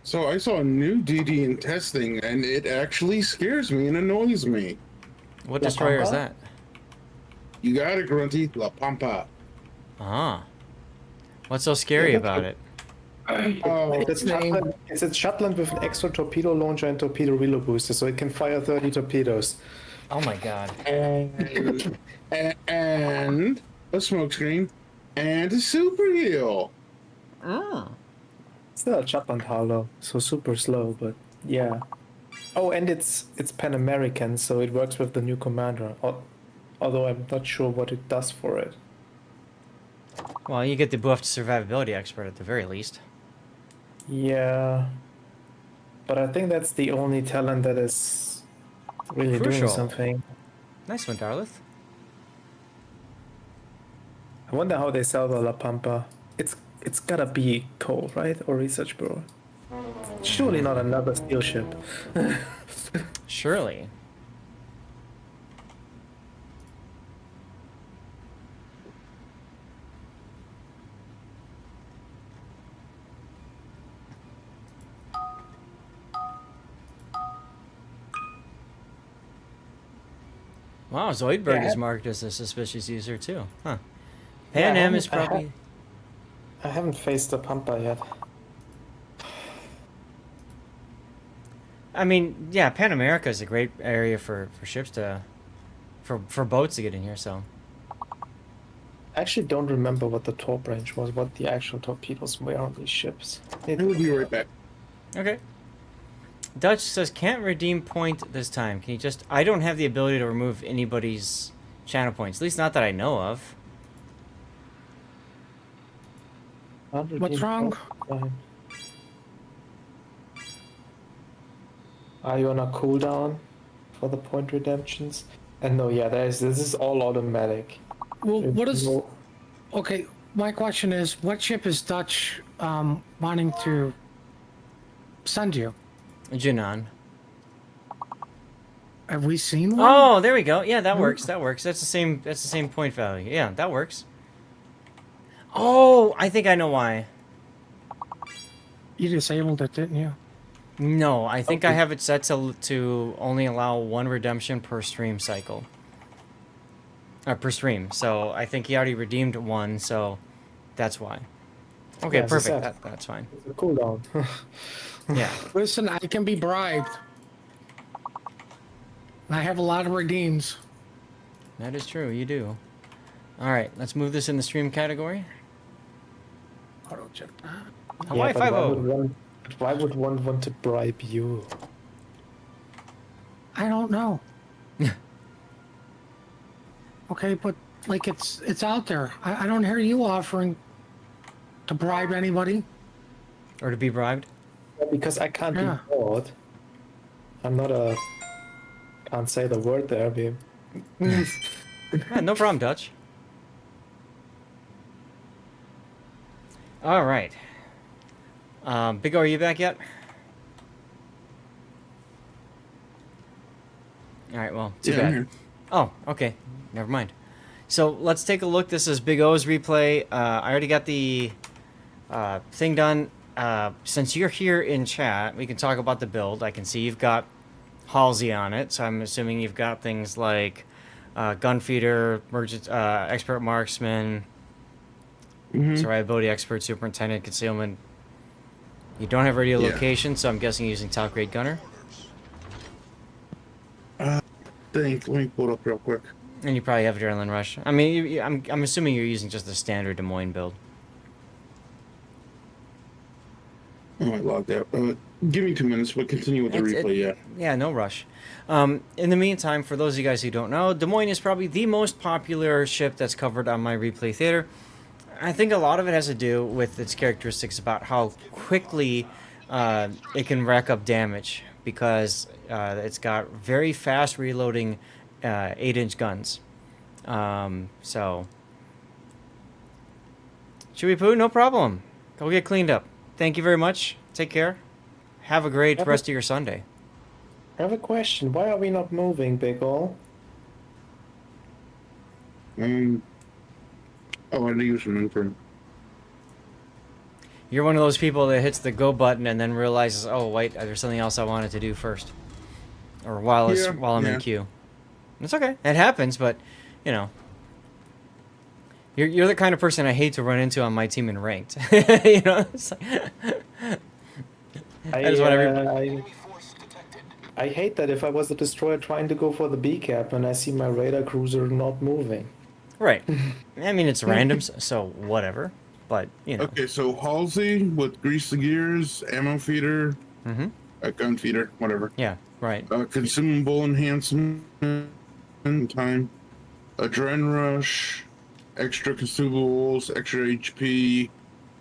So I saw a new DD in testing, and it actually scares me and annoys me. What La destroyer is Pampa? that? You got it, Grunty. La Pampa. Ah. What's so scary Yeah, about it? Oh, It's name. Shetland. It's a Shetland with an extra torpedo launcher and torpedo reload booster, so it can fire 30 torpedoes. Oh my god. and a smokescreen and a super heal. Still a Shetland Harlow, so super slow, but yeah. Oh, and it's Pan American, so it works with the new commander. Although I'm not sure what it does for it. Well, you get the buffed survivability expert at the very least. Yeah, but I think that's the only talent that is really Crucial. doing something. Nice one, Darlith. I wonder how they sell the La Pampa. It's gotta be coal, right? Or research bureau. Surely not another steel ship. Surely. Wow, Zoidberg is marked as a suspicious user too. Huh. Pan Am is probably... I haven't faced the Pampa yet. I mean, yeah, Pan America is a great area for ships to... For boats to get in here, so... I actually don't remember what the torp range was, what the actual torpedoes were on these ships. We'll be right back. Okay. Dutch says, can't redeem point this time. Can you just... I don't have the ability to remove anybody's channel points. At least not that I know of. What's wrong? Are you on a cooldown for the point redemptions? And no, yeah, this is all automatic. Well, what is? No- Okay, my question is, what ship is Dutch wanting to send you? Jinan. Have we seen one? Oh, there we go. Yeah, that works. That works. That's the same. That's the same point value. Yeah, that works. Oh, I think I know why. You disabled it, didn't you? No, I think I have it set to only allow one redemption per stream cycle. Per stream. So I think he already redeemed one, so that's why. Okay, Yeah, as I perfect. said. That's fine. It's a cooldown. Yeah. Listen, I can be bribed. I have a lot of redeems. That is true, you do. Alright, let's move this in the stream category. Auto check that. Hawaii but Five-0. why would one want to bribe you? I don't know. Okay, but like it's out there. I don't hear you offering to bribe anybody. Or to be bribed. Because I can't Yeah. be bored. I'm not a... Can't say the word there, babe. Yeah, no problem, Dutch. Alright. Big O, are you back yet? Alright, well, too Yeah, I'm bad. here. Oh, okay. Never mind. So let's take a look. This is Big O's replay. I already got the thing done. Since you're here in chat, we can talk about the build. I can see you've got Halsey on it, so I'm assuming you've got things like gunfeeder, expert marksman, survivability expert, superintendent, concealment. You don't have radio Yeah. location, so I'm guessing you're using top grade gunner. Let me pull it up real quick. And you probably have adrenaline rush. I mean, I'm assuming you're using just the standard Des Moines build. Oh, I logged out. Give me 2 minutes, but continue with the replay, Yeah, no rush. In the meantime, for those of you guys who don't know, Des Moines is probably the most popular ship that's covered on my replay theater. I think a lot of it has to do with its characteristics about how quickly it can rack up damage, because it's got very fast reloading 8-inch guns. So, Chewy Poo, no problem. Go get cleaned up. Thank you very much. Take care. Have a great rest of your Sunday. I have a question. Why are we not moving, Big Ol? Oh, I had to use an imprint. You're one of those people that hits the go button and then realizes, oh wait, there's something else I wanted to do first, or while I'm in queue. It's okay. It happens, but you know, You're the kind of person I hate to run into on my team in ranked. You know, it's like, I just want everybody. I hate that if I was a destroyer trying to go for the B cap and I see my radar cruiser not moving. Right. I mean, it's random, so whatever. But you know. Okay, so Halsey with grease the gears, ammo feeder, gun feeder, whatever. Yeah. Right. Consumable enhancement time, adrenaline rush, extra consumables, extra HP,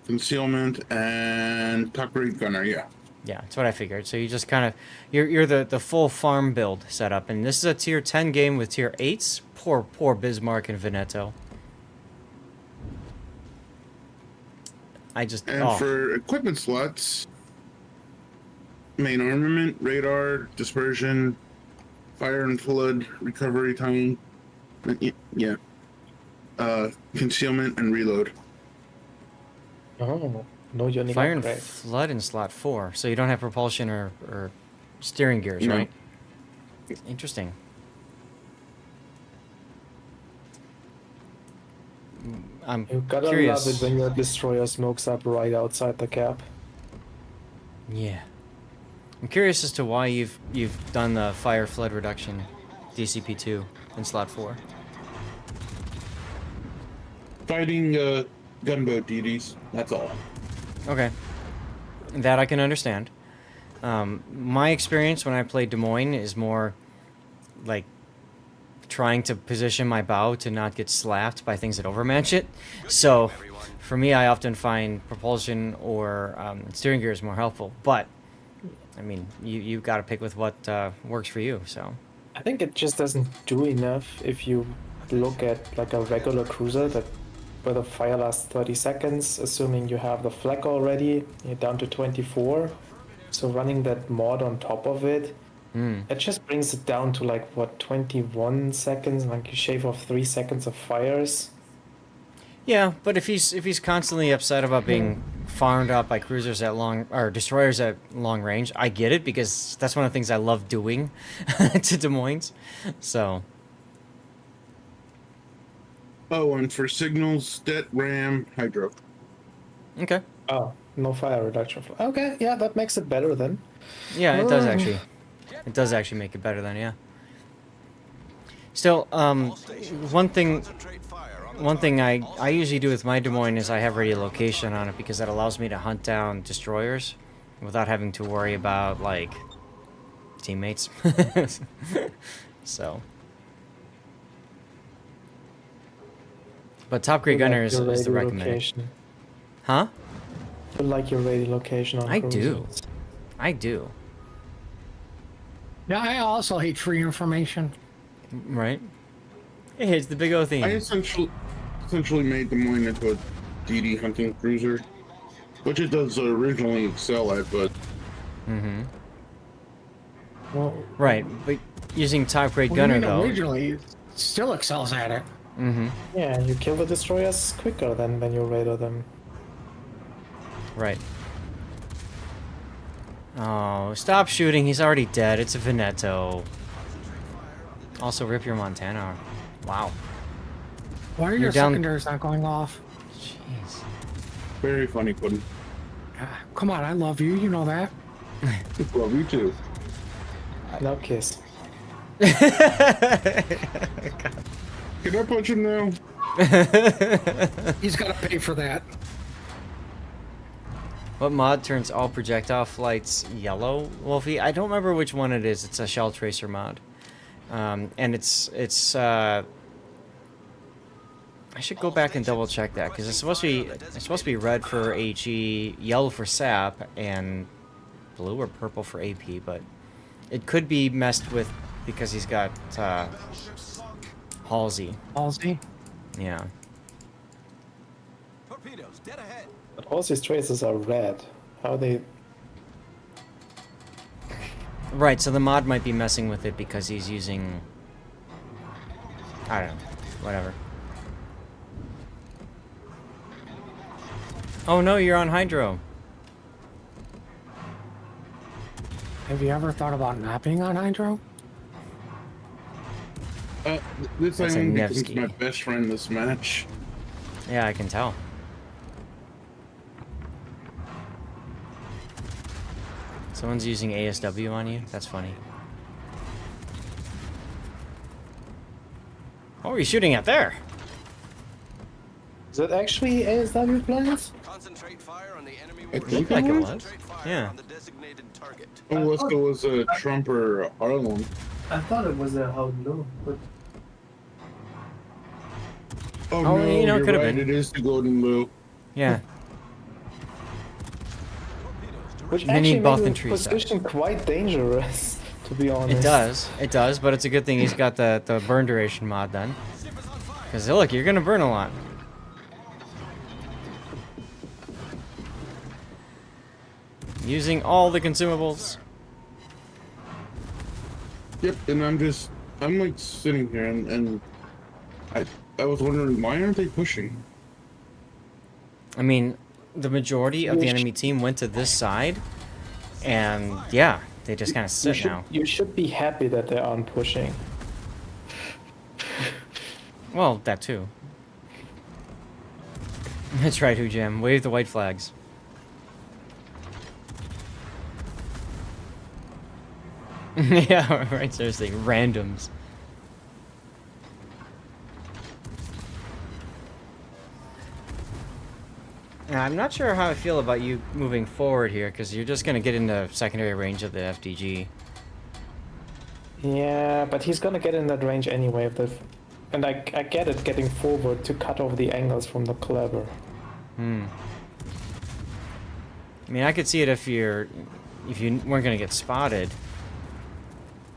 concealment, and top grade gunner. Yeah. Yeah, that's what I figured. So you just kind of you're the full farm build setup, and this is a tier 10 game with tier 8s. Poor Bismarck and Veneto. For equipment slots, main armament, radar, dispersion, fire and flood, recovery time, yeah, concealment and reload. Oh, no unique Fire and upgrade. flood in slot 4, so you don't have propulsion or steering gears, No. right? Interesting. I'm You gotta curious. love it when your destroyer smokes up right outside the cap. Yeah, I'm curious as to why you've done the fire flood reduction, DCP2 in slot 4. Fighting gunboat DDs. That's all. Okay, that I can understand. My experience when I played Des Moines is more like trying to position my bow to not get slapped by things that overmatch it. So for me, I often find propulsion or steering gear is more helpful. But I mean, you got to pick with what works for you. So I think it just doesn't do enough if you look at like a regular cruiser that where the fire lasts 30 seconds, assuming you have the flak already, you're down to 24. So running that mod on top of it, it just brings it down to like what, 21 seconds, like you shave off 3 seconds of fires. yeah, but if he's constantly upset about being farmed out by cruisers at long or destroyers at long range, I get it because that's one of the things I love doing to Des Moines. So Oh, and for signals, stet, ram, hydro. okay. Oh, no fire reduction. Okay, yeah, that makes it better then. Yeah, it does actually. It does actually make it better then, yeah. Still, one thing I usually do with my Des Moines is I have radiolocation on it because that allows me to hunt down destroyers without having to worry about like teammates. So, but top grade gunner is the recommended. Huh? You like your radiolocation on I cruisers. do. I do. Yeah, I also hate free information. Right? Hey, it's the big O theme. I essentially made Des Moines into a DD hunting cruiser, which it does originally excel at, but Well, Right, but using top grade Well, gunner you mean though. originally, it still excels at it. yeah, you kill the destroyers quicker than when you radar them. Right. Oh, stop shooting. He's already dead. It's a Veneto. Also, rip your Montana. Wow. Why are You're your down- secondaries not going off? Jeez. very funny, Puddin'. Ah, come on, I love you. You know that. Love you too. Now kiss. Can I punch him now? He's got to pay for that. What mod turns all projectile flights yellow, Wolfie? I don't remember which one it is. It's a shell tracer mod. And it's I should go back and double check that because it's supposed to be red for HE, yellow for SAP, and blue or purple for AP. But it could be messed with because he's got Halsey. Halsey. Yeah. Torpedoes, dead ahead. But all these traces are red. How they... Right. So the mod might be messing with it because he's using. I don't know. Whatever. Oh no, you're on hydro. Have you ever thought about not being on hydro? This That's a island becomes Nevsky. my best friend this match. Yeah, I can tell. Someone's using ASW on you? That's funny. What were you shooting at there? Is it actually ASW planes? Concentrate fire on the enemy I warship. think Like it was. Concentrate fire Yeah. on the designated target. Unless it was a Trump or Harlem. I thought it was a how low, but Oh, Oh, no, you know, it you're could've right. been. It is the Golden Blue. Yeah. which You need actually both makes in the tree position quite dangerous, to be honest. It does, but it's a good thing he's got the burn duration mod then. Because look, you're gonna burn a lot. Using all the consumables. Yep, and I'm like sitting here and I was wondering, why aren't they pushing? I mean, the majority of the enemy team went to this side, and yeah, they just kind of sit now. You should be happy that they aren't pushing. Well, that too. That's right, Hujam. Wave the white flags. Yeah, right, seriously. Randoms. Now, I'm not sure how I feel about you moving forward here, because you're just going to get into secondary range of the FDG. Yeah, but he's gonna get in that range anyway. And I get it, getting forward to cut off the angles from the clever. I mean, I could see it if you weren't going to get spotted.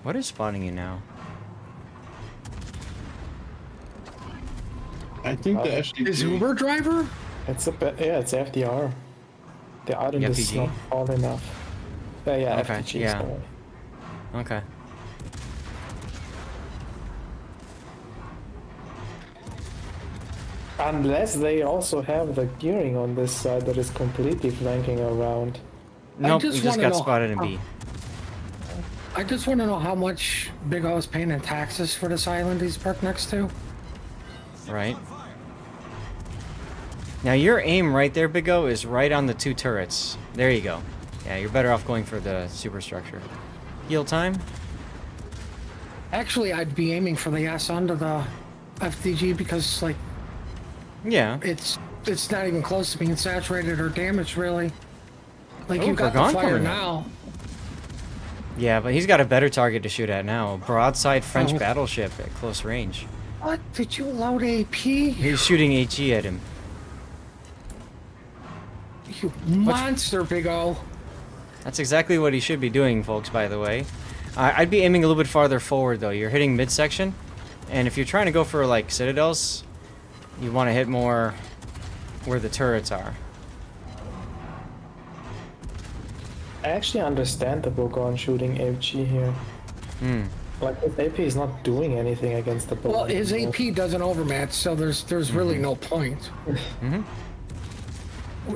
What is spotting you now? I think the SDG... Is Uber driver? It's it's FDR. The island is FDG? not tall enough. Yeah, Okay, FDG. yeah. Sorry. Okay. Unless they also have the gearing on this side that is completely flanking around. Nope, just you just wanna got know spotted in how- B. I just want to know how much Big O is paying in taxes for this island he's parked next to. Right. Now your aim right there, Big O, is right on the two turrets. There you go. Yeah, you're better off going for the superstructure. Heal time? Actually, I'd be aiming for the S under the FDG because, like, Yeah. it's not even close to being saturated or damaged, really. Like, Oh, you got the Gargan fire coming in. now. Yeah, but he's got a better target to shoot at now. Broadside French Oh. battleship at close range. What? Did you load AP? He's shooting HE at him. You monster, Big O. That's exactly what he should be doing, folks, by the way. I'd be aiming a little bit farther forward, though. You're hitting midsection, and if you're trying to go for, like, citadels, you want to hit more where the turrets are. I actually understand the Bogon shooting AG here. Like, his AP is not doing anything against the Bogon. Well, his AP doesn't overmatch, so there's really no point.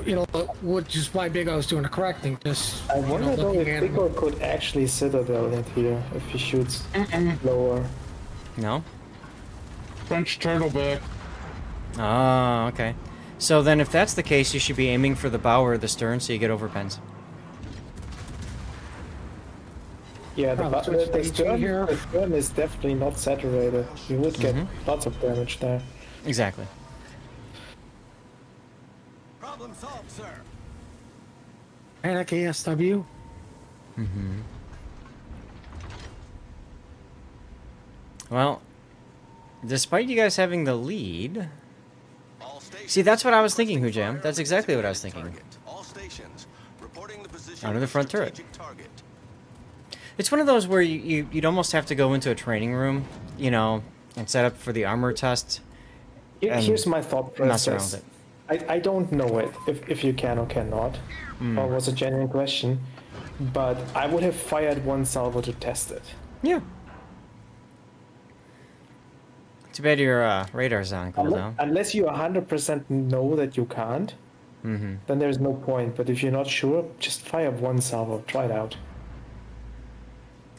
You know, which is why Big O's doing the correct thing. Just I you know, wonder though looking if at him. Bigor could actually citadel it here if he shoots lower. No? French turtleback. Oh, okay. So then if that's the case, you should be aiming for the bow or the stern so you get overpens. Yeah, the, Oh, switch to HE here. the stern is definitely not saturated. You would get lots of damage there. Exactly. Problem solved, sir. Panic ASW. Well, despite you guys having the lead... All stations See, that's what I was thinking, Hujam. That's exactly what I was thinking. target. All stations reporting the position Under the of front turret. strategic target. It's one of those where you'd almost have to go into a training room, you know, and set up for the armor test. And Here's my thought mess around process. with I don't know it, if you can or cannot. Or was a genuine question. But I would have fired one salvo to test it. Yeah. Too bad your radar's on cooldown. Unless you 100% know that you can't, then there's no point. But if you're not sure, just fire one salvo. Try it out.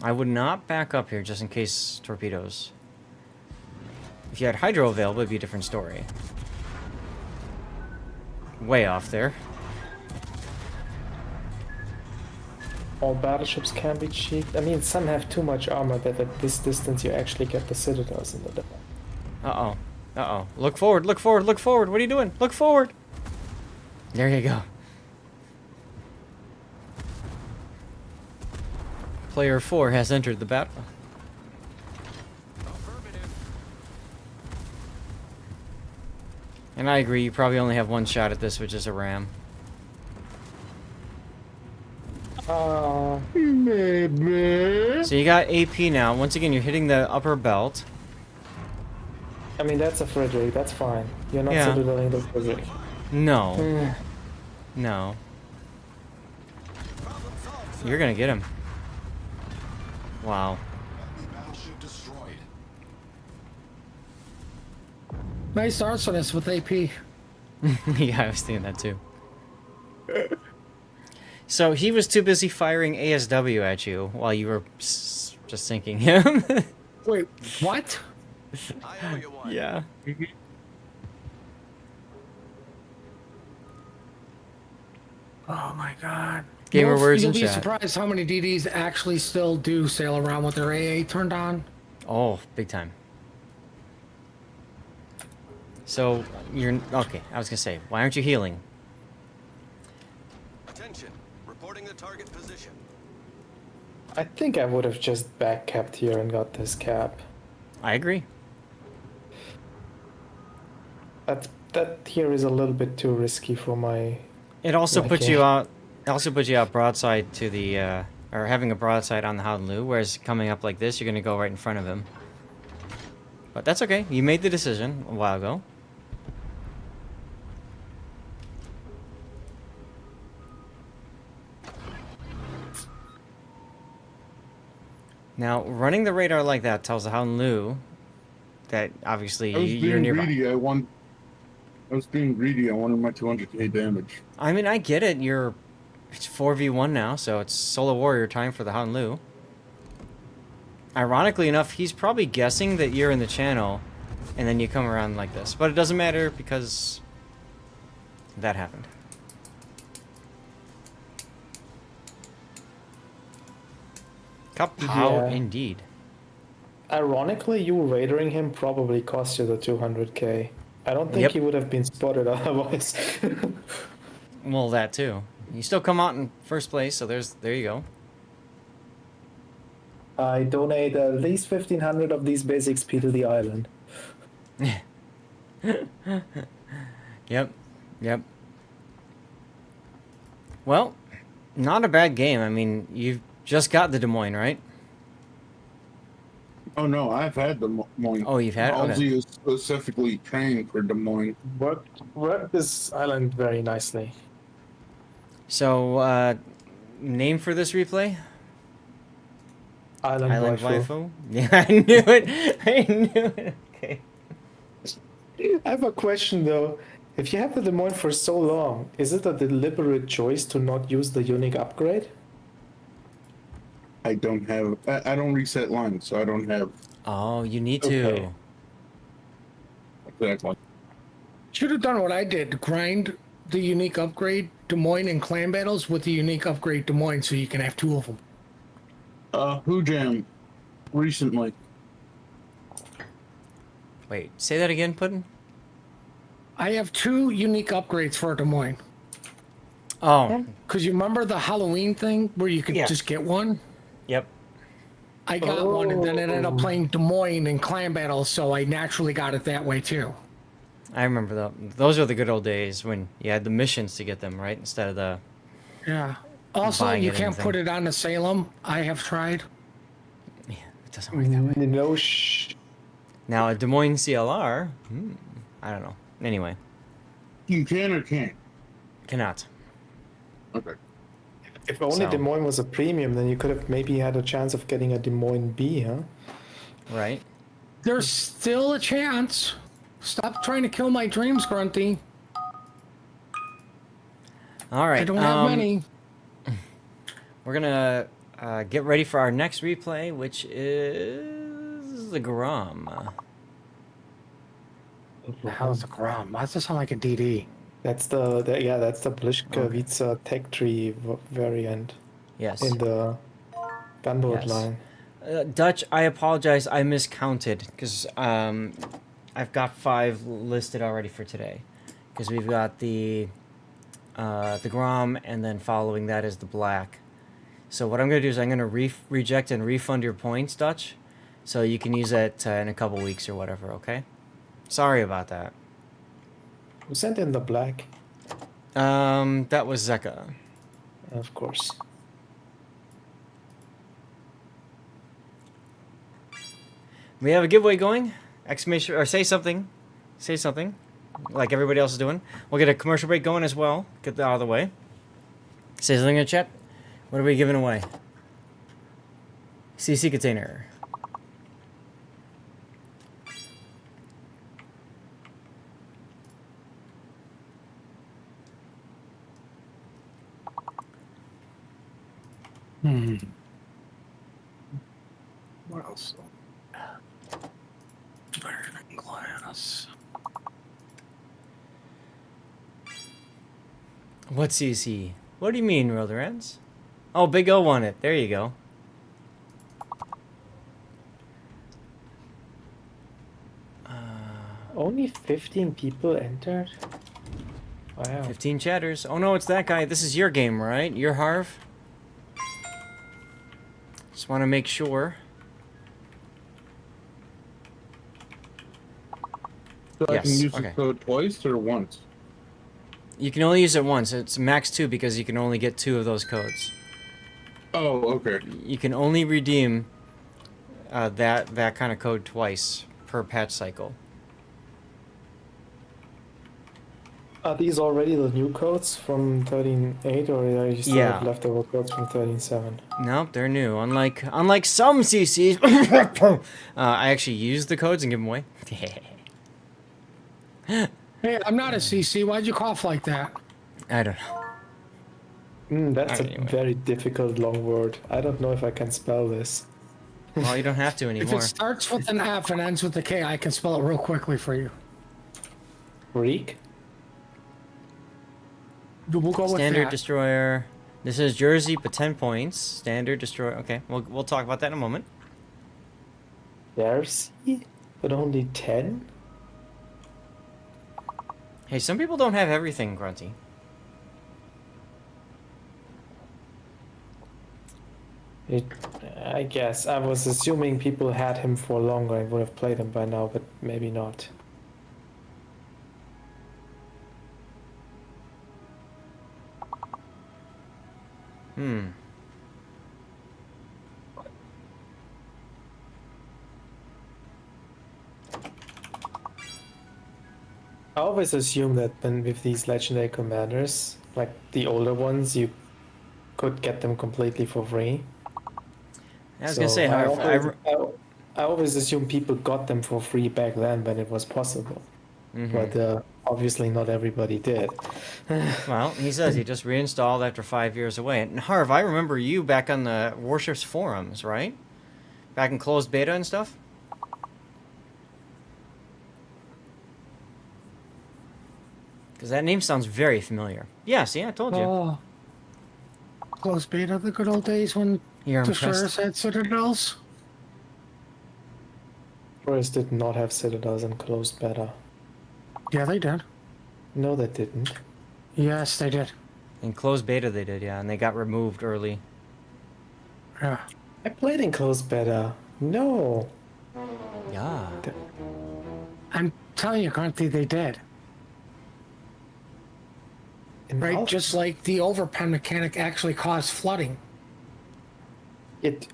I would not back up here just in case torpedoes. If you had hydro available, it'd be a different story. way off there. All battleships can be cheeked. I mean, some have too much armor that at this distance you actually get the citadels in the defense. Uh-oh. Uh-oh. Look forward, look forward, look forward. What are you doing? Look forward. There you go. Player 4 has entered the battle. And I agree, you probably only have one shot at this, which is a ram. So you got AP now. Once again, you're hitting the upper belt. I mean, that's a Frederick. That's fine. You're not Yeah. citadeling the Frederick. No. No. You're gonna get him. Wow. Battleship destroyed. Nice arsonist with AP. Yeah, I was thinking that too. So he was too busy firing ASW at you while you were just sinking him. Wait, what? I owe you one. Yeah. Oh my god. Gamer words You'll in be chat. surprised how many DDs actually still do sail around with their AA turned on. Oh, big time. So you're okay. I was gonna say, why aren't you healing? Attention. Reporting the target position. I think I would have just back capped here and got this cap. I agree. That here is a little bit too risky for my. It also Yeah, puts okay. you out. It also puts you out broadside to the, or having a broadside on the Howden, whereas coming up like this, you're gonna go right in front of him. But that's okay. You made the decision a while ago. Now, running the radar like that tells the Howden that obviously I was you're being nearby. greedy. I was being greedy. I wanted my 200k damage. I mean, I get it. It's 4v1 now, so it's solo warrior time for the Howden. Ironically enough, he's probably guessing that you're in the channel, and then you come around like this. But it doesn't matter because that happened. Kapow, Yeah. indeed. Ironically, you radaring him probably cost you the 200k. I don't think Yep. he would have been spotted otherwise. Well, that too. You still come out in first place, so there you go. I donate at least 1500 of these base XP to the island. Yep. Yep. Well, not a bad game. I mean, you've just got the Des Moines, right? Oh no, I've had Des Moines. Oh, you've had it? Okay. Halsey is specifically trained for Des Moines. Worked this island very nicely. So, name for this replay? Island waifu. Waifu? Yeah, I knew it. I knew it. Okay. I have a question though. If you have the Des Moines for so long, is it a deliberate choice to not use the unique upgrade? I don't have. I don't reset lines, so I don't have Oh, you need to. Okay. exactly. Should have done what I did. Grind the unique upgrade Des Moines and clan battles with the unique upgrade Des Moines so you can have two of them. Who Jam recently. Wait, say that again, Puddin'? I have two unique upgrades for Des Moines. Oh, Because you remember the Halloween thing where you could Yeah. just get one? yep. I got one and then it ended up playing Des Moines in clan battles, so I naturally got it that way too. I remember those were the good old days when you had the missions to get them, right? Instead of the... Yeah. Also, Buying you it can't anything. put it on the Salem. I have tried. Yeah, it doesn't work that way. No Now, a Des Moines CLR... I don't know. Anyway, You can or can't. cannot. Okay. If only So- Des Moines was a premium, then you could have maybe had a chance of getting a Des Moines B, huh? Right? There's still a chance. Stop trying to kill my dreams, Grunty. All right. I don't have many. We're gonna get ready for our next replay, which is the Grom. How's the Grom? Why does it sound like a DD? That's that's the Pliskavitsa tech tree variant Yes. in the gunboat Yes. line. Dutch, I apologize. I miscounted because I've got 5 listed already for today. Because we've got the Grom, and then following that is the Black. So what I'm going to do is I'm going to reject and refund your points, Dutch, so you can use it in a couple weeks or whatever, okay? Sorry about that. Who sent in the black? That was Zeka. Of course. We have a giveaway going. Exclamation, or say something. Say something. Like everybody else is doing. We'll get a commercial break going as well. Get that out of the way. Say something in the chat. What are we giving away? CC container. What else? Burning glass. What CC? What do you mean, Roderens? Oh, Big O won it. There you go. Only 15 people entered? Wow. 15 chatters. Oh no, it's that guy. This is your game, right? You're Harv? Just want to make sure. So I can Yes, use the okay. code twice or once? You can only use it once. It's max 2 because you can only get 2 of those codes. Oh, okay. You can only redeem that kind of code twice per patch cycle. Are these already the new codes from 13.8 or are you still Yeah. have leftover codes from 13.7? Nope, they're new. Unlike some CCs, I actually use the codes and give them away. Hey, I'm not a CC. Why'd you cough like that? I don't know. That's Anyway. a very difficult long word. I don't know if I can spell this. Well, you don't have to If anymore. it starts with an F and ends with a K, I can spell it real quickly for you. Freak? We'll go with Standard that. destroyer. This is Jersey, but 10 points. Standard destroyer. Okay, we'll talk about that in a moment. Darcy? But only 10? Hey, some people don't have everything, Grunty. I guess. I was assuming people had him for longer and would have played him by now, but maybe not. I always assume that when with these legendary commanders, like the older ones, you could get them completely for free. I was gonna say, I however, I always assume people got them for free back then when it was possible. But obviously not everybody did. well, he says he just reinstalled after 5 years away. And Harv, I remember you back on the Warships forums, right? Back in closed beta and stuff. Because that name sounds very familiar. Yeah, see, I told you. Oh. Close beta, the good old days when You're destroyers impressed. had citadels. Destroyers did not have citadels in closed beta. Yeah, they did. No, they didn't. Yes, they did. In closed beta they did, yeah, and they got removed early. Yeah. I played in closed beta. No. Yeah. I'm telling you, Grunty, they did. In Right? Alpha- Just like the overpen mechanic actually caused flooding.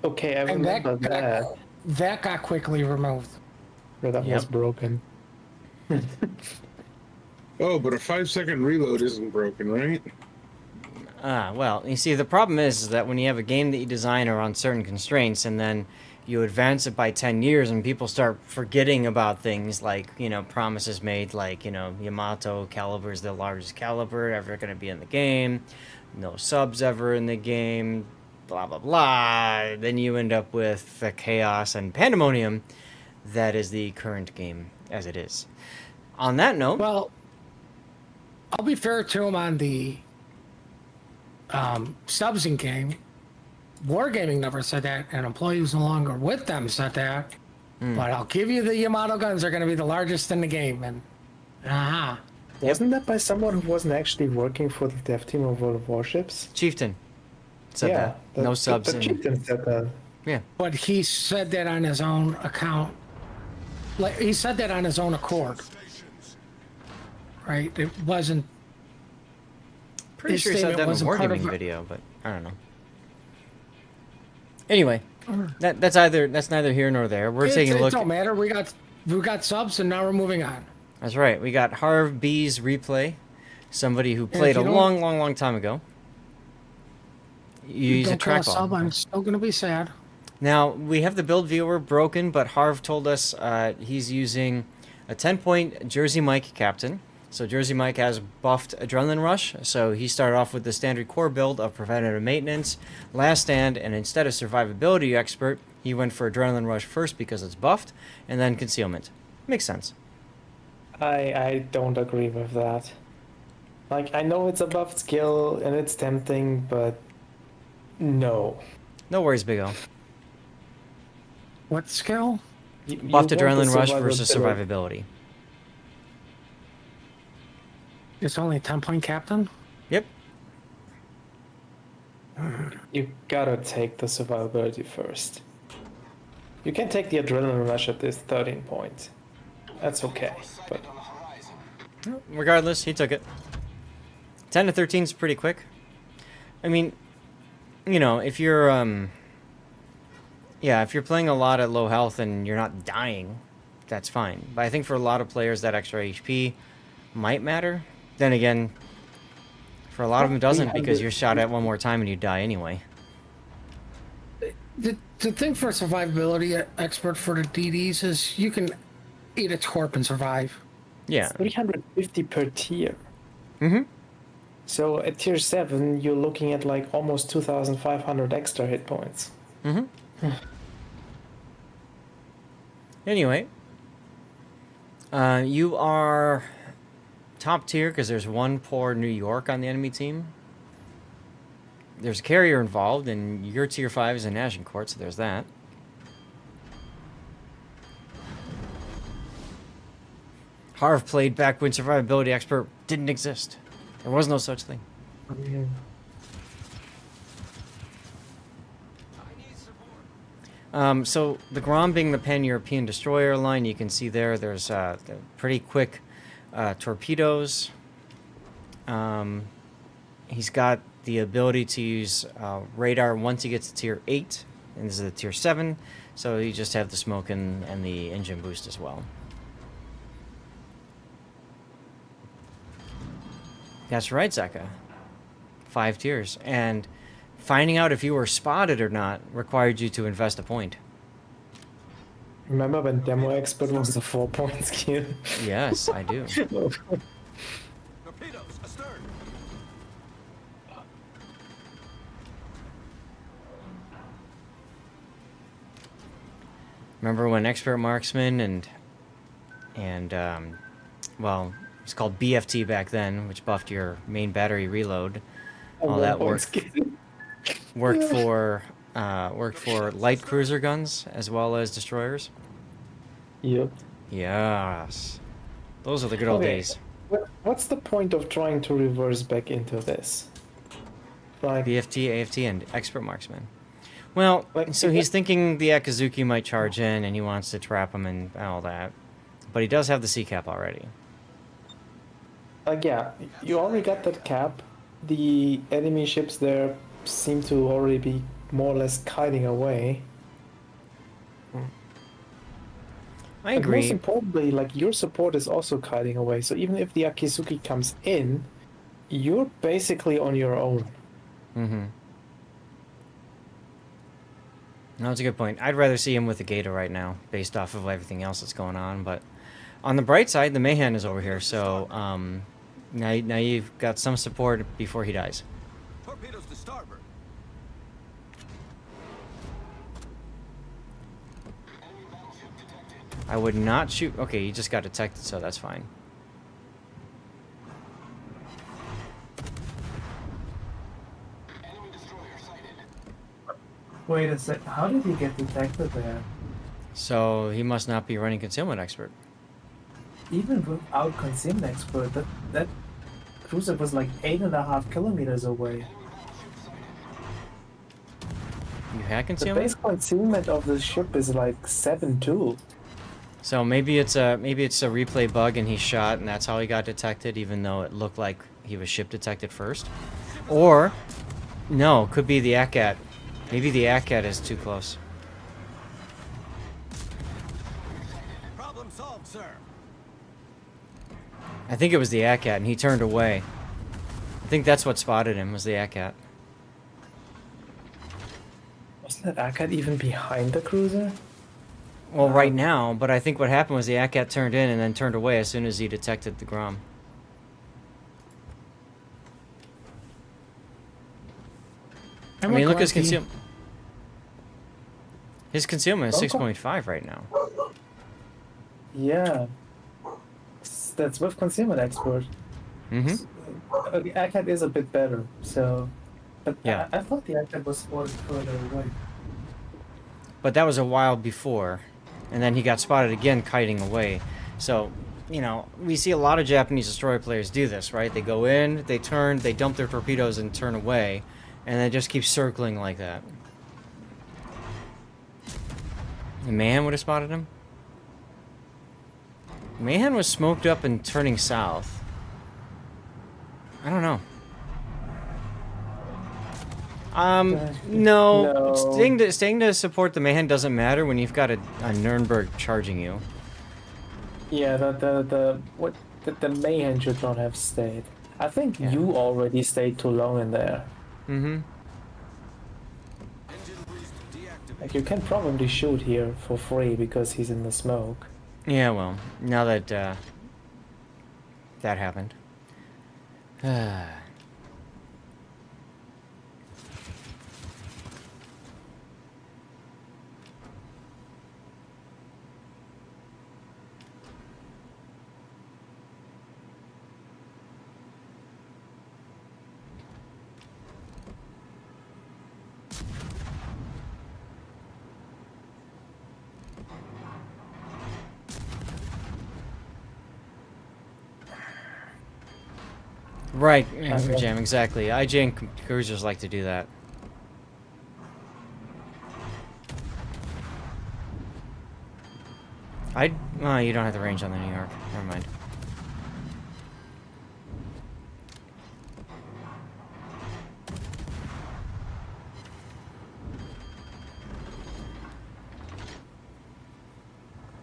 Okay, I And remember that. that got quickly removed. But that was Yep. broken. Oh, but a 5-second reload isn't broken, right? Well, you see, the problem is that when you have a game that you design around certain constraints and then you advance it by 10 years and people start forgetting about things like, promises made like, Yamato caliber is the largest caliber ever going to be in the game, no subs ever in the game, blah, blah, blah. Then you end up with the chaos and pandemonium that is the current game as it is. On that note, Well, I'll be fair to him on the subs in game. Wargaming never said that, and employees no longer with them said that. But I'll give you the Yamato guns are going to be the largest in the game, and Wasn't that by someone who wasn't actually working for the dev team of World of Warships? Chieftain said that. No subs. The Chieftain said that. Yeah. But he said that on his own account. Like he said that on his own accord. Right? It wasn't. Pretty his sure he said statement that in the wasn't part Wargaming of- video, but I don't know. Anyway, that's neither here nor there. We're taking a It look. don't matter. We got subs, and now we're moving on. That's right. We got Harv B's replay. Somebody who played a you don't- long time ago. You use a Don't kill a trackball. sub. I'm still gonna be sad. Now, we have the build viewer broken, but Harv told us he's using a 10-point Jersey Mike captain. So Jersey Mike has buffed Adrenaline Rush, so he started off with the standard core build of Preventative Maintenance, Last Stand, and instead of Survivability Expert, he went for Adrenaline Rush first because it's buffed, and then Concealment. Makes sense. I don't agree with that. Like, I know it's a buffed skill and it's tempting, but no. No worries, Big O. What skill? You Buffed want the Adrenaline Rush versus survivability. Survivability. It's only a 10-point captain. Yep. You gotta take the survivability first. You can take the adrenaline rush at this 13 point. That's okay, but Regardless, he took it. 10 to 13 is pretty quick. I mean, you know, if you're if you're playing a lot at low health and you're not dying, that's fine. But I think for a lot of players that extra HP might matter. Then again, for a lot of them it doesn't because you're shot at one more time and you die anyway. The thing for survivability expert for the DDs is you can eat a torp and survive. Yeah. 350 per tier. Mm-hmm. So at tier 7, you're looking at like almost 2,500 extra hit points. Mm-hmm. Anyway, you are top tier because there's one poor New York on the enemy team. There's a carrier involved, and your tier 5 is in Agincourt, so there's that. Harv played back when survivability expert didn't exist. There was no such thing. So the Grom being the pan-European destroyer line, you can see there's pretty quick torpedoes. He's got the ability to use radar once he gets to tier 8, and this is the tier 7, so you just have the smoke and the engine boost as well. That's right, Zeka. 5 tiers. And finding out if you were spotted or not required you to invest a point. Remember when Demo Expert was the 4-point skill? Yes, I do. Torpedoes astern. Remember when Expert Marksman and well, it's called BFT back then, which buffed your main battery reload. All that worked for light cruiser guns as well as destroyers. Yep. Yes, those are the good old Okay. days. What's the point of trying to reverse back into this? Like, BFT, AFT, and Expert Marksman. Well, so he's thinking the Akazuki might charge in, and he wants to trap him and all that. But he does have the C cap already. yeah, you already got that cap. The enemy ships there seem to already be more or less kiting away. I But most agree. importantly, like, your support is also kiting away. So even if the Akizuki comes in, you're basically on your own. Mm-hmm. No, that's a good point. I'd rather see him with the Gator right now, based off of everything else that's going on. But on the bright side, the Mayhem is over here, so now you've got some support before he dies. Torpedoes to starboard. I would not shoot. Okay, you just got detected, so that's fine. Wait a sec. How did he get detected there? So he must not be running concealment expert. Even without concealment expert, that cruiser was like 8.5 kilometers away. You had The concealment? base concealment of the ship is like 7.2. So maybe it's a replay bug and he shot and that's how he got detected, even though it looked like he was ship detected first. Or no, could be the ACAT. Maybe the ACAT is too close. Problem solved, sir. I think it was the ACAT and he turned away. I think that's what spotted him, was the ACAT. Wasn't that ACAT even behind the cruiser? Well, right now, but I think what happened was the ACAT turned in and then turned away as soon as he detected the Grom. I mean, look at his concealment. His concealment is 6.5 right now. Yeah. That's with concealment expert. Mm-hmm. ACAT is a bit better, so... But Yeah. I thought the ACAT was further away. But that was a while before. And then he got spotted again kiting away. So, you know, we see a lot of Japanese destroyer players do this, right? They go in, they turn, they dump their torpedoes and turn away. And they just keep circling like that. And Mahan would have spotted him? Mahan was smoked up and turning south. I don't know. No. No. Staying to support the Mahan doesn't matter when you've got a Nuremberg charging you. Yeah, the Mayhem should not have stayed. I think Yeah. you already stayed too long in there. Mm-hmm. Engine boost deactivated. Like, you can probably shoot here for free because he's in the smoke. Yeah, well, now that that happened. Right, Jam, exactly. IJ and cruisers like to do that. Oh, you don't have the range on the New York. Never mind.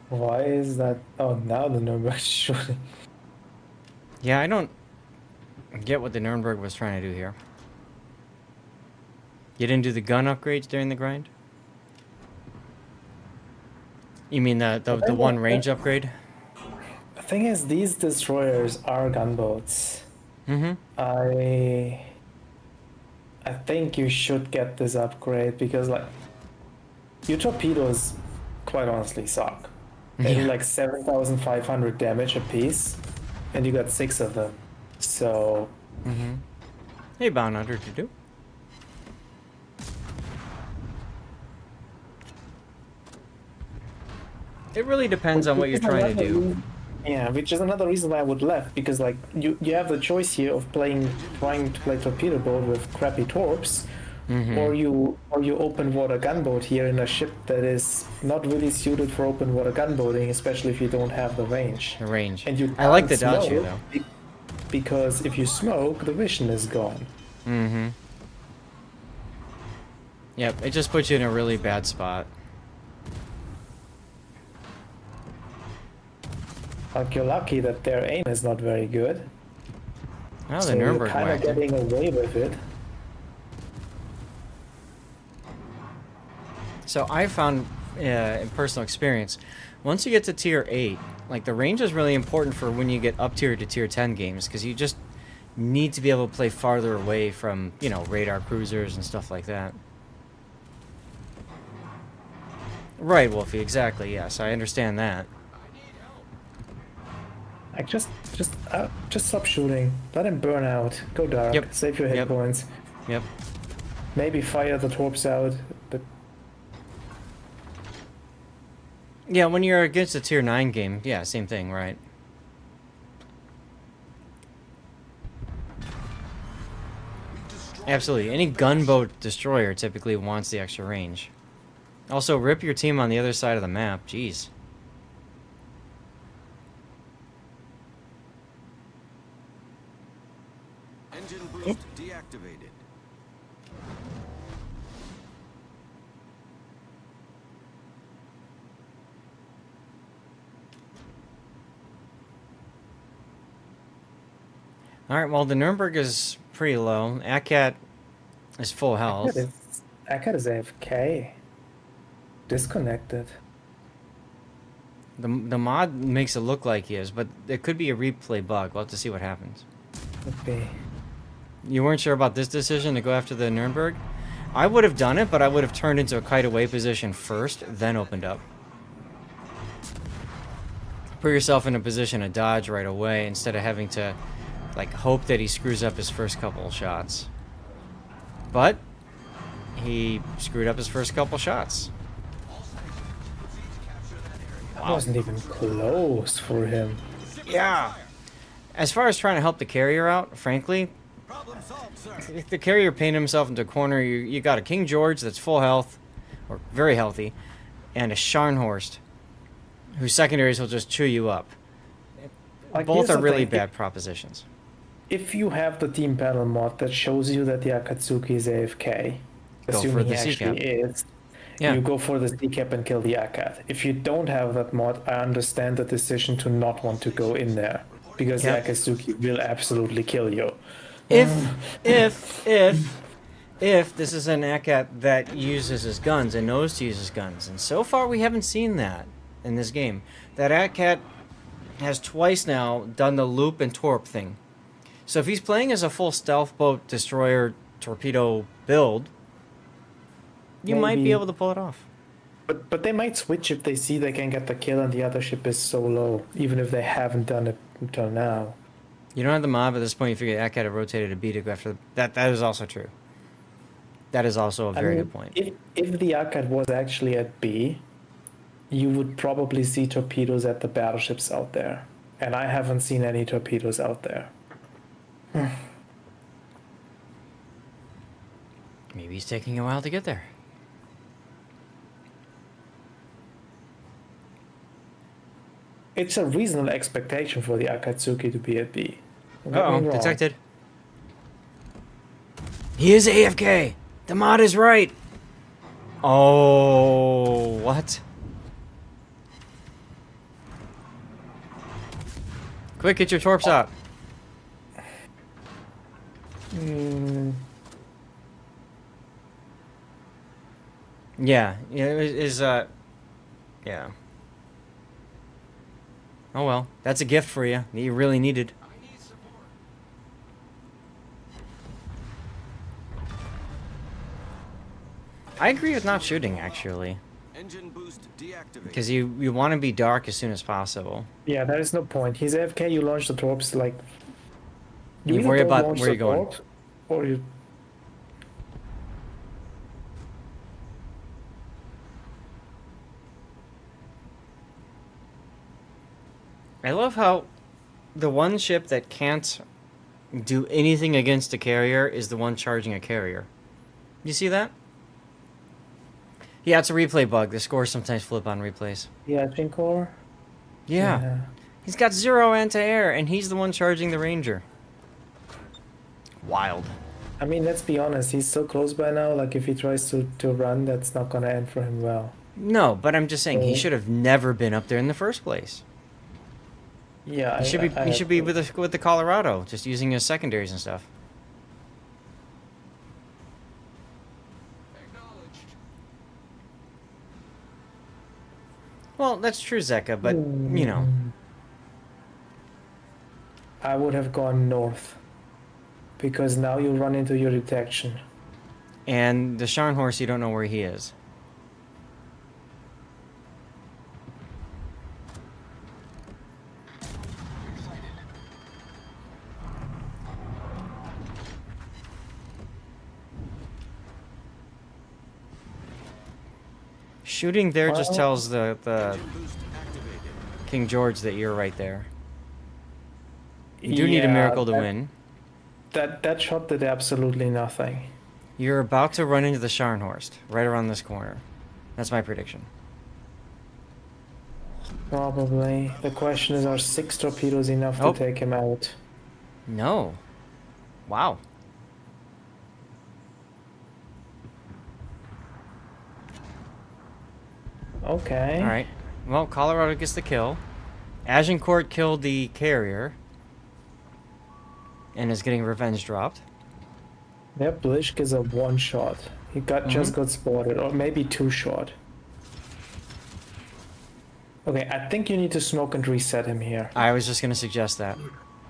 Why is that? Oh, now the Nuremberg's shooting. Yeah, I don't get what the Nuremberg was trying to do here. You didn't do the gun upgrades during the grind? You mean the one range upgrade? The thing is, these destroyers are gunboats. Mm-hmm. I think you should get this upgrade because, like, your torpedoes, quite honestly, suck. They do Yeah. like 7,500 damage a piece, and you got 6 of them. So, Mm-hmm. Hey, Bound Hunter, to do? It really depends on what you're trying to do. yeah, which is another reason why I would left, because like you have the choice here of trying to play torpedo boat with crappy torps, or you open water gunboat here in a ship that is not really suited for open water gunboating, especially if you don't have the range. The range. And you I like the can't dodge here, smoke though. because if you smoke, the vision is gone. Mm-hmm. Yep, it just puts you in a really bad spot. Like, you're lucky that their aim is not very good. Oh, the So you're Nuremberg kind of whacked him. getting away with it. So I found, in personal experience, once you get to tier 8, like the range is really important for when you get up tier to tier 10 games, because you just need to be able to play farther away from, you know, radar cruisers and stuff like that. Right, Wolfie, exactly, yes, I understand that. Like, just stop shooting. Let him burn out. Go dark. Yep. Save your hit Yep. points. Yep. Maybe fire the torps out, but Yeah, when you're against a tier 9 game, yeah, same thing, right? Absolutely. Any gunboat destroyer typically wants the extra range. Also, rip your team on the other side of the map. Jeez. Engine boost deactivated. Alright, well, the Nuremberg is pretty low. Akat is full health. Akkad is AFK. Disconnected. The mod makes it look like he is, but it could be a replay bug. We'll have to see what happens. Could be. You weren't sure about this decision to go after the Nuremberg? I would have done it, but I would have turned into a kite away position first, then opened up. Put yourself in a position to dodge right away instead of having to, like, hope that he screws up his first couple of shots. But he screwed up his first couple shots. That wasn't even close for him. Yeah. As far as trying to help the carrier out, frankly, if the carrier painted himself into a corner, you got a King George that's full health, or very healthy, and a Scharnhorst, whose secondaries will just chew you up. Like, Both here's are the really thing, bad propositions. If you have the team panel mod that shows you that the Akatsuki is AFK, Go for assuming the he actually C-cap. is, Yeah. you go for the C-cap and kill the Akkad. If you don't have that mod, I understand the decision to not want to go in there, because Yep. the Akatsuki will absolutely kill you. If this is an Akat that uses his guns and knows to use his guns, and so far we haven't seen that in this game. That Akat has twice now done the loop and torp thing. So if he's playing as a full stealth boat destroyer torpedo build, you might be Maybe. able to pull it off. But they might switch if they see they can get the kill and the other ship is so low, even if they haven't done it until now. You don't have the mob at this point. You figure Akat had rotated a B to go after that. That is also true. That is also a very good point. If the Akkad was actually at B, you would probably see torpedoes at the battleships out there. And I haven't seen any torpedoes out there. Maybe he's taking a while to get there. It's a reasonable expectation for the Akatsuki to be at B. Don't get me Uh-oh, wrong. detected. He is AFK! The mod is right! Oh, what? Quick, get your torps out. Yeah, yeah. Oh well, that's a gift for you that you really needed. I agree with not shooting, actually. Engine boost deactivated. Because you want to be dark as soon as possible. Yeah, there is no point. He's AFK, you launch the torps like... You either worry don't about launch where the you're going. torps, or you... I love how the one ship that can't do anything against a carrier is the one charging a carrier. You see that? Yeah, it's a replay bug. The scores sometimes flip on replays. Yeah, Chinkor? Yeah. He's got 0 anti-air, and he's the one charging the Ranger. Wild. I mean, let's be honest, he's so close by now, like if he tries to run, that's not gonna end for him well. No, but I'm just saying, he Oh. should have never been up there in the first place. Yeah, He should be with the Colorado, just using his secondaries and stuff. Well, that's true, Zeka, but, you know. I would have gone north. Because now you run into your detection. And the Scharnhorst, you don't know where he is. Shooting there just Well- tells the King George that you're right there. You do need a Yeah, miracle to win. That shot did absolutely nothing. You're about to run into the Scharnhorst, right around this corner. That's my prediction. Probably. The question is, are 6 torpedoes enough Oh. to take him out? No. Wow. Okay. Alright. Well, Colorado gets the kill. Agincourt killed the carrier. And is getting revenge dropped. Yeah, Blishk is a one shot. He just got spotted, or maybe 2 shot. Okay, I think you need to smoke and reset him here. I was just going to suggest that.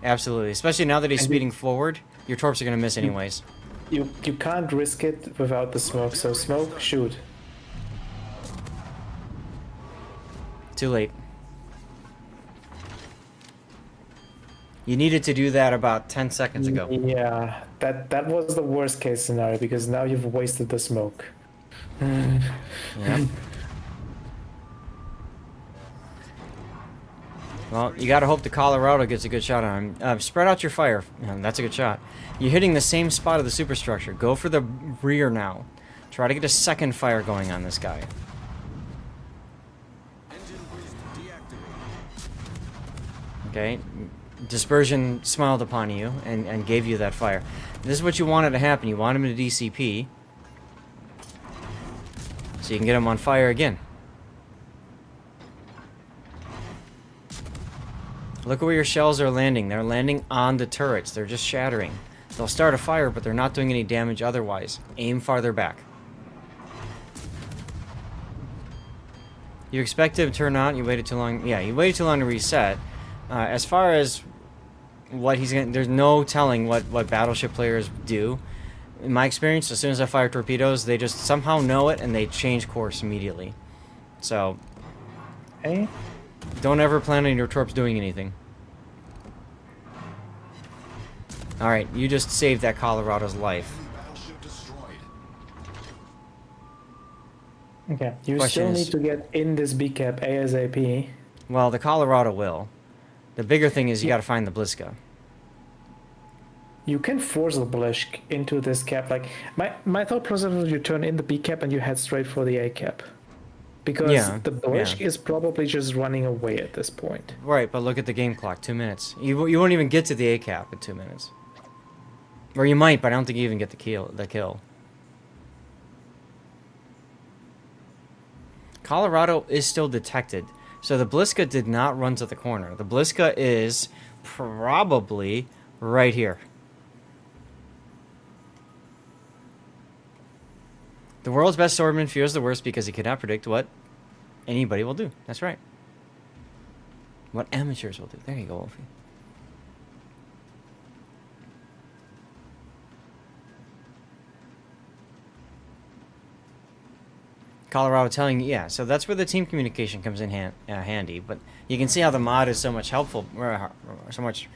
Absolutely. Especially now that he's And speeding forward, your torps are going to miss anyways. You can't risk it without the smoke, so smoke, shoot. Too late. You needed to do that about 10 seconds ago. Yeah, that was the worst case scenario because now you've wasted the smoke. Yep. Well, you gotta hope the Colorado gets a good shot on him. Spread out your fire. That's a good shot. You're hitting the same spot of the superstructure. Go for the rear now. Try to get a second fire going on this guy. Okay. Dispersion smiled upon you and gave you that fire. This is what you wanted to happen. You want him to DCP. So you can get him on fire again. Look at where your shells are landing. They're landing on the turrets. They're just shattering. They'll start a fire, but they're not doing any damage otherwise. Aim farther back. You expect him to turn on. You waited too long. Yeah, you waited too long to reset. As far as what he's going to... There's no telling what battleship players do. In my experience, as soon as I fire torpedoes, they just somehow know it and they change course immediately. So... Hey? Don't ever plan on your torps doing anything. Alright, you just saved that Colorado's life. Okay, you Question still is- need to get in this B cap ASAP. Well, the Colorado will. The bigger thing is you gotta find the Bliska. You can force the Blishk into this cap. Like my thought process was you turn in the B cap and you head straight for the A cap. Because Yeah, the Blishk yeah. is probably just running away at this point. Right, but look at the game clock. 2 minutes. You won't even get to the A cap in 2 minutes. Or you might, but I don't think you even get the kill. Colorado is still detected. So the Bliska did not run to the corner. The Bliska is probably right here. The world's best swordman fears the worst because he cannot predict what anybody will do. That's right. What amateurs will do. There you go, Wolfie. Colorado telling you, yeah, so that's where the team communication comes in handy. But you can see how the mod is so much helpful, so much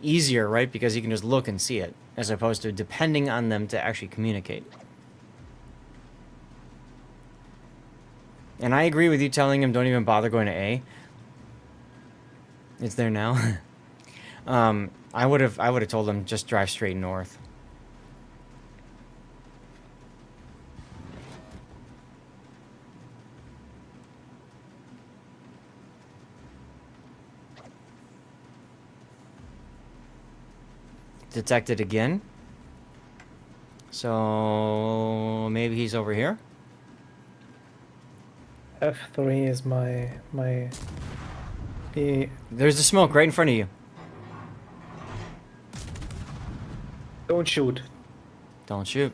easier, right? Because you can just look and see it, as opposed to depending on them to actually communicate. And I agree with you telling him don't even bother going to A. It's there now. I would have told him just drive straight north. Detected again. So maybe he's over here. F3 is my There's the smoke right in front of you. don't shoot. Don't shoot.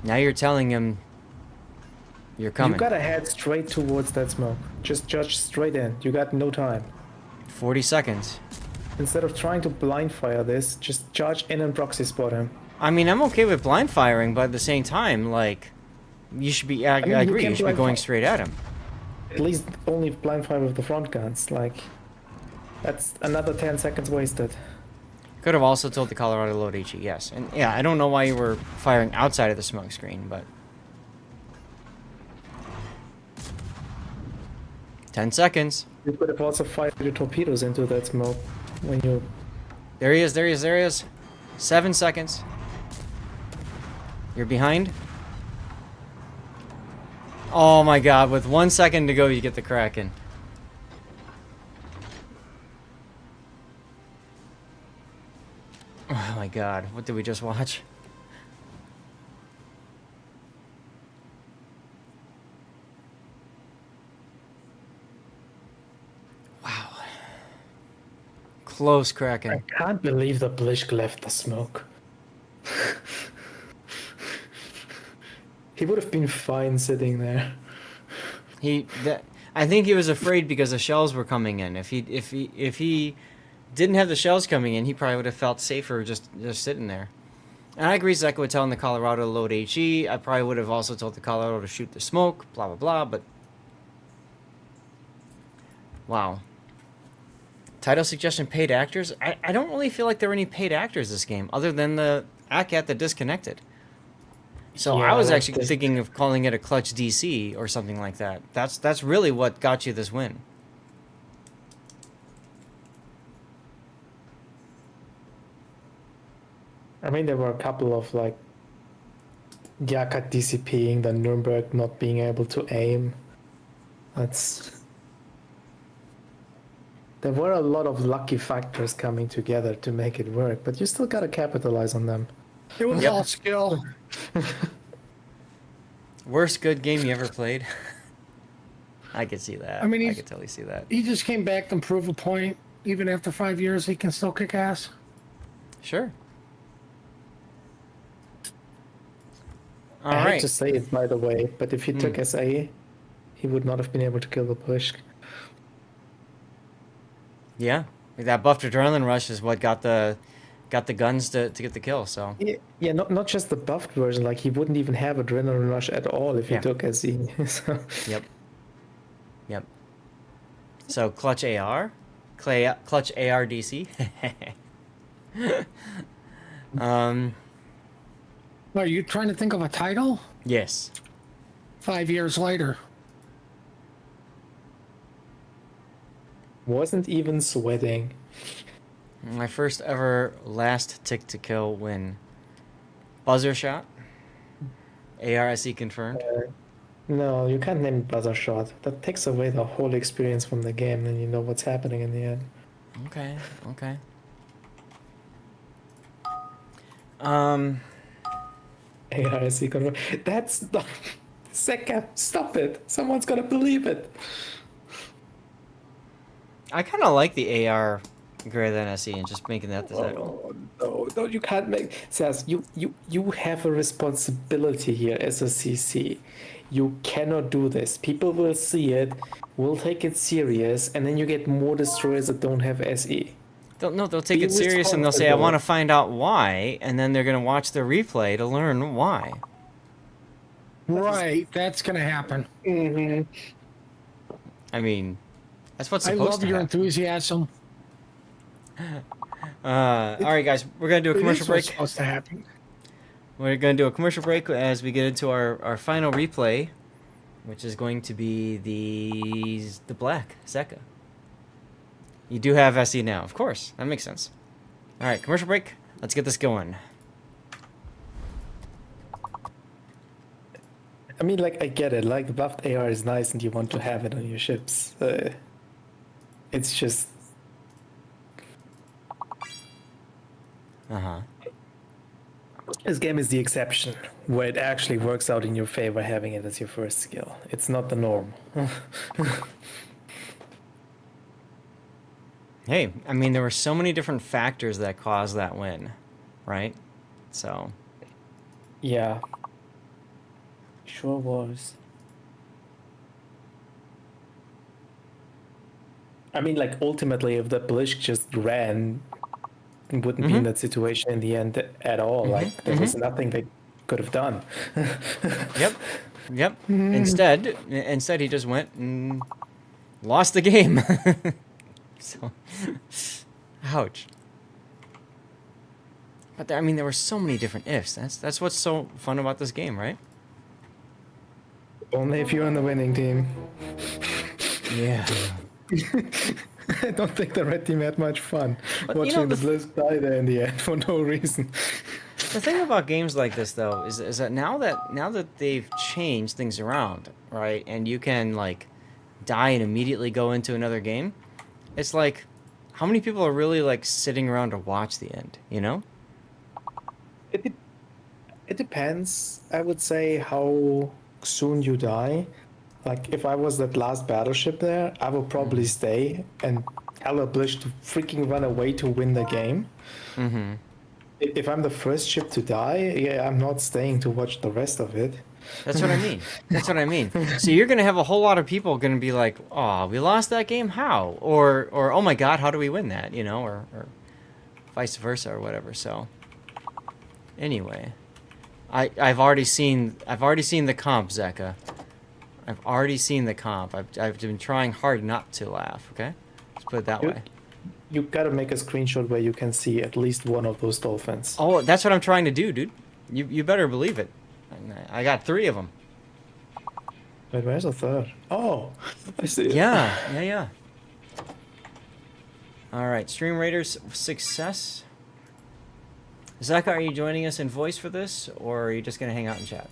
Now you're telling him you're coming. You gotta head straight towards that smoke. Just judge straight in. You got no time. 40 seconds. Instead of trying to blind fire this, just charge in and proxy spot him. I mean, I'm okay with blind firing, but at the same time, like, you should be. I mean, you agree. can You should be blind going fire. straight at him. At least only blind fire with the front guns. Like, that's another 10 seconds wasted. Could have also told the Colorado load HE, yes. And yeah, I don't know why you were firing outside of the smoke screen, but 10 seconds. You could have also fired your torpedoes into that smoke when you. There he is, there he is, there he is. 7 seconds. You're behind. Oh my god, with 1 second to go, you get the Kraken. Oh my god, what did we just watch? Wow. Close, Kraken. I can't believe the Blishk left the smoke. He would have been fine sitting there. I think he was afraid because the shells were coming in. If he didn't have the shells coming in, he probably would have felt safer just sitting there. And I agree, Zeka would telling the Colorado to load HE. I probably would have also told the Colorado to shoot the smoke, blah, blah, blah, but... Wow. Title suggestion, paid actors? I don't really feel like there were any paid actors this game, other than the ACAT that disconnected. So Yeah, I was that's actually thinking of calling it a clutch DC or something like that. That's really what got you this win. I mean, there were a couple of like Yakat DCPing, the Nuremberg not being able to aim. There were a lot of lucky factors coming together to make it work, but you still gotta capitalize on them. It was all skill. Worst good game you ever played? I could see that. I mean, I could totally see that. He just came back to prove a point. Even after 5 years, he can still kick ass. Sure. All I hate right. to say it, by the way, but if he took SA, he would not have been able to kill the push. Yeah, like that buffed adrenaline rush is what got the guns to get the kill. So Yeah, not just the buffed version. Like he wouldn't even have adrenaline rush at all if he Yeah. took SE. So, yep. So clutch AR, clutch AR DC. Are you trying to think of a title? Yes. 5 years later. wasn't even sweating. My first ever last tick to kill win. Buzzer shot. ARSE confirmed. No, you can't name it buzzer shot. That takes away the whole experience from the game, and you know what's happening in the end. Okay. ARSE confirmed. That's the Seka. Stop it. Someone's gonna believe it. I kind of like the AR greater than SE and just making that the title. No, you can't make. Says you have a responsibility here as a CC. You cannot do this. People will see it, will take it serious, and then you get more destroyers that don't have SE. They'll take Be it serious and they'll say, I responsible. want to find out why, and then they're going to watch the replay to learn why. Right, that's gonna happen. Mm-hmm. I mean, that's what's I supposed love to your happen. enthusiasm. All right, guys, we're going to do a It commercial is break. what's supposed to happen. We're going to do a commercial break as we get into our final replay, which is going to be the black Zeka. You do have SE now, of course. That makes sense. All right, commercial break. Let's get this going. I mean, like, I get it. Like, the buffed AR is nice and you want to have it on your ships. It's just... Uh-huh. This game is the exception, where it actually works out in your favor having it as your first skill. It's not the norm. Hey, I mean, there were so many different factors that caused that win, right? So, Yeah. Sure was. I mean, like, ultimately, if the Blishk just ran, it wouldn't be in that situation in the end at all. Like, there was nothing they could have done. yep. Instead, he just went and lost the game. So, ouch. But I mean, there were so many different ifs. That's what's so fun about this game, right? Only if you're on the winning team. Yeah. I don't think the red team had much fun But, you watching know, the Blizz die there in the end for no reason. The thing about games like this, though, is that now that they've changed things around, right, and you can like die and immediately go into another game, it's like, how many people are really like sitting around to watch the end? You know? It depends. I would say how soon you die. Like if I was that last battleship there, I would probably stay and tell a Blizz to freaking run away to win the game. Mm-hmm. If I'm the first ship to die, yeah, I'm not staying to watch the rest of it. That's what I mean. That's what I mean. So you're gonna have a whole lot of people gonna be like, "Oh, we lost that game. How?" Or "Oh my God, how do we win that?" You know, or vice versa or whatever. So anyway, I've already seen the comp, Zeka. I've already seen the comp. I've been trying hard not to laugh. Okay, let's put it that way. You gotta make a screenshot where you can see at least one of those dolphins. Oh, that's what I'm trying to do, dude. You better believe it. I got 3 of them. Wait, where's the third? Oh, I see it. Yeah. All right, Stream Raiders success. Zaka, are you joining us in voice for this, or are you just gonna hang out and chat?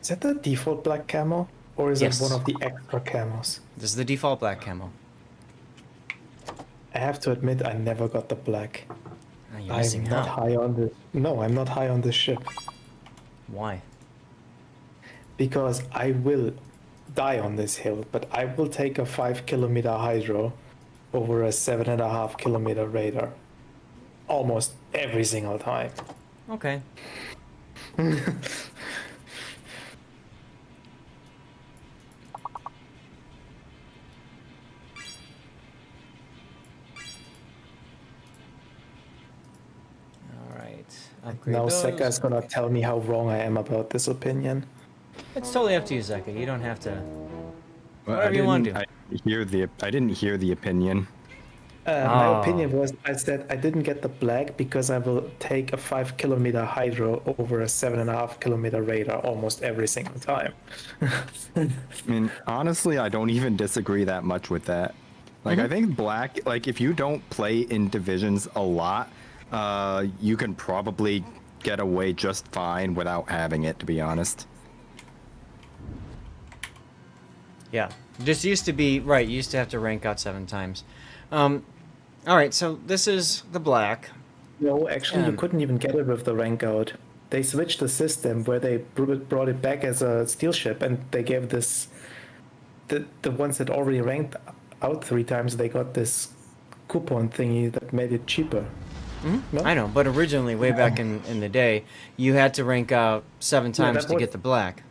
Is that the default black camo? Or is Yes. it one of the extra camos? This is the default black camo. I have to admit, I never got the black. Oh, you're I'm missing not out. high on this. No, I'm not high on this ship. Why? Because I will die on this hill, but I will take a 5 kilometer hydro over a 7.5 kilometer radar. Almost every single time. Okay. All right. Upgrade Now those. Seka's gonna tell me how wrong I am about this opinion. It's totally up to you, Zeka. You don't have to. Well, Whatever you want to. I didn't hear the opinion. My Oh. opinion was I said I didn't get the black because I will take a 5 kilometer hydro over a 7.5 kilometer radar almost every single time. I mean, honestly, I don't even disagree that much with that. Like, I think black, like, if you don't play in divisions a lot, you can probably get away just fine without having it, to be honest. Yeah. Just used to be, right, you used to have to rank out 7 times. All right, so this is the black. No, actually, you Um, couldn't even get it with the rank out. They switched the system where they brought it back as a steel ship, and they gave this the ones that already ranked out 3 times. They got this coupon thingy that made it cheaper. No? I know, but originally, way back in the day, you had to rank out 7 times that to was- get the black.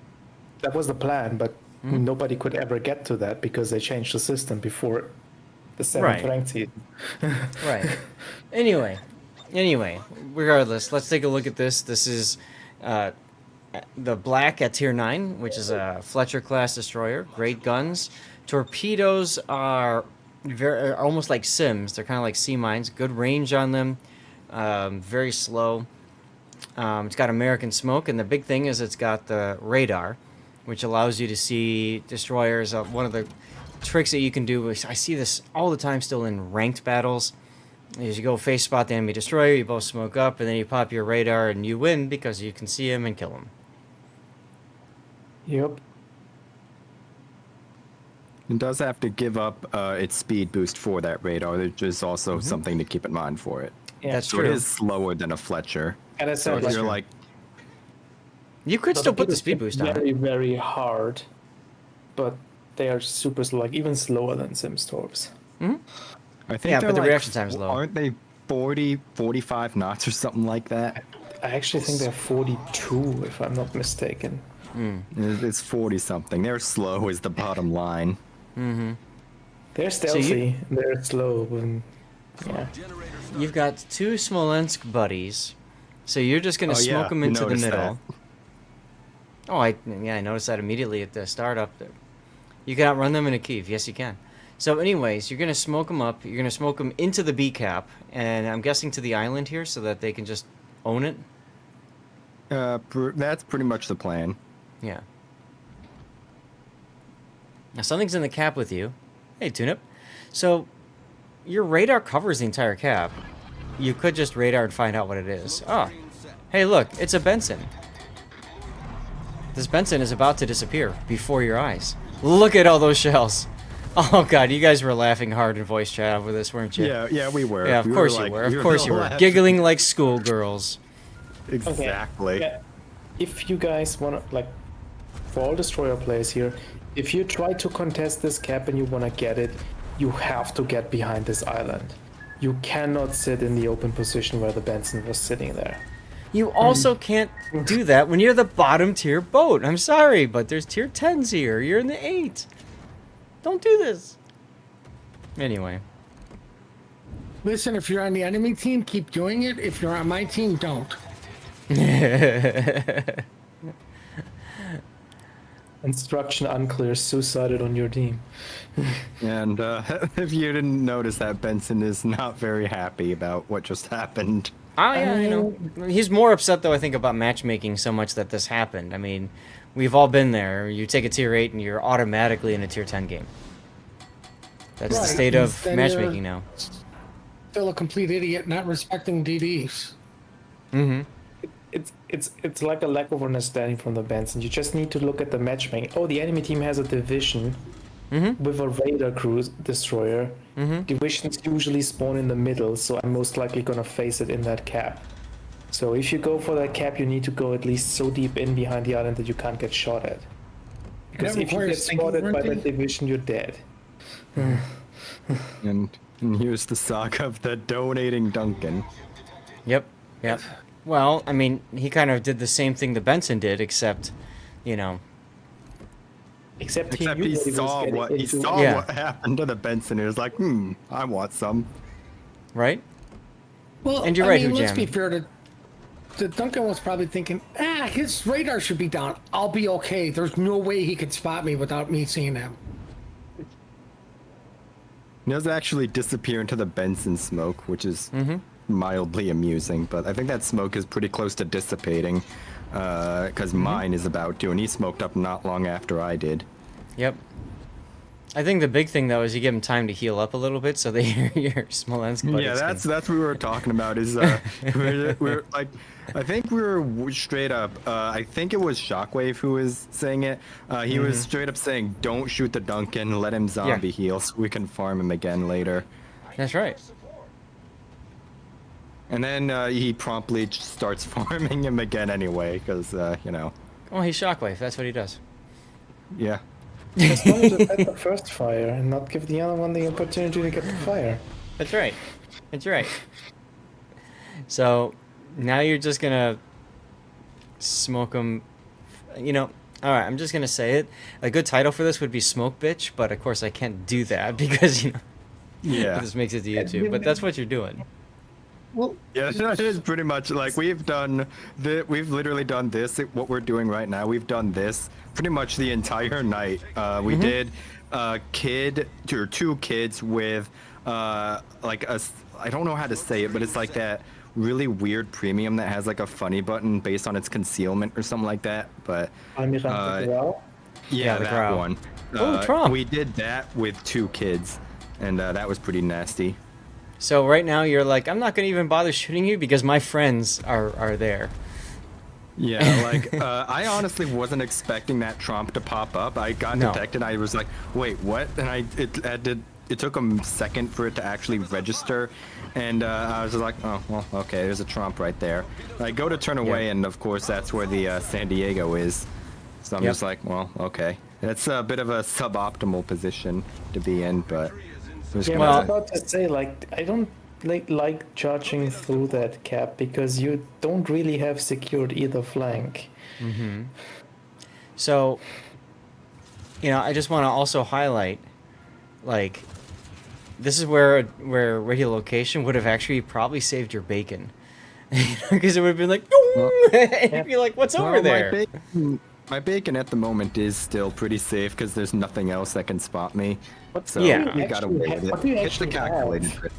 That was the plan, but nobody could ever get to that because they changed the system before the 7th Right. ranked season. Right. Anyway, regardless, let's take a look at this. This is the black at tier 9, which is a Fletcher class destroyer. Great guns. Torpedoes are are almost like Sims. They're kind of like sea mines. Good range on them. Very slow. It's got American smoke, and the big thing is it's got the radar, which allows you to see destroyers. One of the tricks that you can do is, I see this all the time still in ranked battles, is you go face spot the enemy destroyer, you both smoke up, and then you pop your radar and you win because you can see him and kill him. Yep. It does have to give up its speed boost for that radar, which is also something to keep in mind for it. Yeah. That's So true. it is slower than a Fletcher. And it's So not if you're like, You could still put the speed boost on very, it. very hard, but they are super slow, like even slower than Simstorps. I think Yeah, they're but the like, reaction time's low. Aren't they 40, 45 knots or something like that? I actually think they're 42, if I'm not mistaken. It's 40 something. They're slow is the bottom line. They're stealthy, they're slow, and yeah. You've got 2 Smolensk buddies, so you're just going to Oh, yeah, smoke them you into the noticed middle. Oh, I noticed that immediately at the startup. You can outrun them in a Kiev. Yes, you can. So anyways, you're going to smoke them up. You're going to smoke them into the B cap, and I'm guessing to the island here so that they can just own it. That's pretty much the plan. Yeah. Now something's in the cap with you. Hey, Tunip. So your radar covers the entire cap. You could just radar and find out what it is. Oh, hey, look, it's a Benson. This Benson is about to disappear before your eyes. Look at all those shells. Oh god, you guys were laughing hard in voice chat over this, weren't you? Yeah, we were. Yeah, of We course were you like- were. Of we course you were. laughing. Giggling like schoolgirls. Exactly. Yeah. If you guys want to, like, for all destroyer players here, if you try to contest this cap and you want to get it, you have to get behind this island. You cannot sit in the open position where the Benson was sitting there. You also can't do that when you're the bottom tier boat. I'm sorry, but there's tier 10s here. You're in the 8. Don't do this. Anyway. Listen, if you're on the enemy team, keep doing it. If you're on my team, don't. Instruction unclear, suicided on your team. And if you didn't notice that, Benson is not very happy about what just happened. Oh, yeah, I know. He's more upset, though, I think, about matchmaking so much that this happened. I mean, we've all been there. You take a tier 8 and you're automatically in a tier 10 game. That's the Right, state of then matchmaking you're- now. Still a complete idiot, not respecting DDs. Mm-hmm. It's like a lack of understanding from the Benson. You just need to look at the matchmaking. Oh, the enemy team has a division with a radar cruise destroyer. Divisions usually spawn in the middle, so I'm most likely gonna face it in that cap. So if you go for that cap, you need to go at least so deep in behind the island that you can't get shot at. Because That if you get requires thinking, spotted by Runty. that division, you're dead. And here's the saga of the donating Duncan. Yep. Well, I mean, he kind of did the same thing the Benson did, except, you know. Except Except knew he that was saw getting what he into- saw Yeah. what happened to the Benson. He was like, I want some. Right? Well, And you're I right, mean, let's Hujam. be fair to. The Duncan was probably thinking, his radar should be down. I'll be okay. There's no way he could spot me without me seeing him. He does actually disappear into the Benson smoke, which is mildly amusing, but I think that smoke is pretty close to dissipating, because mine is about to, and he smoked up not long after I did. Yep. I think the big thing, though, is you give him time to heal up a little bit so they hear your Smolensk. But Yeah, that's what we were talking about. Is we're like, I think we were straight up. I think it was Shockwave who was saying it. He was straight up saying, "Don't shoot the Duncan. Let him zombie heal, so we can farm him again later." That's right. And then he promptly starts farming him again anyway, because you know. Oh, he's Shockwave. That's what he does. Yeah. Just wanted to set the first fire and not give the other one the opportunity to get the fire. That's right. That's right. So now you're just gonna smoke him. You know, all right. I'm just gonna say it. A good title for this would be "Smoke Bitch," but of course I can't do that because you know. Yeah. This makes it to YouTube, but that's what you're doing. Well, Yeah, it is pretty much like we've literally done this. What we're doing right now, we've done this pretty much the entire night. We did two kids with like I don't know how to say it, but it's like that really weird premium that has like a funny button based on its concealment or something like that. But Yeah, the that Grau. one. Oh, Trump. We did that with two kids, and that was pretty nasty. So right now you're like, I'm not gonna even bother shooting you because my friends are there. Yeah, like I honestly wasn't expecting that Trump to pop up. I got No. detected. I was like, wait, what? And it took a second for it to actually register, and I was just like, oh well, okay, there's a Trump right there. I go to turn away, and of course that's where the San Diego is. So I'm Yep. just like, well, okay, that's a bit of a suboptimal position to be in, but. It was Yeah, kinda- I was about to say, like, I don't like charging through that cap because you don't really have secured either flank. So, you know, I just want to also highlight, like, this is where radiolocation would have actually probably saved your bacon, because it would have been like, and you'd be like, what's over Well, there? My bacon at the moment is still pretty safe because there's nothing else that can spot me. So Yeah. we got away with What do you it. Hit the actually calculated have? bit.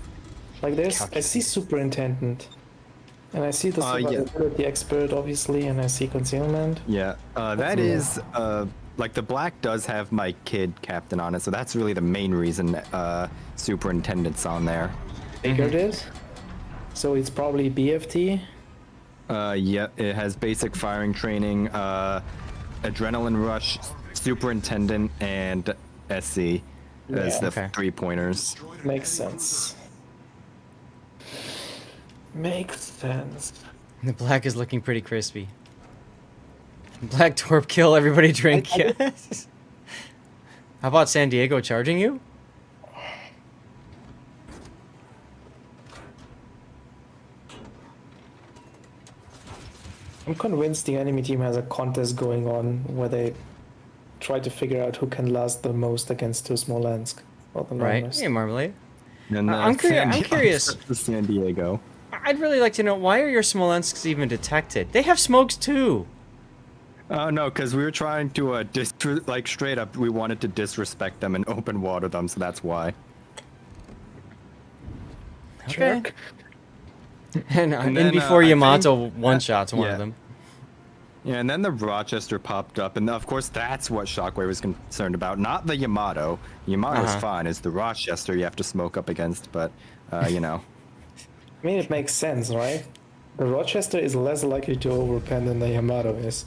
Like, I see superintendent, and I see the yeah. survivability expert, obviously, and I see concealment. Yeah, that new? is like the black does have my kid captain on it, so that's really the main reason superintendent's on there. Figured it. So it's probably BFT. Yeah, it has basic firing training, adrenaline rush, superintendent, and SC as the Okay. 3 pointers. Makes sense. Makes sense. The black is looking pretty crispy. Black torp kill, everybody drink. Yes. How about San Diego charging you? I'm convinced the enemy team has a contest going on where they try to figure out who can last the most against two Smolensk or the Right. longest. Hey, Marmalade. And, I'm curious. San Diego. I'd really like to know, why are your Smolensks even detected? They have smokes too. Oh no, because we were trying to like straight up, we wanted to disrespect them and open water them, so that's why. Okay. Jerk. And And in then, before I Yamato think- one-shots one yeah. of them. Yeah, and then the Rochester popped up, and of course that's what Shockwave was concerned about, not the Yamato. Yamato's Uh-huh. fine, it's the Rochester you have to smoke up against, but, you know. I mean, it makes sense, right? The Rochester is less likely to overpen than the Yamato is.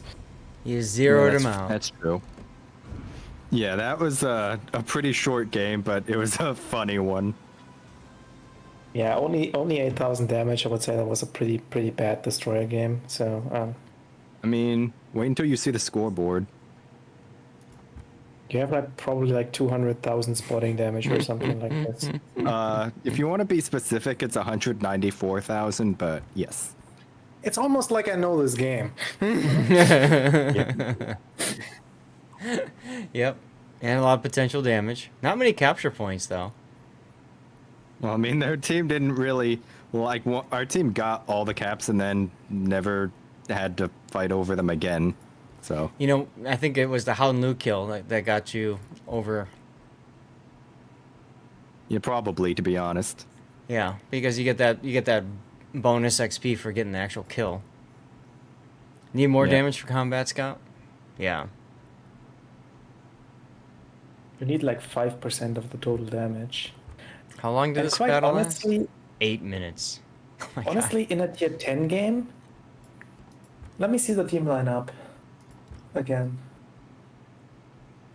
You zeroed Yeah, him that's- out. That's true. Yeah, that was a pretty short game, but it was a funny one. Yeah, only 8,000 damage. I would say that was a pretty bad destroyer game. So I mean, wait until you see the scoreboard. you have like probably like 200,000 spotting damage or something like that. If you want to be specific, it's 194,000, but yes. It's almost like I know this game. Yep. And a lot of potential damage. Not many capture points, though. Well, I mean, their team didn't really like. Our team got all the caps and then never had to fight over them again. So You know, I think it was the Howden Liu kill that got you over. yeah, probably to be honest. Yeah, because you get that bonus XP for getting the actual kill. Need more Yeah. damage for combat scout? Yeah. You need like 5% of the total damage. How long did And this quite battle honestly, last? 8 minutes. Oh my God. honestly, in a tier 10 game, let me see the team lineup again.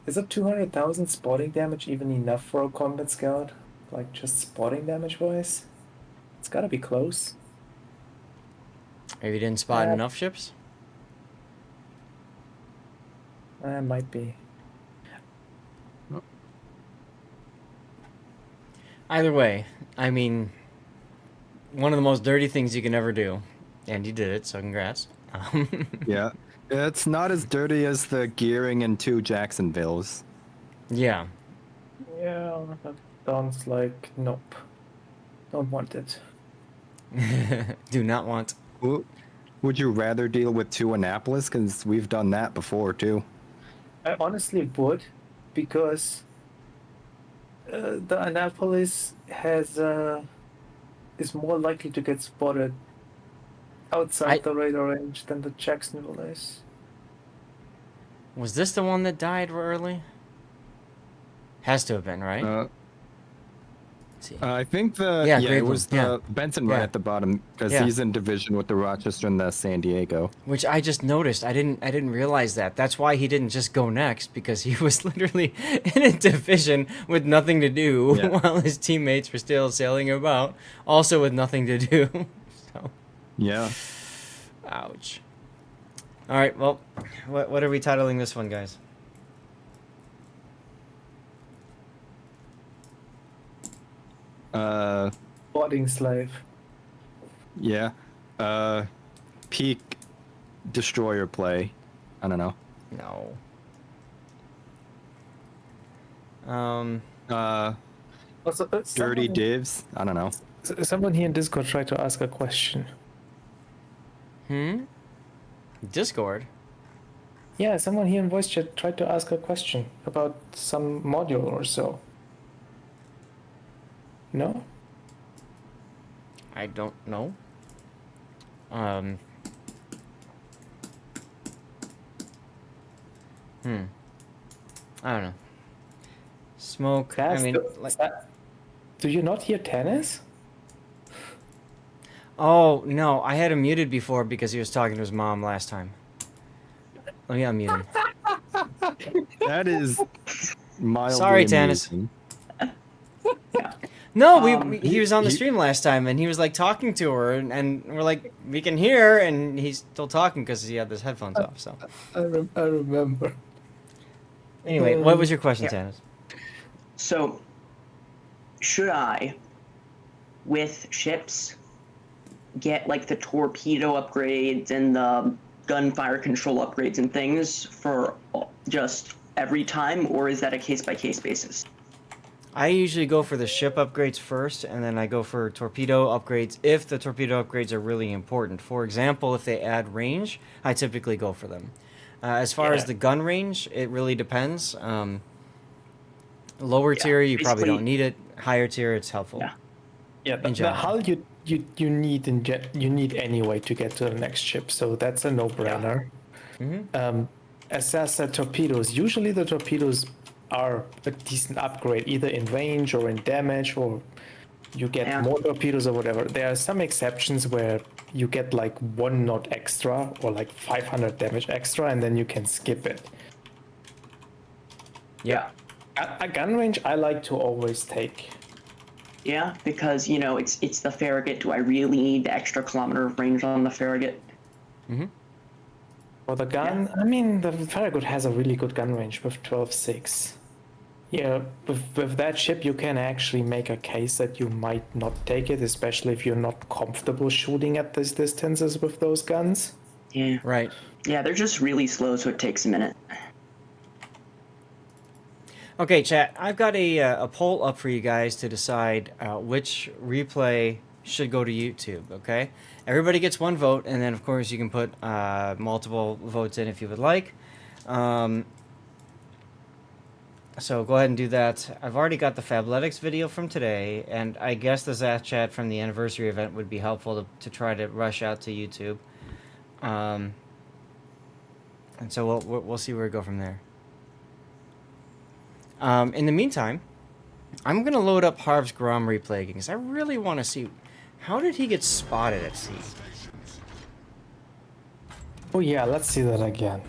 Is it 200,000 spotting damage even enough for a combat scout? Like just spotting damage wise? It's gotta be close. Maybe you didn't spot Yeah. enough ships? Might be. Either way, I mean, one of the most dirty things you can ever do. And you did it, so congrats. Yeah, it's not as dirty as the gearing in 2 Jacksonvilles. Yeah. Yeah, that sounds like nope. Don't want it. Do not want. Would you rather deal with 2 Annapolis? Because we've done that before too. I honestly would, because the Annapolis has is more likely to get spotted outside the radar range than the Jacksonville is. Was this the one that died early? Has to have been, right? Let's see. I think the Yeah, it Graveland, was the yeah. Benson right Yeah. at the bottom because Yeah. he's in division with the Rochester and the San Diego. Which I just noticed. I didn't realize that. That's why he didn't just go next, because he was literally in a division with nothing to do Yeah. while his teammates were still sailing about, also with nothing to do. So, Yeah. ouch. All right, well, what are we titling this one, guys? Spotting slave. Yeah. Peak destroyer play. I don't know. No. Also, Dirty divs. I don't know. Someone here in Discord tried to ask a question. Discord. Yeah, someone here in voice chat tried to ask a question about some module or so. No? I don't know. I don't know. Smoke. That's I mean, the- like. Do you not hear tennis? Oh no, I had him muted before because he was talking to his mom last time. Let me unmute him. That is mildly Sorry, Tannis. amusing. No, he was on the stream last time, and he was like talking to her, and we're like, we can hear, and he's still talking because he had his headphones off. So I remember. anyway, what was your question, Tannis? So, should I, with ships, get like the torpedo upgrades and the gunfire control upgrades and things for just every time, or is that a case-by-case basis? I usually go for the ship upgrades first, and then I go for torpedo upgrades if the torpedo upgrades are really important. For example, if they add range, I typically go for them. As far as the gun range, it really depends. Lower tier, you probably don't need it. Higher tier, it's helpful. Yeah, the hull you need you need anyway to get to the next ship, so that's a no-brainer. As I said, torpedoes. Usually the torpedoes are a decent upgrade, either in range or in damage, or you get more torpedoes or whatever. There are some exceptions where you get like 1 knot extra or like 500 damage extra, and then you can skip it. Yeah. Yeah. A gun range I like to always take. Yeah, because, you know, it's the Farragut. Do I really need the extra kilometer of range on the Farragut? For the gun, I mean, the Farragut has a really good gun range with 12.6. Yeah, with that ship, you can actually make a case that you might not take it, especially if you're not comfortable shooting at these distances with those guns. Yeah. Right. Yeah, they're just really slow, so it takes a minute. Okay, chat. I've got a poll up for you guys to decide which replay should go to YouTube. Okay, everybody gets 1 vote, and then of course you can put multiple votes in if you would like. So go ahead and do that. I've already got the Fabletics video from today, and I guess the Zach chat from the anniversary event would be helpful to try to rush out to YouTube. And so we'll see where we go from there. In the meantime, I'm going to load up Harv's Grom replay because I really want to see how did he get spotted at sea. Oh yeah, let's see that again.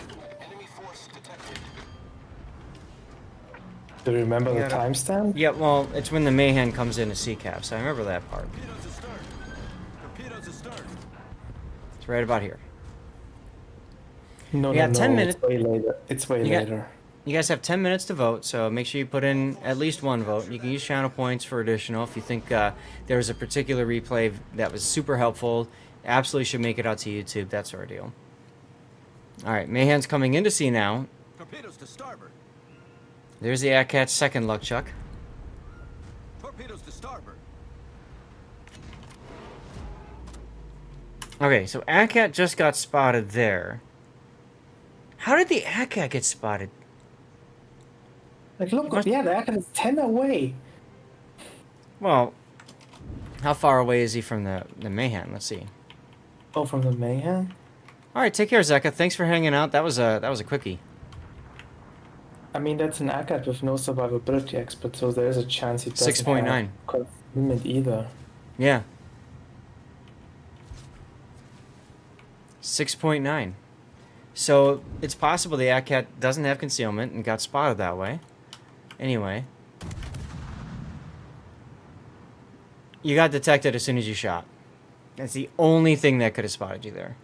Do you remember the timestamp? Yeah, well, it's when the Mayhem comes in to CCAP, so I remember that part. It's right about here. No, You got 10 minutes. It's way later. It's way later. You guys have 10 minutes to vote, so make sure you put in at least 1 vote. You can use channel points for additional if you think there was a particular replay that was super helpful. Absolutely should make it out to YouTube, that sort of deal. All right, Mayhem's coming in to sea now. Torpedoes to starboard. There's the Akat's second luck chuck. Torpedoes to starboard. Okay, so Akat just got spotted there. How did the Akat get spotted? Like, look, yeah, the Akat is 10 away. Well, how far away is he from the Mayhem? Let's see. Oh, from the Mayhem? All right, take care, Zeka. Thanks for hanging out. That was a quickie. I mean, that's an Akat with no survivability expert, so there is a chance he doesn't 6.9. have limit either. Yeah. 6.9. So it's possible the Akat doesn't have concealment and got spotted that way. Anyway. You got detected as soon as you shot. That's the only thing that could have spotted you there.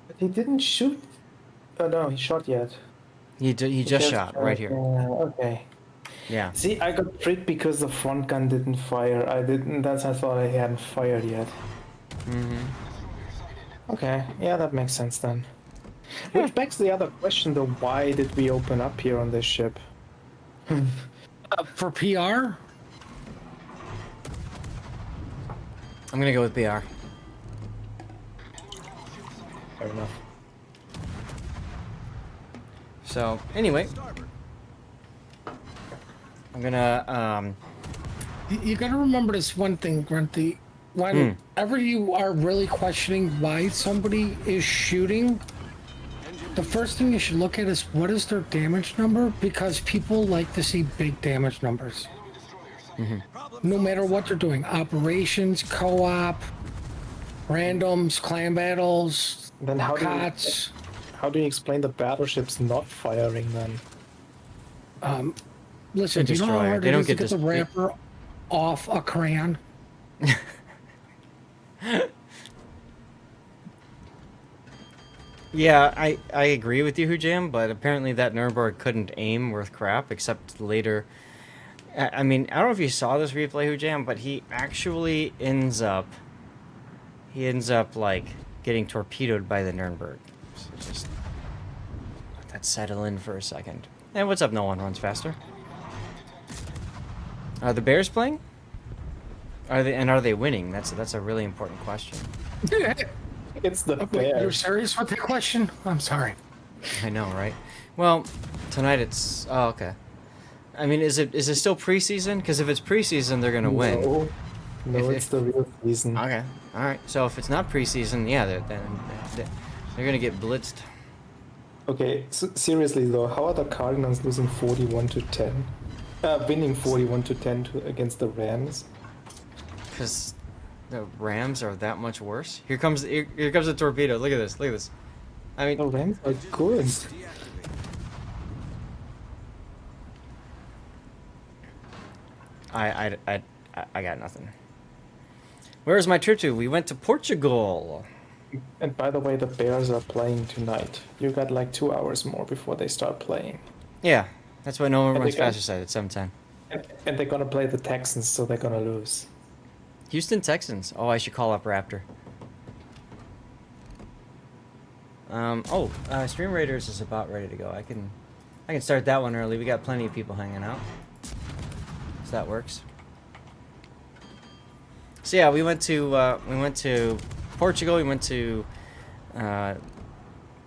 But he didn't shoot. Oh no, he shot yet. He just shot right here. Okay. Yeah. See, I got tricked because the front gun didn't fire. I thought I hadn't fired yet. Okay, yeah, that makes sense then. Which begs the other question though, why did we open up here on this ship? For PR? I'm gonna go with BR. Fair enough. So, anyway. I'm gonna, You gotta remember this one thing, Grunty. Whenever you are really questioning why somebody is shooting, the first thing you should look at is what is their damage number, because people like to see big damage numbers. No matter what they're doing, operations, co-op, randoms, clan battles, Then how cots. how do you explain the battleships not firing then? Listen, do you know how destroyer. hard They it don't is to get get the this- wrapper off a crayon? Yeah, I agree with you, Hujam, but apparently that Nuremberg couldn't aim worth crap, except later. I mean, I don't know if you saw this replay, Hujam, but he actually ends up like getting torpedoed by the Nuremberg. So just let that settle in for a second. Hey, what's up? No one runs faster. Are the Bears playing? Are they winning? That's a really important question. It's the Wait, Bears. you're serious with that question? I'm sorry. I know, right? Well, tonight it's okay. I mean, is it still preseason? Because if it's preseason, they're gonna win. No, If- it's the real season. Okay, all right. So if it's not preseason, yeah, they're gonna get blitzed. Okay, so seriously though, how are the Cardinals losing 41 to 10? Winning 41 to 10 against the Rams? Because the Rams are that much worse. Here comes the torpedo. Look at this. Look at this. I mean, The Rams are good. I got nothing. Where's my trip to? We went to Portugal. And by the way, the Bears are playing tonight. You got like 2 hours more before they start playing. Yeah, that's why no one And runs they got- faster side at 7:10. And they're gonna play the Texans, so they're gonna lose. Houston Texans. Oh, I should call up Raptor. Stream Raiders is about ready to go. I can start that one early. We got plenty of people hanging out. So that works. So yeah, we went to Portugal. We went to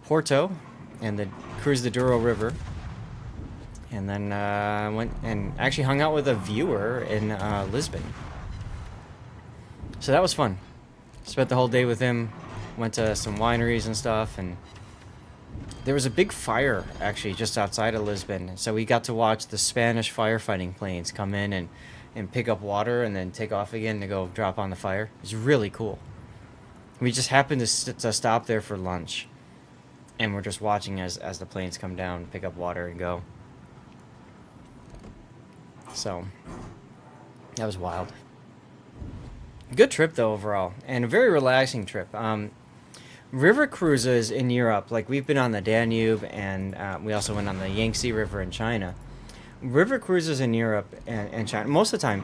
Porto and cruised the Douro River. And then went and actually hung out with a viewer in Lisbon. So that was fun. Spent the whole day with him. Went to some wineries and stuff, and there was a big fire actually just outside of Lisbon. So we got to watch the Spanish firefighting planes come in and pick up water and then take off again to go drop on the fire. It was really cool. We just happened to stop there for lunch, and we're just watching as the planes come down, pick up water, and go. So that was wild. Good trip though overall, and a very relaxing trip. River cruises in Europe, like we've been on the Danube, and we also went on the Yangtze River in China. River cruises in Europe and China, most of the time,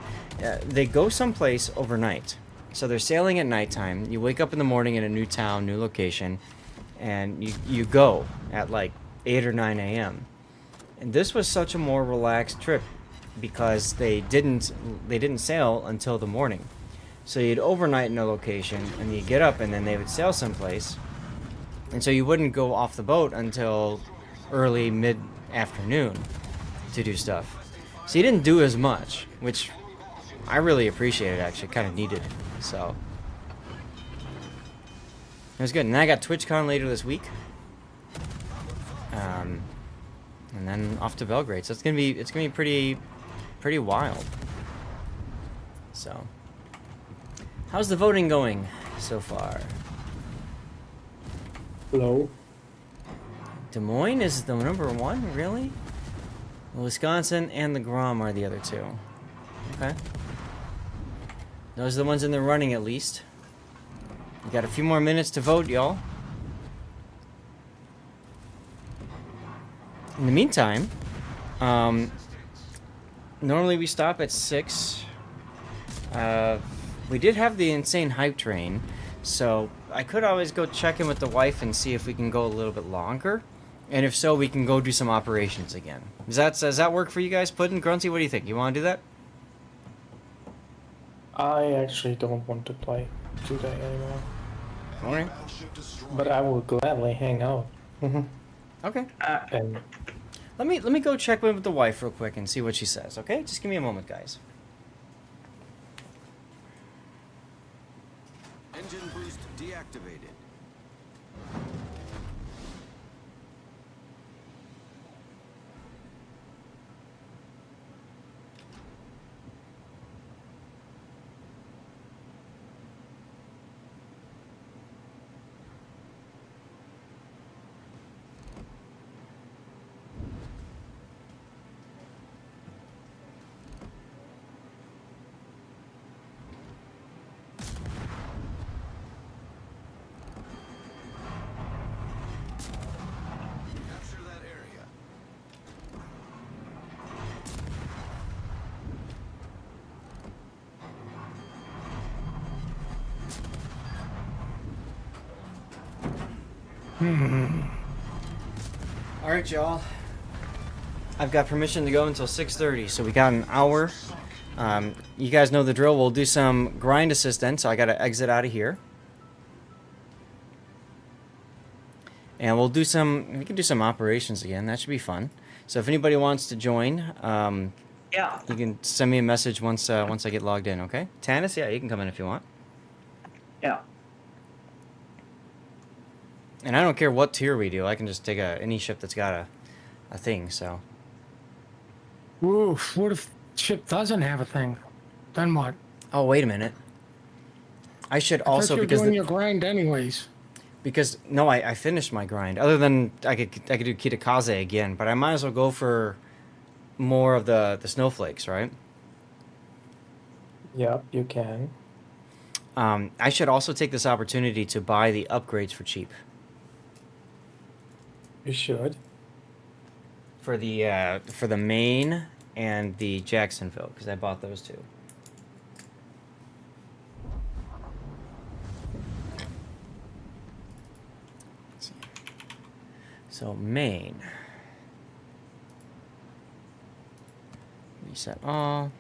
they go someplace overnight. So they're sailing at nighttime. You wake up in the morning in a new town, new location, and you go at like 8 or 9 a.m. And this was such a more relaxed trip because they didn't sail until the morning. So you'd overnight in a location, and you'd get up, and then they would sail someplace. And so you wouldn't go off the boat until early, mid-afternoon to do stuff. So you didn't do as much, which I really appreciated, actually. Kind of needed. So it was good. And then I got TwitchCon later this week. And then off to Belgrade. So it's gonna be pretty wild. So how's the voting going so far? Low. Des Moines is the number one, really? Wisconsin and the Grom are the other two. Okay. Those are the ones in the running, at least. We got a few more minutes to vote, y'all. In the meantime, normally we stop at 6. We did have the insane hype train, so I could always go check in with the wife and see if we can go a little bit longer. And if so, we can go do some operations again. Does that work for you guys? Puddin', Grunty, what do you think? You want to do that? I actually don't want to play today anymore. Alright. But I will gladly hang out. Okay. And Let me go check in with the wife real quick and see what she says, okay? Just give me a moment, guys. Engine boost deactivated. All right, y'all. I've got permission to go until 6:30, so we got an hour. You guys know the drill. We'll do some grind assistance, so I got to exit out of here. And we can do some operations again. That should be fun. So if anybody wants to join, Yeah. you can send me a message once I get logged in, okay? Tanis, yeah, you can come in if you want. Yeah. And I don't care what tier we do. I can just take any ship that's got a thing, so. Oof, what if ship doesn't have a thing? Then what? Oh, wait a minute. I should I thought also, you were because doing your grind anyways. Because no, I finished my grind. Other than I could do Kitakaze again, but I might as well go for more of the snowflakes, right? Yeah, you can. I should also take this opportunity to buy the upgrades for cheap You should. for the Maine and the Jacksonville because I bought those two. Let's see. So Maine. Reset all.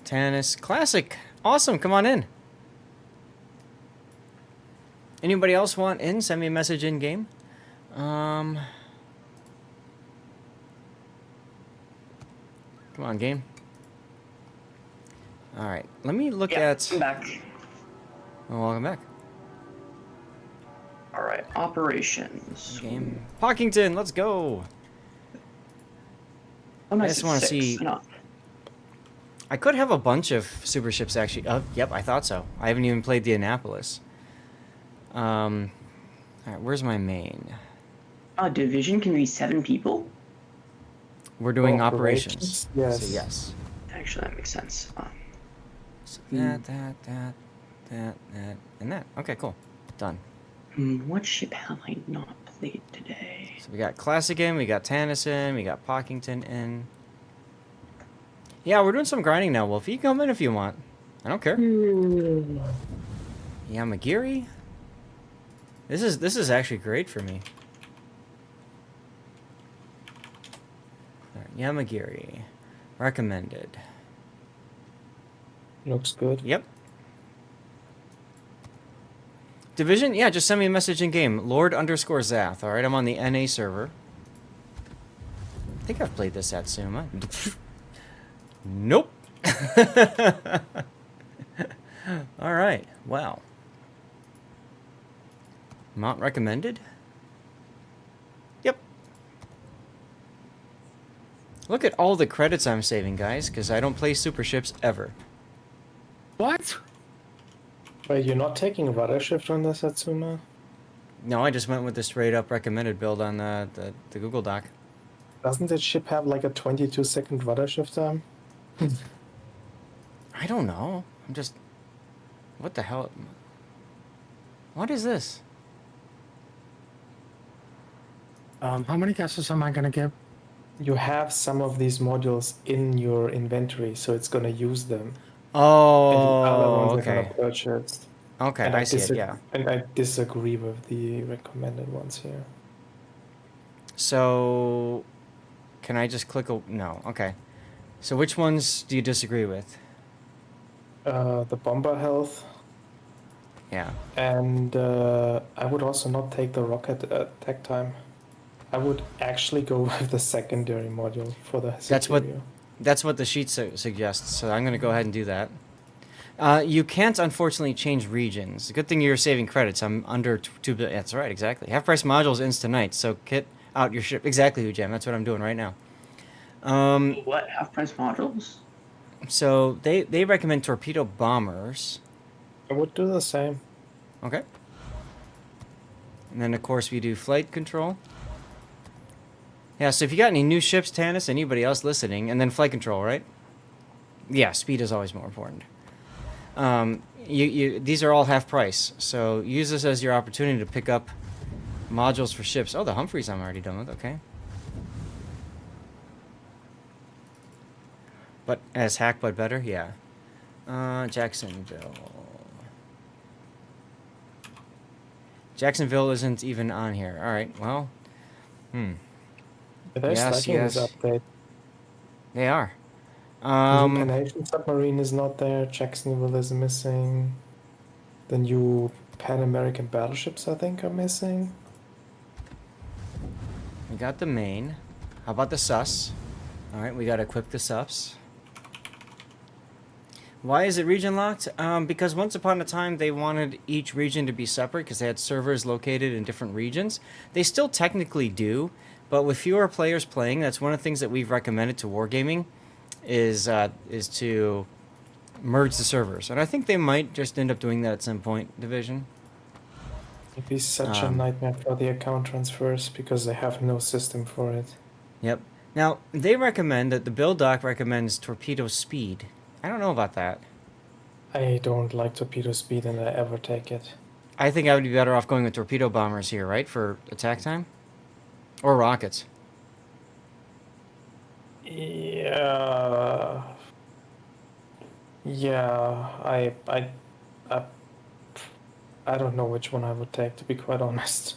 Tanis Classic. Awesome. Come on in. Anybody else want in? Send me a message in game. Come on, game. All right. Let me look at. I'm back. Oh, welcome back. All right. Operations. Game. Pockington. Let's go. Oh, I just want to see. I could have a bunch of super ships actually. Oh, yep, I thought so. I haven't even played the Annapolis. All right, where's my main? Division can be 7 people. We're doing operations. Yes. So yes. Actually, that makes sense. So that, and that. Okay, cool. Done. What ship have I not played today? So we got Classic in, we got Tanis in, we got Pockington in. Yeah, we're doing some grinding now, Wolf. You can come in if you want. I don't care. Yamagiri? This is actually great for me. Alright, Yamagiri. Recommended. Looks good. Yep. Division? Yeah, just send me a message in game. Lord_Zath. Alright, I'm on the NA server. I think I've played this Satsuma. Nope. Alright, wow. Not recommended? Yep. Look at all the credits I'm saving, guys, because I don't play super ships ever. What? Wait, you're not taking rudder shift on the Satsuma? No, I just went with the straight up recommended build on the Google Doc. Doesn't that ship have like a 22-second rudder shift time? I don't know. I'm just... What the hell? What is this? How many guesses am I gonna give? You have some of these modules in your inventory, so it's gonna use them. Oh, And the other ones are okay. gonna purchase. Okay, And I see it, yeah. And I disagree with the recommended ones here. So... Can I just click... No, okay. So which ones do you disagree with? The bomber health, Yeah. and I would also not take the rocket attack time. I would actually go with the secondary module for the superior. That's what the sheet suggests, so I'm going to go ahead and do that. You can't, unfortunately, change regions. Good thing you're saving credits. I'm under 2 billion. That's right, exactly. Half-price modules ends tonight, so kit out your ship. Exactly, Ujam. That's what I'm doing right now. What half-price modules? So they recommend torpedo bombers. I would do the same. Okay. And then, of course, we do flight control. Yeah, so if you got any new ships, Tanis, anybody else listening, and then flight control, right? Yeah, speed is always more important. These are all half price, so use this as your opportunity to pick up modules for ships. Oh, the Humphreys I'm already done with, okay. But as hack, but better, yeah. Jacksonville. Jacksonville isn't even on here. All right. Well. They're Yes, slacking this yes. update. They are. New Pan-Asian submarine is not there. Jacksonville is missing. The new Pan American battleships, I think, are missing. We got the main. How about the sus? All right, we got to equip the subs. Why is it region locked? Because once upon a time they wanted each region to be separate because they had servers located in different regions. They still technically do, but with fewer players playing, that's one of the things that we've recommended to Wargaming is to merge the servers. And I think they might just end up doing that at some point, Division. It'd be such a nightmare for the account transfers because they have no system for it. Yep. Now, they recommend that the build doc recommends torpedo speed. I don't know about that. I don't like torpedo speed and I ever take it. I think I would be better off going with torpedo bombers here, right? For attack time? Or rockets. Yeah. Yeah, I don't know which one I would take, to be quite honest.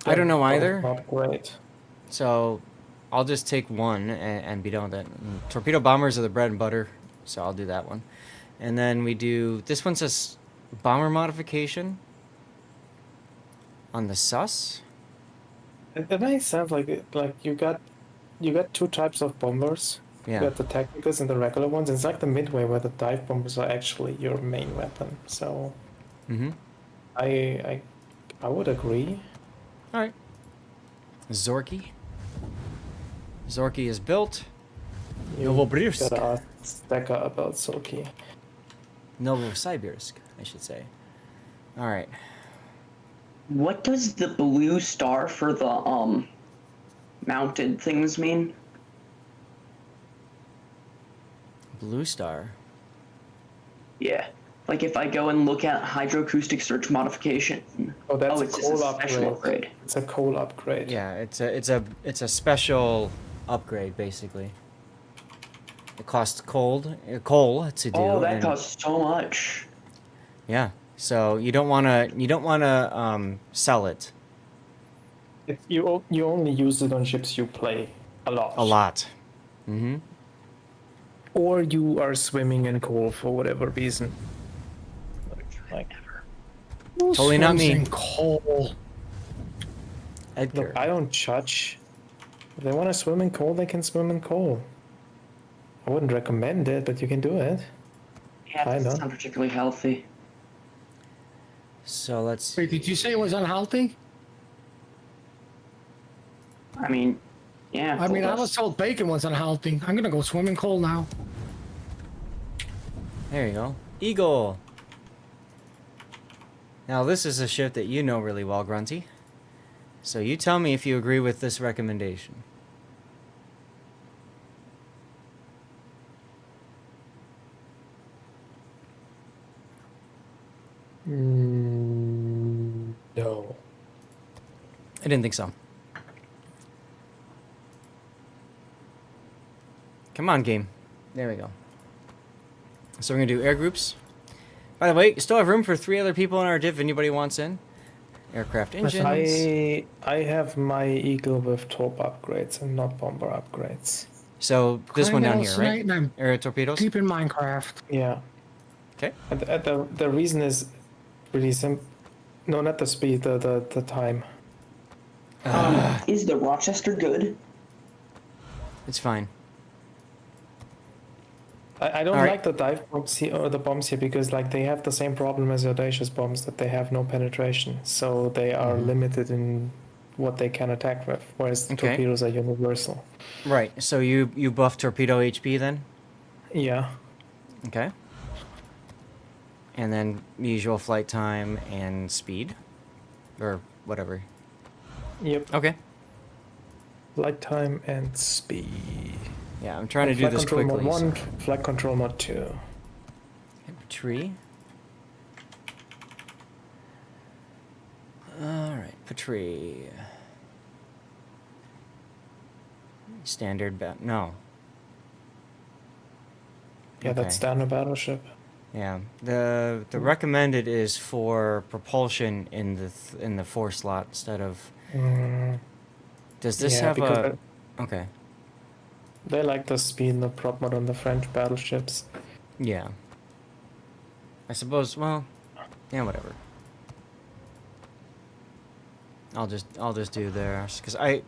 I don't know They're either. both not great. So I'll just take one and be done with it. And torpedo bombers are the bread and butter, so I'll do that one. And then we do, this one says bomber modification on the sus. It makes sense. Like you got two types of bombers. Yeah. You got the technicals and the regular ones. It's like the midway where the dive bombers are actually your main weapon. So, I would agree. All right. Zorky. Zorky is built. Novosibirsk. Gotta ask Steka about Soki. Novosibirsk, I should say. All right. What does the blue star for the mounted things mean? Blue star. Yeah. Like if I go and look at hydroacoustic search modification. Oh, that's it's a just coal a special upgrade. It's a coal upgrade. Yeah, it's a special upgrade basically. It costs coal to do. Oh, that and- costs so much. Yeah. So you don't wanna sell it You only use it on ships you play a lot. a lot. Mm-hmm. Or you are swimming in coal for whatever reason. Like, Totally not me. In coal. Edgar. look, I don't judge. If they want to swim in coal, they can swim in coal. I wouldn't recommend it, but you can do it. Yeah, I know. it's not particularly healthy. So let's. Wait, did you say it was unhealthy? I mean, yeah. I mean, I coal was does. told bacon was unhealthy. I'm gonna go swim in coal now. There you go. Eagle. Now this is a ship that you know really well, Grunty. So you tell me if you agree with this recommendation. No. I didn't think so. Come on, game. There we go. So we're gonna do air groups. By the way, still have room for 3 other people in our div if anybody wants in. Aircraft engines. I have my Eagle with torp upgrades and not bomber upgrades. So this one down here, right? And I'm Air torpedoes. deep in Minecraft. Yeah. Okay. And the reason is really simple. No, not the speed, the time. Is the Rochester good? It's fine. I don't All right. like the dive bombs here or the bombs here because like they have the same problem as the audacious bombs that they have no penetration, so they are limited in what they can attack with, whereas the Okay. torpedoes are universal. Right. So you buff torpedo HP then? Yeah. Okay. And then usual flight time and speed, or whatever. Yep. Okay. Flight time and speed. Yeah, I'm trying to do Flight this control quickly. mode 1, so- flight control mode 2. Tree. All right, Patrie. Standard bat. No. Yeah, Okay. that's standard battleship. Yeah. The recommended is for propulsion in the 4 slot instead of. Does this Yeah, have because a? Okay. they like the speed and the prop mod on the French battleships. Yeah. I suppose. Well, yeah, whatever. I'll just do theirs because I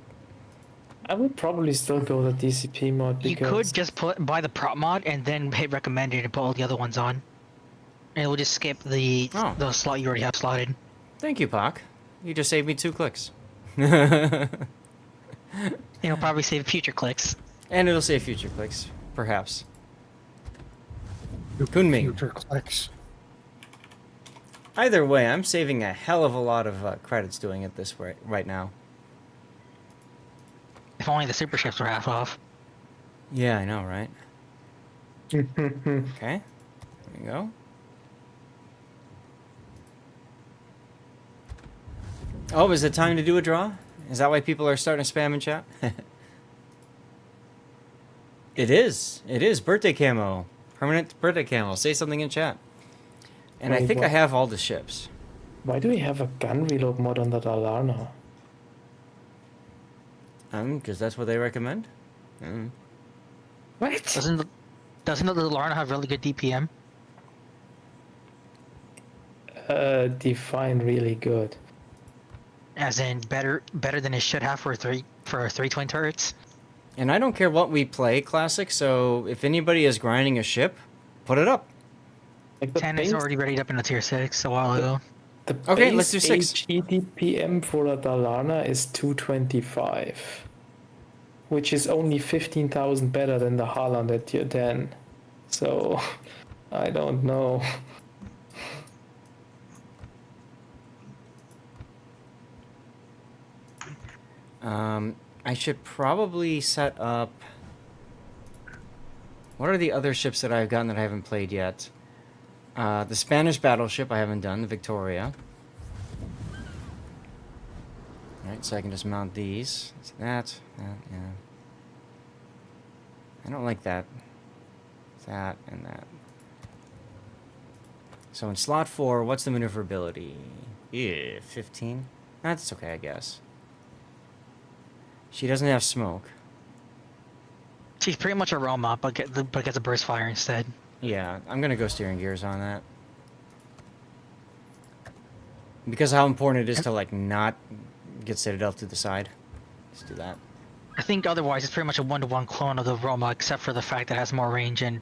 would probably still go the DCP mod You because could just buy the prop mod and then hit recommended and put all the other ones on. And it will just skip the slot you already have slotted. Thank you, Pac. You just saved me 2 clicks. It'll probably save future clicks. And it'll save future clicks, perhaps. Kunming. Future clicks. Either way, I'm saving a hell of a lot of credits doing it this way right now. If only the super ships were half off. Yeah, I know, right? Okay. There we go. Oh, is it time to do a draw? Is that why people are starting to spam in chat? It is. It is. Birthday camo. Permanent birthday camo. Say something in chat. And I Wait, think I what? have all the ships. why do we have a gun reload mod on the Dalarna? Because that's what they recommend. What? Doesn't the Lorna have really good DPM? Define really good. As in better than it should have for 3 twin turrets? And I don't care what we play, Classic, so if anybody is grinding a ship, put it up. Like the 10 is already readied up in the tier 6 a while ago. The Okay, base let's do 6. HEDPM for a Dalarna is 225, which is only 15,000 better than the Haaland at tier 10. So, I don't know. I should probably set up... What are the other ships that I've gotten that I haven't played yet? The Spanish battleship I haven't done, the Victoria. Alright, so I can just mount these. So that, yeah. I don't like that. That, and that. So in slot 4, what's the maneuverability? Yeah, 15? That's okay, I guess. She doesn't have smoke. She's pretty much a Roma, but gets a burst fire instead. Yeah, I'm gonna go steering gears on that. Because of how important it is to, like, not get Citadel to the side. Let's do that. I think otherwise it's pretty much a 1-to-1 clone of the Roma, except for the fact that it has more range and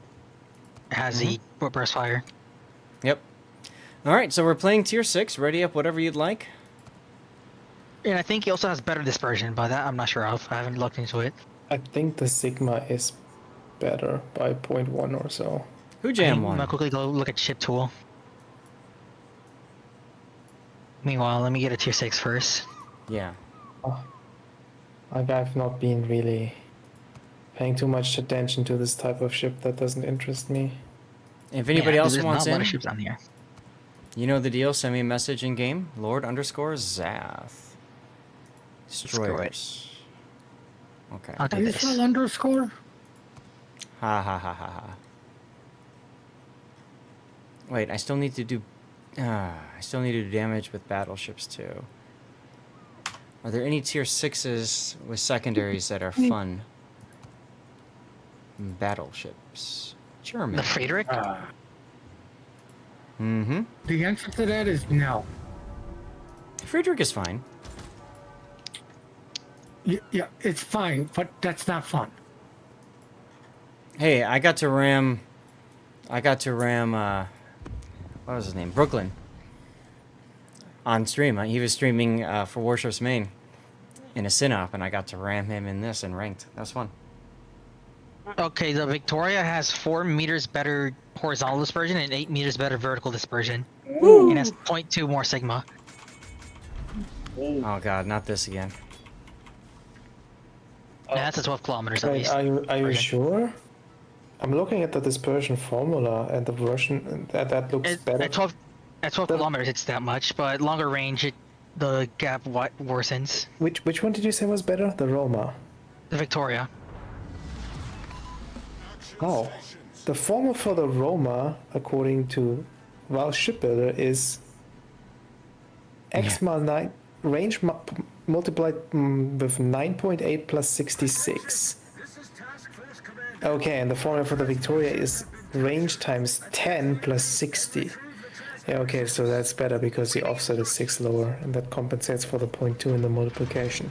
has the burst fire. Yep. Alright, so we're playing tier 6. Ready up whatever you'd like. And I think he also has better dispersion, but that I'm not sure of. I haven't looked into it. I think the Sigma is better by 0.1 or so. Who jam I'm one? gonna quickly go look at ship tool. Meanwhile, let me get a tier 6 first. Yeah. Like, I've not been really paying too much attention to this type of ship. That doesn't interest me. If anybody else there's wants not a lot in, of ships on here. you know the deal. Send me a message in game. Lord_Zath. Destroyers. Okay. I'll Are do you this. still underscore? Ha ha ha ha ha. Wait, I still need to do... I still need to do damage with battleships too. Are there any tier 6s with secondaries that are fun? Battleships. German. The Friedrich? Mm-hmm. The answer to that is no. Friedrich is fine. Yeah, it's fine, but that's not fun. Hey, I got to ram... what was his name? Brooklyn. On stream. He was streaming for Warships Main in a Synop, and I got to ram him in this and ranked. That was fun. Okay, the Victoria has 4 meters better horizontal dispersion and 8 meters better vertical dispersion. Woo! And has 0.2 more sigma. Oh god, not this again. And that's at 12 kilometers at Wait, least. are you Version. sure? I'm looking at the dispersion formula, and the version that looks better. At 12 kilometers, it's that much, but longer range, the gap worsens. Which one did you say was better? The Roma. The Victoria. Oh. The formula for the Roma, according to Valve Shipbuilder, is X mal 9 range multiplied with 9.8 plus 66. This is Task Force Commander. Okay, and the formula for the Victoria is range times 10 plus 60. Yeah, okay, so that's better because the offset is 6 lower, and that compensates for the 0.2 in the multiplication.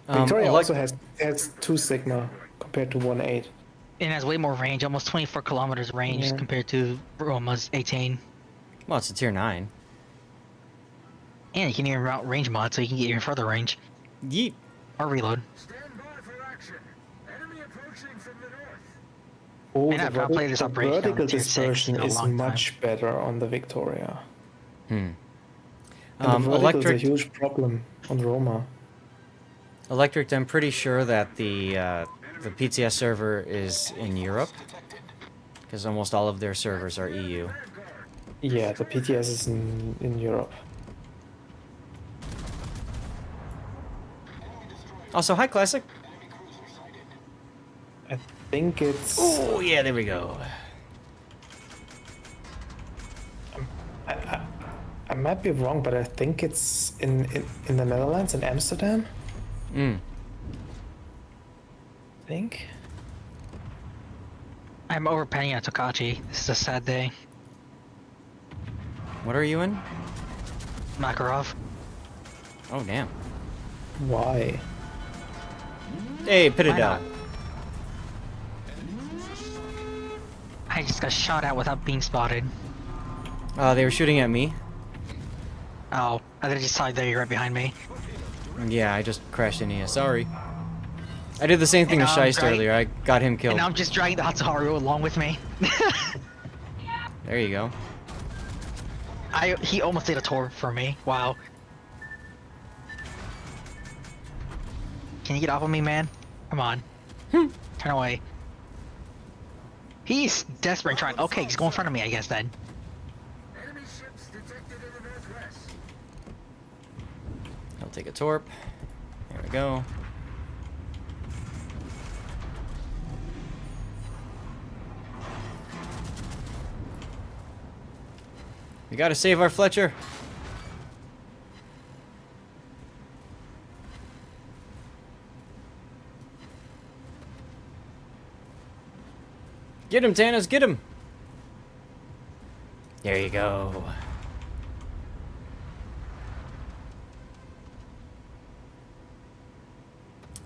Victoria also has 2 sigma compared to 1.8. It has way more range, almost 24 kilometers range Yeah. compared to Roma's 18. Well, it's a tier 9. And you can even route range mod, so you can get even further range. Yeet. Or reload. Stand by for action. Enemy approaching from the north. Oh, Man, I've not played this the operation on vertical tier 6 dispersion in a is long time. much better on the Victoria. And the vertical Electric. is a huge problem on Roma. Electric, I'm pretty sure that the PTS server is in Europe, because almost all of their servers are E EU. Yeah, the PTS is in Europe. Also, hi, Classic. I think it's... Oh, yeah, there we go. I might be wrong, but I think it's in the Netherlands, in Amsterdam. I think. I'm overpaying at Tokachi. This is a sad day. What are you in? Makarov. Oh, damn. Why? Hey, Why Pitadel. not? I just got shot at without being spotted. They were shooting at me. Oh, I just saw that you're right behind me. Yeah, I just crashed into you. Sorry. I did the same thing And as now I'm Shice dragging- earlier. I got him killed. And I'm just dragging the Hatsuharu along with me. There you go. He almost did a tour for me. Wow. Can you get off of me, man? Come on. Turn away. He's desperate trying. Okay, he's going in front of me, I guess then. Enemy ships detected in the northwest. I'll take a torp. There we go. We gotta save our Fletcher. Get him, Tanis, get him! There you go.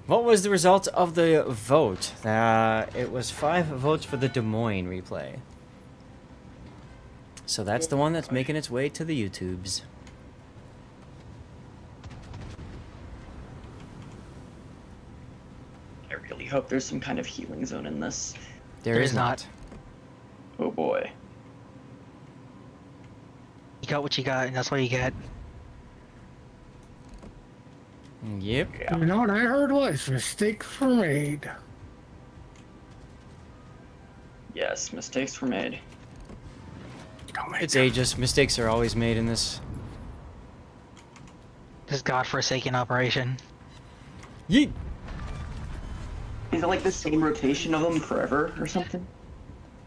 What was the result of the vote? It was 5 votes for the Des Moines replay. So that's the one that's making its way to the YouTubes. I really hope there's some kind of healing zone in this. There is not. Oh boy. You got what you got, and that's what you get. Yep. You know what I heard was mistakes were made. Yes, mistakes were made. Don't make It's them. ageist. Mistakes are always made in this. This godforsaken operation. Yeet! Is it like the same rotation of them forever or something?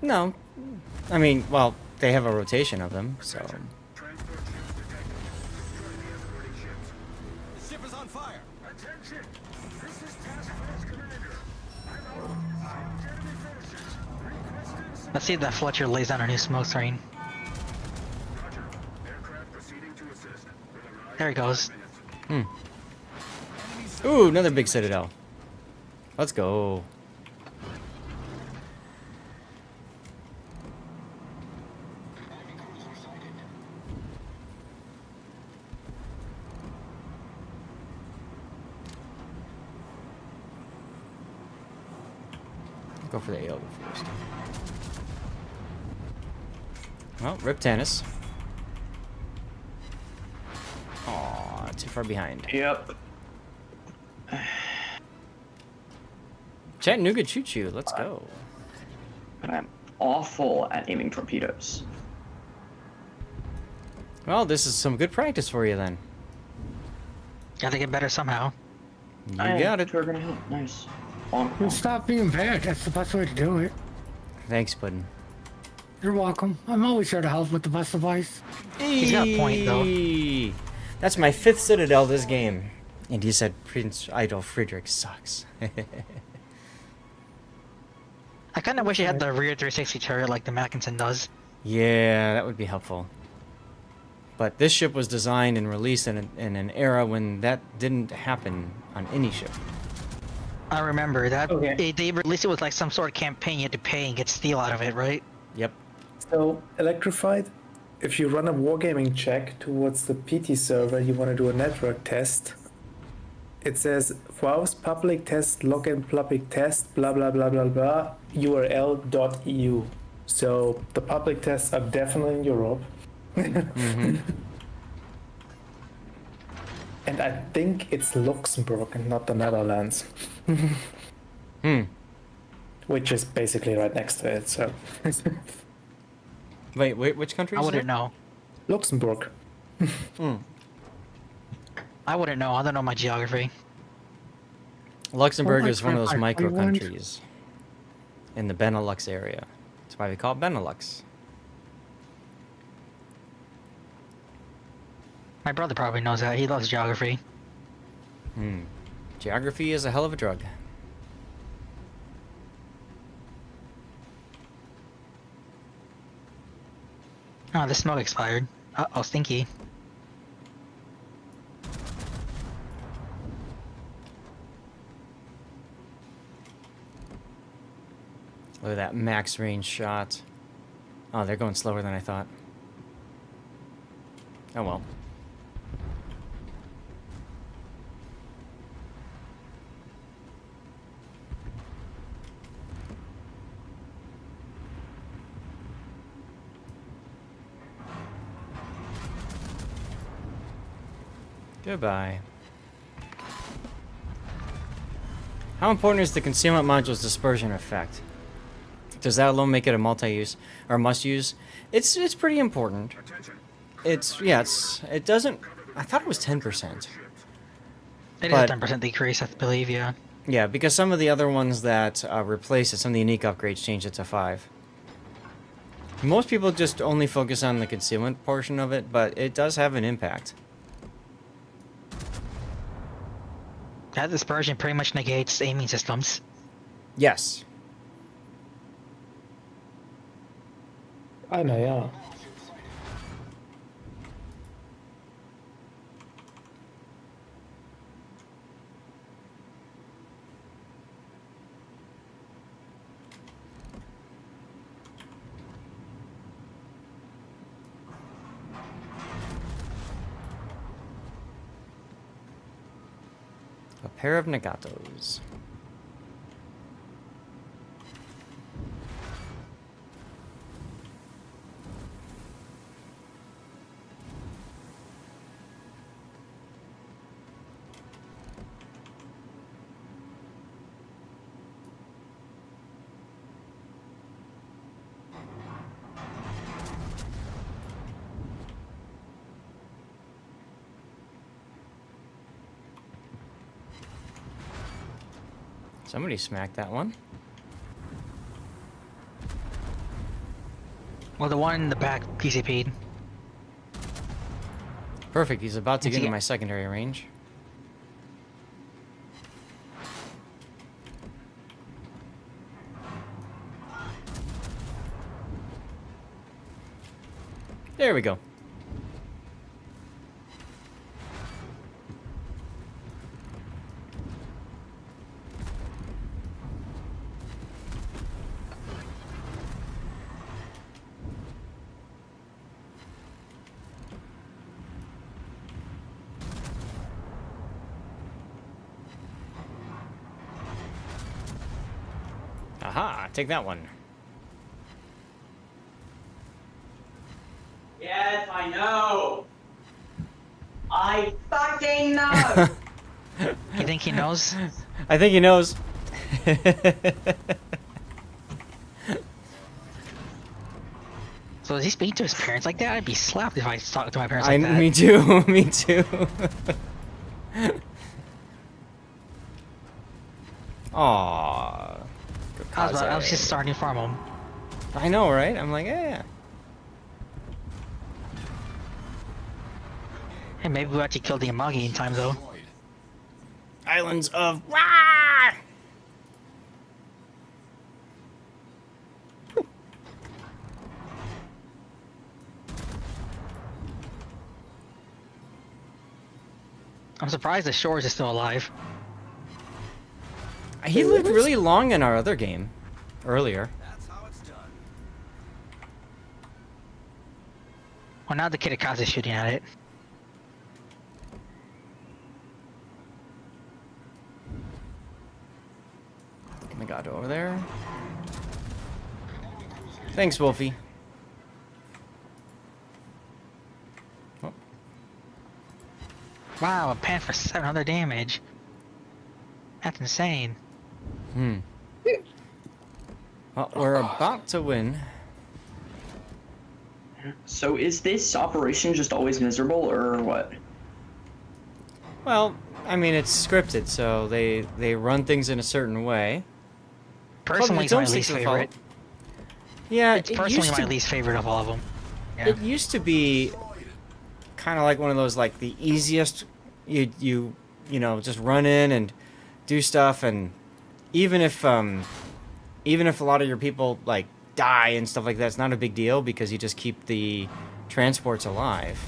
No. I mean, well, they have a rotation of them, so... Transport ships detected. Destroy the escorting ships. The ship is on fire. Attention! This is Task Force Commander. I'm out against huge enemy forces. Requesting Let's see if that Fletcher lays down a new smoke screen. Roger. Aircraft proceeding to assist. Will arrive There he goes. Hmm. Ooh, another big citadel. Let's go. Go for the AO first. Well, rip Tanis. Aw, too far behind. Yep. Chattanooga Choo Choo, let's go. But I'm awful at aiming torpedoes. Well, this is some good practice for you then. Gotta get better somehow. You got it. We're gonna help. Nice. Bonk, Well, bonk. stop being bad. That's the best way to do it. Thanks, Puddin'. You're welcome. I'm always here to help with the best advice. He's got a point, though. Eee. That's my 5th Citadel this game. And he said Prince Idol Friedrich sucks. I kind of wish it had the rear 360 turret like the Mackinson does. Yeah, that would be helpful. But this ship was designed and released in an era when that didn't happen on any ship. I remember that. Okay. They released it with like some sort of campaign you had to pay and get steel out of it, right? Yep. So, Electrified, if you run a wargaming check towards the PT server, you want to do a network test. It says browse public test login public test blah blah blah blah blah url.eu. So the public tests are definitely in Europe. And I think it's Luxembourg and not the Netherlands. Which is basically right next to it, so. Wait, which country I is wouldn't it? know. Luxembourg. I wouldn't know. I don't know my geography. Luxembourg Oh, is one of those I micro went- countries in the Benelux area. That's why we call it Benelux. My brother probably knows that. He loves geography. Geography is a hell of a drug. Oh, the smoke expired. Uh-oh, stinky. Look at that max range shot. Oh, they're going slower than I thought. Oh well. Goodbye. How important is the concealment module's dispersion effect? Does that alone make it a multi-use or must-use? It's pretty important. It doesn't. I thought it was 10%. It is a 10% decrease, I believe, yeah. Yeah, because some of the other ones that replace it, some of the unique upgrades changed it to 5. Most people just only focus on the concealment portion of it, but it does have an impact. That dispersion pretty much negates aiming systems. Yes. I know, yeah. A pair of Nagatos. Somebody smacked that one. Well, the one in the back PCP'd. Perfect, he's about to Is get he- into my secondary range. There we go. Aha, take that one. Yes, I know. I fucking know. You think he knows? I think he knows. So is he speaking to his parents like that? I'd be slapped if I talked to my parents like that. Me too, me too. Aww. I was just starting to farm him. I know, right? I'm like, yeah. Hey, maybe we'll actually kill the Amagi in time, though. Islands of. I'm surprised the Shores is still alive. He lived really long in our other game, earlier. That's how it's done. Well, now the Kitakaze's shooting at it. Oh my god, over there. Thanks, Wolfie. Oh. Wow, a pan for 700 damage. That's insane. Well, we're about to win. So is this operation just always miserable, or what? Well, I mean, it's scripted, so they run things in a certain way. Personally, it's my least favorite. Yeah, It's personally my least favorite of all of them. Yeah. It used to be kind of like one of those, like, the easiest. You know, just run in and do stuff, and even if a lot of your people like die and stuff like that, it's not a big deal because you just keep the transports alive.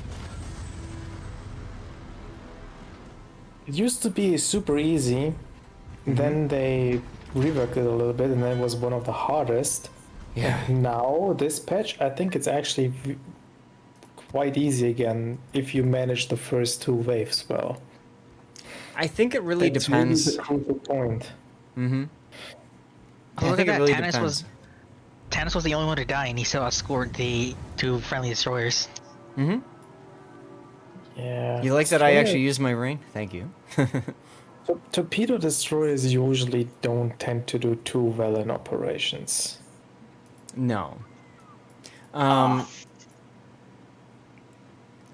It used to be super easy. Then they reworked it a little bit, and that was one of the hardest. Yeah. And now this patch, I think it's actually quite easy again if you manage the first two waves well. I think it really That's depends. really the crucial point. Mm-hmm. Oh, I look think at it that. really Tannis depends. was the only one to die, and he still outscored the two friendly destroyers. Mm-hmm. Yeah. You like that I Destroyer- actually used my rain? Thank you. Torpedo destroyers usually don't tend to do too well in operations. No.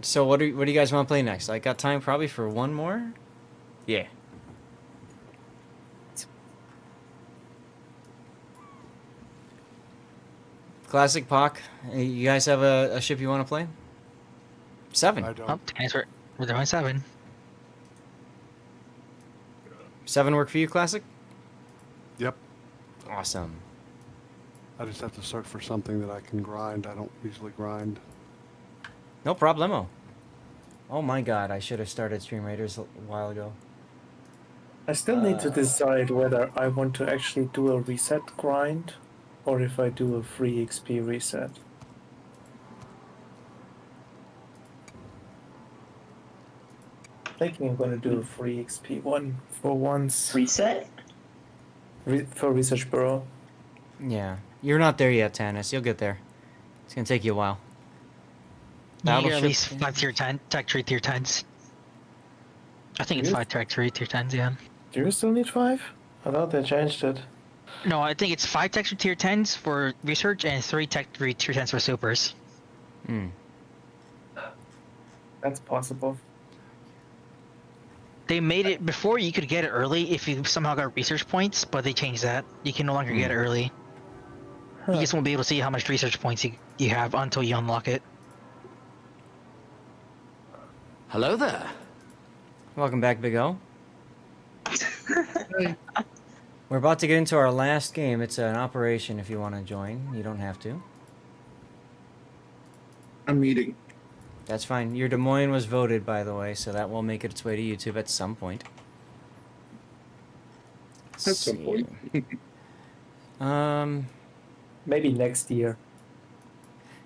So what do you guys want to play next? I got time probably for one more. Yeah. Classic Pock. You guys have a ship you want to play? 7. I don't. Oh, Tannis, we're doing 7. 7 work for you, Classic? Yep. Awesome. I just have to search for something that I can grind. I don't usually grind. No problemo. Oh my god, I should have started Stream Raiders a while ago. I still need to decide whether I want to actually do a reset grind or if I do a free XP reset. I think I'm gonna do a free XP one for once. Reset? For Research Bureau. Yeah. You're not there yet, Tannis. You'll get there. It's gonna take you a while. You get at Battleship- least 5 tier 10, tech 3 tier 10s. I think it's Really? 5 tech 3 tier 10s, yeah. Do you still need 5? I thought they changed it. No, I think it's 5 tech tier 10s for research and 3 tech 3 tier 10s for supers. Hmm. That's possible. They made it before you could get it early if you somehow got research points, but they changed that. You can no longer get it early. You just won't be able to see how much research points you have until you unlock it. Hello there. Welcome back, Big O. We're about to get into our last game. It's an operation if you want to join. You don't have to. I'm eating. That's fine. Your Des Moines was voted, by the way, so that will make its way to YouTube at some point. At some point. Maybe next year.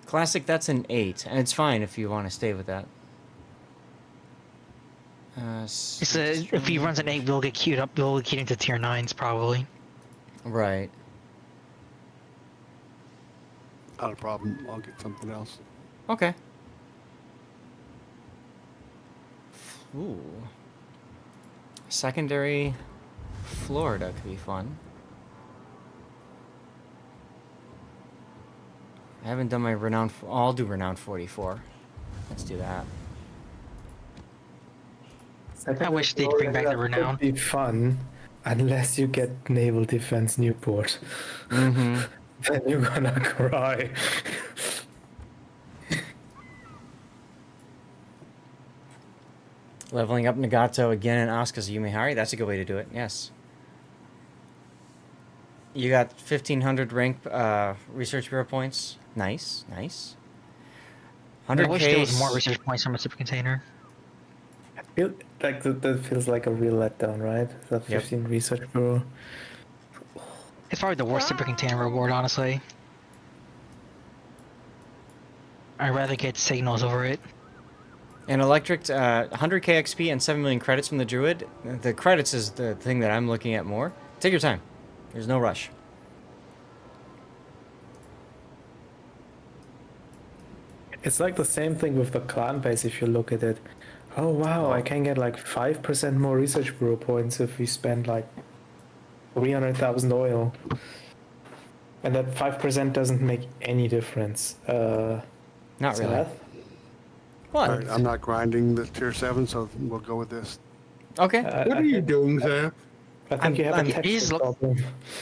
Classic, that's an 8, and it's fine if you want to stay with that. It's if he runs an 8, we'll get queued up. We'll get queued into tier 9s probably. Right. Not a problem. I'll get something else. Okay. Ooh. Secondary Florida could be fun. I haven't done my renowned. I'll do renowned 44. Let's do that. I wish they'd bring back the renown. Would be fun, unless you get Naval Defense Newport. Mm-hmm. then you're gonna cry. Leveling up Nagato again in Asuka's Yumihari. That's a good way to do it. Yes. You got 1,500 rank research bureau points. Nice, nice. I 100k. wish there was more research points from a super container. Feel like that feels like a real letdown, right? The 15 research bureau. It's probably the worst super container reward, honestly. I'd rather get signals over it. And electric, 100k XP and 7 million credits from the druid. The credits is the thing that I'm looking at more. Take your time. There's no rush. It's like the same thing with the clan base if you look at it. Oh wow, I can get like 5% more research bureau points if we spend like 300,000 oil. And that 5% doesn't make any difference. Not really. Seth? What? All right, I'm not grinding the tier 7, so we'll go with this. Okay. What are you doing, Zap? I think you have a he's texture problem.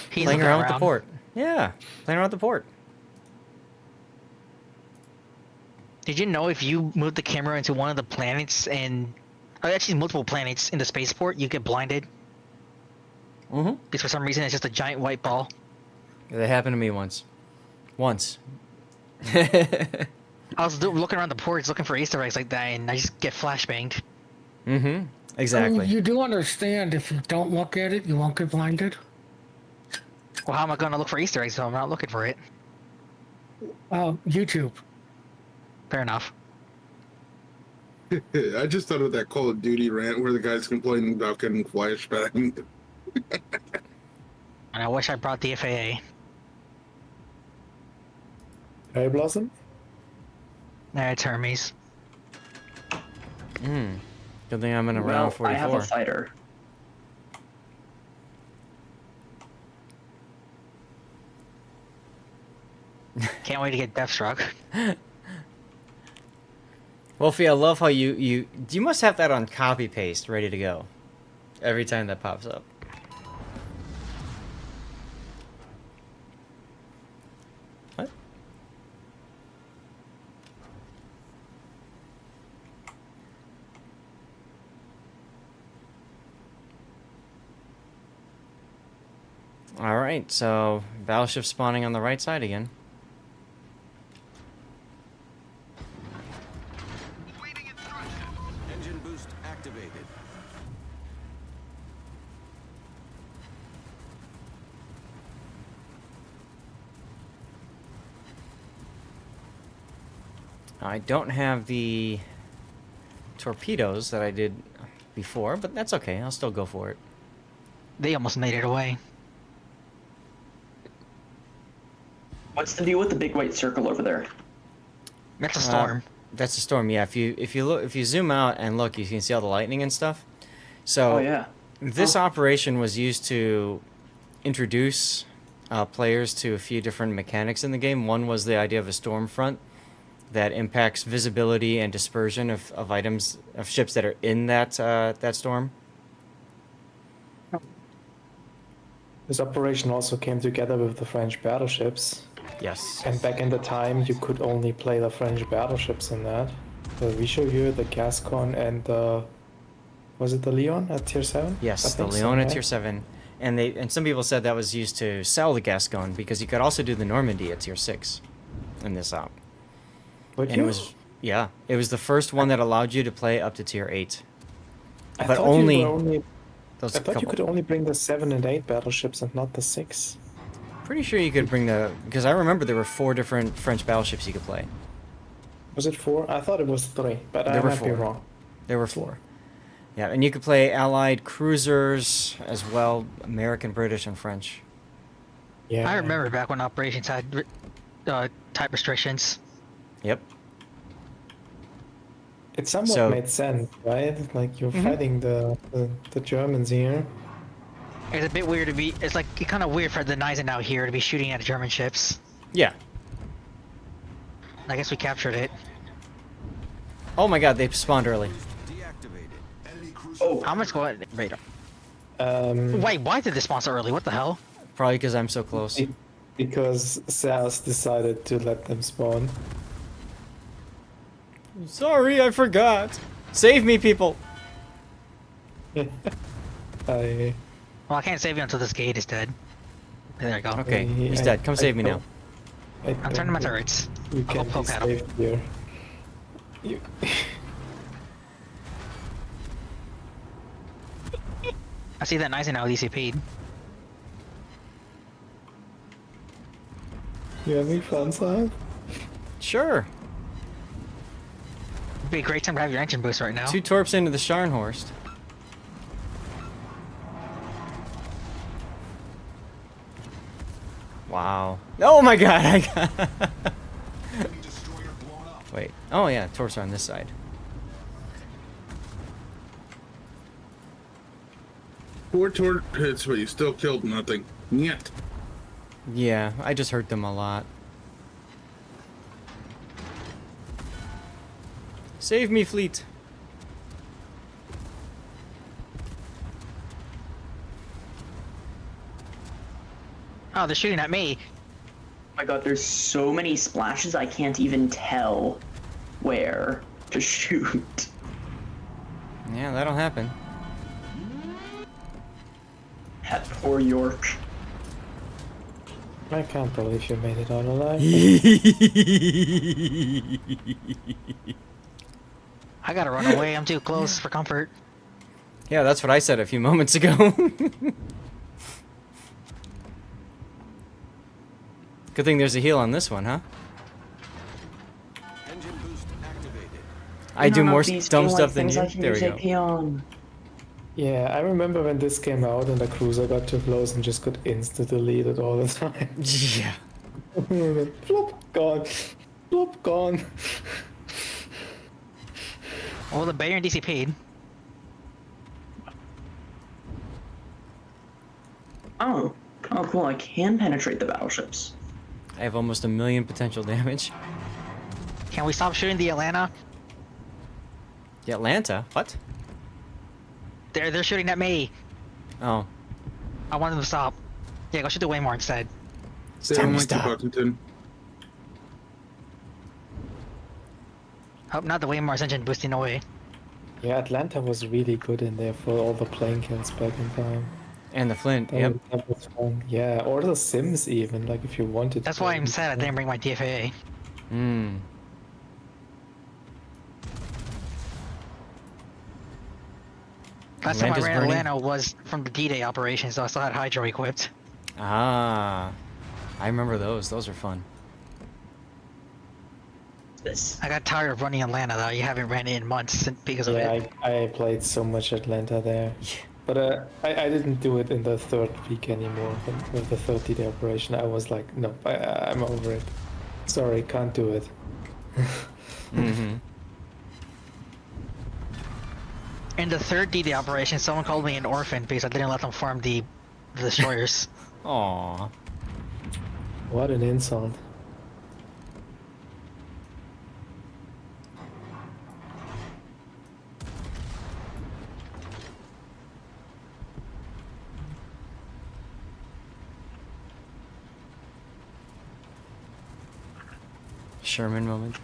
He's Playing looking around with the port. Yeah, playing around with the port. Did you know if you move the camera into one of the planets and, or actually multiple planets in the spaceport, you get blinded? Mm-hmm. Because for some reason it's just a giant white ball. That happened to me once. Once. I was looking around the ports looking for Easter eggs like that, and I just get flashbanged. Mm-hmm. Exactly. You do understand if you don't look at it, you won't get blinded? Well, how am I going to look for Easter eggs if I'm not looking for it? YouTube. Fair enough. I just thought of that Call of Duty rant where the guy's complaining about getting flashbang. And I wish I brought the FAA. Cherry Blossom? Nah, it's Hermes. Good thing I'm in a Well, round 44. I have a fighter. Can't wait to get Deathstruck. Wolfie, I love how you must have that on copy paste ready to go every time that pops up. What? All right, so battleship spawning on the right side again. Engine boost activated. I don't have the torpedoes that I did before, but that's okay. I'll still go for it. They almost made it away. What's the deal with the big white circle over there? That's a storm. That's a storm. Yeah. If you zoom out and look, you can see all the lightning and stuff. So Oh yeah. this operation was used to introduce players to a few different mechanics in the game. One was the idea of a storm front that impacts visibility and dispersion of items of ships that are in that storm. This operation also came together with the French battleships. Yes. And back in the time, you could only play the French battleships in that. The Richelieu, the Gascon, and the... Was it the Leon at tier 7? Yes, the Leon at tier 7. And some people said that was used to sell the Gascon because you could also do the Normandy at tier 6 in this op. Would And you? it was the first one that allowed you to play up to tier 8. I But thought only you could only... those I thought you couple. could only bring the 7 and 8 battleships and not the 6. Pretty sure you could bring because I remember there were 4 different French battleships you could play. Was it 4? I thought it was 3, but I There were might be 4. wrong. There were 4. Yeah, and you could play Allied cruisers as well, American, British, and French. Yeah. I remember back when operations had type restrictions. Yep. It somewhat So- made sense, right? Like you're fighting the Germans here. It's a bit weird to be. It's like kind of weird for the Nizen out here to be shooting at German ships. Yeah. I guess we captured it. Oh my god, they spawned early. Deactivated. Oh, How much going radar? Um, Wait, why did they spawn so early? What the hell? Probably because I'm so close. because SAS decided to let them spawn. Sorry, I forgot. Save me, people. I Well, I can't save you until this gate is dead. There you go. Okay, he's I- dead. Come I save me now. I'm turning my turrets. You I'll can't be poke at 'em. saved here. You... I see that nice and now DCP'd. You having fun, Sam? Sure. It'd be a great time to have your engine boost right now. 2 torps into the Scharnhorst. Wow. Oh my god, I got... Wait. Oh yeah, torps are on this side. 4 tort hits, but you still killed nothing. Yet. Yeah, I just hurt them a lot. Save me, fleet. Oh, they're shooting at me. Oh my god, there's so many splashes I can't even tell where to shoot. Yeah, that'll happen. That poor York. I can't believe you made it out alive. I gotta run away. I'm too close for comfort. Yeah, that's what I said a few moments ago. Good thing there's a heal on this one, huh? Engine boost activated. I do None of more these dumb feel stuff like than things you. I can There we use go. AP on. Yeah, I remember when this came out and the cruiser got too close and just could insta-delete it all the time. Yeah. Flop, gone. Flop, gone. Well, the Bayer and DCP'd. Oh. Oh, cool. I can penetrate the battleships. I have almost 1 million potential damage. Can we stop shooting the Atlanta? The Atlanta? What? They're shooting at me. Oh. I want them to stop. Yeah, go shoot the Waymore instead. It's They time don't to like you, stop. Buckington. Hope not the Waymore's engine boosting away. Yeah, Atlanta was really good in there for all the plane kills back in time. And the Flint, That yep. that was fun. Yeah, or the Sims even, like if you wanted That's to. why I'm sad I didn't bring my DFA. Hmm. Last time I Atlanta's ran burning. Atlanta was from the D-Day operation, so I still had Hydro equipped. Ah. I remember those. Those are fun. This. I got tired of running Atlanta though. You haven't ran it in months because of Yeah, it. I played so much Atlanta there. But I didn't do it in the third week anymore. With the 30-day operation, I was like, no, I'm over it. Sorry, can't do it. Mm-hmm. In the third D-Day operation, someone called me an orphan because I didn't let them farm the destroyers. Aww. What an insult. Sherman moment.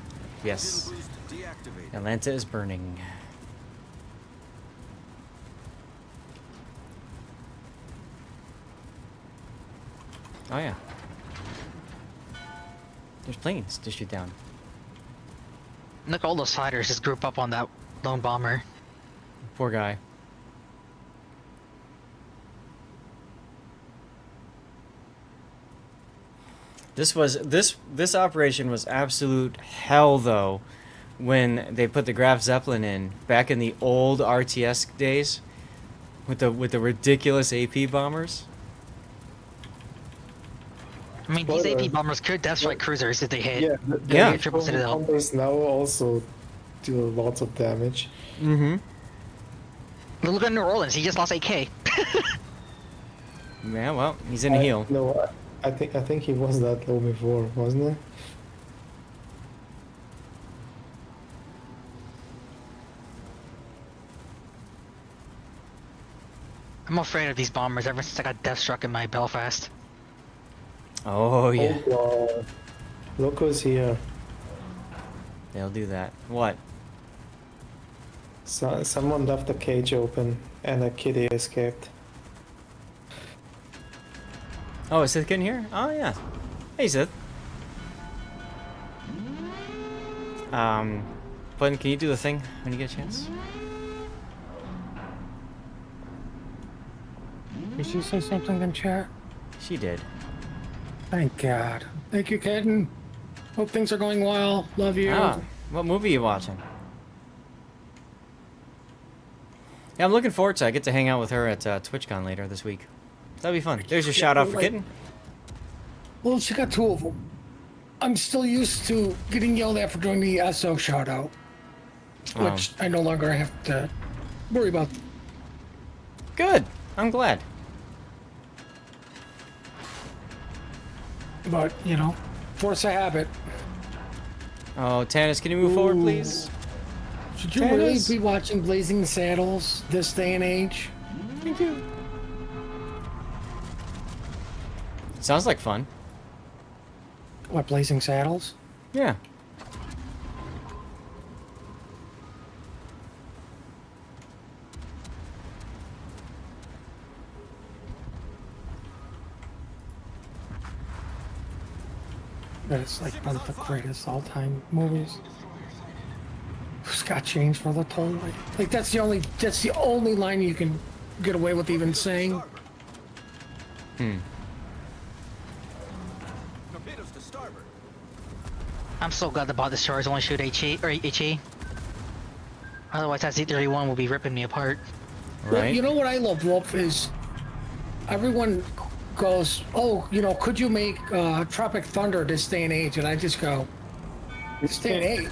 Yes. Engine boost deactivated. Atlanta is burning. Oh yeah. There's planes to shoot down. Look, all those fighters just group up on that lone bomber. Poor guy. This operation was absolute hell though when they put the Graf Zeppelin in back in the old RTS days with the ridiculous AP bombers. I mean, these Spoiler. AP bombers could death strike cruisers if they hit. Yeah, Yeah. the Triple Citadel. bombers now also do lots of damage. Mm-hmm. Look at New Orleans, he just lost 8k. Yeah, well, he's in a heal. No, I think he was that low before, wasn't he? I'm afraid of these bombers ever since I got death struck in my Belfast. Oh yeah, Oh, wow. Look who's here. they'll do that. What? So, someone left the cage open and a kitty escaped. Oh, is Sith getting here? Oh yeah. Hey Sith. Button, can you do the thing when you get a chance? Did she say something in chat? She did. Thank God. Thank you, Kaden. Hope things are going well. Love you. Ah, what movie are you watching? Yeah, I'm looking forward to it. I get to hang out with her at TwitchCon later this week. That'll be fun. There's your shout out for Kitten. Well, she got 2 of them. I'm still used to getting yelled at for doing the SO shout out, which I no longer have to worry about. Good. I'm glad. But, you know, force a habit. Oh, Tannis, can you move forward, please? Should you really be watching Blazing Saddles this day and age? Thank you. Sounds like fun. What, Blazing Saddles? Yeah. That it's like one of the greatest all-time movies. Who's got change for the tollway? Like that's the only line you can get away with even saying. Torpedoes to starboard. I'm so glad the bot destroyers only shoot HE or HE. Otherwise, that Z31 will be ripping me apart. Well, you know what I love, Wolf, is everyone goes, oh, you know, could you make Tropic Thunder this day and age? And I just go, this day and age?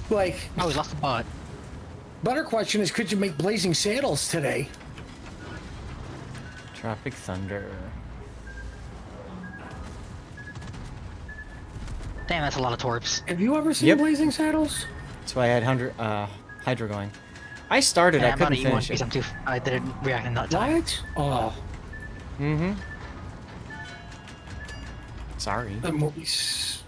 Like, oh, we lost the bot. Better question is, could you make Blazing Saddles today? Tropic Thunder. Damn, that's a lot of torps. Have you ever seen Blazing Saddles? That's why I had Hydra going. I started, Yeah, I couldn't I'm not finish it. I didn't react in that time. What? Oh. Mm-hmm. Sorry. That movie's...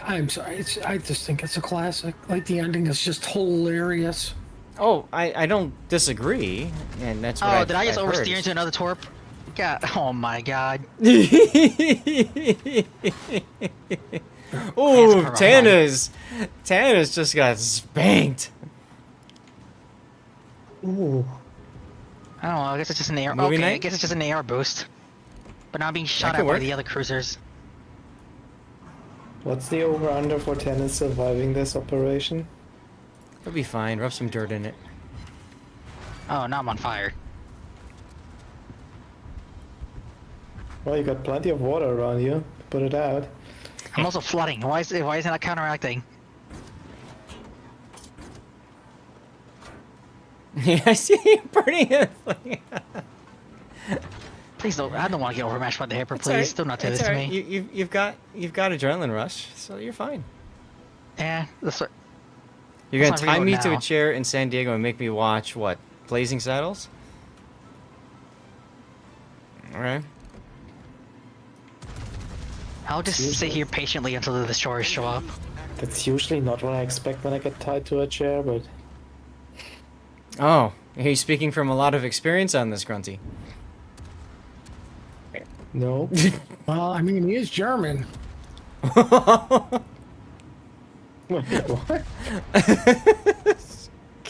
I'm sorry. I just think it's a classic. Like, the ending is just hilarious. Oh, I don't disagree, and that's what Oh, did I just I've heard. oversteer into another torp? God, oh my god. Ooh, Tana's just got spanked. Ooh. I don't know, I guess it's just an AR. Movie Okay, I night? guess it's just an AR boost. But now I'm being shot could at by work. the other cruisers. What's the over-under for tennis surviving this operation? It'll be fine. Rub some dirt in it. Oh, now I'm on fire. Well, you got plenty of water around you. Put it out. I'm also flooding. Why isn't that counteracting? Yeah, I see you burning it. Please don't. I don't want to get overmatched by the Hyper. It's Please alright. do not do It's this to alright. me. You've got adrenaline rush, so you're fine. Yeah, that's what. You're gonna That's my tie me reload to a now. chair in San Diego and make me watch what? Blazing Saddles? Alright. I'll just sit here patiently until the destroyers show up. That's usually not what I expect when I get tied to a chair, but... Oh, he's speaking from a lot of experience on this, Grunty. No. Well, I mean, he is German. What?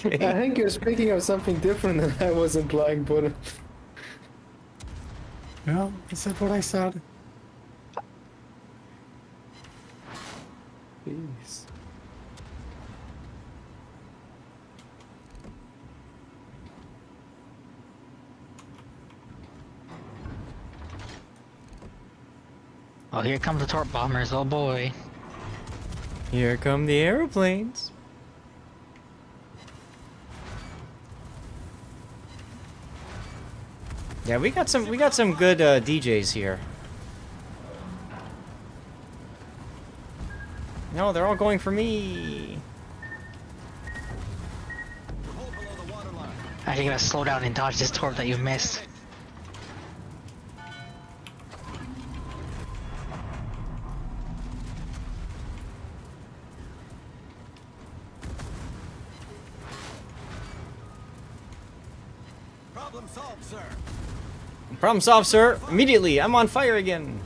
I think you're speaking of something different than I was implying, but... Yeah, I said what I said. Jeez. Oh, here come the torp bombers. Oh boy. Here come the aeroplanes. Yeah, we got some good DJs here. No, they're all going for me. Are you gonna slow down and dodge this torp that you missed? Problem solved, sir. Problem solved, sir. Immediately, I'm on fire again.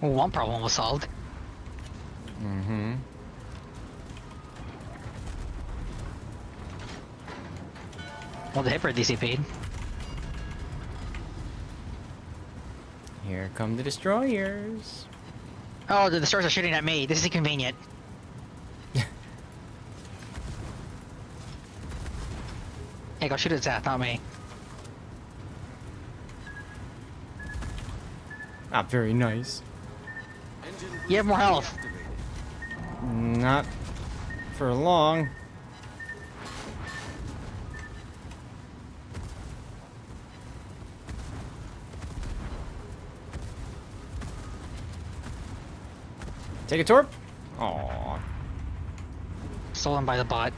Well, one problem was solved. Mm-hmm. Well, the Hyper DCP'd. Here come the destroyers. Oh, the stars are shooting at me. This is inconvenient. Hey, go shoot at Zath, not me. Not very nice. You have more health. Not for long. Take a torp. Aww. Stolen by the bot.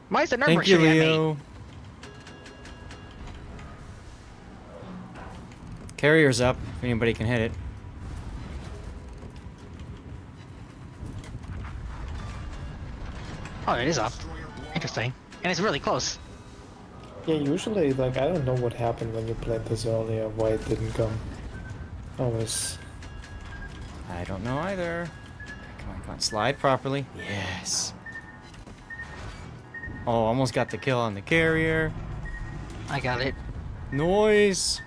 Why is the number Thank you, shooting at me? Leo. Carrier's up, if anybody can hit it. Oh, it is up. Interesting. And it's really close. Yeah, usually, like, I don't know what happened when you played this earlier, why it didn't come. I don't know either. Come on, slide properly. Yes. Oh, almost got the kill on the carrier. I got it. Noise.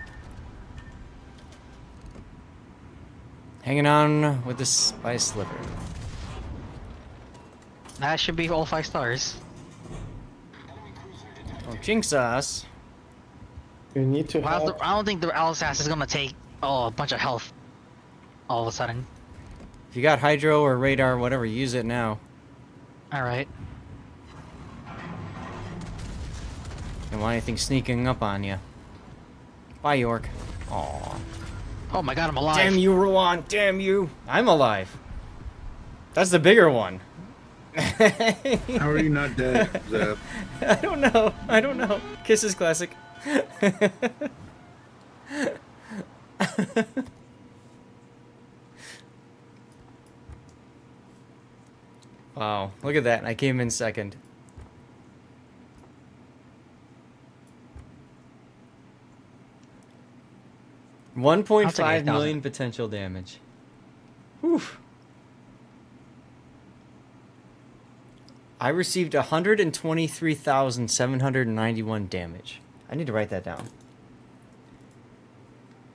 Hanging on with this by a sliver. That should be all 5 stars. Don't jinx us. You need to I have... don't think the LSAS is gonna take a bunch of health all of a sudden. If you got hydro or radar, whatever, use it now. Alright. Don't want anything sneaking up on you. Bye, York. Aw. Oh my god, I'm alive. Damn you, Rowan. Damn you. I'm alive. That's the bigger one. How are you not dead, Zeb? I don't know. I don't know. Kisses classic. Wow, look at that. I came in second. I'll take 1.5 8,000. million potential damage. Whew. I received 123,791 damage. I need to write that down.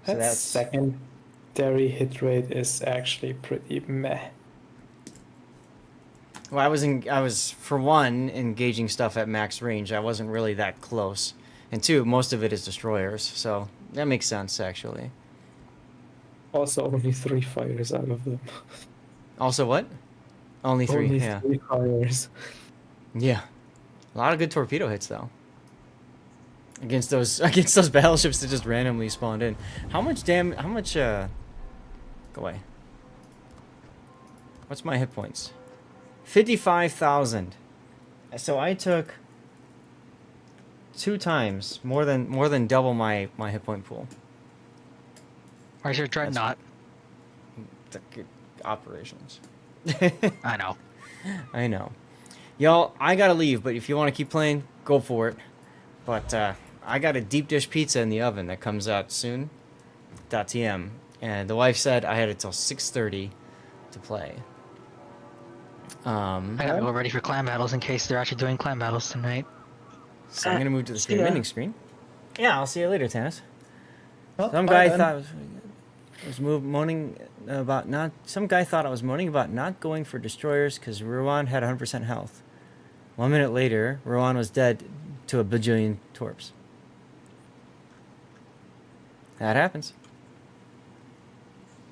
So That that's secondary hit rate is actually pretty meh. well, I was for one engaging stuff at max range. I wasn't really that close, and two, most of it is destroyers, so that makes sense actually. Also, only 3 fires out of them. Also, what? Only 3. Only Yeah, 3 fires. yeah. A lot of good torpedo hits though. Against those battleships that just randomly spawned in. How much damage? How much? Go away. What's my hit points? 55,000. So I took 2 times more than double my hit point pool. Where's your dreadnought? The good operations. I know. I know. Y'all, I gotta leave, but if you want to keep playing, go for it. But I got a deep dish pizza in the oven that comes out soon. .tm, and the wife said I had it till 6:30 to play. I gotta go ready for clan battles in case they're actually doing clan battles tonight. So I'm gonna move to the see ya. streaming screen. Yeah, I'll see you later, Tannis. Well, Some bye guy then. thought moaning about not. Some guy thought I was moaning about not going for destroyers because Ruan had 100% health. 1 minute later, Ruan was dead to a bajillion torps. That happens.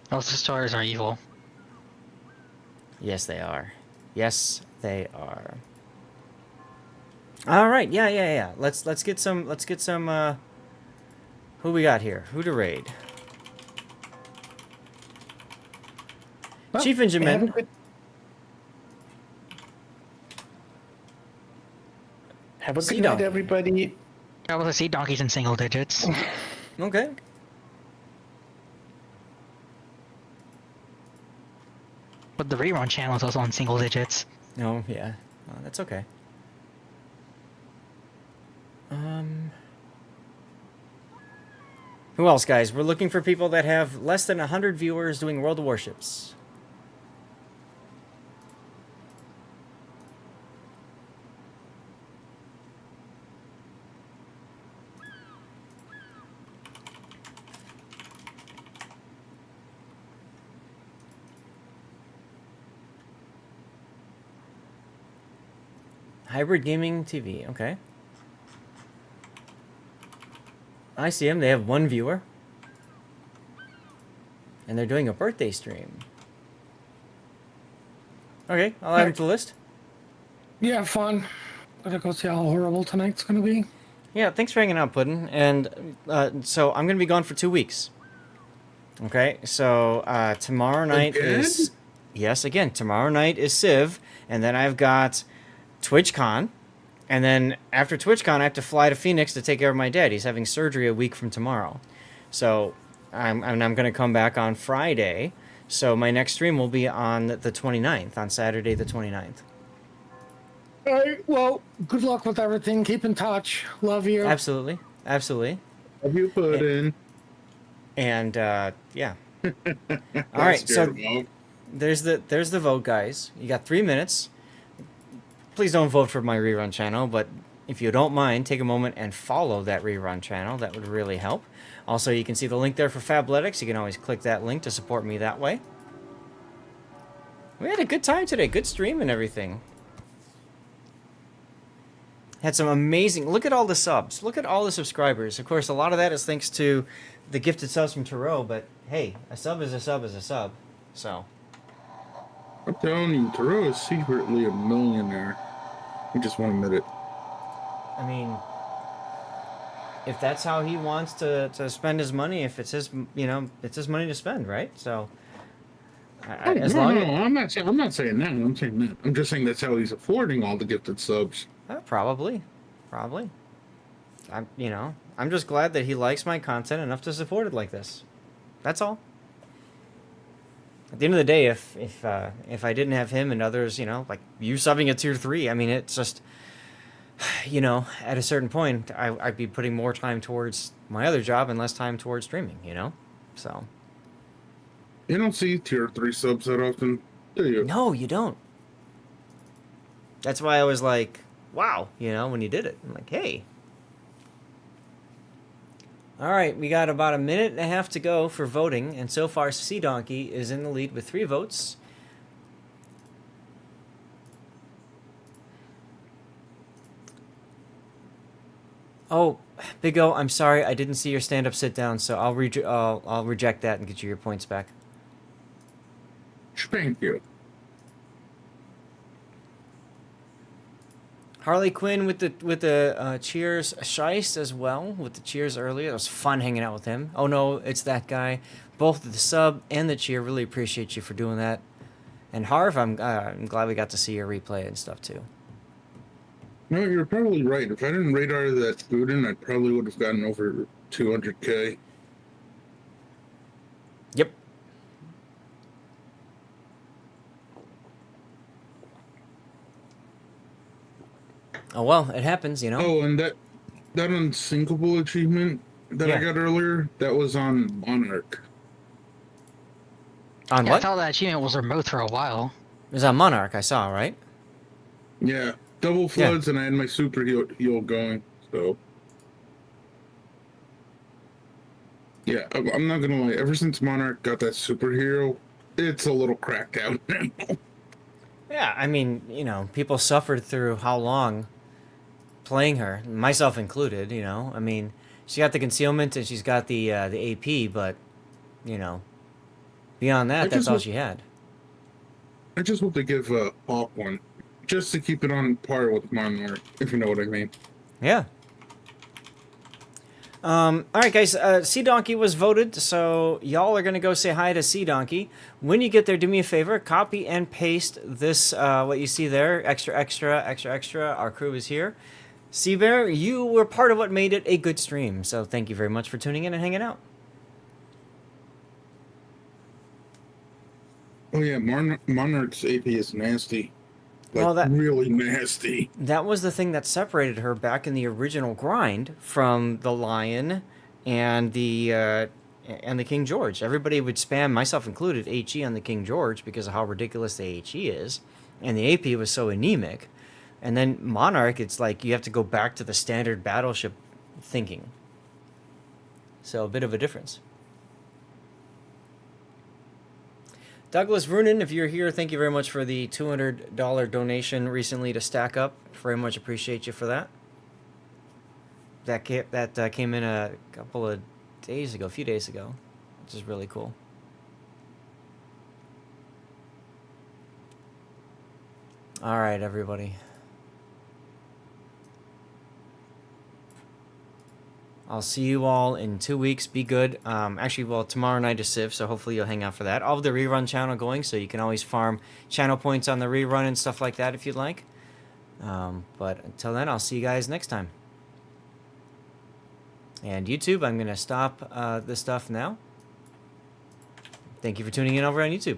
Those destroyers are evil. Yes, they are. Yes, they are. All right. Yeah. Let's get some. Who we got here? Who to raid? Well, Chief have a Benjamin. good- Have a Sea good night, donkey. everybody. I was to see donkeys in single digits. Okay. But the rerun channel is also on single digits. Oh, yeah. Oh, that's okay. Who else, guys? We're looking for people that have less than 100 viewers doing World of Warships. Hybrid Gaming TV, okay. I see them. They have one viewer. And they're doing a birthday stream. Okay, I'll add them to the list. Yeah, fun. Gotta go see how horrible tonight's gonna be. Yeah, thanks for hanging out, Puddin'. And so I'm going to be gone for 2 weeks. Okay, so tomorrow night is... Yes, again, tomorrow night is Civ. And then I've got TwitchCon. And then after TwitchCon, I have to fly to Phoenix to take care of my dad. He's having surgery a week from tomorrow. So I'm going to come back on Friday. So my next stream will be on the 29th, on Saturday the 29th. All right, well, good luck with everything. Keep in touch. Love you. Absolutely. Absolutely. Have you put in? And yeah. All right, so there's the vote, guys. You got 3 minutes. Please don't vote for my rerun channel, but if you don't mind, take a moment and follow that rerun channel. That would really help. Also, you can see the link there for Fabletics. You can always click that link to support me that way. We had a good time today. Good stream and everything. Had some amazing... Look at all the subs. Look at all the subscribers. Of course, a lot of that is thanks to the gifted subs from Taro, but hey, a sub is a sub is a sub. So... I'm telling you, Taro is secretly a millionaire. He just won't admit it. I mean, if that's how he wants to spend his money, if it's his, it's his money to spend, right? So, as long as... I'm not saying that. I'm saying that. I'm just saying that's how he's affording all the gifted subs. Probably. I'm just glad that he likes my content enough to support it like this. That's all. At the end of the day, if I didn't have him and others, like you subbing at tier 3, I mean, it's just, at a certain point, I'd be putting more time towards my other job and less time towards streaming, So. You don't see tier 3 subs that often, do you? No, you don't. That's why I was like, wow, when you did it. I'm like, hey. All right, we got about a minute and a half to go for voting, and so far Sea Donkey is in the lead with 3 votes. Oh, Big O, I'm sorry, I didn't see your stand-up sit down, so I'll reject that and get you your points back. Thank you. Harley Quinn with the cheers, Shice as well with the cheers earlier. It was fun hanging out with him. Oh no, it's that guy. Both the sub and the cheer. Really appreciate you for doing that. And Harv, I'm glad we got to see your replay and stuff too. No, you're probably right. If I didn't radar that student, I probably would have gotten over 200K. Yep. Oh well, it happens, Oh, and that unsinkable achievement that I got earlier, that was on Monarch. On Yeah, what? I thought that achievement was remote for a while. It was on Monarch, I saw, right? Yeah, double floods, and I had my super heal going, so... Yeah, I'm not gonna lie, ever since Monarch got that superhero, it's a little cracked out now. Yeah, I mean, people suffered through how long playing her, myself included, I mean, she got the concealment and she's got the AP, but, beyond that, that's all she had. I just hope they give Hawk one, just to keep it on par with Monarch, if you know what I mean. Yeah. All right, guys. Sea Donkey was voted, so y'all are gonna go say hi to Sea Donkey. When you get there, do me a favor: copy and paste this. What you see there, extra, extra, extra, extra. Our crew is here. Sea Bear, you were part of what made it a good stream, so thank you very much for tuning in and hanging out. Oh yeah, Monarch's AP is nasty. Like Well, that- really nasty. That was the thing that separated her back in the original grind from the Lion and the King George. Everybody would spam, myself included, HE on the King George because of how ridiculous the HE is, and the AP was so anemic. And then Monarch, it's like you have to go back to the standard battleship thinking. So a bit of a difference. Douglas Runin, if you're here, thank you very much for the $200 donation recently to Stack Up. Very much appreciate you for that. That came in a couple of days ago, a few days ago, which is really cool. All right, everybody. I'll see you all in 2 weeks. Be good. Actually, well, tomorrow night is Civ, so hopefully you'll hang out for that. I'll have the rerun channel going, so you can always farm channel points on the rerun and stuff like that if you'd like. But until then, I'll see you guys next time. And YouTube, I'm going to stop this stuff now. Thank you for tuning in over on YouTube.